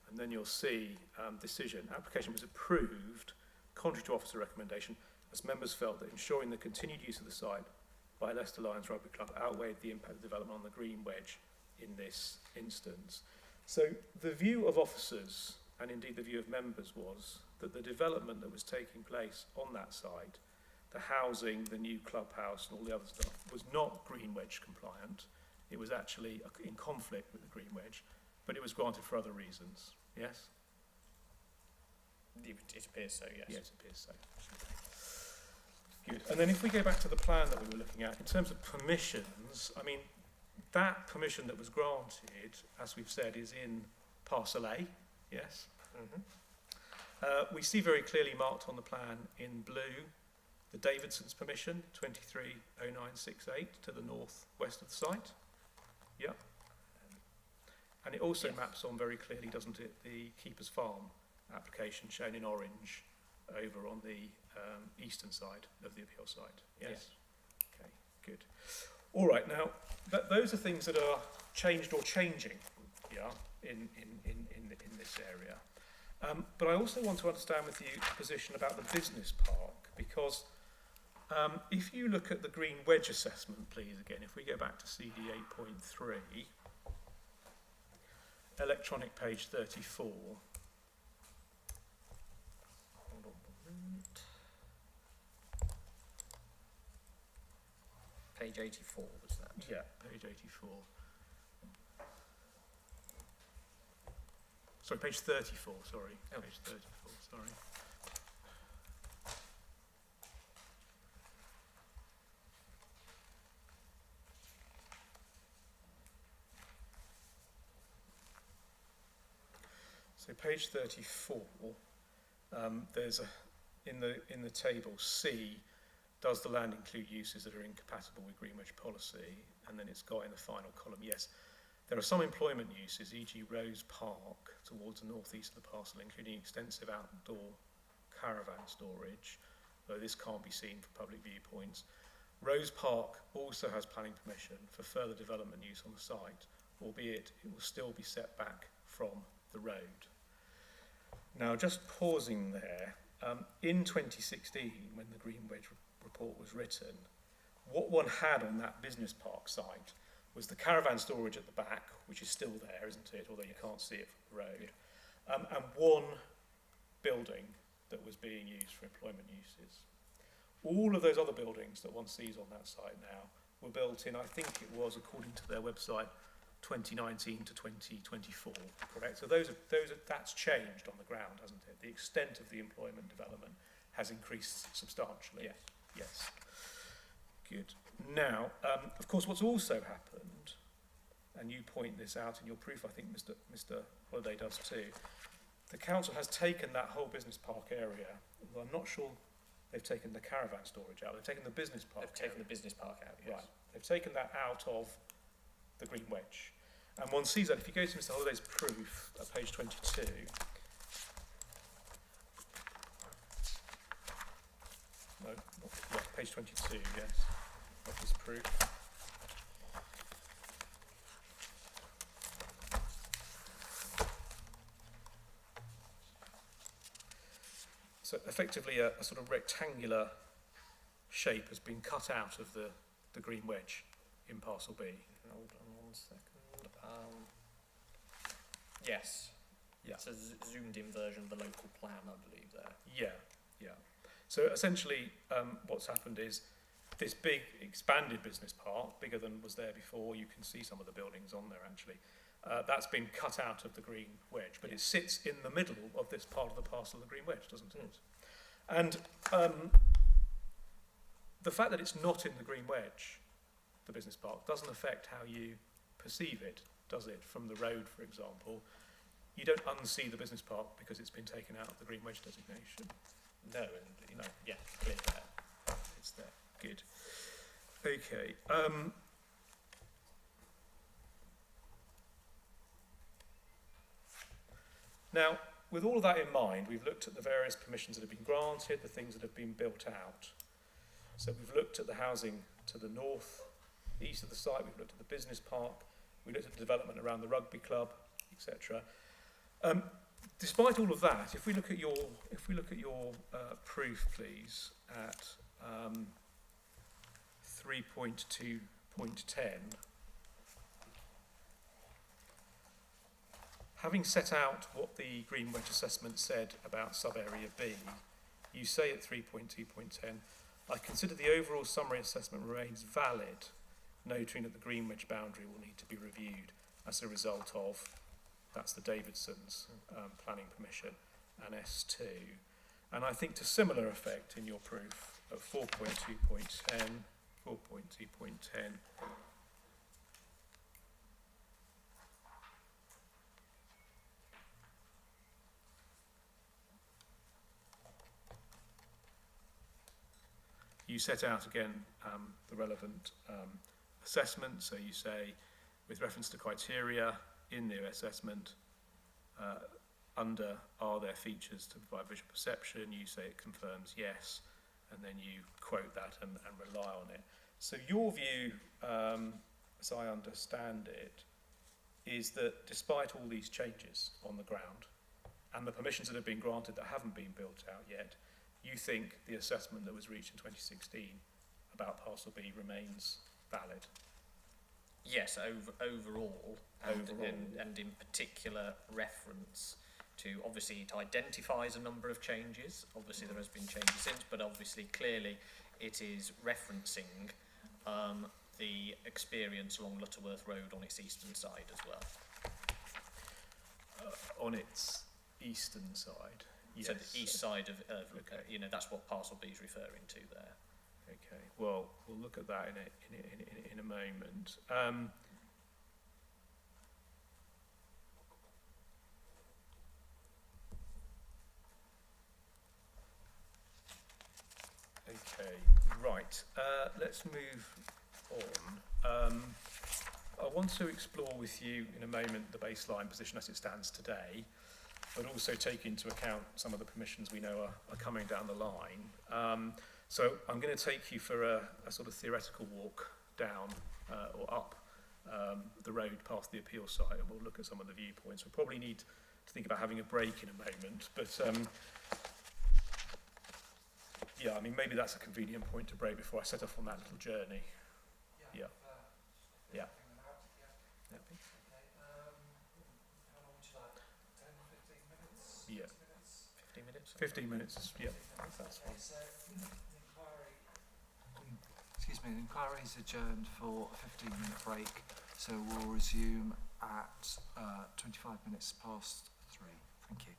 And then you'll see decision. Application was approved contrary to officer recommendation, as members felt that ensuring the continued use of the site by Leicester Lions Rugby Club outweighed the impact of development on the green wedge in this instance. So the view of officers, and indeed the view of members, was that the development that was taking place on that site the housing, the new clubhouse and all the other stuff was not green wedge compliant. It was actually in conflict with the green wedge, but it was granted for other reasons. Yes? It appears so, yes. Yes, it appears so. Good. And then if we go back to the plan that we were looking at, in terms of permissions, I mean, that permission that was granted, as we've said, is in Parcel A, yes? We see very clearly marked on the plan in blue the Davidson's permission, 230968, to the north-west of the site. Yep. And it also maps on very clearly, doesn't it, the Keeper's Farm application shown in orange over on the eastern side of the appeal site. Yes? Okay, good. All right, now, those are things that are changed or changing, yeah, in this area. But I also want to understand with you the position about the business park, because if you look at the green wedge assessment, please, again, if we go back to CD 8.3, electronic page 34. Hold on a minute. Page 84 was that? Yeah, page 84. Sorry, page 34, sorry. Oh. Page 34, sorry. So page 34, there's in the table C, does the land include uses that are incompatible with green wedge policy? And then it's got in the final column, yes. There are some employment uses, e.g. Rose Park, towards the northeast of the parcel, including extensive outdoor caravan storage, though this can't be seen for public viewpoints. Rose Park also has planning permission for further development use on the site, albeit it will still be set back from the road. Now, just pausing there, in 2016, when the Green Wedge report was written, what one had on that business park site was the caravan storage at the back, which is still there, isn't it, although you can't see it from the road, and one building that was being used for employment uses. All of those other buildings that one sees on that site now were built in, I think it was, according to their website, 2019 to 2024, correct? So that's changed on the ground, hasn't it? The extent of the employment development has increased substantially. Yes. Yes. Good. Now, of course, what's also happened, and you point this out in your proof, I think Mr. Holliday does too, the council has taken that whole business park area, although I'm not sure they've taken the caravan storage out, they've taken the business park They've taken the business park out, yes. Right. They've taken that out of the green wedge. And one sees that if you go to Mr. Holliday's proof at page 22, page 22, yes, of his proof. So effectively a sort of rectangular shape has been cut out of the green wedge in parcel B. Hold on 1 second. Yes. Yeah. It's a zoomed in version of the local plan, I believe, there. Yeah, yeah. So essentially what's happened is this big expanded business park, bigger than was there before, you can see some of the buildings on there actually, that's been cut out of the green wedge, but it sits in the middle of this part of the parcel of the green wedge, doesn't it? And the fact that it's not in the green wedge, the business park, doesn't affect how you perceive it, does it? From the road, for example, you don't unsee the business park because it's been taken out of the green wedge designation. No, and yeah, clear there. It's there. Good. Okay. Now, with all of that in mind, we've looked at the various permissions that have been granted, the things that have been built out. So we've looked at the housing to the north, the east of the site, we've looked at the business park, we looked at the development around the rugby club, etc. Despite all of that, if we look at your proof, please, at 3.2.10, having set out what the green wedge assessment said about sub-area B, you say at 3.2.10, I consider the overall summary assessment remains valid, noting that the green wedge boundary will need to be reviewed as a result of, that's the Davidson's planning permission, and S2. And I think to similar effect in your proof at 4.2.10, 4.2.10, you set out again the relevant assessment. So you say, with reference to criteria in the assessment, under are there features to provide visual perception, you say it confirms yes, and then you quote that and rely on it. So your view, as I understand it, is that despite all these changes on the ground and the permissions that have been granted that haven't been built out yet, you think the assessment that was reached in 2016 about Parcel B remains valid? Yes, overall, and in particular reference to, obviously it identifies a number of changes, obviously there has been changes since, but obviously clearly it is referencing the experience along Lutterworth Road on its eastern side as well. On its eastern side? Yes. So the east side of you know, that's what Parcel B is referring to there. Okay, well, we'll look at that in a moment. Okay, right, let's move on. I want to explore with you in a moment the baseline position as it stands today, but also take into account some of the permissions we know are coming down the line. So I'm going to take you for a sort of theoretical walk down or up the road past the appeal site, and we'll look at some of the viewpoints. We'll probably need to think about having a break in a moment, but yeah, I mean, maybe that's a convenient point to break before I set off on that little journey. Yeah. Yeah. Yeah. 15 minutes? 15 minutes, yeah, that's fine. Excuse me, the inquiry is adjourned for a 15-minute break, so we'll resume at 25 minutes past 3. Thank you.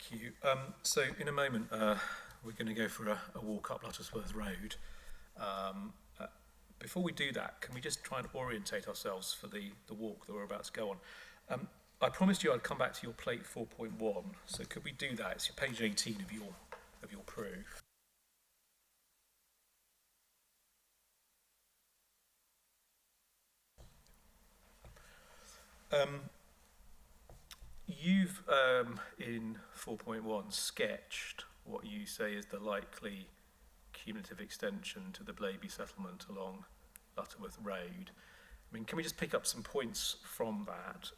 Thank you. So in a moment, we're going to go for a walk up Luttersworth Road. Before we do that, can we just try and orientate ourselves for the walk that we're about to go on? I promised you I'd come back to your plate 4.1, so could we do that? It's page 18 of your proof. You've, in 4.1, sketched what you say is the likely cumulative extension to the Blaby settlement along Lutterworth Road. I mean, can we just pick up some points from that?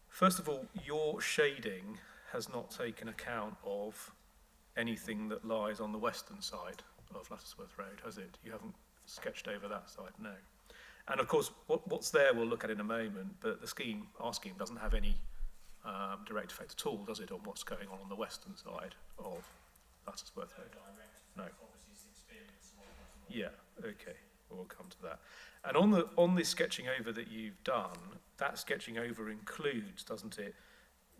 First of all, your shading has not taken account of anything that lies on the western side of Luttersworth Road, has it? You haven't sketched over that side, no. And of course, what's there we'll look at in a moment, but our scheme doesn't have any direct effect at all, does it, on what's going on the western side of Luttersworth Road? No. Yeah, okay, we'll come to that. And on the sketching over that you've done, that sketching over includes, doesn't it,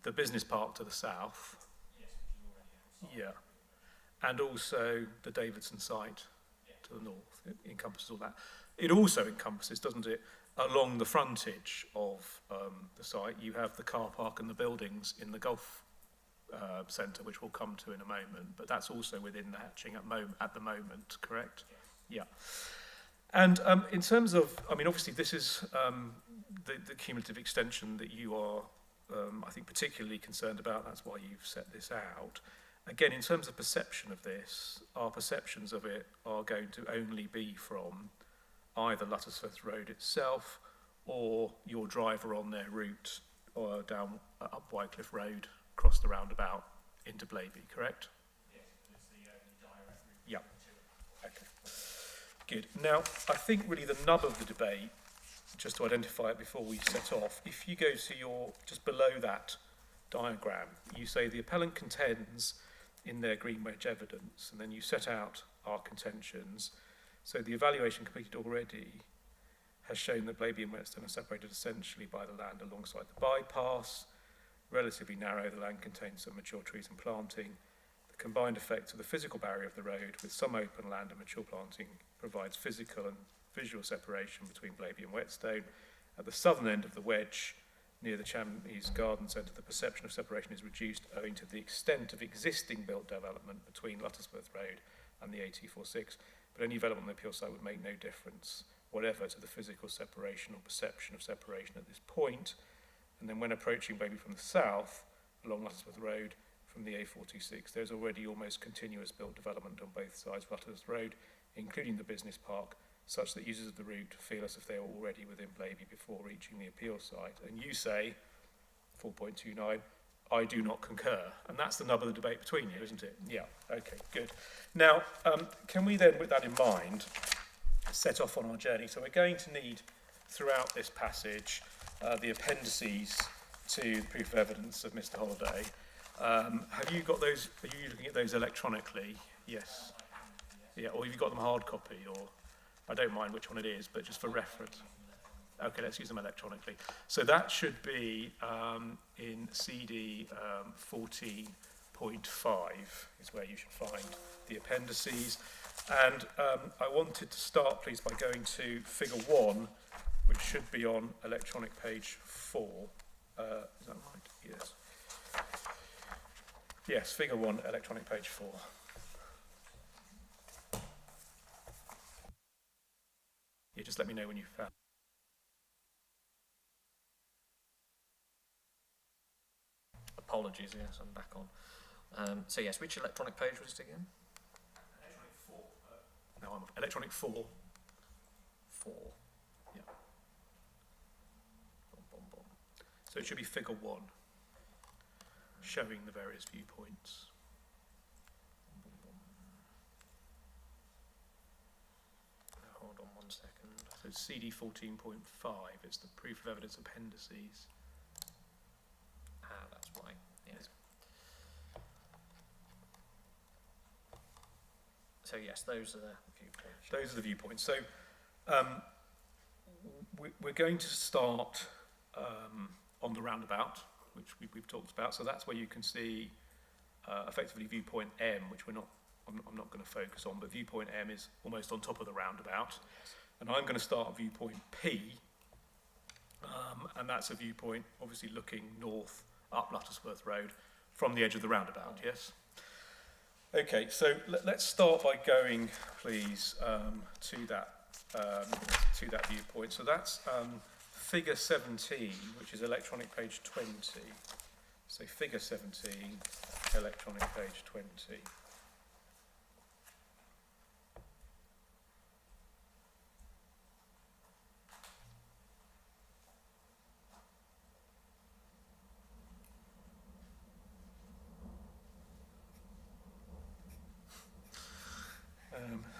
the business park to the south? Yes, which you already have. Yeah, and also the Davidson site to the north. It encompasses all that. It also encompasses, doesn't it, along the frontage of the site, you have the car park and the buildings in the golf centre, which we'll come to in a moment, but that's also within the hatching at the moment, correct? Yes. Yeah. And in terms of, I mean, obviously this is the cumulative extension that you are, I think, particularly concerned about. That's why you've set this out. Again, in terms of perception of this, our perceptions of it are going to only be from either Luttersworth Road itself or your driver on their route or down up Wycliffe Road, across the roundabout into Blaby, correct? Yes, it's the direct route. Yeah. Okay. Good. Now, I think really the nub of the debate, just to identify it before we set off, if you go to your, just below that diagram, you say the appellant contends in their green wedge evidence, and then you set out our contentions. So the evaluation completed already has shown that Blaby and Whetstone are separated essentially by the land alongside the bypass. Relatively narrow, the land contains some mature trees and planting. The combined effect of the physical barrier of the road with some open land and mature planting provides physical and visual separation between Blaby and Whetstone. At the southern end of the wedge, near the Champies Garden Centre, the perception of separation is reduced owing to the extent of existing built development between Luttersworth Road and the AT46, but any development on the appeal site would make no difference whatever to the physical separation or perception of separation at this point. And then when approaching Blaby from the south, along Luttersworth Road from the A46, there's already almost continuous built development on both sides of Luttersworth Road, including the business park, such that users of the route feel as if they are already within Blaby before reaching the appeal site. And you say, 4.29, I do not concur. And that's the nub of the debate between you, isn't it? Yeah, okay, good. Now, can we then, with that in mind, set off on our journey? So we're going to need, throughout this passage, the appendices to the proof of evidence of Mr. Holliday. Have you got those, are you looking at those electronically? Yes. Yeah, or have you got them hard copy, or I don't mind which one it is, but just for reference. Okay, let's use them electronically. So that should be in CD 14.5 is where you should find the appendices. And I wanted to start, please, by going to figure 1, which should be on electronic page 4. Is that right? Yes. Yes, figure 1, electronic page 4. Yeah, just let me know when you've found. Apologies, yes, I'm back on. So yes, which electronic page was it again? Electronic 4. No, I'm electronic 4. 4. Yeah. Boom, boom, boom. So it should be figure 1, showing the various viewpoints. Hold on 1 second. So CD 14.5 is the proof of evidence appendices. Ah, that's right. Yes. So yes, those are the viewpoints. Those are the viewpoints. So we're going to start on the roundabout, which we've talked about. So that's where you can see effectively viewpoint M, which I'm not going to focus on, but viewpoint M is almost on top of the roundabout. And I'm going to start at viewpoint P, and that's a viewpoint obviously looking north up Luttersworth Road from the edge of the roundabout, yes? Okay, so let's start by going, please, to that viewpoint. So that's figure 17, which is electronic page 20. So figure 17, electronic page 20.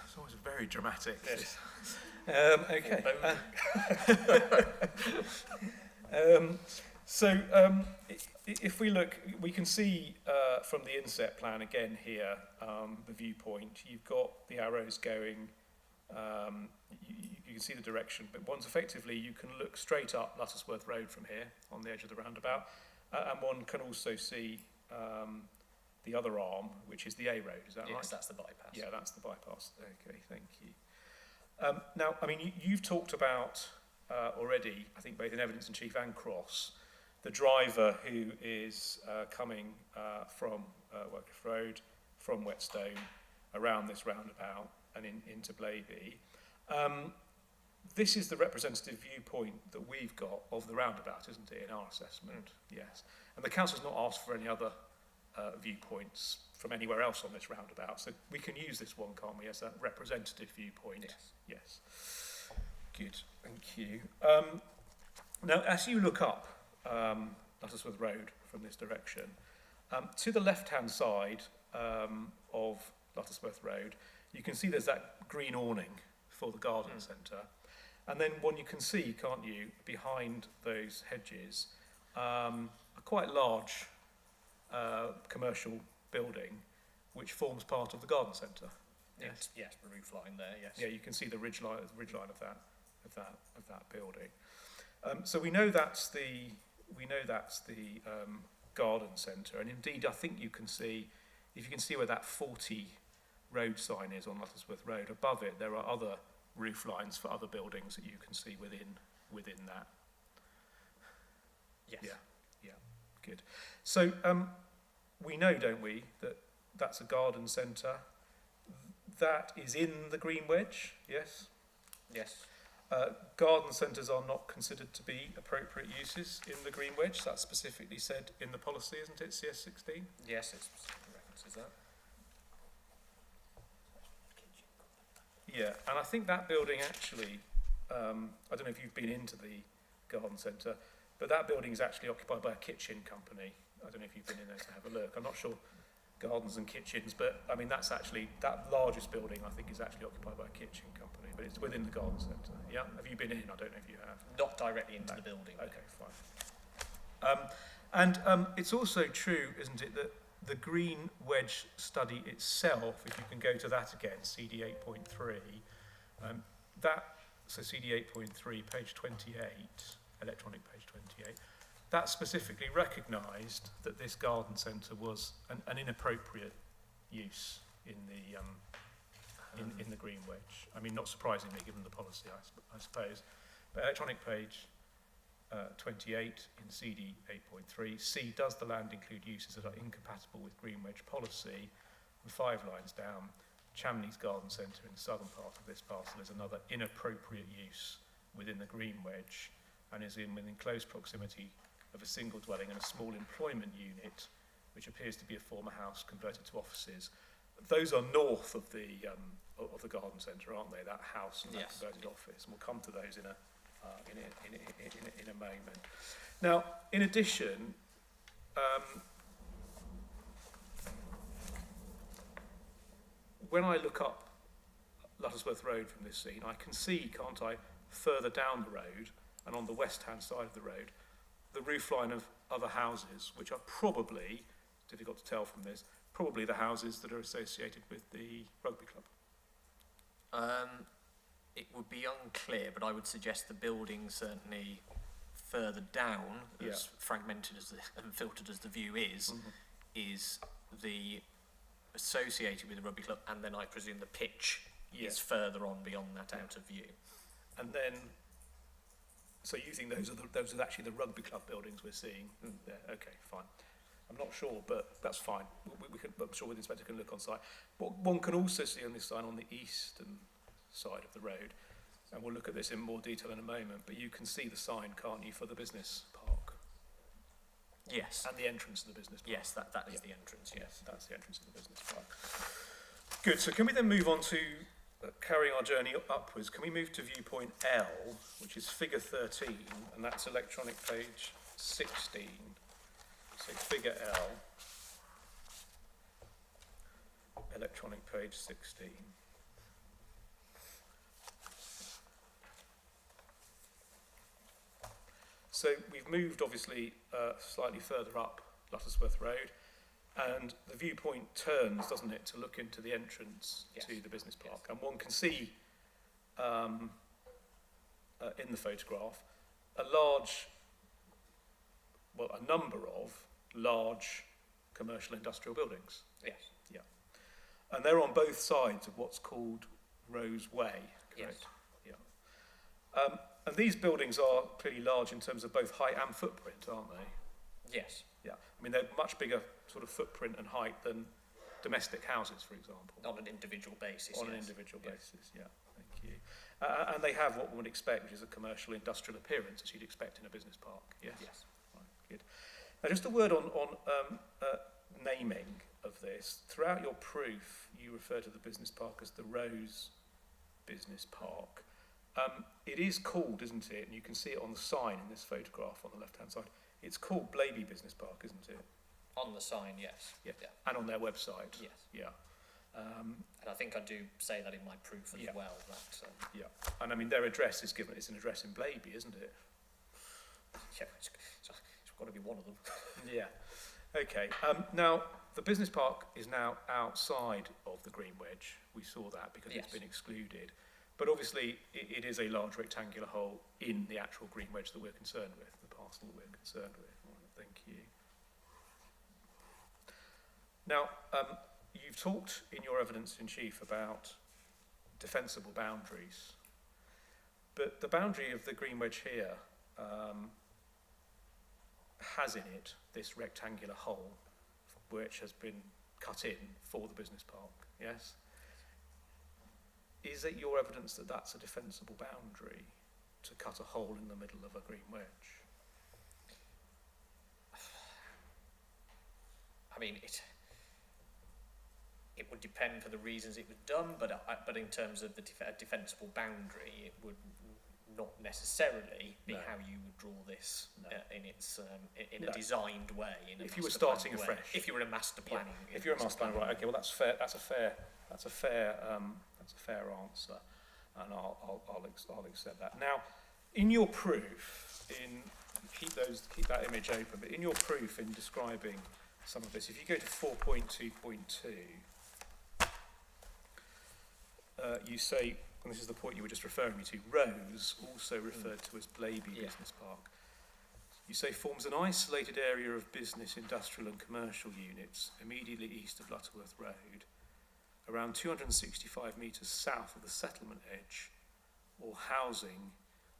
It's always very dramatic. Yes. Okay. If we look, we can see from the inset plan again here, the viewpoint. You've got the arrows going. You can see the direction, but one's effectively you can look straight up Luttersworth Road from here on the edge of the roundabout, and one can also see the other arm, which is the A road. Is that right? Yes, that's the bypass. Yeah, that's the bypass. Okay, thank you. Now, I mean, you've talked about already, I think both in evidence in chief and cross, the driver who is coming from Wycliffe Road, from Whetstone, around this roundabout and into Blaby. This is the representative viewpoint that we've got of the roundabout, isn't it, in our assessment? Yes. And the council's not asked for any other viewpoints from anywhere else on this roundabout, so we can use this one, can't we, as a representative viewpoint? Yes. Yes. Good, thank you. Now, as you look up Luttersworth Road from this direction, to the left-hand side of Luttersworth Road, you can see there's that green awning for the garden centre. And then one you can see, can't you, behind those hedges, a quite large commercial building which forms part of the garden centre. Yes, yes, the roof line there, yes. Yeah, you can see the ridge line of that building. So we know that's the garden centre, and indeed I think you can see, if you can see where that 40 road sign is on Luttersworth Road, above it there are other roof lines for other buildings that you can see within that. Yes. Yeah, good. So we know, don't we, that that's a garden centre. That is in the Green Wedge, yes? Yes. Garden centres are not considered to be appropriate uses in the Green Wedge. That's specifically said in the policy, isn't it, CS16? Yes, it references that. Yeah, and I think that building actually, I don't know if you've been into the garden centre, but that building is actually occupied by a kitchen company. I don't know if you've been in there to have a look. I'm not sure gardens and kitchens, but I mean that's actually, that largest building I think is actually occupied by a kitchen company, but it's within the garden centre. Yeah, have you been in? I don't know if you have. Not directly into the building. Okay, fine. And it's also true, isn't it, that the Green Wedge study itself, if you can go to that again, CD 8.3, so CD 8.3, page 28, electronic page 28, that specifically recognised that this garden centre was an inappropriate use in the Green Wedge. I mean, not surprisingly, given the policy, I suppose. But electronic page 28 in CD 8.3, C, does the land include uses that are incompatible with Green Wedge policy? And 5 lines down, Chamney's Garden Centre in the southern part of this parcel is another inappropriate use within the Green Wedge and is within close proximity of a single dwelling and a small employment unit, which appears to be a former house converted to offices. Those are north of the garden centre, aren't they? That house and that converted office. And we'll come to those in a moment. Now, in addition, when I look up Luttersworth Road from this scene, I can see, can't I, further down the road and on the west-hand side of the road, the roofline of other houses, which are probably, difficult to tell from this, probably the houses that are associated with the rugby club. It would be unclear, but I would suggest the building certainly further down, as fragmented as and filtered as the view is, is the associated with the rugby club, and then I presume the pitch is further on beyond that out of view. And then, so you think those are actually the rugby club buildings we're seeing there? Okay, fine. I'm not sure, but that's fine. I'm sure the inspector can look on site. What one can also see on this sign on the eastern side of the road, and we'll look at this in more detail in a moment, but you can see the sign, can't you, for the business park? Yes. And the entrance to the business park. Yes, that is the entrance, yes. That's the entrance to the business park. Good, so can we then move on to carrying our journey upwards? Can we move to viewpoint L, which is figure 13, and that's electronic page 16. So figure L, electronic page 16. So we've moved obviously slightly further up Luttersworth Road, and the viewpoint turns, doesn't it, to look into the entrance to the business park. And one can see in the photograph a number of large commercial industrial buildings. Yes. Yeah. And they're on both sides of what's called Rose Way, correct? Yes. Yeah. And these buildings are clearly large in terms of both height and footprint, aren't they? Yes. Yeah. I mean, they're much bigger sort of footprint and height than domestic houses, for example. On an individual basis, On an individual basis, yeah. Thank you. And they have what one would expect, which is a commercial industrial appearance, as you'd expect in a business park. Yes. Yes. Right, good. Now, just a word on naming of this. Throughout your proof, you refer to the business park as the Rose Business Park. It is called, isn't it, and you can see it on the sign in this photograph on the left-hand side, it's called Blaby Business Park, isn't it? On the sign, yes. Yeah. And on their website? Yes. Yeah. And I think I do say that in my proof as well. That, yeah. And I mean, their address is given, it's an address in Blaby, isn't it? Yeah, it's got to be one of them. Yeah. Okay. Now, the business park is now outside of the Green Wedge. We saw that because it's been excluded. But obviously, it is a large rectangular hole in the actual Green Wedge that we're concerned with, the parcel that we're concerned with. Right, thank you. Now, you've talked in your evidence in chief about defensible boundaries. But the boundary of the Green Wedge here has in it this rectangular hole which has been cut in for the business park, yes? Is it your evidence that that's a defensible boundary, to cut a hole in the middle of a green wedge? I mean, it would depend for the reasons it was done, but in terms of the defensible boundary, it would not necessarily be how you would draw this in its in a designed way. If you were starting afresh, if you were a master planning, if you're a master planner, right? Okay, well that's fair. That's a fair answer, and I'll accept that. Now, in your proof, keep that image open, but in your proof in describing some of this, if you go to 4.2.2, you say, and this is the point you were just referring me to, Rose, also referred to as Blaby Business Park, you say forms an isolated area of business, industrial and commercial units immediately east of Lutterworth Road, around 265 metres south of the settlement edge, or housing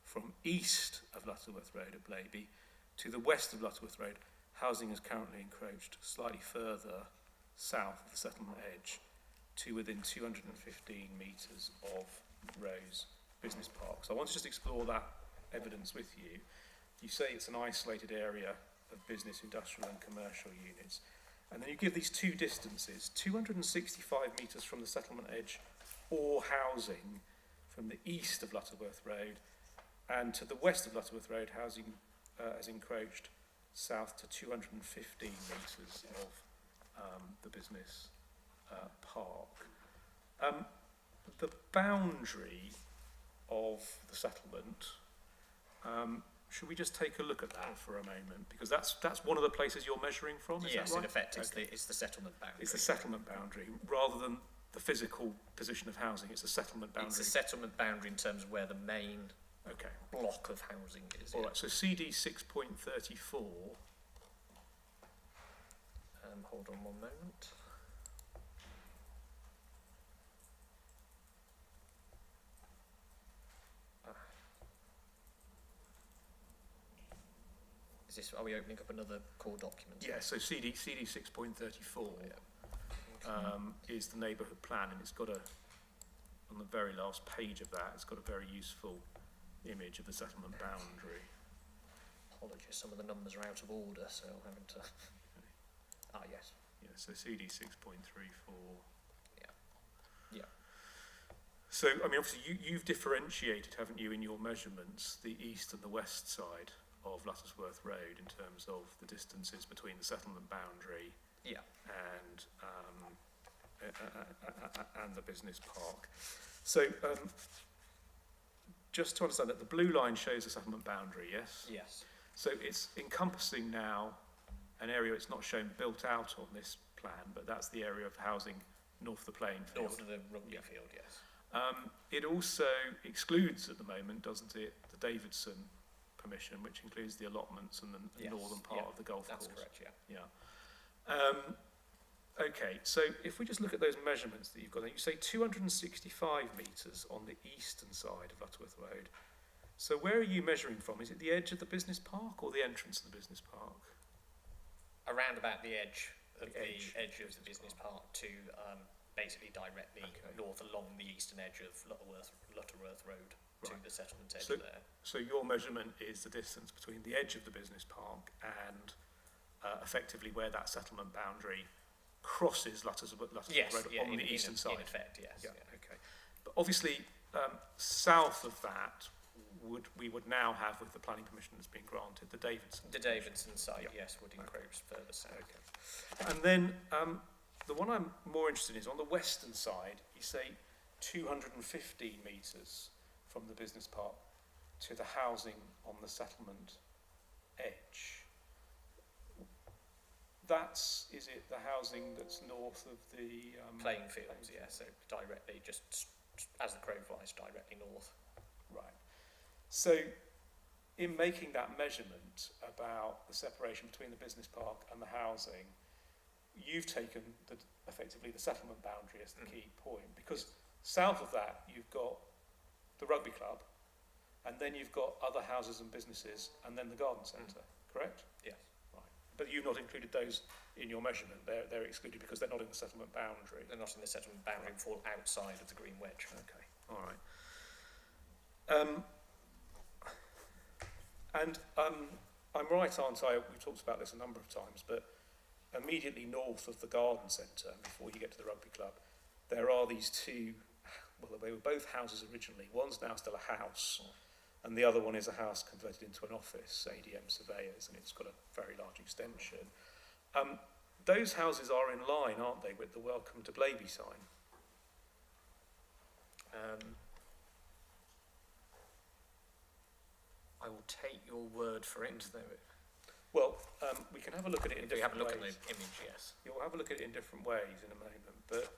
from east of Lutterworth Road at Blaby to the west of Lutterworth Road. Housing is currently encroached slightly further south of the settlement edge to within 215 metres of Rose Business Park. So I want to just explore that evidence with you. You say it's an isolated area of business, industrial and commercial units. And then you give these two distances, 265 metres from the settlement edge or housing from the east of Lutterworth Road, and to the west of Lutterworth Road, housing has encroached south to 215 metres of the business park. The boundary of the settlement, should we just take a look at that for a moment? Because that's one of the places you're measuring from, is yes, that right? In effect, it's the settlement boundary. It's the settlement boundary, rather than the physical position of housing. It's a settlement boundary. It's a settlement boundary in terms of where the main block of housing is. All right, so CD 6.34 Hold on one moment. Are we opening up another core document? Yeah, so CD 6.34 is the neighbourhood plan, and it's got on the very last page of that, it's got a very useful image of the settlement boundary. Apologies, some of the numbers are out of order, so I'm having to... yes. Yeah, so CD 6.34. Yeah. So, I mean, obviously you've differentiated, haven't you, in your measurements, the east and the west side of Luttersworth Road in terms of the distances between the settlement boundary and the business park. So, just to understand that the blue line shows the settlement boundary, yes? Yes. So it's encompassing now an area it's not shown built out on this plan, but that's the area of housing north of the playing field. North of the rugby field, yes. It also excludes at the moment, doesn't it, the Davidson permission, which includes the allotments and the northern part of the golf course. That's correct, yeah. Okay, so if we just look at those measurements that you've got, you say 265 metres on the eastern side of Lutterworth Road. So where are you measuring from? Is it the edge of the business park or the entrance of the business park? Around about the edge of the edge of the business park to basically directly north along the eastern edge of Lutterworth Road to the settlement edge there. So your measurement is the distance between the edge of the business park and effectively where that settlement boundary crosses Lutterworth Road on the eastern side. In effect, yes. Okay. But obviously, south of that, we would now have, with the planning permission that's been granted, the Davidson. The Davidson site, yes, would encroach further south. Okay. And then the one I'm more interested in is on the western side, you say 215 metres from the business park to the housing on the settlement edge. Is it the housing that's north of the... playing fields, yeah, so directly, just as the crow flies, directly north. Right. So, in making that measurement about the separation between the business park and the housing, you've taken effectively the settlement boundary as the key point, because south of that you've got the rugby club, and then you've got other houses and businesses, and then the garden centre, correct? Yes. Right. But you've not included those in your measurement. They're excluded because they're not in the settlement boundary. They're not in the settlement boundary and fall outside of the green wedge. Okay, all right. I'm right, aren't I? We've talked about this a number of times, but immediately north of the garden centre, before you get to the rugby club, there are these two, well, they were both houses originally. One's now still a house, and the other one is a house converted into an office, ADM Surveyors, and it's got a very large extension. Those houses are in line, aren't they, with the Welcome to Blaby sign? I will take your word for it, though. Well, we can have a look at it in different ways. Have a look at the image, yes. You'll have a look at it in different ways in a moment, but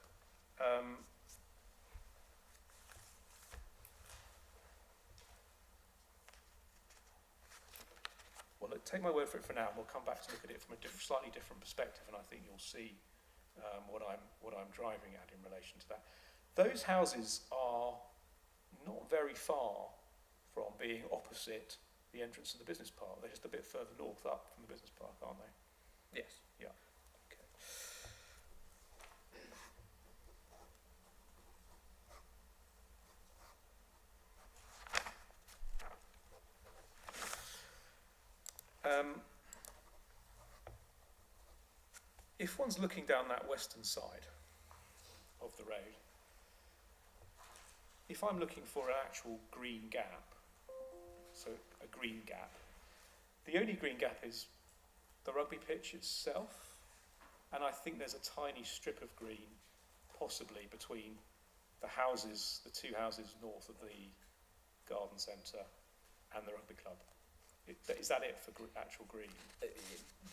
well, take my word for it for now, and we'll come back to look at it from a slightly different perspective, and I think you'll see what I'm driving at in relation to that. Those houses are not very far from being opposite the entrance to the business park. They're just a bit further north up from the business park, aren't they? Yes. Yeah. Okay. If one's looking down that western side of the road, if I'm looking for an actual green gap, so a green gap, the only green gap is the rugby pitch itself, and I think there's a tiny strip of green, possibly between the houses, the two houses north of the garden centre and the rugby club. Is that it for actual green?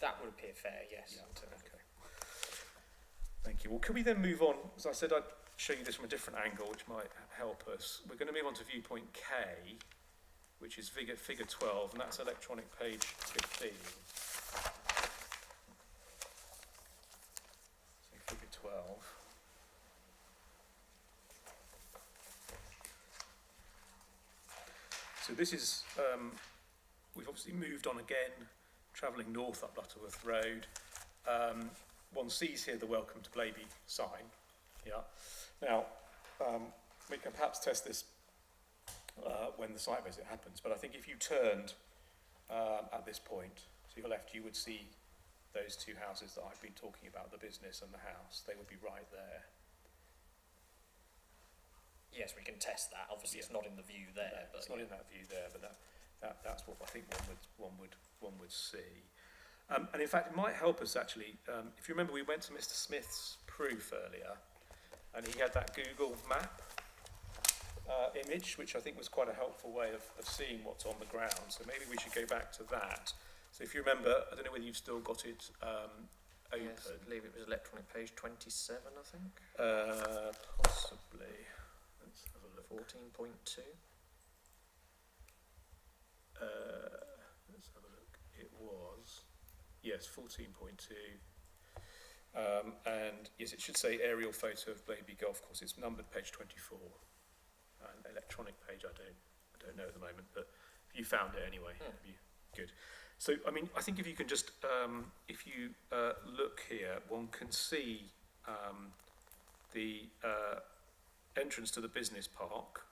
That would appear fair, yes. Yeah, okay. Thank you. Well, could we then move on? As I said, I'd show you this from a different angle, which might help us. We're going to move on to viewpoint K, which is figure 12, and that's electronic page 15. So this is, we've obviously moved on again, travelling north up Lutterworth Road. One sees here the Welcome to Blaby sign. Yeah. Now, we can perhaps test this when the site visit happens, but I think if you turned at this point to your left, you would see those two houses that I've been talking about, the business and the house. They would be right there. Yes, we can test that. Obviously, it's not in the view there. No, but it's not in that view there, but that's what I think one would see. And in fact, it might help us actually. If you remember, we went to Mr. Smith's proof earlier, and he had that Google map image, which I think was quite a helpful way of seeing what's on the ground. So maybe we should go back to that. So if you remember, I don't know whether you've still got it open. yes, I believe it was electronic page 27, I think. Possibly. Let's have a look. 14.2. Let's have a look. It was, yes, 14.2. And yes, it should say aerial photo of Blaby Golf Course. It's numbered page 24. And electronic page, I don't know at the moment, but you found it anyway. Good. So, I mean, I think if you can just, if you look here, one can see the entrance to the business park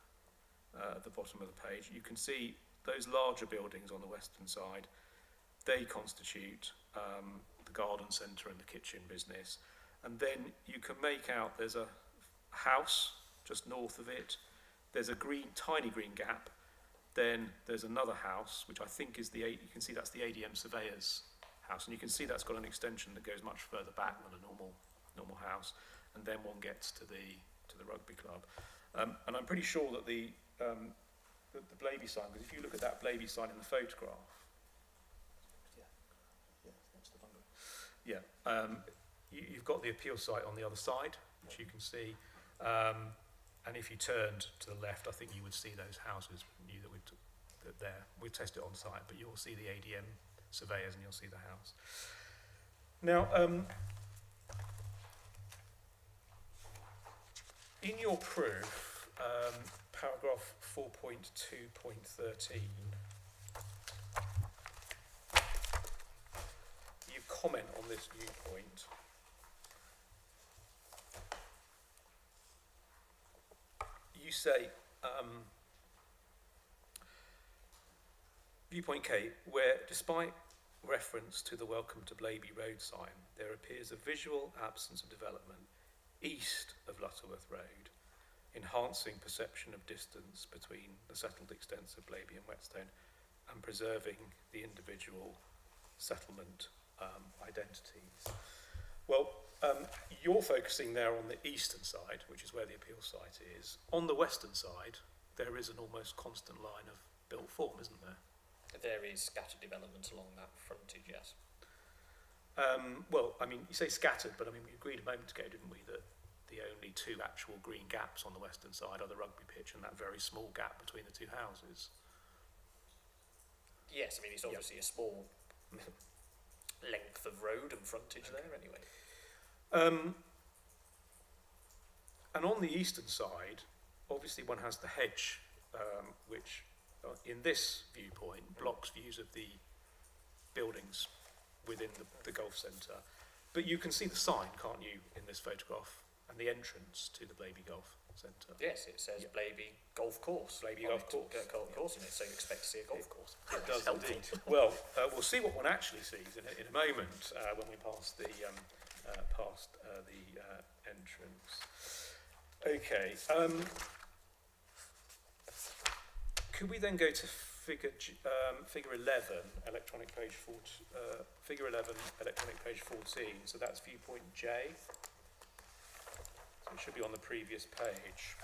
at the bottom of the page. You can see those larger buildings on the western side. They constitute the garden centre and the kitchen business. And then you can make out there's a house just north of it. There's a tiny green gap. Then there's another house, which I think is you can see that's the ADM surveyor's house. And you can see that's got an extension that goes much further back than a normal house. And then one gets to the rugby club. And I'm pretty sure that the Blaby sign, because if you look at that Blaby sign in the photograph, you've got the appeal site on the other side, which you can see. And if you turned to the left, I think you would see those houses. We test it on site, but you'll see the ADM surveyors and you'll see the house. Now, in your proof, paragraph 4.2.13, you comment on this viewpoint. You say, viewpoint K, where despite reference to the Welcome to Blaby Road sign, there appears a visual absence of development east of Lutterworth Road, enhancing perception of distance between the settled extents of Blaby and Whetstone and preserving the individual settlement identities. Well, you're focusing there on the eastern side, which is where the appeal site is. On the western side, there is an almost constant line of built form, isn't there? There is scattered development along that frontage, yes. Well, I mean, you say scattered, but I mean, we agreed a moment ago, didn't we, that the only two actual green gaps on the western side are the rugby pitch and that very small gap between the two houses. Yes, I mean, it's obviously a small length of road and frontage there anyway. And on the eastern side, obviously one has the hedge, which in this viewpoint blocks views of the buildings within the golf centre. But you can see the sign, can't you, in this photograph, and the entrance to the Blaby Golf Centre. Yes, it says Blaby Golf Course. Blaby Golf Course. Golf course in it, so you expect to see a golf course. It does indeed. Well, we'll see what one actually sees in a moment when we pass the entrance. Okay. Could we then go to figure 11, electronic page 14, figure 11, electronic page 14, so that's viewpoint J. So it should be on the previous page.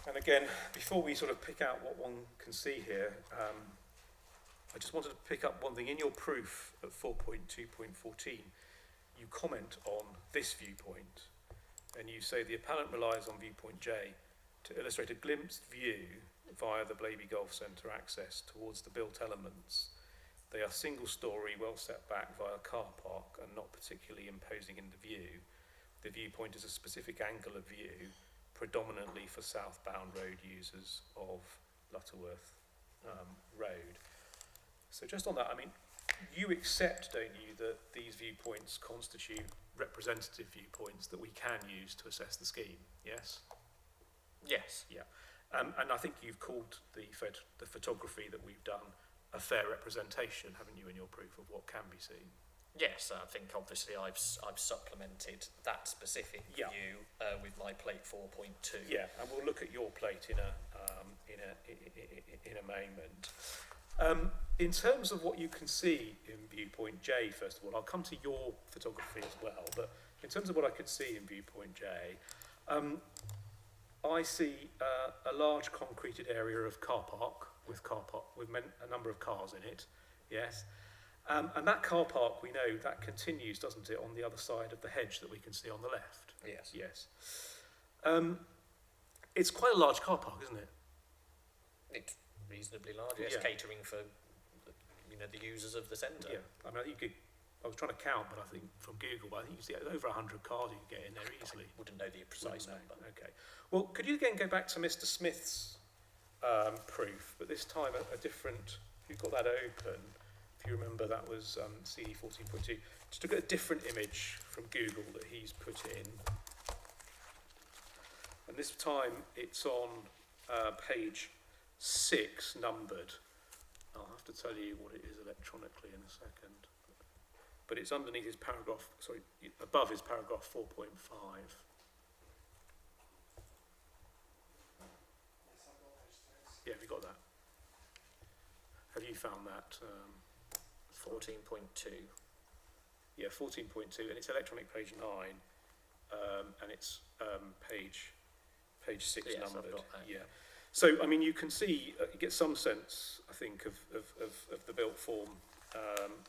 And again, before we sort of pick out what one can see here, I just wanted to pick up one thing. In your proof at 4.2.14, you comment on this viewpoint, and you say the appellant relies on viewpoint J to illustrate a glimpsed view via the Blaby Golf Centre access towards the built elements. They are single-storey, well set back via car park and not particularly imposing in the view. the viewpoint is a specific angle of view, predominantly for southbound road users of Lutterworth Road. So just on that, I mean, you accept, don't you, that these viewpoints constitute representative viewpoints that we can use to assess the scheme, yes? Yes. Yeah. And I think you've called the photography that we've done a fair representation, haven't you, in your proof of what can be seen? Yes, I think obviously I've supplemented that specific view with my plate 4.2. Yeah, and we'll look at your plate in a moment. In terms of what you can see in viewpoint J, first of all, I'll come to your photography as well, but in terms of what I could see in viewpoint J, I see a large concreted area of car park with a number of cars in it, yes. And that car park, we know, that continues, doesn't it, on the other side of the hedge that we can see on the left? Yes. Yes. It's quite a large car park, isn't it? It's reasonably large, yes, Yeah. catering for, the users of the centre. Yeah, I mean, I was trying to count, but I think from Google, but I think you see over 100 cars you can get in there easily. Wouldn't know the precise number. Okay. Well, could you again go back to Mr. Smith's proof, but this time a different, if you've got that open, if you remember that was CD 14.2, just look at a different image from Google that he's put in. And this time it's on page 6, numbered. I'll have to tell you what it is electronically in a second. But it's underneath his paragraph, sorry, above his paragraph 4.5. Yeah, have you got that? Have you found that? 14.2. Yeah, 14.2, and it's electronic page 9, and it's page 6 Yes, numbered. I've got that. Yeah. So, I mean, you can see, you get some sense, I think, of the built form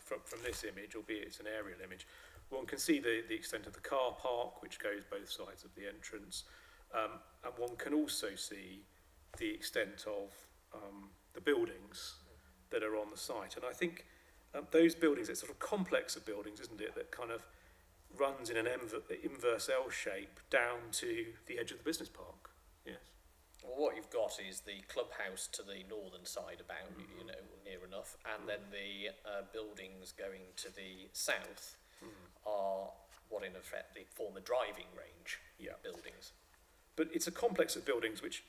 from this image, albeit it's an aerial image. One can see the extent of the car park, which goes both sides of the entrance, and one can also see the extent of the buildings that are on the site. And I think those buildings, it's sort of complex of buildings, isn't it, that kind of runs in an inverse L shape down to the edge of the business park. Yes. Well, what you've got is the clubhouse to the northern side about, near enough, and then the buildings going to the south are what in effect they form the driving range buildings. But it's a complex of buildings which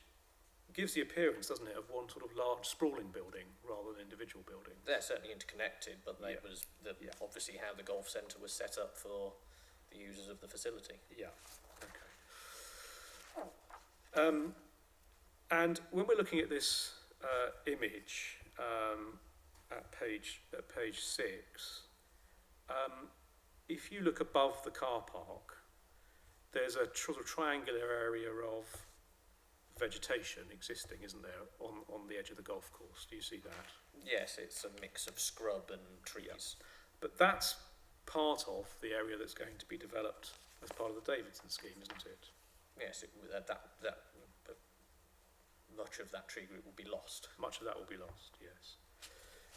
gives the appearance, doesn't it, of one sort of large sprawling building rather than individual buildings. They're certainly interconnected, but they was obviously how the golf centre was set up for the users of the facility. Yeah. Okay. And when we're looking at this image at page 6, if you look above the car park, there's a sort of triangular area of vegetation existing, isn't there, on the edge of the golf course? Do you see that? Yes, it's a mix of scrub and trees. Yeah. But that's part of the area that's going to be developed as part of the Davidson scheme, isn't it? Yes, much of that tree group will be lost. Much of that will be lost, yes.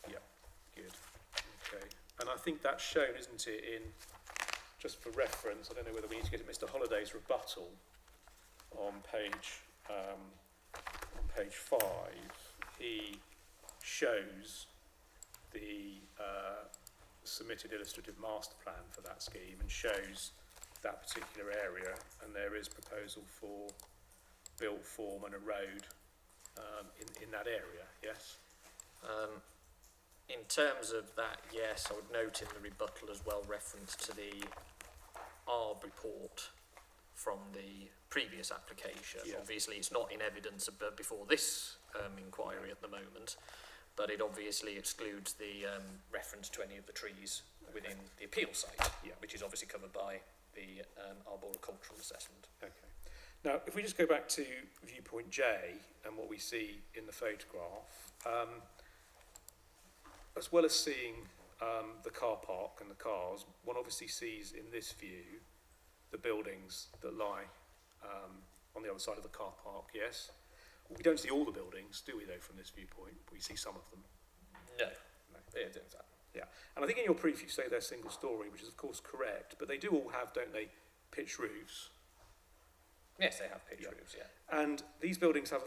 Yeah, good. Okay. And I think that's shown, isn't it, in, just for reference, I don't know whether we need to get to Mr. Holliday's rebuttal on page 5. He shows the submitted illustrative master plan for that scheme and shows that particular area, and there is proposal for built form and a road in that area, yes? In terms of that, yes, I would note in the rebuttal as well reference to the ARB report from the previous application. Yeah. Obviously, it's not in evidence before this inquiry at the moment, but it obviously excludes the reference to any of the trees within the appeal site, which is obviously covered by the arboricultural assessment. Okay. Now, if we just go back to viewpoint J and what we see in the photograph, as well as seeing the car park and the cars, one obviously sees in this view the buildings that lie on the other side of the car park, yes? Well, we don't see all the buildings, do we, though, from this viewpoint? We see some of them. No. Yeah, and I think in your proof you say they're single story, which is of course correct, but they do all have, don't they, pitch roofs. Yes, they have pitch roofs, yeah. And these buildings have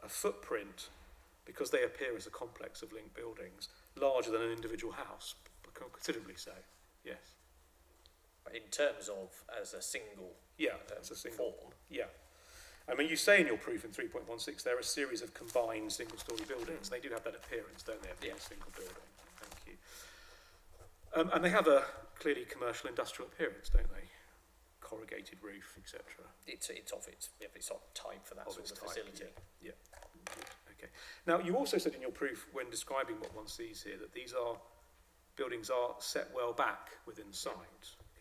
a footprint, because they appear as a complex of linked buildings, larger than an individual house, but considerably so, yes. In terms of as a single as a single form. Yeah. I mean, you say in your proof in 3.16 there are a series of combined single-storey buildings. They do have that appearance, don't they, of being a single building? Thank you. And they have a clearly commercial industrial appearance, don't they? Corrugated roof, etc. It's of type for that sort of facility. Yeah. Good. Okay. Now, you also said in your proof, when describing what one sees here, that these buildings are set well back within sight.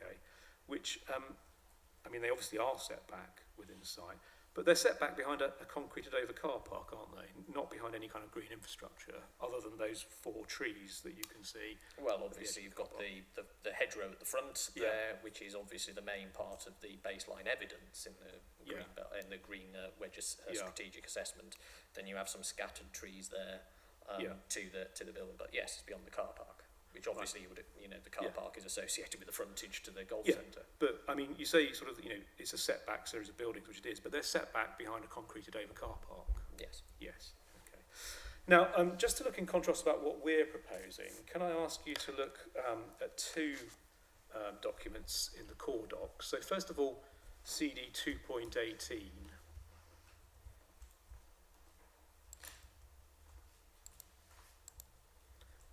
Okay, which I mean, they obviously are set back within sight, but they're set back behind a concreted over car park, aren't they? Not behind any kind of green infrastructure, other than those 4 trees that you can see. Well, obviously you've got the hedgerow at the front there, which is obviously the main part of the baseline evidence in the green wedge strategic assessment. Then you have some scattered trees there to the building, but yes, it's beyond the car park. Which obviously the car park is associated with the frontage to the golf centre. But I mean, you say sort of, it's a setback series of buildings, which it is, but they're set back behind a concreted over car park. Yes. Yes. Okay. Now, just to look in contrast about what we're proposing, can I ask you to look at 2 documents in the core docs? So first of all, CD 2.18.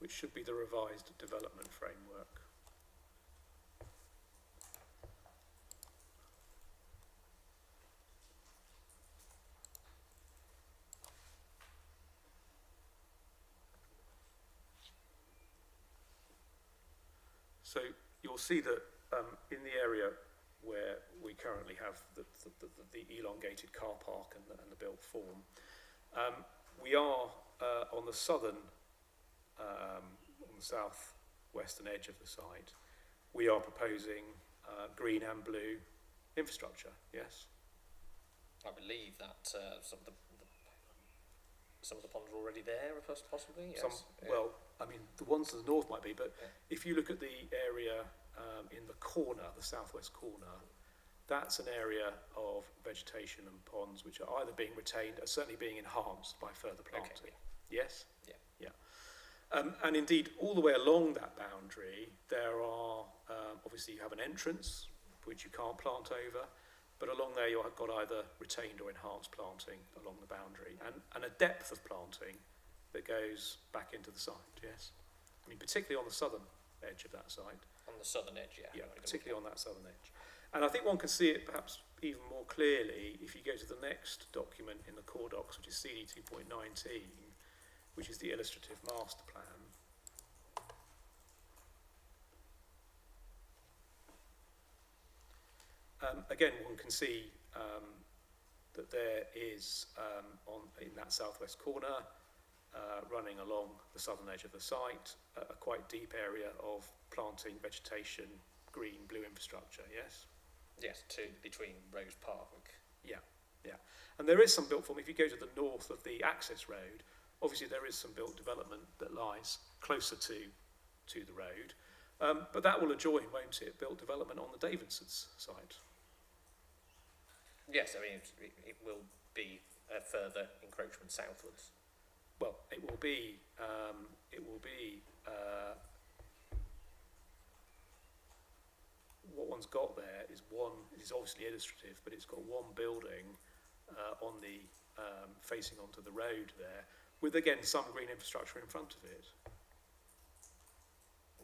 Which should be the revised development framework. So you'll see that in the area where we currently have the elongated car park and the built form, we are on the southern on the south-western edge of the site, we are proposing green and blue infrastructure, yes? I believe that some of the ponds are already there, possibly, yes. Well, I mean, the ones to the north might be, but if you look at the area in the corner, the southwest corner, that's an area of vegetation and ponds which are either being retained or certainly being enhanced by further planting. Okay, Yes? Yeah. And indeed, all the way along that boundary, there are, obviously you have an entrance, which you can't plant over, but along there you've got either retained or enhanced planting along the boundary, and a depth of planting that goes back into the site, yes? I mean, particularly on the southern edge of that site. On the southern edge, yeah. Yeah, particularly on that southern edge. And I think one can see it perhaps even more clearly if you go to the next document in the core docs, which is CD 2.19, which is the illustrative master plan. Again, one can see that there is, in that southwest corner, running along the southern edge of the site, a quite deep area of planting, vegetation, green, blue infrastructure, yes? Yes, between Rose Park. Yeah. And there is some built form. If you go to the north of the access road, obviously there is some built development that lies closer to the road, but that will adjoin, won't it, built development on the Davidson's site? Yes, I mean, it will be a further encroachment southwards. Well, it will be what one's got there is it is obviously illustrative, but it's got one building on the facing onto the road there, with again some green infrastructure in front of it.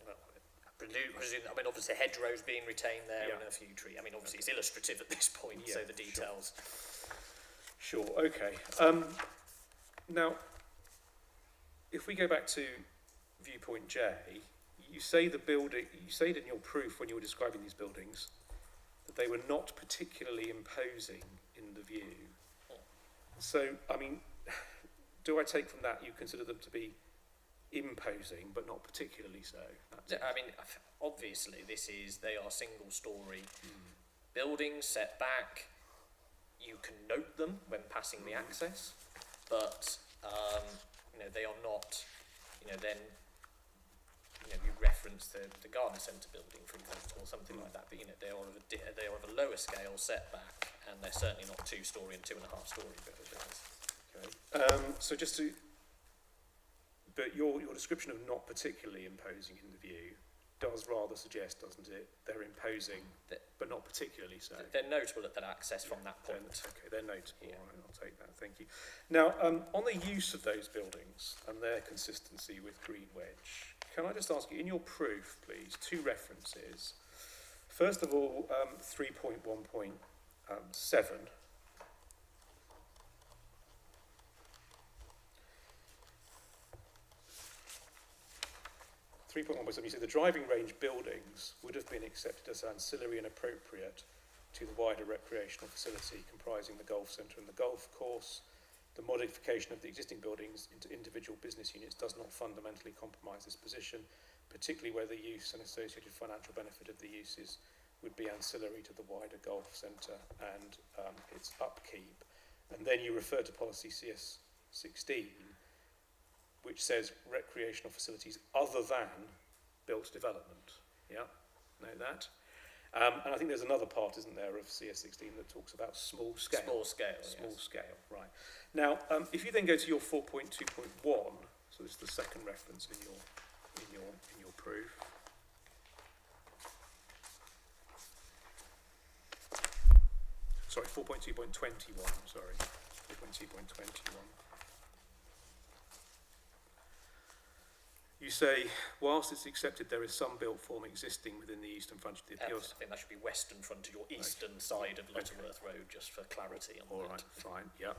Well, I mean, obviously hedgerows being retained there and a few trees. I mean, obviously it's illustrative at this point, so the details. Sure. Okay. Now, if we go back to viewpoint J, you say you said in your proof when you were describing these buildings that they were not particularly imposing in the view. So, I mean, do I take from that you consider them to be imposing, but not particularly so? I mean, obviously they are single-storey buildings set back. You can note them when passing the access, but they are not. Then you reference reference the garden centre building, for example, or something like that. But you know, they are of a lower scale setback, and they're certainly not 2-storey and 2.5-storey buildings. Okay. So just to, but your description of not particularly imposing in the view does rather suggest, doesn't it, they're imposing, but not particularly so. They're notable at that access from that point. Okay, they're notable. Yeah. All right, I'll take that. Thank you. Now, on the use of those buildings and their consistency with Green Wedge, can I just ask you, in your proof, please, 2 references. First of all, 3.1.7. 3.1, you say the driving range buildings would have been accepted as ancillary and appropriate to the wider recreational facility comprising the golf centre and the golf course. The modification of the existing buildings into individual business units does not fundamentally compromise this position, particularly where the use and associated financial benefit of the uses would be ancillary to the wider golf centre and its upkeep. And then you refer to policy CS16, which says recreational facilities other than built development. Yeah, know that. And I think there's another part, isn't there, of CS16 that talks about small scale. Small scale, Small yes. scale, right. Now, if you then go to your 4.2.1, so this is the second reference in your proof. Sorry, 4.2.21, sorry. 4.2.21. You say, whilst it's accepted there is some built form existing within the eastern frontage of the appeals. I think that should be western front of your eastern side of Lutterworth Road, just for clarity on All that. right, fine, yeah.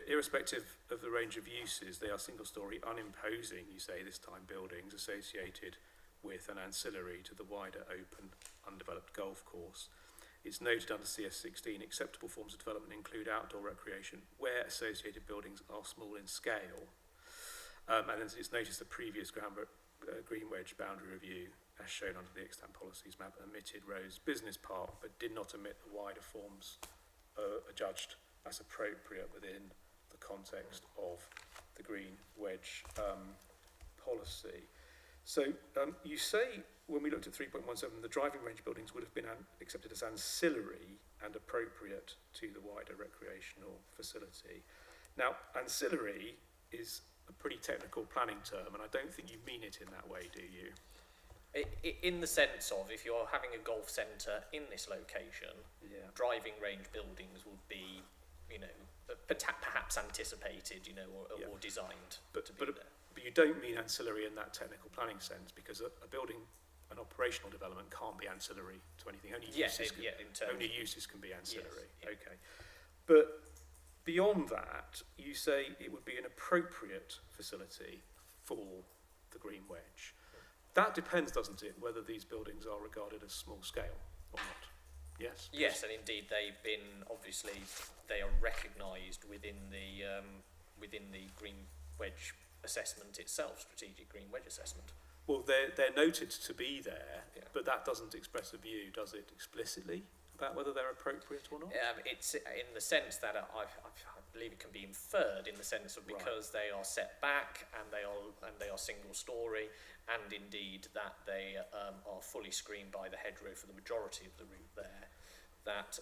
Irrespective of the range of uses, they are single-storey, unimposing, you say this time, buildings associated with an ancillary to the wider open, undeveloped golf course. It's noted under CS16, acceptable forms of development include outdoor recreation where associated buildings are small in scale. And then it's noticed the previous Green Wedge boundary review, as shown under the extant policies map, omitted Rose Business Park, but did not omit the wider forms adjudged as appropriate within the context of the Green Wedge policy. So you say, when we looked at 3.17, the driving range buildings would have been accepted as ancillary and appropriate to the wider recreational facility. Now, ancillary is a pretty technical planning term, and I don't think you mean it in that way, do you? In the sense of, if you're having a golf centre in this location, driving range buildings would be, you know, perhaps anticipated, you know, or designed to be there. But you don't mean ancillary in that technical planning sense, because a building, an operational development can't be ancillary to anything. Only uses can be ancillary. Yes, yeah. Okay. But beyond that, you say it would be an appropriate facility for the Green Wedge. That depends, doesn't it, whether these buildings are regarded as small scale or not? Yes? Yes, and indeed they've been, obviously, they are recognised within the Green Wedge assessment itself, strategic Green Wedge assessment. Well, they're noted to be there, but that doesn't express a view, does it, explicitly, about whether they're appropriate or not? It's in the sense that I believe it can be inferred in the sense of because they are set back and they are single storey, and indeed that they are fully screened by the hedgerow for the majority of the route there. That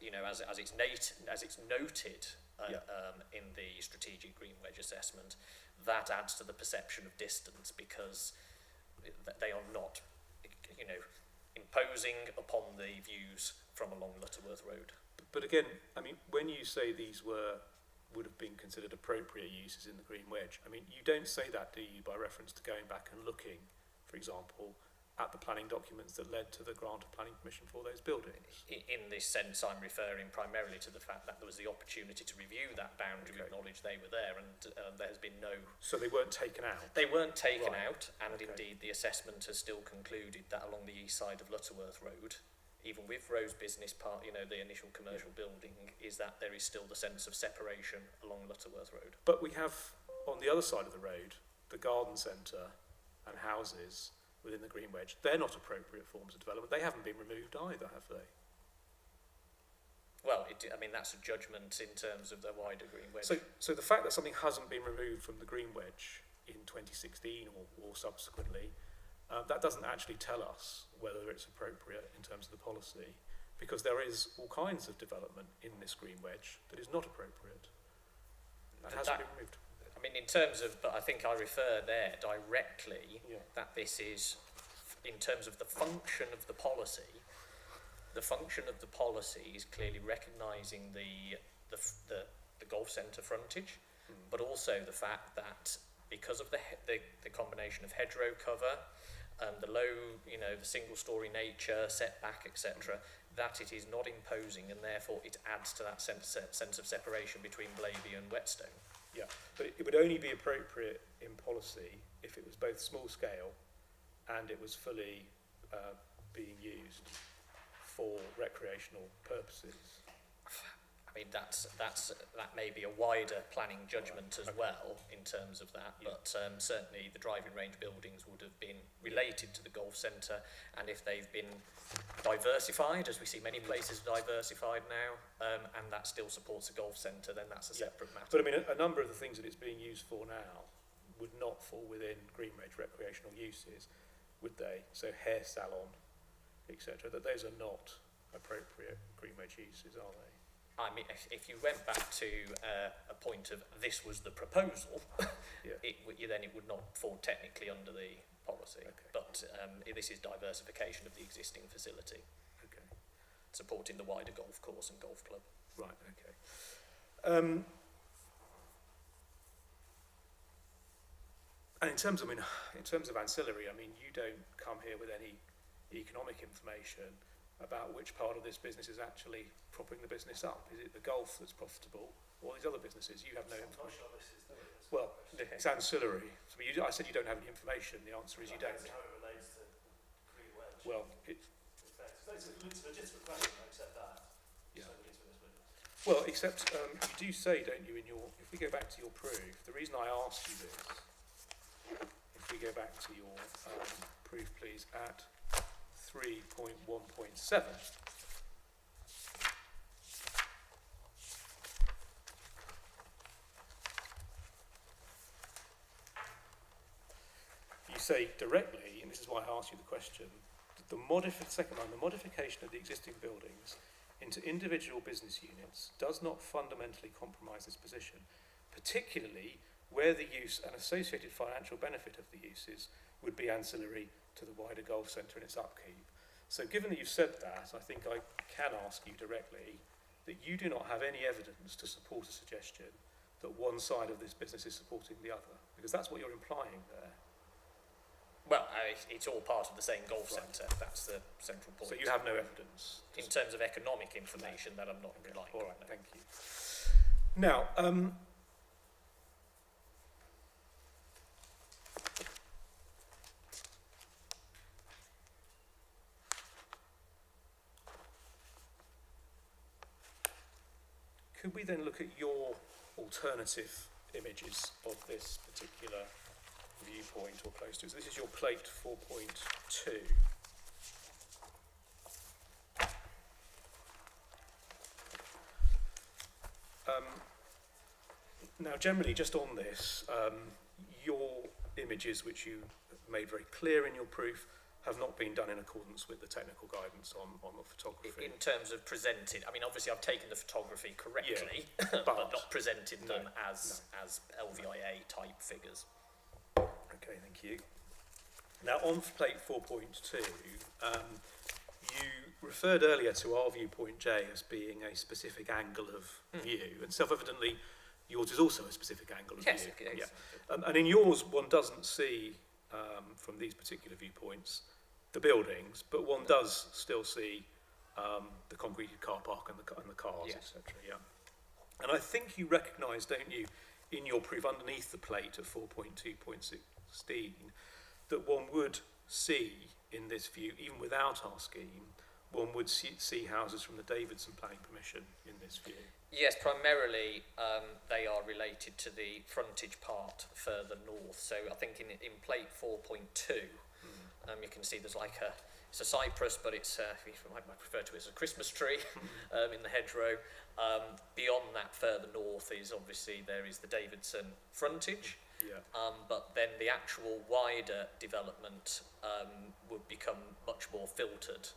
you know, as it's noted in the strategic Green Wedge assessment, that adds to the perception of distance because they are not, you know, imposing upon the views from along Lutterworth Road. But again, I mean, when you say these would have been considered appropriate uses in the Green Wedge, I mean, you don't say that, do you, by reference to going back and looking, for example, at the planning documents that led to the grant of planning permission for those buildings? In this sense, I'm referring primarily to the fact that there was the opportunity to review that boundary, acknowledge they were there, and there has been no... So they weren't taken out? They weren't taken out, and indeed the assessment has still concluded that along the east side of Lutterworth Road, even with Rose Business Park, you know, the initial commercial building, is that there is still the sense of separation along Lutterworth Road. But we have, on the other side of the road, the garden centre and houses within the Green Wedge. They're not appropriate forms of development. They haven't been removed either, have they? Well, I mean, that's a judgment in terms of the wider Green Wedge. So the fact that something hasn't been removed from the Green Wedge in 2016 or subsequently, that doesn't actually tell us whether it's appropriate in terms of the policy, because there is all kinds of development in this green wedge that is not appropriate. That hasn't been removed. I mean, in terms of, but I think I refer there directly that this is, in terms of the function of the policy is clearly recognising the golf centre frontage, but also the fact that because of the combination of hedgerow cover and the low, the single-storey nature, setback, etc., that it is not imposing, and therefore it adds to that sense of separation between Blaby and Whetstone. Yeah, but it would only be appropriate in policy if it was both small scale and it was fully being used for recreational purposes. I mean, that may be a wider planning judgment as well in terms of that, but certainly the driving range buildings would have been related to the golf centre, and if they've been diversified, as we see many places diversified now, and that still supports a golf centre, then that's a separate matter. But I mean, a number of the things that it's being used for now would not fall within green range recreational uses, would they? So hair salon, etc., that those are not appropriate green range uses, are they? I mean, if you went back to a point of this was the proposal, then it would not fall technically under the policy. Okay. But this is diversification of the existing facility, supporting the wider golf course and golf club. Right. Okay. And in terms of ancillary, I mean, you don't come here with any economic information about which part of this business is actually propping the business up. Is it the golf that's profitable, or these other businesses? You have no information. Well, it's ancillary. So I said you don't have any information. The answer is you don't. That's how it relates to green wedge. Well, it's a legitimate question. I accept that. Yeah. So well, except you do say, don't you, in your? If we go back to your proof, the reason I asked you this, if we go back to your proof, please, at 3.1.7. You say directly, and this is why I asked you the question, that second line, the modification of the existing buildings into individual business units does not fundamentally compromise this position, particularly where the use and associated financial benefit of the uses would be ancillary to the wider golf centre and its upkeep. So given that you've said that, I think I can ask you directly that you do not have any evidence to support a suggestion that one side of this business is supporting the other, because that's what you're implying there. Well, it's all part of the same golf centre. That's the central point. So you have no evidence? In terms of economic information, that I'm not relying on. All right, thank you. Now, could we then look at your alternative images of this particular viewpoint or close to it? So this is your plate 4.2. Now, generally, just on this, your images, which you made very clear in your proof, have not been done in accordance with the technical guidance on the photography. In terms of presented, I mean, obviously I've taken the photography correctly, but not presented them as LVIA type figures. Okay, thank you. Now, on plate 4.2, you referred earlier to our viewpoint J as being a specific angle of view, and self-evidently yours is also a specific angle of view. Yes, it is. Yeah. And in yours, one doesn't see, from these particular viewpoints, the buildings, but one does still see the concreted car park and the cars, etc. Yeah. And I think you recognise, don't you, in your proof underneath the plate of 4.2.16, that one would see in this view, even without our scheme, one would see houses from the Davidson planning permission in this view. Yes, primarily they are related to the frontage part further north. So I think in plate 4.2, You can see there's like it's a cypress, but it's, you might refer to it as a Christmas tree in the hedgerow. Beyond that, further north is obviously there is the Davidson frontage. Yeah. But then the actual wider development would become much more filtered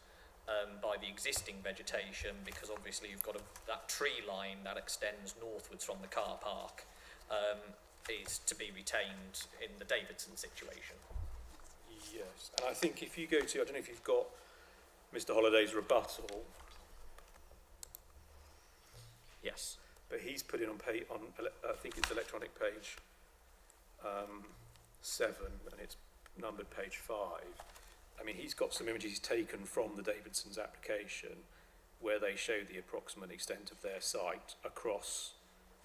by the existing vegetation, because obviously you've got that tree line that extends northwards from the car park is to be retained in the Davidson situation. Yes, and I think if you go to, I don't know if you've got Mr. Holliday's rebuttal. Yes. But he's put in on page, I think it's electronic page 7, and it's numbered page 5. I mean, he's got some images he's taken from the Davidson's application where they show the approximate extent of their site across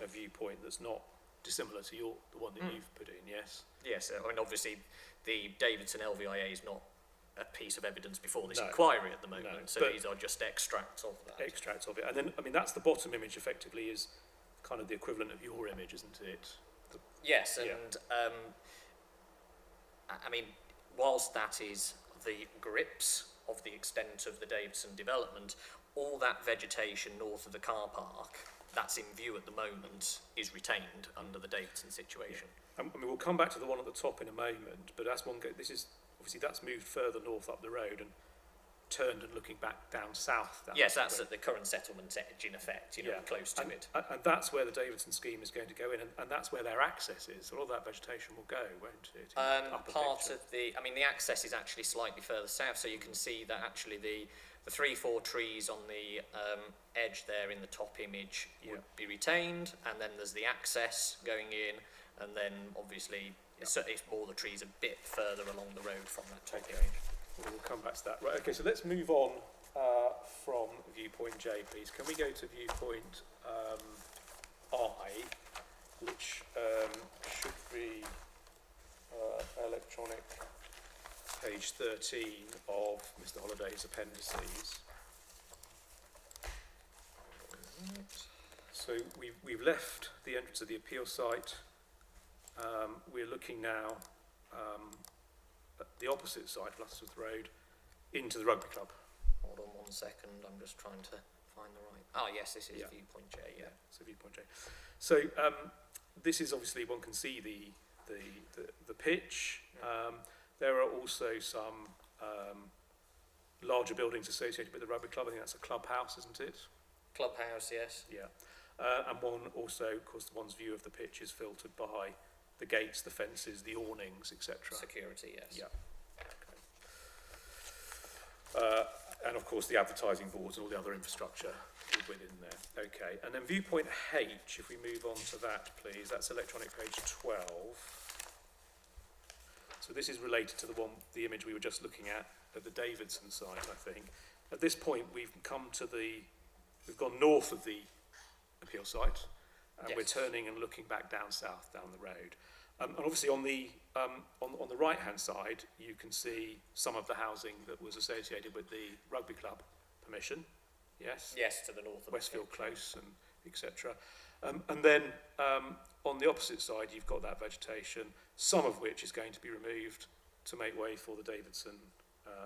a viewpoint that's not dissimilar to the one that you've put in, yes? Yes, I mean, obviously the Davidson LVIA is not a piece of evidence before this No. inquiry at the moment, No, so but these are just extracts of that. Extracts of it. And then, I mean, that's the bottom image effectively is kind of the equivalent of your image, isn't it? Yes, Yeah. and I mean, whilst that is the grips of the extent of the Davidson development, all that vegetation north of the car park that's in view at the moment is retained under the Davidson situation. I mean, we'll come back to the one at the top in a moment, but that's one. This is obviously that's moved further north up the road and turned and looking back down south. Yes, that's at the current settlement edge, in effect, you know, close to it. And that's where the Davidson scheme is going to go in, and that's where their access is. So all that vegetation will go, won't it? Part of the, I mean, the access is actually slightly further south, so you can see that actually the 3-4 trees on the edge there in the top image would be retained, and then there's the access going in, and then obviously it's more the trees a bit further along the road from that top image. We'll come back to that. Right, okay, so let's move on from viewpoint J, please. Can we go to viewpoint I, which should be electronic page 13 of Mr. Holliday's appendices. So we've left the entrance of the appeal site. We're looking now at the opposite side of Luttersworth Road into the rugby club. Hold on 1 second, I'm just trying to find the right... Oh yes, this is viewpoint J, yeah. So viewpoint J. So this is obviously, one can see the pitch. There are also some larger buildings associated with the rugby club. I think that's a clubhouse, isn't it? Clubhouse, yes. Yeah. And one also, of course, one's view of the pitch is filtered by the gates, the fences, the awnings, etc. Security, yes. Yeah. Okay. And of course the advertising boards and all the other infrastructure within there. Okay. And then viewpoint H, if we move on to that, please. That's electronic page 12. So this is related to the image we were just looking at the Davidson site, I think. At this point, we've gone north of the appeal site, and we're turning and looking back down south, down the road. And obviously on the right-hand side, you can see some of the housing that was associated with the rugby club permission. Yes? Yes, to the north of Westfield Close and etc. And then on the opposite side, you've got that vegetation, some of which is going to be removed to make way for the Davidson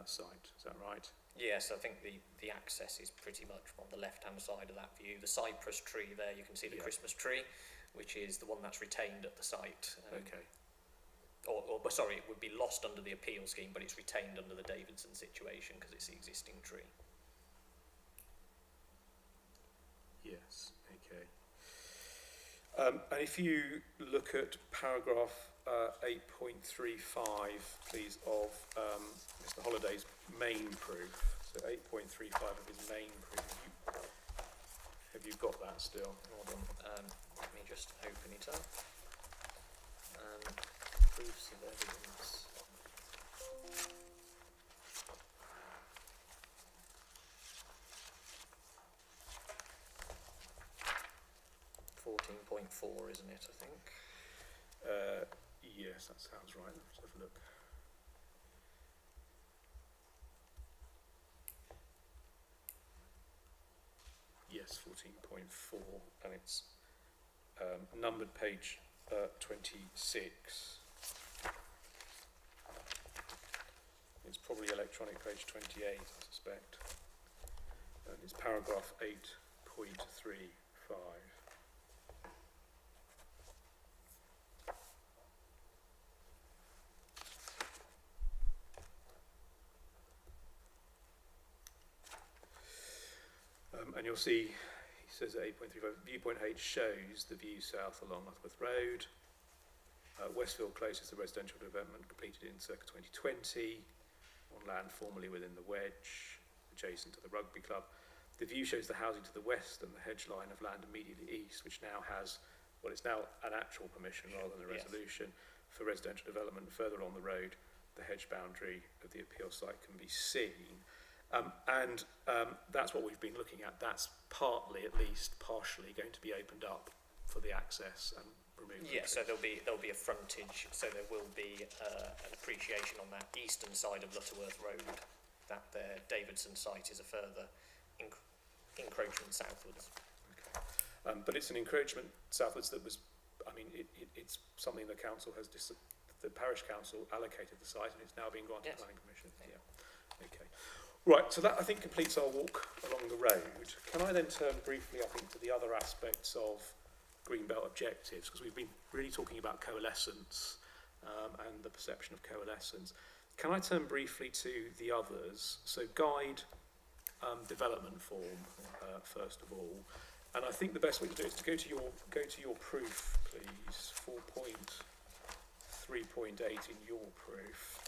site. Is that right? Yes, I think the access is pretty much on the left-hand side of that view. The cypress tree there, you can see the Christmas tree, which is the one that's retained at the site. Okay. Or sorry, it would be lost under the appeal scheme, but it's retained under the Davidson situation because it's the existing tree. Yes, okay. And if you look at paragraph 8.35, please, of Mr. Holliday's main proof. So 8.35 of his main proof. Have you got that still? Hold on. Let me just open it up. Proofs of evidence. .4, isn't it, I think? Yes, that sounds right. Let's have a look. Yes, 14.4, and it's numbered page 26. It's probably electronic page 28, I suspect. And it's paragraph 8.35. And you'll see, he says at 8.35, viewpoint H shows the view south along Lutterworth Road. Westfield Close is the residential development completed in circa 2020 on land formerly within the wedge, adjacent to the rugby club. The view shows the housing to the west and the hedge line of land immediately east, which now has, well, it's now an actual permission rather than a resolution for residential development. Further along the road, the hedge boundary of the appeal site can be seen. That's what we've been looking at. That's partly, at least partially, going to be opened up for the access and removal. Yeah, so there'll be a frontage, so there will be an appreciation on that eastern side of Lutterworth Road. That there, Davidson site is a further encroachment southwards. Okay. But it's an encroachment southwards that was, I mean, it's something the council has, the parish council allocated the site and it's now being granted planning permission. Yeah. Okay. Right, so that I think completes our walk along the road. Can I then turn briefly, I think, to the other aspects of Greenbelt objectives, because we've been really talking about coalescence and the perception of coalescence. Can I turn briefly to the others? So guide development form, first of all. And I think the best way to do it is to go to your proof, please, 4.3.8 in your proof.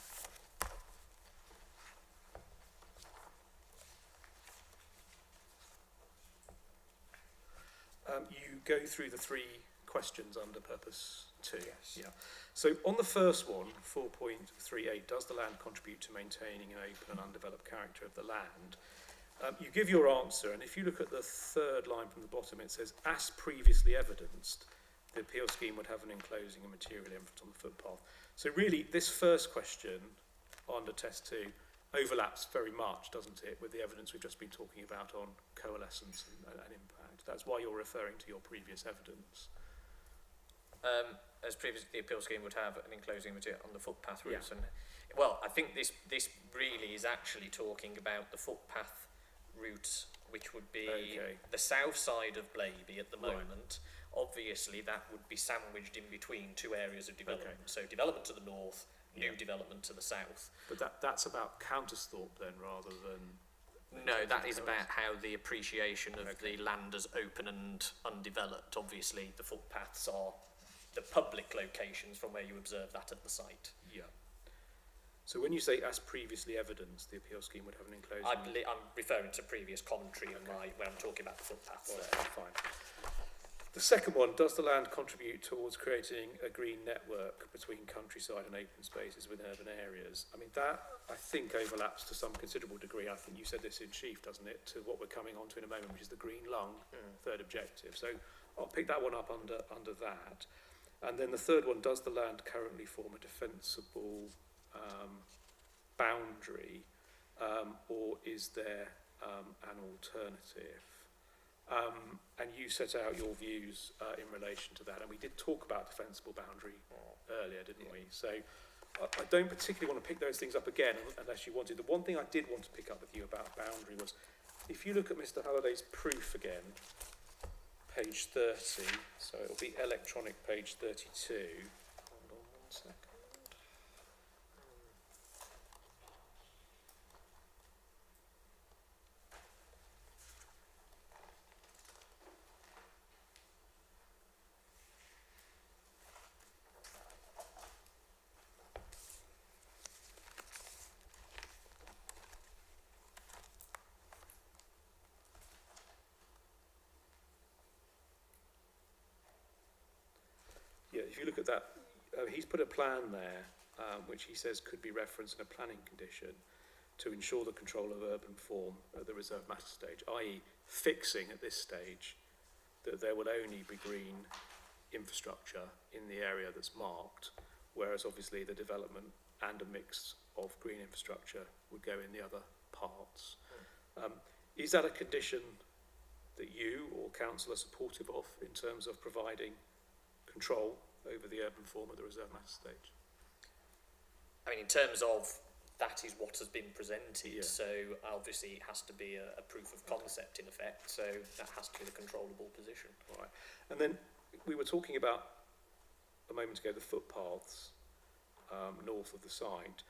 You go through the 3 questions under purpose 2. Yes. Yeah. So on the first one, 4.38, does the land contribute to maintaining an open and undeveloped character of the land? You give your answer, and if you look at the 3rd line from the bottom, it says, as previously evidenced, the appeal scheme would have an enclosing and material influence on the footpath. So really, this first question under test 2 overlaps very much, doesn't it, with the evidence we've just been talking about on coalescence and impact. That's why you're referring to your previous evidence. As previously, the appeal scheme would have an enclosing material on the footpath routes. Yeah. And, well, I think this really is actually talking about the footpath route, which would be the south side of Blaby at the moment. Obviously, that would be sandwiched in between 2 areas of development. So development to the north, new development to the south. But that's about Countersthorpe then, rather than... No, that is about how the appreciation of the land as open and undeveloped. Obviously, the footpaths are the public locations from where you observe that at the site. Yeah. So when you say as previously evidenced, the appeal scheme would have an enclosing... I'm referring to previous commentary when I'm talking about the footpaths. Fine. The second one, does the land contribute towards creating a green network between countryside and open spaces within urban areas? I mean, that, I think, overlaps to some considerable degree. I think you said this in chief, doesn't it, to what we're coming on to in a moment, which is the green lung, 3rd objective. So I'll pick that one up under that. And then the 3rd one, does the land currently form a defensible boundary, or is there an alternative? And you set out your views in relation to that, and we did talk about defensible boundary earlier, didn't we? So I don't particularly want to pick those things up again unless you wanted. The one thing I did want to pick up with you about boundary was, if you look at Mr. Halliday's proof again, page 30, so it'll be electronic page 32. Hold on 1 second. Yeah, if you look at that, he's put a plan there, which he says could be referenced in a planning condition to ensure the control of urban form at the reserve matter stage, i.e. fixing at this stage that there will only be green infrastructure in the area that's marked, whereas obviously the development and a mix of green infrastructure would go in the other parts. Is that a condition that you or council are supportive of in terms of providing control over the urban form of the reserve matter stage? I mean, in terms of that is what has been presented. So obviously it has to be a proof of concept in effect. So that has to be the controllable position. All right. And then we were talking about a moment ago the footpaths north of the site.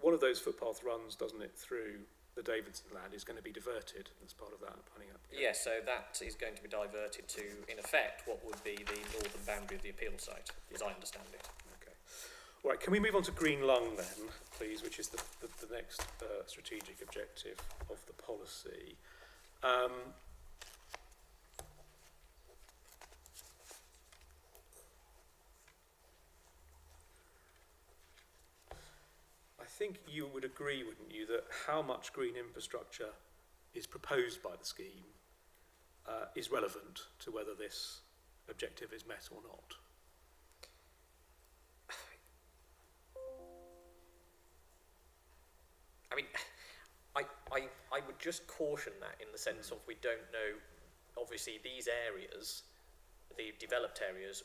One of those footpath runs, doesn't it, through the Davidson land is going to be diverted as part of that planning application? Yes, so that is going to be diverted to, in effect, what would be the northern boundary of the appeal site, as I understand it. Okay. All right, can we move on to Green Lung then, please, which is the next strategic objective of the policy. I think you would agree, wouldn't you, that how much green infrastructure is proposed by the scheme is relevant to whether this objective is met or not? I mean, I would just caution that in the sense of we don't know, obviously these areas, the developed areas,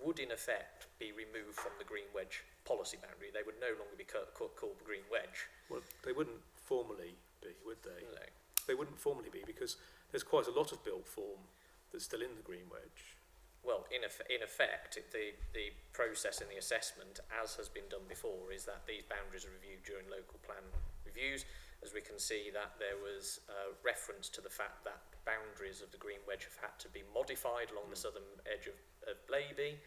would in effect be removed from the green wedge policy boundary. They would no longer be called the green wedge. Well, they wouldn't formally be, would they? No. They wouldn't formally be because there's quite a lot of built form that's still in the green wedge. Well, in effect, the process and the assessment, as has been done before, is that these boundaries are reviewed during local plan reviews. As we can see, that there was reference to the fact that boundaries of the green wedge have had to be modified along the southern edge of Blaby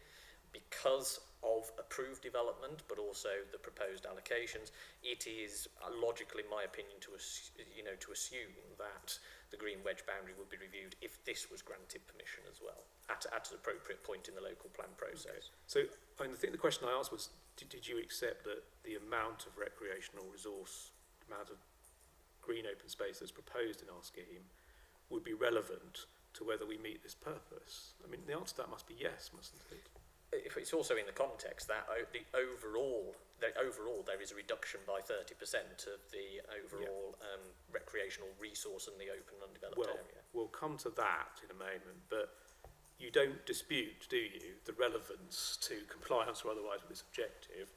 because of approved development, but also the proposed allocations. It is logical, in my opinion, to assume that the green wedge boundary would be reviewed if this was granted permission as well at an appropriate point in the local plan process. Okay. So I think the question I asked was, did you accept that the amount of recreational resource, amount of green open space that's proposed in our scheme would be relevant to whether we meet this purpose? I mean, the answer to that must be yes, mustn't it? If it's also in the context that overall there is a reduction by 30% of the overall recreational resource in the open undeveloped area. We'll come to that in a moment, but you don't dispute, do you, the relevance to compliance or otherwise with this objective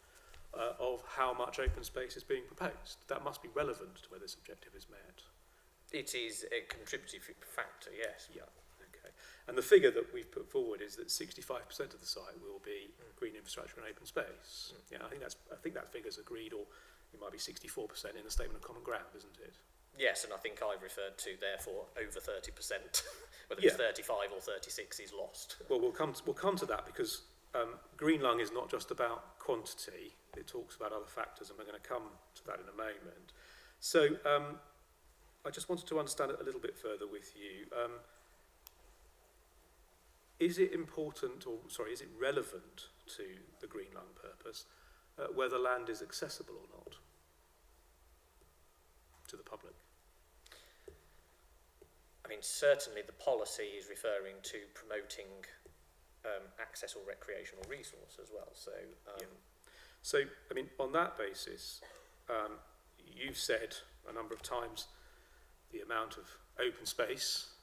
of how much open space is being proposed? That must be relevant to whether this objective is met. It is a contributive factor, yes. Yeah. And the figure that we've put forward is that 65% of the site will be green infrastructure and open space. Yeah, I think that figure's agreed, or it might be 64% in the statement of common ground, isn't it? Yes, and I think I've referred to therefore over 30%. Whether it's 35 or 36 is lost. Well, we'll come to that because Green Lung is not just about quantity. It talks about other factors, and we're going to come to that in a moment. So I just wanted to understand it a little bit further with you. Is it important, or sorry, is it relevant to the Green Lung purpose whether land is accessible or not to the public? I mean, certainly the policy is referring to promoting access or recreational resource as well. So, So, I mean, on that basis, you've said a number of times the amount of open space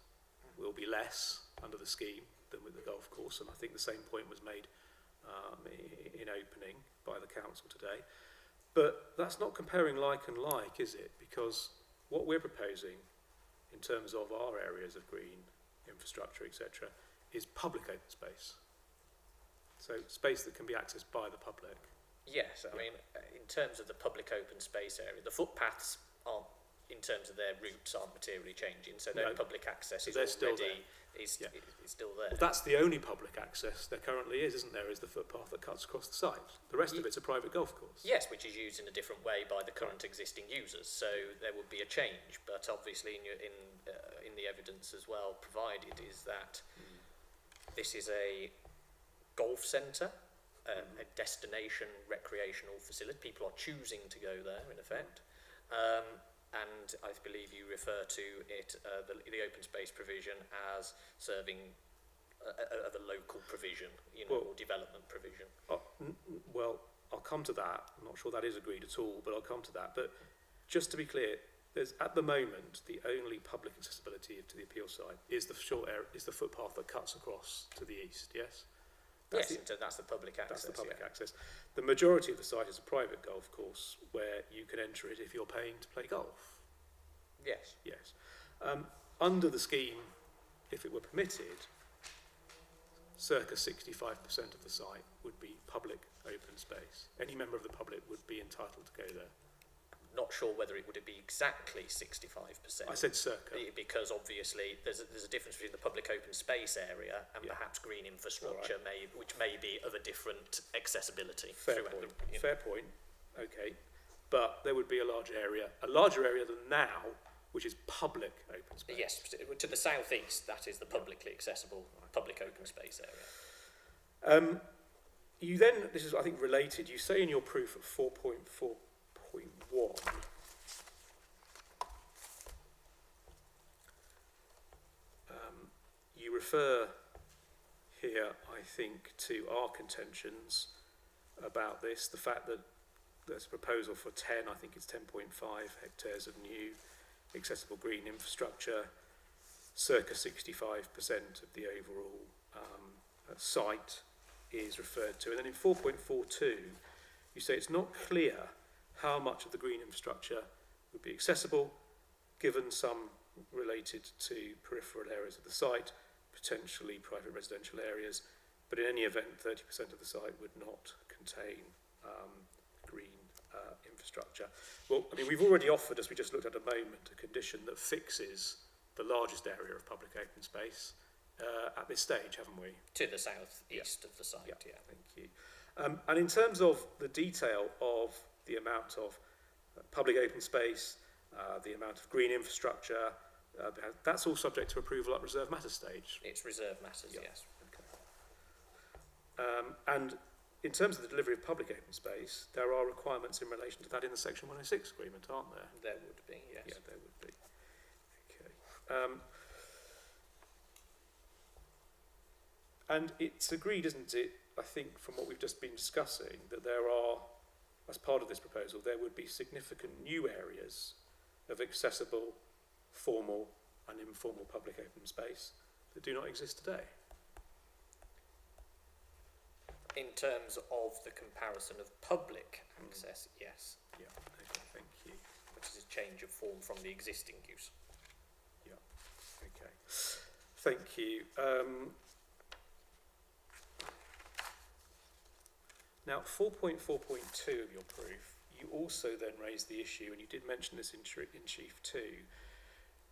will be less under the scheme than with the golf course, and I think the same point was made in opening by the council today. But that's not comparing like and like, is it? Because what we're proposing in terms of our areas of green infrastructure, etc., is public open space. So space that can be accessed by the public. Yes, I mean, in terms of the public open space area, the footpaths aren't, in terms of their routes, aren't materially changing, so their public access is already is still there. Well, that's the only public access there currently is, isn't there, is the footpath that cuts across the site. The rest of it's a private golf course. Yes, which is used in a different way by the current existing users, so there would be a change, but obviously in the evidence as well provided is that this is a golf centre, a destination recreational facility. People are choosing to go there, in effect. And I believe you refer to it, the open space provision, as serving of a local provision, or development provision. Well, I'll come to that. I'm not sure that is agreed at all, but I'll come to that. But just to be clear, there's at the moment the only public accessibility to the appeal site is the short area, is the footpath that cuts across to the east. Yes. That's the public access. That's the public access. The majority of the site is a private golf course where you can enter it if you're paying to play golf. Yes. Yes. Under the scheme, if it were permitted, circa 65% of the site would be public open space. Any member of the public would be entitled to go there. Not sure whether it would be exactly 65%. I said circa. Because obviously there's a difference between the public open space area and perhaps green infrastructure, which may be of a different accessibility. Fair point. Okay. But there would be a larger area than now, which is public open space. Yes, to the southeast, that is the publicly accessible public open space area. You then, this is I think related, you say in your proof at 4.4.1, you refer here, I think, to our contentions about this, the fact that there's a proposal for 10, I think it's 10.5 hectares of new accessible green infrastructure, circa 65% of the overall site is referred to. And then in 4.42, you say it's not clear how much of the green infrastructure would be accessible, given some related to peripheral areas of the site, potentially private residential areas, but in any event, 30% of the site would not contain green infrastructure. Well, I mean, we've already offered, as we just looked at a moment, a condition that fixes the largest area of public open space at this stage, haven't we? To the south-east of the site, yeah. Thank you. And in terms of the detail of the amount of public open space, the amount of green infrastructure, that's all subject to approval at reserve matter stage. It's reserve matters, yes. Okay. And in terms of the delivery of public open space, there are requirements in relation to that in the Section 106 agreement, aren't there? There would be, yes. Yeah, there would be. Okay. And it's agreed, isn't it, I think, from what we've just been discussing, that there are, as part of this proposal, there would be significant new areas of accessible, formal and informal public open space that do not exist today. In terms of the comparison of public access, yes. Yeah, okay, thank you. Which is a change of form from the existing use. Yeah, okay. Thank you. Now, 4.4.2 of your proof, you also then raised the issue, and you did mention this in Chief 2,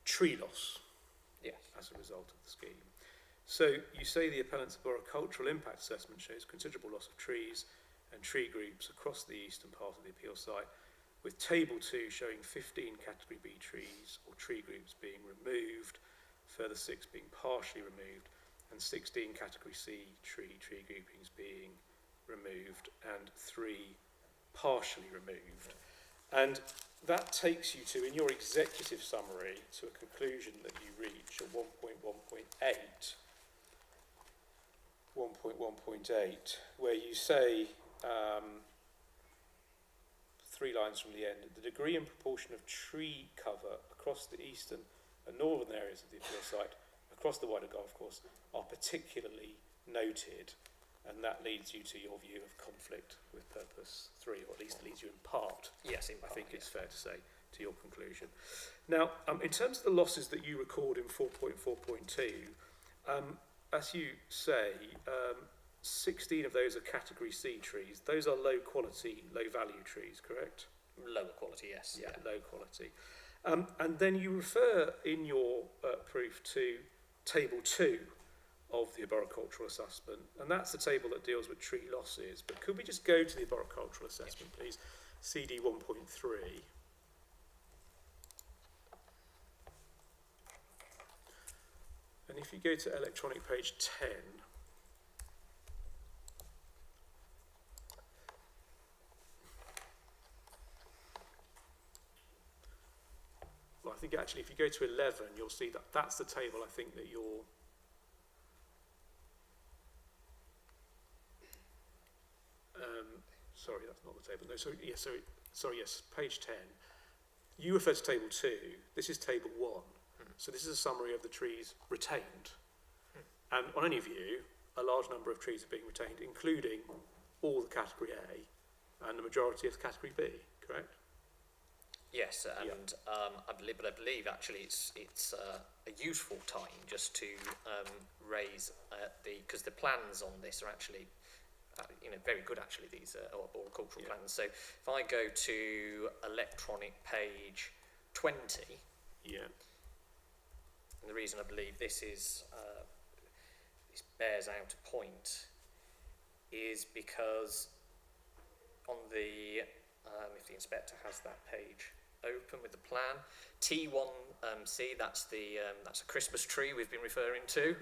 tree loss. Yes. As a result of the scheme. So you say the appellant's arboricultural impact assessment shows considerable loss of trees and tree groups across the eastern part of the appeal site, with table 2 showing 15 category B trees or tree groups being removed, further 6 being partially removed, and 16 category C tree groupings being removed and 3 partially removed. And that takes you to, in your executive summary, to a conclusion that you reach at 1.1.8, where you say, 3 lines from the end, the degree and proportion of tree cover across the eastern and northern areas of the appeal site, across the wider golf course, are particularly noted, and that leads you to your view of conflict with purpose 3, or at least leads you in part. Yes, in part, I think it's fair to say, to your conclusion. Now, in terms of the losses that you record in 4.4.2, as you say, 16 of those are category C trees. Those are low quality, low value trees, correct? Lower quality, yes. Yeah, low quality. And then you refer in your proof to table 2 of the arboricultural assessment, and that's the table that deals with tree losses. But could we just go to the arboricultural assessment, please? CD 1.3. And if you go to electronic page 10, well, I think actually if you go to 11, you'll see that that's the table I think that you're sorry, that's not the table. No, sorry, yes, yes, page 10. You refer to table 2. This is table 1. So this is a summary of the trees retained. And on any view, a large number of trees are being retained, including all the category A and the majority of category B, correct? Yes, and I believe actually it's a useful time just to raise because the plans on this are actually very good actually, these horticultural plans. So if I go to electronic page 20, and the reason I believe this bears out a point is because on the if the inspector has that page open with the plan, T1C, that's a Christmas tree we've been referring to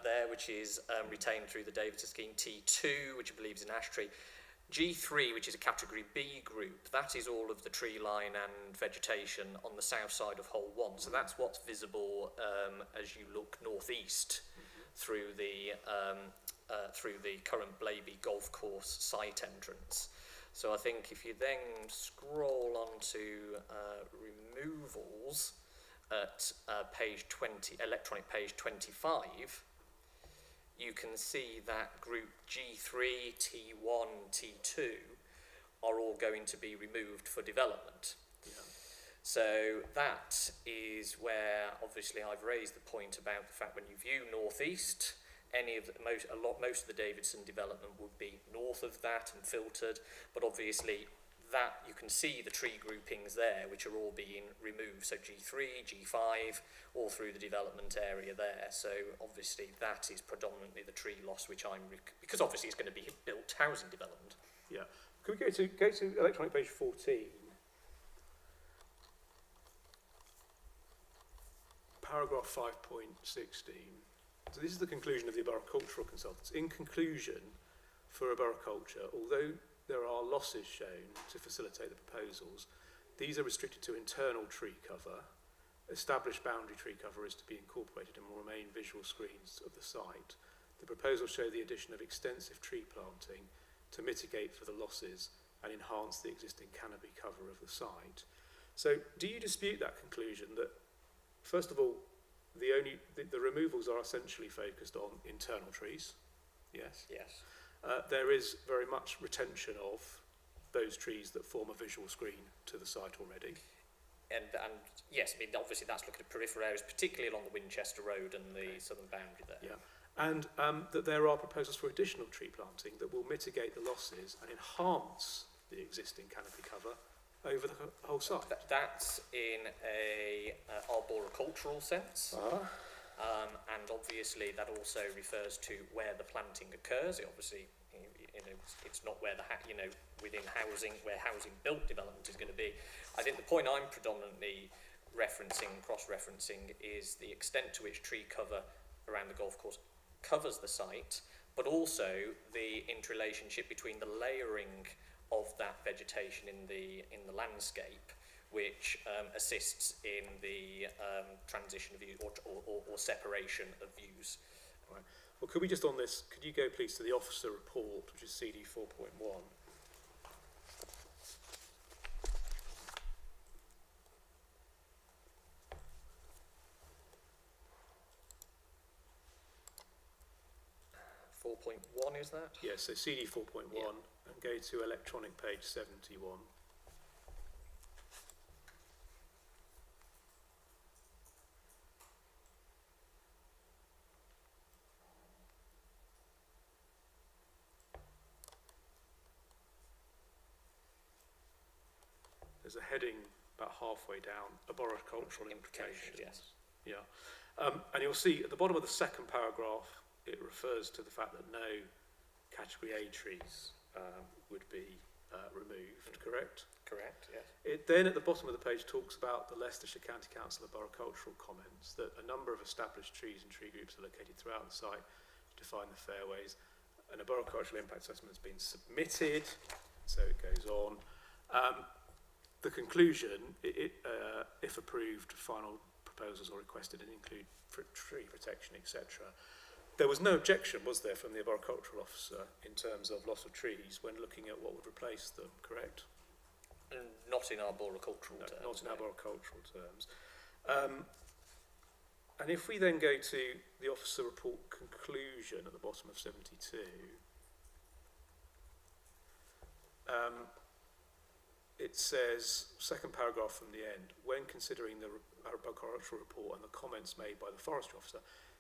there, which is retained through the Davidson scheme. T2, which I believe is an ash tree. G3, which is a category B group, that is all of the tree line and vegetation on the south side of hole 1. So that's what's visible as you look northeast through the current Blaby golf course site entrance. So I think if you then scroll on to removals at page 20, electronic page 25, you can see that group G3, T1, T2 are all going to be removed for development. So that is where obviously I've raised the point about the fact when you view northeast, most of the Davidson development would be north of that and filtered, but obviously that you can see the tree groupings there which are all being removed, so G3, G5, all through the development area there. So obviously that is predominantly the tree loss which because obviously it's going to be built housing development. Yeah. Could we go to electronic page 14? Paragraph 5.16. So this is the conclusion of the arboricultural consultants. In conclusion, for arboriculture, although there are losses shown to facilitate the proposals, these are restricted to internal tree cover. Established boundary tree cover is to be incorporated and will remain visual screens of the site. The proposals show the addition of extensive tree planting to mitigate for the losses and enhance the existing canopy cover of the site. So do you dispute that conclusion that, first of all, the removals are essentially focused on internal trees? Yes? Yes. There is very much retention of those trees that form a visual screen to the site already. And yes, I mean, obviously that's looking at peripheral areas, particularly along the Winchester Road and the southern boundary there. Yeah. And that there are proposals for additional tree planting that will mitigate the losses and enhance the existing canopy cover over the whole site. That's in a arboricultural sense. And obviously that also refers to where the planting occurs. It obviously, it's not where within housing, where housing built development is going to be. I think the point I'm predominantly cross-referencing is the extent to which tree cover around the golf course covers the site, but also the interrelationship between the layering of that vegetation in the landscape, which assists in the transition of views or separation of views. Right. Well, could we just on this, could you go please to the officer report, which is CD 4.1? Is that? Yes, so CD 4.1 and go to electronic page 71. There's a heading about halfway down, arboricultural implications. Yes. Yeah. And you'll see at the bottom of the second paragraph, it refers to the fact that no category A trees would be removed, correct? Correct, yes. It then at the bottom of the page talks about the Leicestershire County Council arboricultural comments, that a number of established trees and tree groups are located throughout the site to define the fairways. An arboricultural impact assessment has been submitted, so it goes on. The conclusion, if approved, final proposals are requested and include tree protection, etc. There was no objection, was there, from the arboricultural officer in terms of loss of trees when looking at what would replace them, correct? Not in arboricultural terms. Not in arboricultural terms. And if we then go to the officer report conclusion at the bottom of 72, it says, second paragraph from the end, when considering the agricultural report and the comments made by the forestry officer,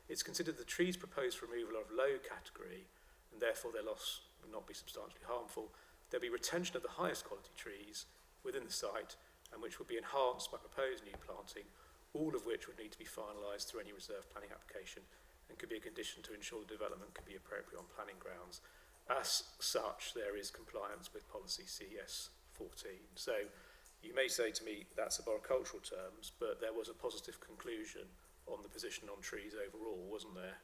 it's considered the trees proposed for removal are of low category and therefore their loss would not be substantially harmful. There'll be retention of the highest quality trees within the site and which would be enhanced by proposed new planting, all of which would need to be finalised through any reserve planning application and could be a condition to ensure the development could be appropriate on planning grounds. As such, there is compliance with policy CS 14. So you may say to me that's arboricultural terms, but there was a positive conclusion on the position on trees overall, wasn't there,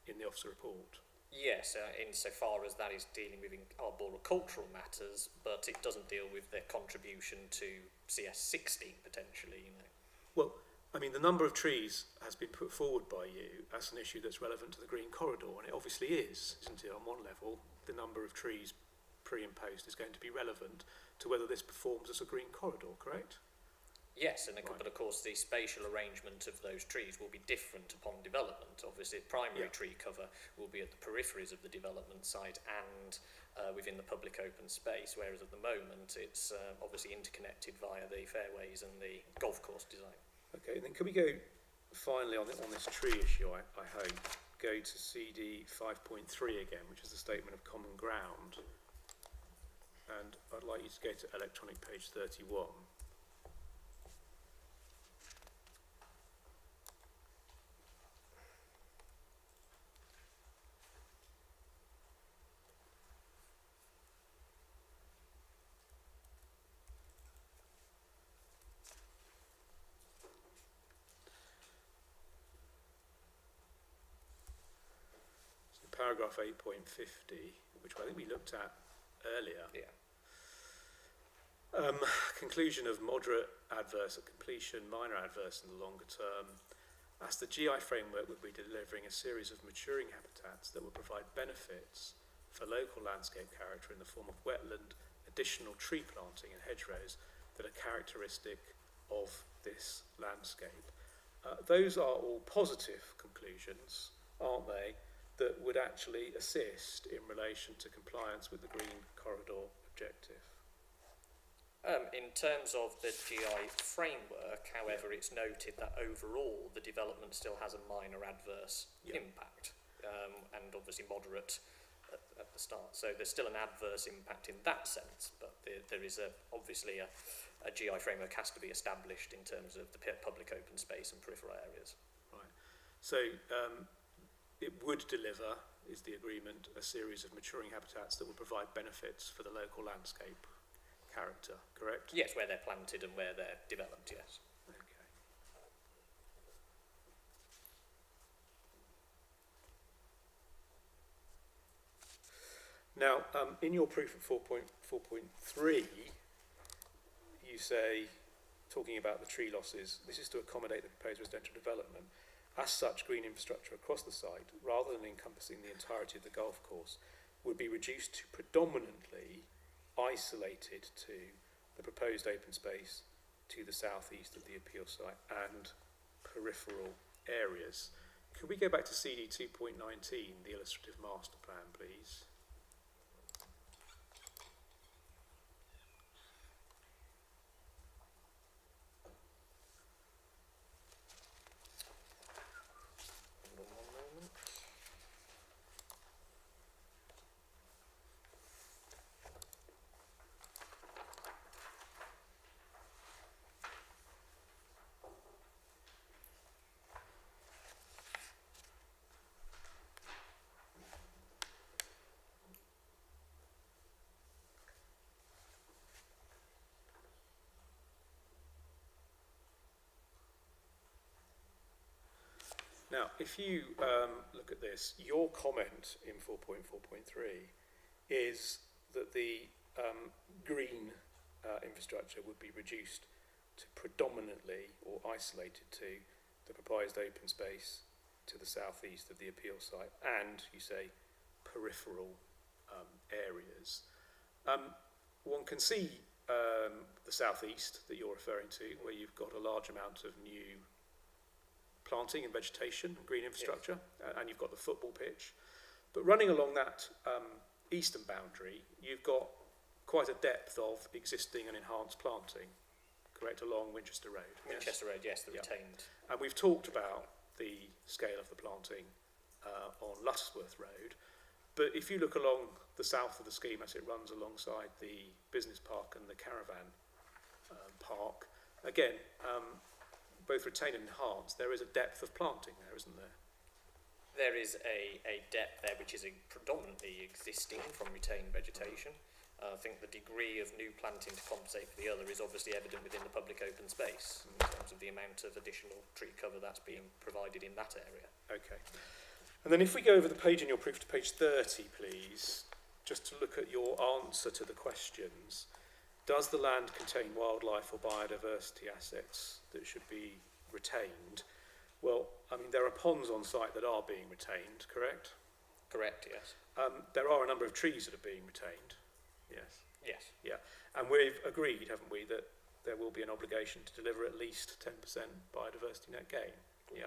in the officer report? Yes, insofar as that is dealing with arboricultural matters, but it doesn't deal with their contribution to CS 16 potentially, you know. Well, I mean, the number of trees has been put forward by you as an issue that's relevant to the green corridor, and it obviously is, isn't it? On one level, the number of trees pre and post is going to be relevant to whether this performs as a green corridor, correct? Yes, and but of course the spatial arrangement of those trees will be different upon development. Obviously, primary tree cover will be at the peripheries of the development site and within the public open space, whereas at the moment it's obviously interconnected via the fairways and the golf course design. Okay, and then can we go finally on this tree issue, I hope, go to CD 5.3 again, which is the statement of common ground. And I'd like you to go to electronic page 31. Paragraph 8.50, which I think we looked at earlier. Yeah. Conclusion of moderate adverse at completion, minor adverse in the longer term. As the GI framework would be delivering a series of maturing habitats that would provide benefits for local landscape character in the form of wetland, additional tree planting and hedgerows that are characteristic of this landscape. Those are all positive conclusions, aren't they? That would actually assist in relation to compliance with the Green Corridor objective? In terms of the GI framework, however, it's noted that overall the development still has a minor adverse impact, and obviously moderate at the start. So there's still an adverse impact in that sense, but there is obviously a GI framework has to be established in terms of the public open space and peripheral areas. Right. So it would deliver, is the agreement, a series of maturing habitats that will provide benefits for the local landscape character, correct? Yes, where they're planted and where they're developed, yes. Okay. Now, in your proof at 4.3, you say, talking about the tree losses, this is to accommodate the proposed residential development. As such, green infrastructure across the site, rather than encompassing the entirety of the golf course, would be reduced to predominantly isolated to the proposed open space to the southeast of the appeal site and peripheral areas. Could we go back to CD 2.19, the illustrative master plan, please? Now, if you look at this, your comment in 4.4.3 is that the green infrastructure would be reduced to predominantly or isolated to the proposed open space to the southeast of the appeal site and, you say, peripheral areas. One can see the southeast that you're referring to, where you've got a large amount of new planting and vegetation and green infrastructure, and you've got the football pitch. But running along that eastern boundary, you've got quite a depth of existing and enhanced planting, correct, along Winchester Road. Winchester Road, yes, the Yeah. retained. And we've talked about the scale of the planting on Luttersworth Road, but if you look along the south of the scheme as it runs alongside the business park and the caravan park, again, both retained and enhanced, there is a depth of planting there, isn't there? There is a depth there which is predominantly existing from retained vegetation. I think the degree of new planting to compensate for the other is obviously evident within the public open space in terms of the amount of additional tree cover that's being provided in that area. Okay. And then if we go over the page in your proof to page 30, please, just to look at your answer to the questions. Does the land contain wildlife or biodiversity assets that should be retained? Well, I mean, there are ponds on site that are being retained, correct? Correct, yes. There are a number of trees that are being retained. Yes. Yes. Yeah. And we've agreed, haven't we, that there will be an obligation to deliver at least 10% biodiversity net gain? Yeah.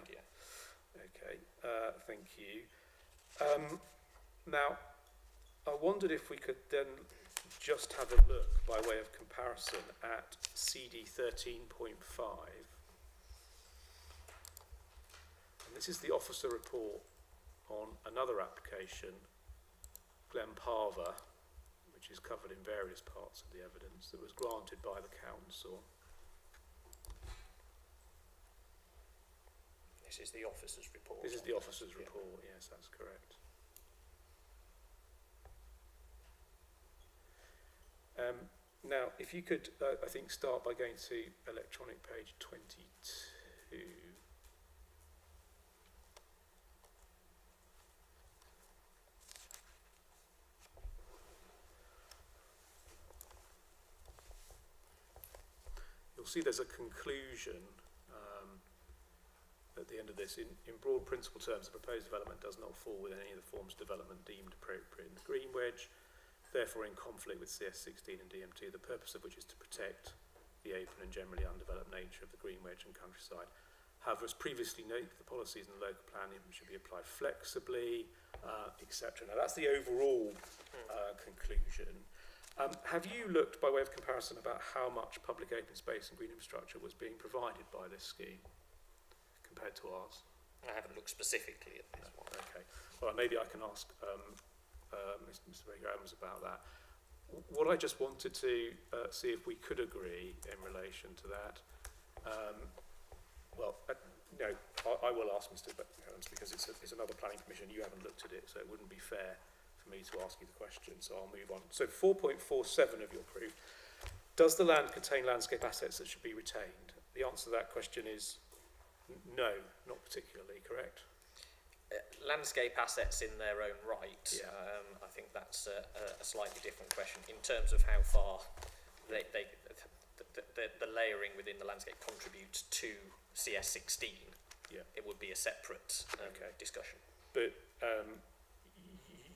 Okay. Thank you. Now, I wondered if we could then just have a look by way of comparison at CD 13.5. And this is the officer report on another application, Glenparva, which is covered in various parts of the evidence, that was granted by the council. This is the officer's report. This is the officer's report, yes, that's correct. Now, if you could, I think, start by going to electronic page 22. You'll see there's a conclusion at the end of this. In broad principle terms, the proposed development does not fall within any of the forms of development deemed appropriate in the Green Wedge, therefore in conflict with CS16 and DMT, the purpose of which is to protect the open and generally undeveloped nature of the Green Wedge and countryside. However, as previously noted, the policies in the local planning should be applied flexibly, etc. Now, that's the overall conclusion. Have you looked, by way of comparison, about how much public open space and green infrastructure was being provided by this scheme compared to ours? I haven't looked specifically at this one. Okay. Well, maybe I can ask Mr. Baker-Adams about that. What I just wanted to see if we could agree in relation to that. I will ask Mr. Baker-Adams because it's another planning commission. You haven't looked at it, so it wouldn't be fair for me to ask you the question. So I'll move on. So 4.47 of your proof. Does the land contain landscape assets that should be retained? The answer to that question is no, not particularly, correct? Landscape assets in their own right, I think that's a slightly different question in terms of how far the layering within the landscape contributes to CS16. Yeah. It would be a separate discussion. But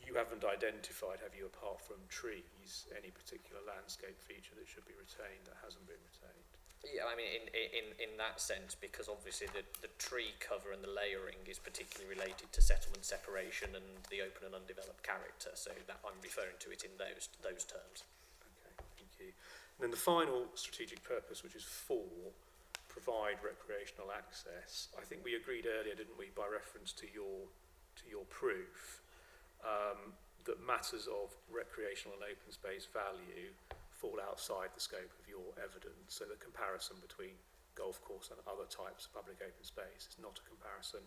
you haven't identified, have you, apart from trees, any particular landscape feature that should be retained that hasn't been retained? Yeah, I mean, in that sense, because obviously the tree cover and the layering is particularly related to settlement separation and the open and undeveloped character, so that I'm referring to it in those terms. Okay, thank you. And then the final strategic purpose, which is 4, provide recreational access. I think we agreed earlier, didn't we, by reference to your proof, that matters of recreational and open space value fall outside the scope of your evidence. So the comparison between golf course and other types of public open space is not a comparison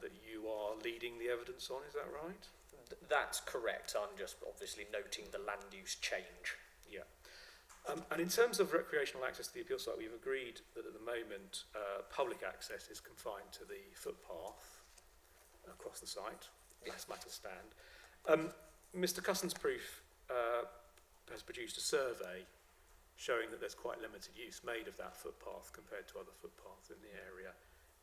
that you are leading the evidence on, is that right? That's correct. I'm just obviously noting the land use change. Yeah. And in terms of recreational access to the appeal site, we've agreed that at the moment public access is confined to the footpath across the site. Yes, matters stand. Mr. Cusson's proof has produced a survey showing that there's quite limited use made of that footpath compared to other footpaths in the area.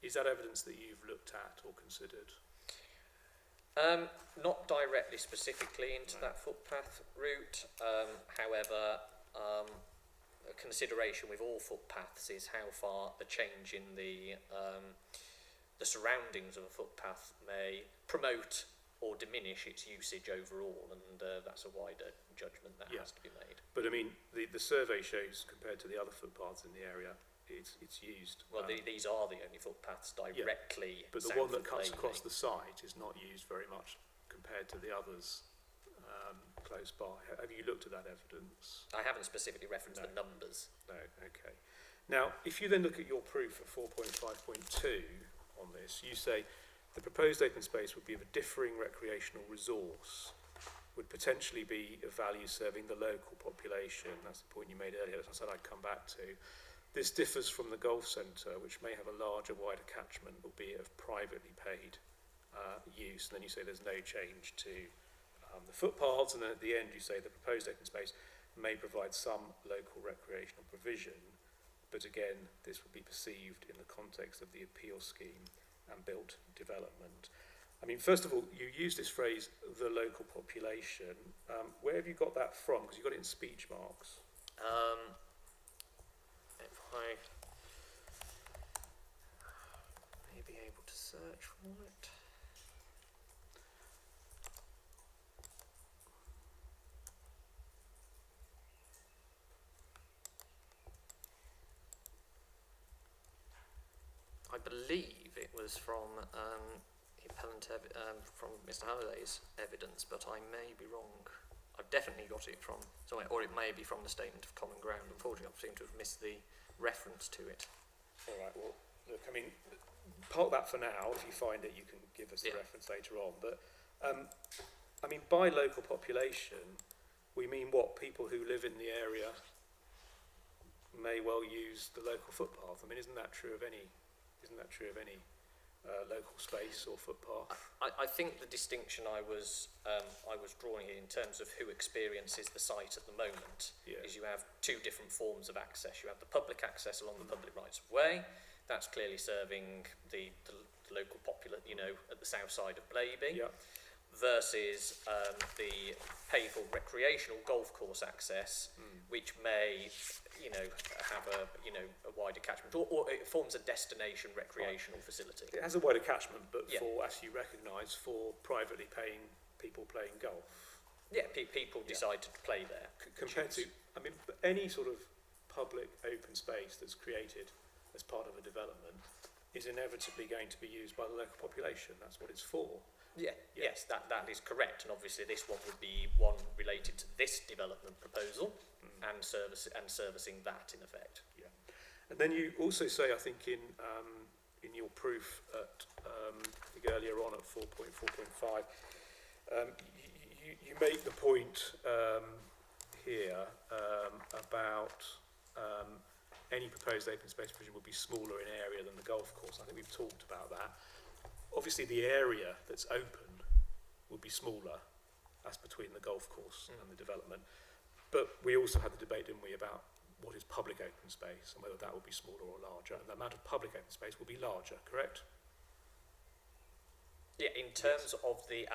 Is that evidence that you've looked at or considered? Not directly specifically into that footpath route. However, a consideration with all footpaths is how far the change in the the surroundings of a footpath may promote or diminish its usage overall, and that's a wider judgment that has to be made. But I mean, the survey shows, compared to the other footpaths in the area, it's used. Well, these are the only footpaths directly. But the one that cuts across the site is not used very much compared to the others close by. Have you looked at that evidence? I haven't specifically referenced the numbers. No, okay. Now, if you then look at your proof at 4.5.2 on this, you say the proposed open space would be of a differing recreational resource, would potentially be of value serving the local population. That's the point you made earlier, as I said I'd come back to. This differs from the golf centre, which may have a larger, wider catchment, albeit of privately paid use. And then you say there's no change to the footpaths, and then at the end you say the proposed open space may provide some local recreational provision, but again, this would be perceived in the context of the appeal scheme and built development. I mean, first of all, you use this phrase, the local population. Where have you got that from? Because you've got it in speech marks. If I may be able to search for it. I believe it was from from Mr. Halliday's evidence, but I may be wrong. I've definitely got it from somewhere, or it may be from the Statement of Common Ground. Unfortunately, I seem to have missed the reference to it. All right, well, look, I mean, park that for now. If you find it, you can give us the reference later on. But, I mean, by local population, we mean what? People who live in the area may well use the local footpath. I mean, isn't that true of any local space or footpath? I think the distinction I was drawing in terms of who experiences the site at the moment is you have two different forms of access. You have the public access along the public rights of way. That's clearly serving the local popular, at the south side of Blaby. Yeah. Versus the paid for recreational golf course access, which may, have a wider catchment, or it forms a destination recreational facility. It has a wider catchment, but for, as you recognise, for privately paying people playing golf. Yeah, people decide to play there. Compared to, I mean, any sort of public open space that's created as part of a development is inevitably going to be used by the local population. That's what it's for. Yes, that is correct, and obviously this one would be one related to this development proposal and servicing that in effect. Yeah, and then you also say, I think in your proof at I think earlier on at 4.4.5, you make the point here about any proposed open space provision would be smaller in area than the golf course. I think we've talked about that. Obviously, the area that's open would be smaller. That's between the golf course and the development. But we also had the debate, didn't we, about what is public open space and whether that would be smaller or larger. And the amount of public open space will be larger, correct? Yeah, in terms of the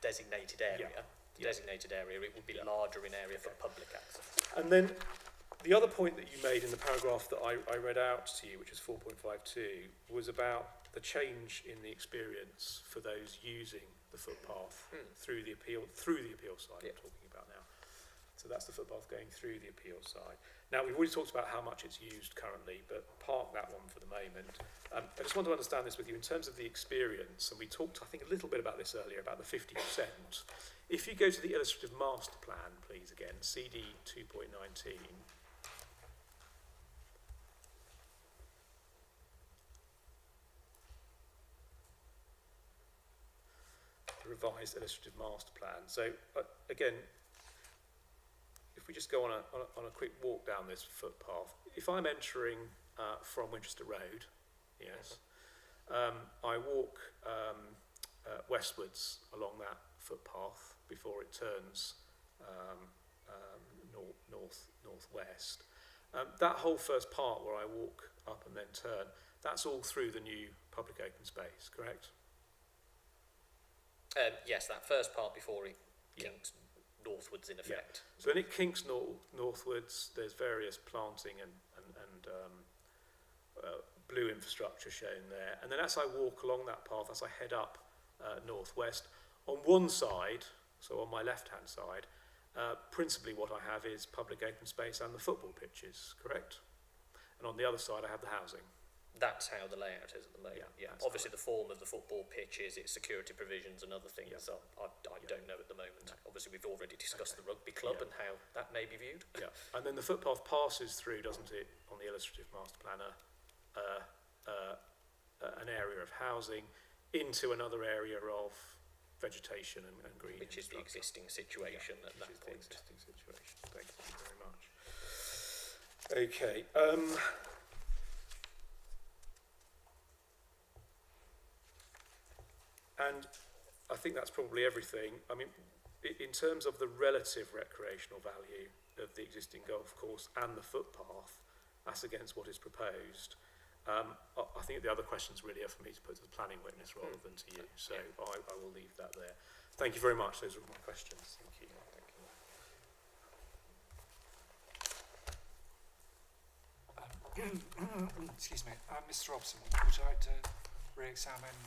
designated area, it would be larger in area for public access. And then the other point that you made in the paragraph that I read out to you, which is 4.52, was about the change in the experience for those using the footpath through the appeal side I'm talking about now. So that's the footpath going through the appeal side. Now, we've already talked about how much it's used currently, but park that one for the moment. I just want to understand this with you in terms of the experience, and we talked, I think, a little bit about this earlier, about the 50%. If you go to the illustrative master plan, please, again, CD 2.19, revised illustrative master plan. So again, if we just go on a quick walk down this footpath, if I'm entering from Winchester Road, yes, I walk westwards along that footpath before it turns northwest. That whole first part where I walk up and then turn, that's all through the new public open space, correct? Yes, that first part before it kinks northwards in effect. Yeah. So when it kinks northwards, there's various planting and blue infrastructure shown there. And then as I walk along that path, as I head up northwest, on one side, so on my left-hand side, principally what I have is public open space and the football pitches, correct? And on the other side, I have the housing. That's how the layout is at the moment. Yeah. Obviously, the form of the football pitch is its security provisions and other things. So I don't know at the moment. No. Obviously, we've already discussed the rugby club and how that may be viewed. Yeah, and then the footpath passes through, doesn't it, on the illustrative master planner, an area of housing into another area of vegetation and green. Which is the existing situation at that point. Existing situation. Thank you very much. Okay. And I think that's probably everything. I mean, in terms of the relative recreational value of the existing golf course and the footpath, as against what is proposed, I think the other questions really are for me to put to the planning witness rather than to you. So I will leave that there. Thank you very much. Those are all my questions. Thank you. Excuse me, Mr. Robson, would you like to re-examine?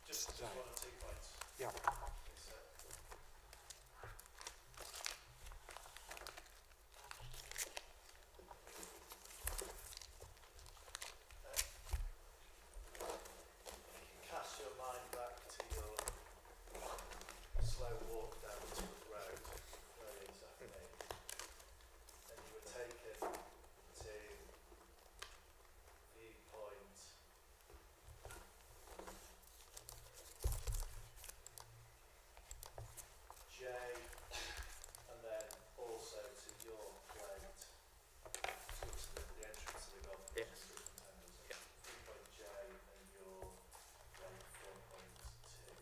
Just 1 or 2 points. Yeah. Cast your mind back to your slow walk down the road earlier this afternoon, and you were taken to viewpoint J, and then also to your plate, towards the entrance of the golf course. Yes. Yeah. Viewpoint J and your plate 4.2.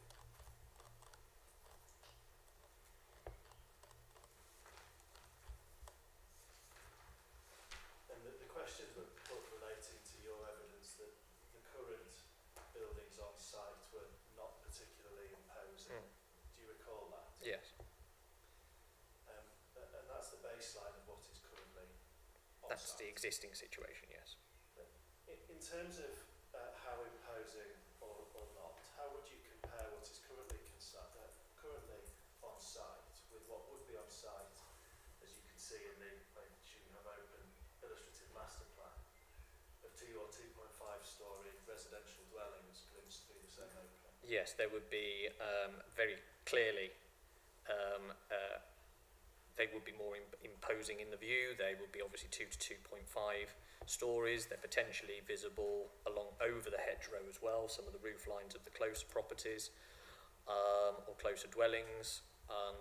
And the questions were put relating to your evidence that the current buildings on site were not particularly imposing. Do you recall that? Yes. And that's the baseline of what is currently on That's the site. existing situation, yes. In terms of how imposing or not, how would you compare what is currently on site with what would be on site, as you can see in the, I assume you have open illustrative master plan, of 2 or 2.5-storey residential dwellings glimpsed through the same opening? Yes, there would be very clearly, they would be more imposing in the view. They would be obviously 2 to 2.5 stories. They're potentially visible over the hedgerow as well, some of the roof lines of the closer properties or closer dwellings.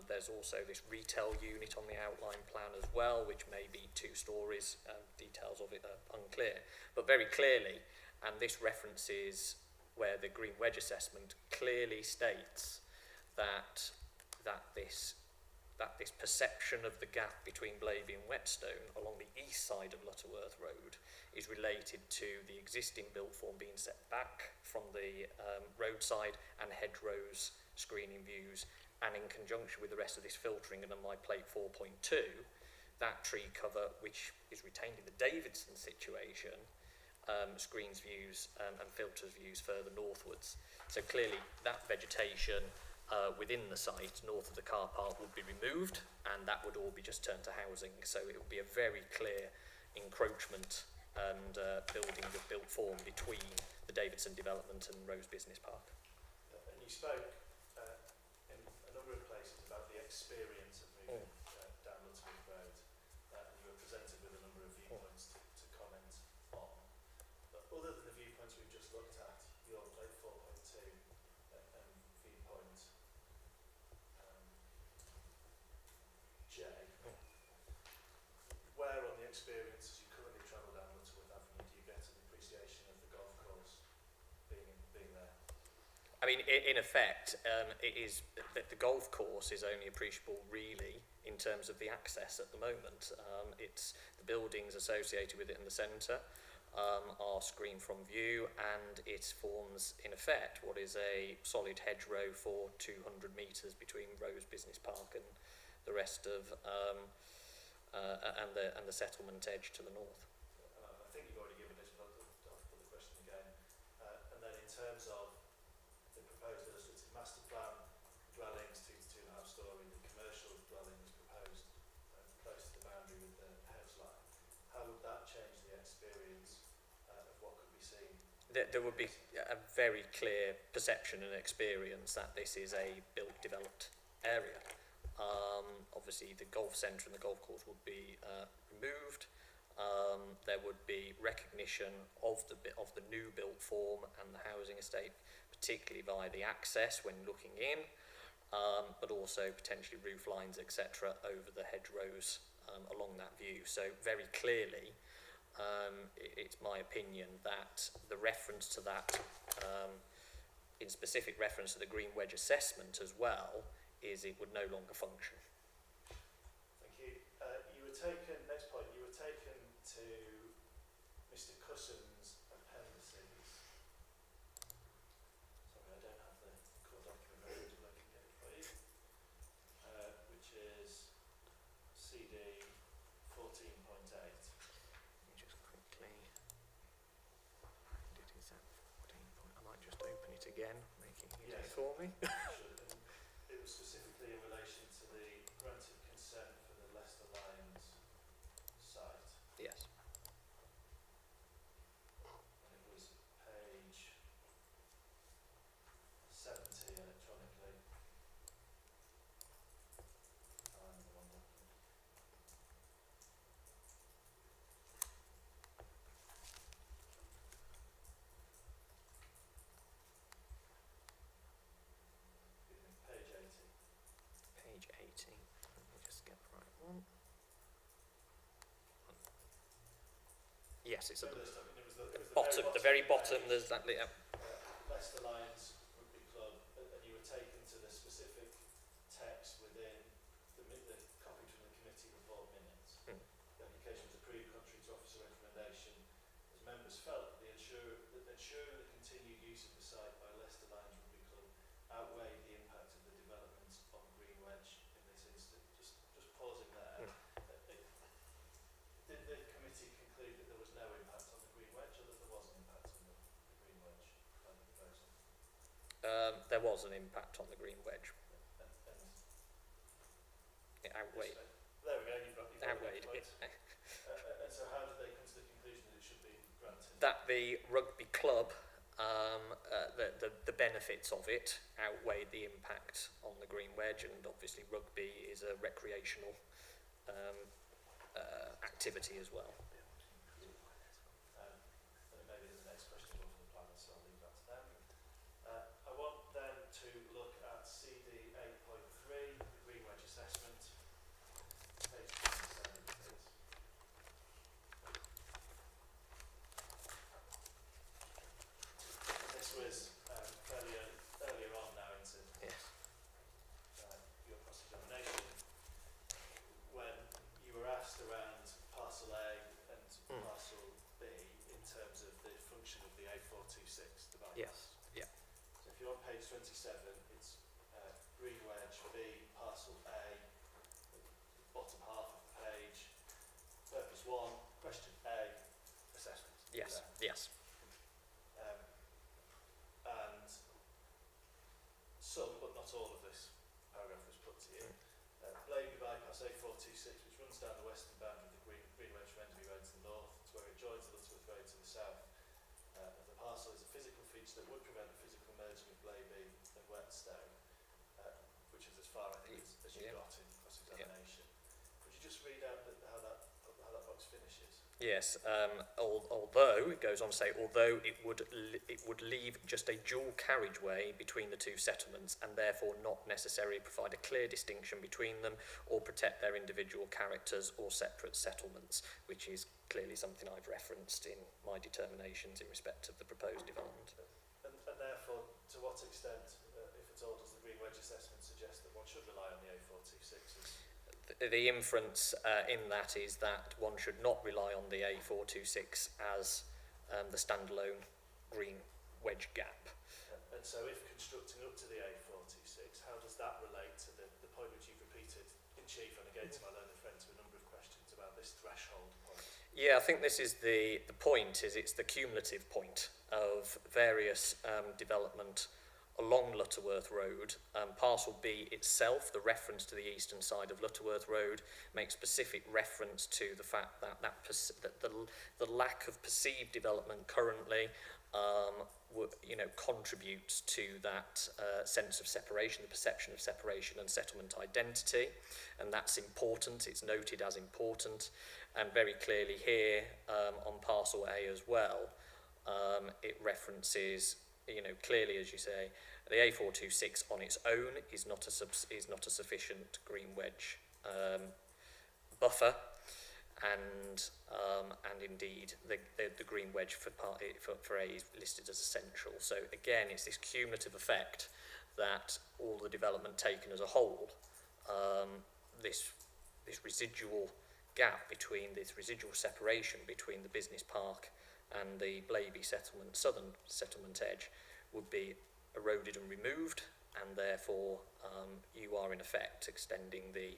There's also this retail unit on the outline plan as well, which may be 2 stories. Details of it are unclear. But very clearly, and this references where the green wedge assessment clearly states that this perception of the gap between Blaby and Whetstone along the east side of Lutterworth Road is related to the existing built form being set back from the roadside and hedgerows, screening views, and in conjunction with the rest of this filtering and on my plate 4.2, that tree cover, which is retained in the Davidson situation, screens views and filters views further northwards. So clearly that vegetation within the site, north of the car park, would be removed, and that would all be just turned to housing. So it would be a very clear encroachment and building of built form between the Davidson development and Rose Business Park. And you spoke in a number of places about the experience of moving down Lutterworth Road, and you were presented with a number of viewpoints to comment on. But other than the viewpoints we've just looked at, your plate 4.2 and viewpoint J, where on the experience as you currently travel down Lutterworth Avenue do you get an appreciation of the golf course being there? I mean, in effect, it is that the golf course is only appreciable really in terms of the access at the moment. It's the buildings associated with it in the centre are screened from view, and it forms in effect what is a solid hedgerow for 200 metres between Rose Business Park and the rest of and the settlement edge to the north. I think you've already given this, but I'll put the question there would be a very clear perception and experience that this is a built, developed area. Obviously, the golf centre and the golf course would be removed. There would be recognition of the new built form and the housing estate, particularly via the access when looking in, but also potentially roof lines, etc., over the hedgerows along that view. So very clearly, it's my opinion that the reference to that, in specific reference to the green wedge assessment as well, is it would no longer function. Thank you. You were taken, next point, you were taken to Mr. Cusson's appendices. Sorry, I don't have the core document ready, but I can get it for you. Which is CD 14.8. Let me just quickly, is that 14 point? I might just open it again, making it easier for me. It was specifically in relation to the granted consent for the Leicester Lions site. Yes. And it was page 70 electronically. I'm the one document. Page 80. Page 80. Let me just get the right one. Yes, it's at the very bottom. There's that. Leicester Lions Rugby Club, and you were taken to the specific text within the copy from the committee report minutes. The application was approved contrary to officer recommendation, as members felt that ensuring the continued use of the site by Leicester Lions Rugby Club outweighed the impact of the development on Green Wedge in this instance. Just pausing there. Did the committee conclude that there was no impact on the Green Wedge, or that there was an impact on the Green Wedge proposal? There was an impact on the green wedge. It outweighed. There we go. You've got outweighed it. And so, how did they come to the conclusion that it should be granted? That the rugby club, the benefits of it outweighed the impact on the green wedge, and obviously rugby is a recreational activity as well. Maybe there's a next question for the planners, so I'll leave that to them. I want then to look at CD 8.3, the green wedge assessment. Page 27, please. And this was fairly earlier on now into your cross-examination, when you were asked around parcel A and parcel B in terms of the function of the A426 device. Yes. Yeah. So if you're on page 27, it's green wedge B, parcel A, bottom half of the page. Purpose 1, question A, assessment. Yes. Yes. And some, but not all of this paragraph was put to you. Blaby bypass A426, which runs down the western boundary of the green wedge from Enderby Road to the north to where it joins the Lutterworth Road to the south of the parcel, is a physical feature that would prevent the physical merging of Blaby and Whetstone, which is as far, I think, as you got in cross-examination. Could you just read out how that box finishes? Yes, although it goes on to say, although it would leave just a dual carriageway between the two settlements and therefore not necessarily provide a clear distinction between them or protect their individual characters or separate settlements, which is clearly something I've referenced in my determinations in respect of the proposed development. And therefore, to what extent, if at all, does the green wedge assessment suggest that one should rely on the A426s? The inference in that is that one should not rely on the A426 as the standalone green wedge gap. And so if constructing up to the A426, how does that relate to the point which you've repeated in chief and again to my learned friend to a number of questions about this threshold point? Yeah, I think this is the point, is it's the cumulative point of various development along Lutterworth Road. Parcel B itself, the reference to the eastern side of Lutterworth Road, makes specific reference to the fact that, the lack of perceived development currently contributes to that sense of separation, the perception of separation and settlement identity, and that's important. It's noted as important, and very clearly here on Parcel A as well, it references, clearly, as you say, the A426 on its own is not a sufficient green wedge buffer, and indeed the green wedge for A is listed as essential. So again, it's this cumulative effect that all the development taken as a whole, this residual gap between this residual separation between the business park and the Blaby settlement, southern settlement edge, would be eroded and removed, and therefore you are in effect extending the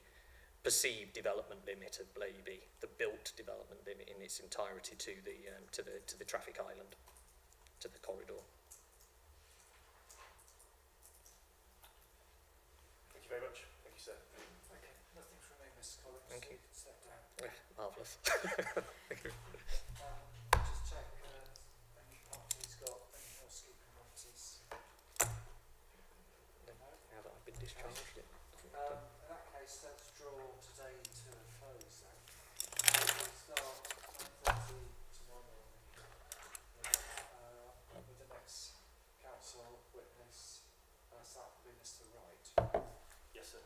perceived development limit of Blaby, the built development limit in its entirety to the traffic island, to the corridor. Thank you very much. Thank you, sir. Okay, nothing from me, Mr. Collins. Thank you. Step down. Marvellous. Thank you. Just check any parties got any housekeeping matters. No? Now that I've been discharged. In that case, let's draw today to a close then. We'll start 9:30 tomorrow morning with the next council witness. That will be Mr. Wright. Yes, sir.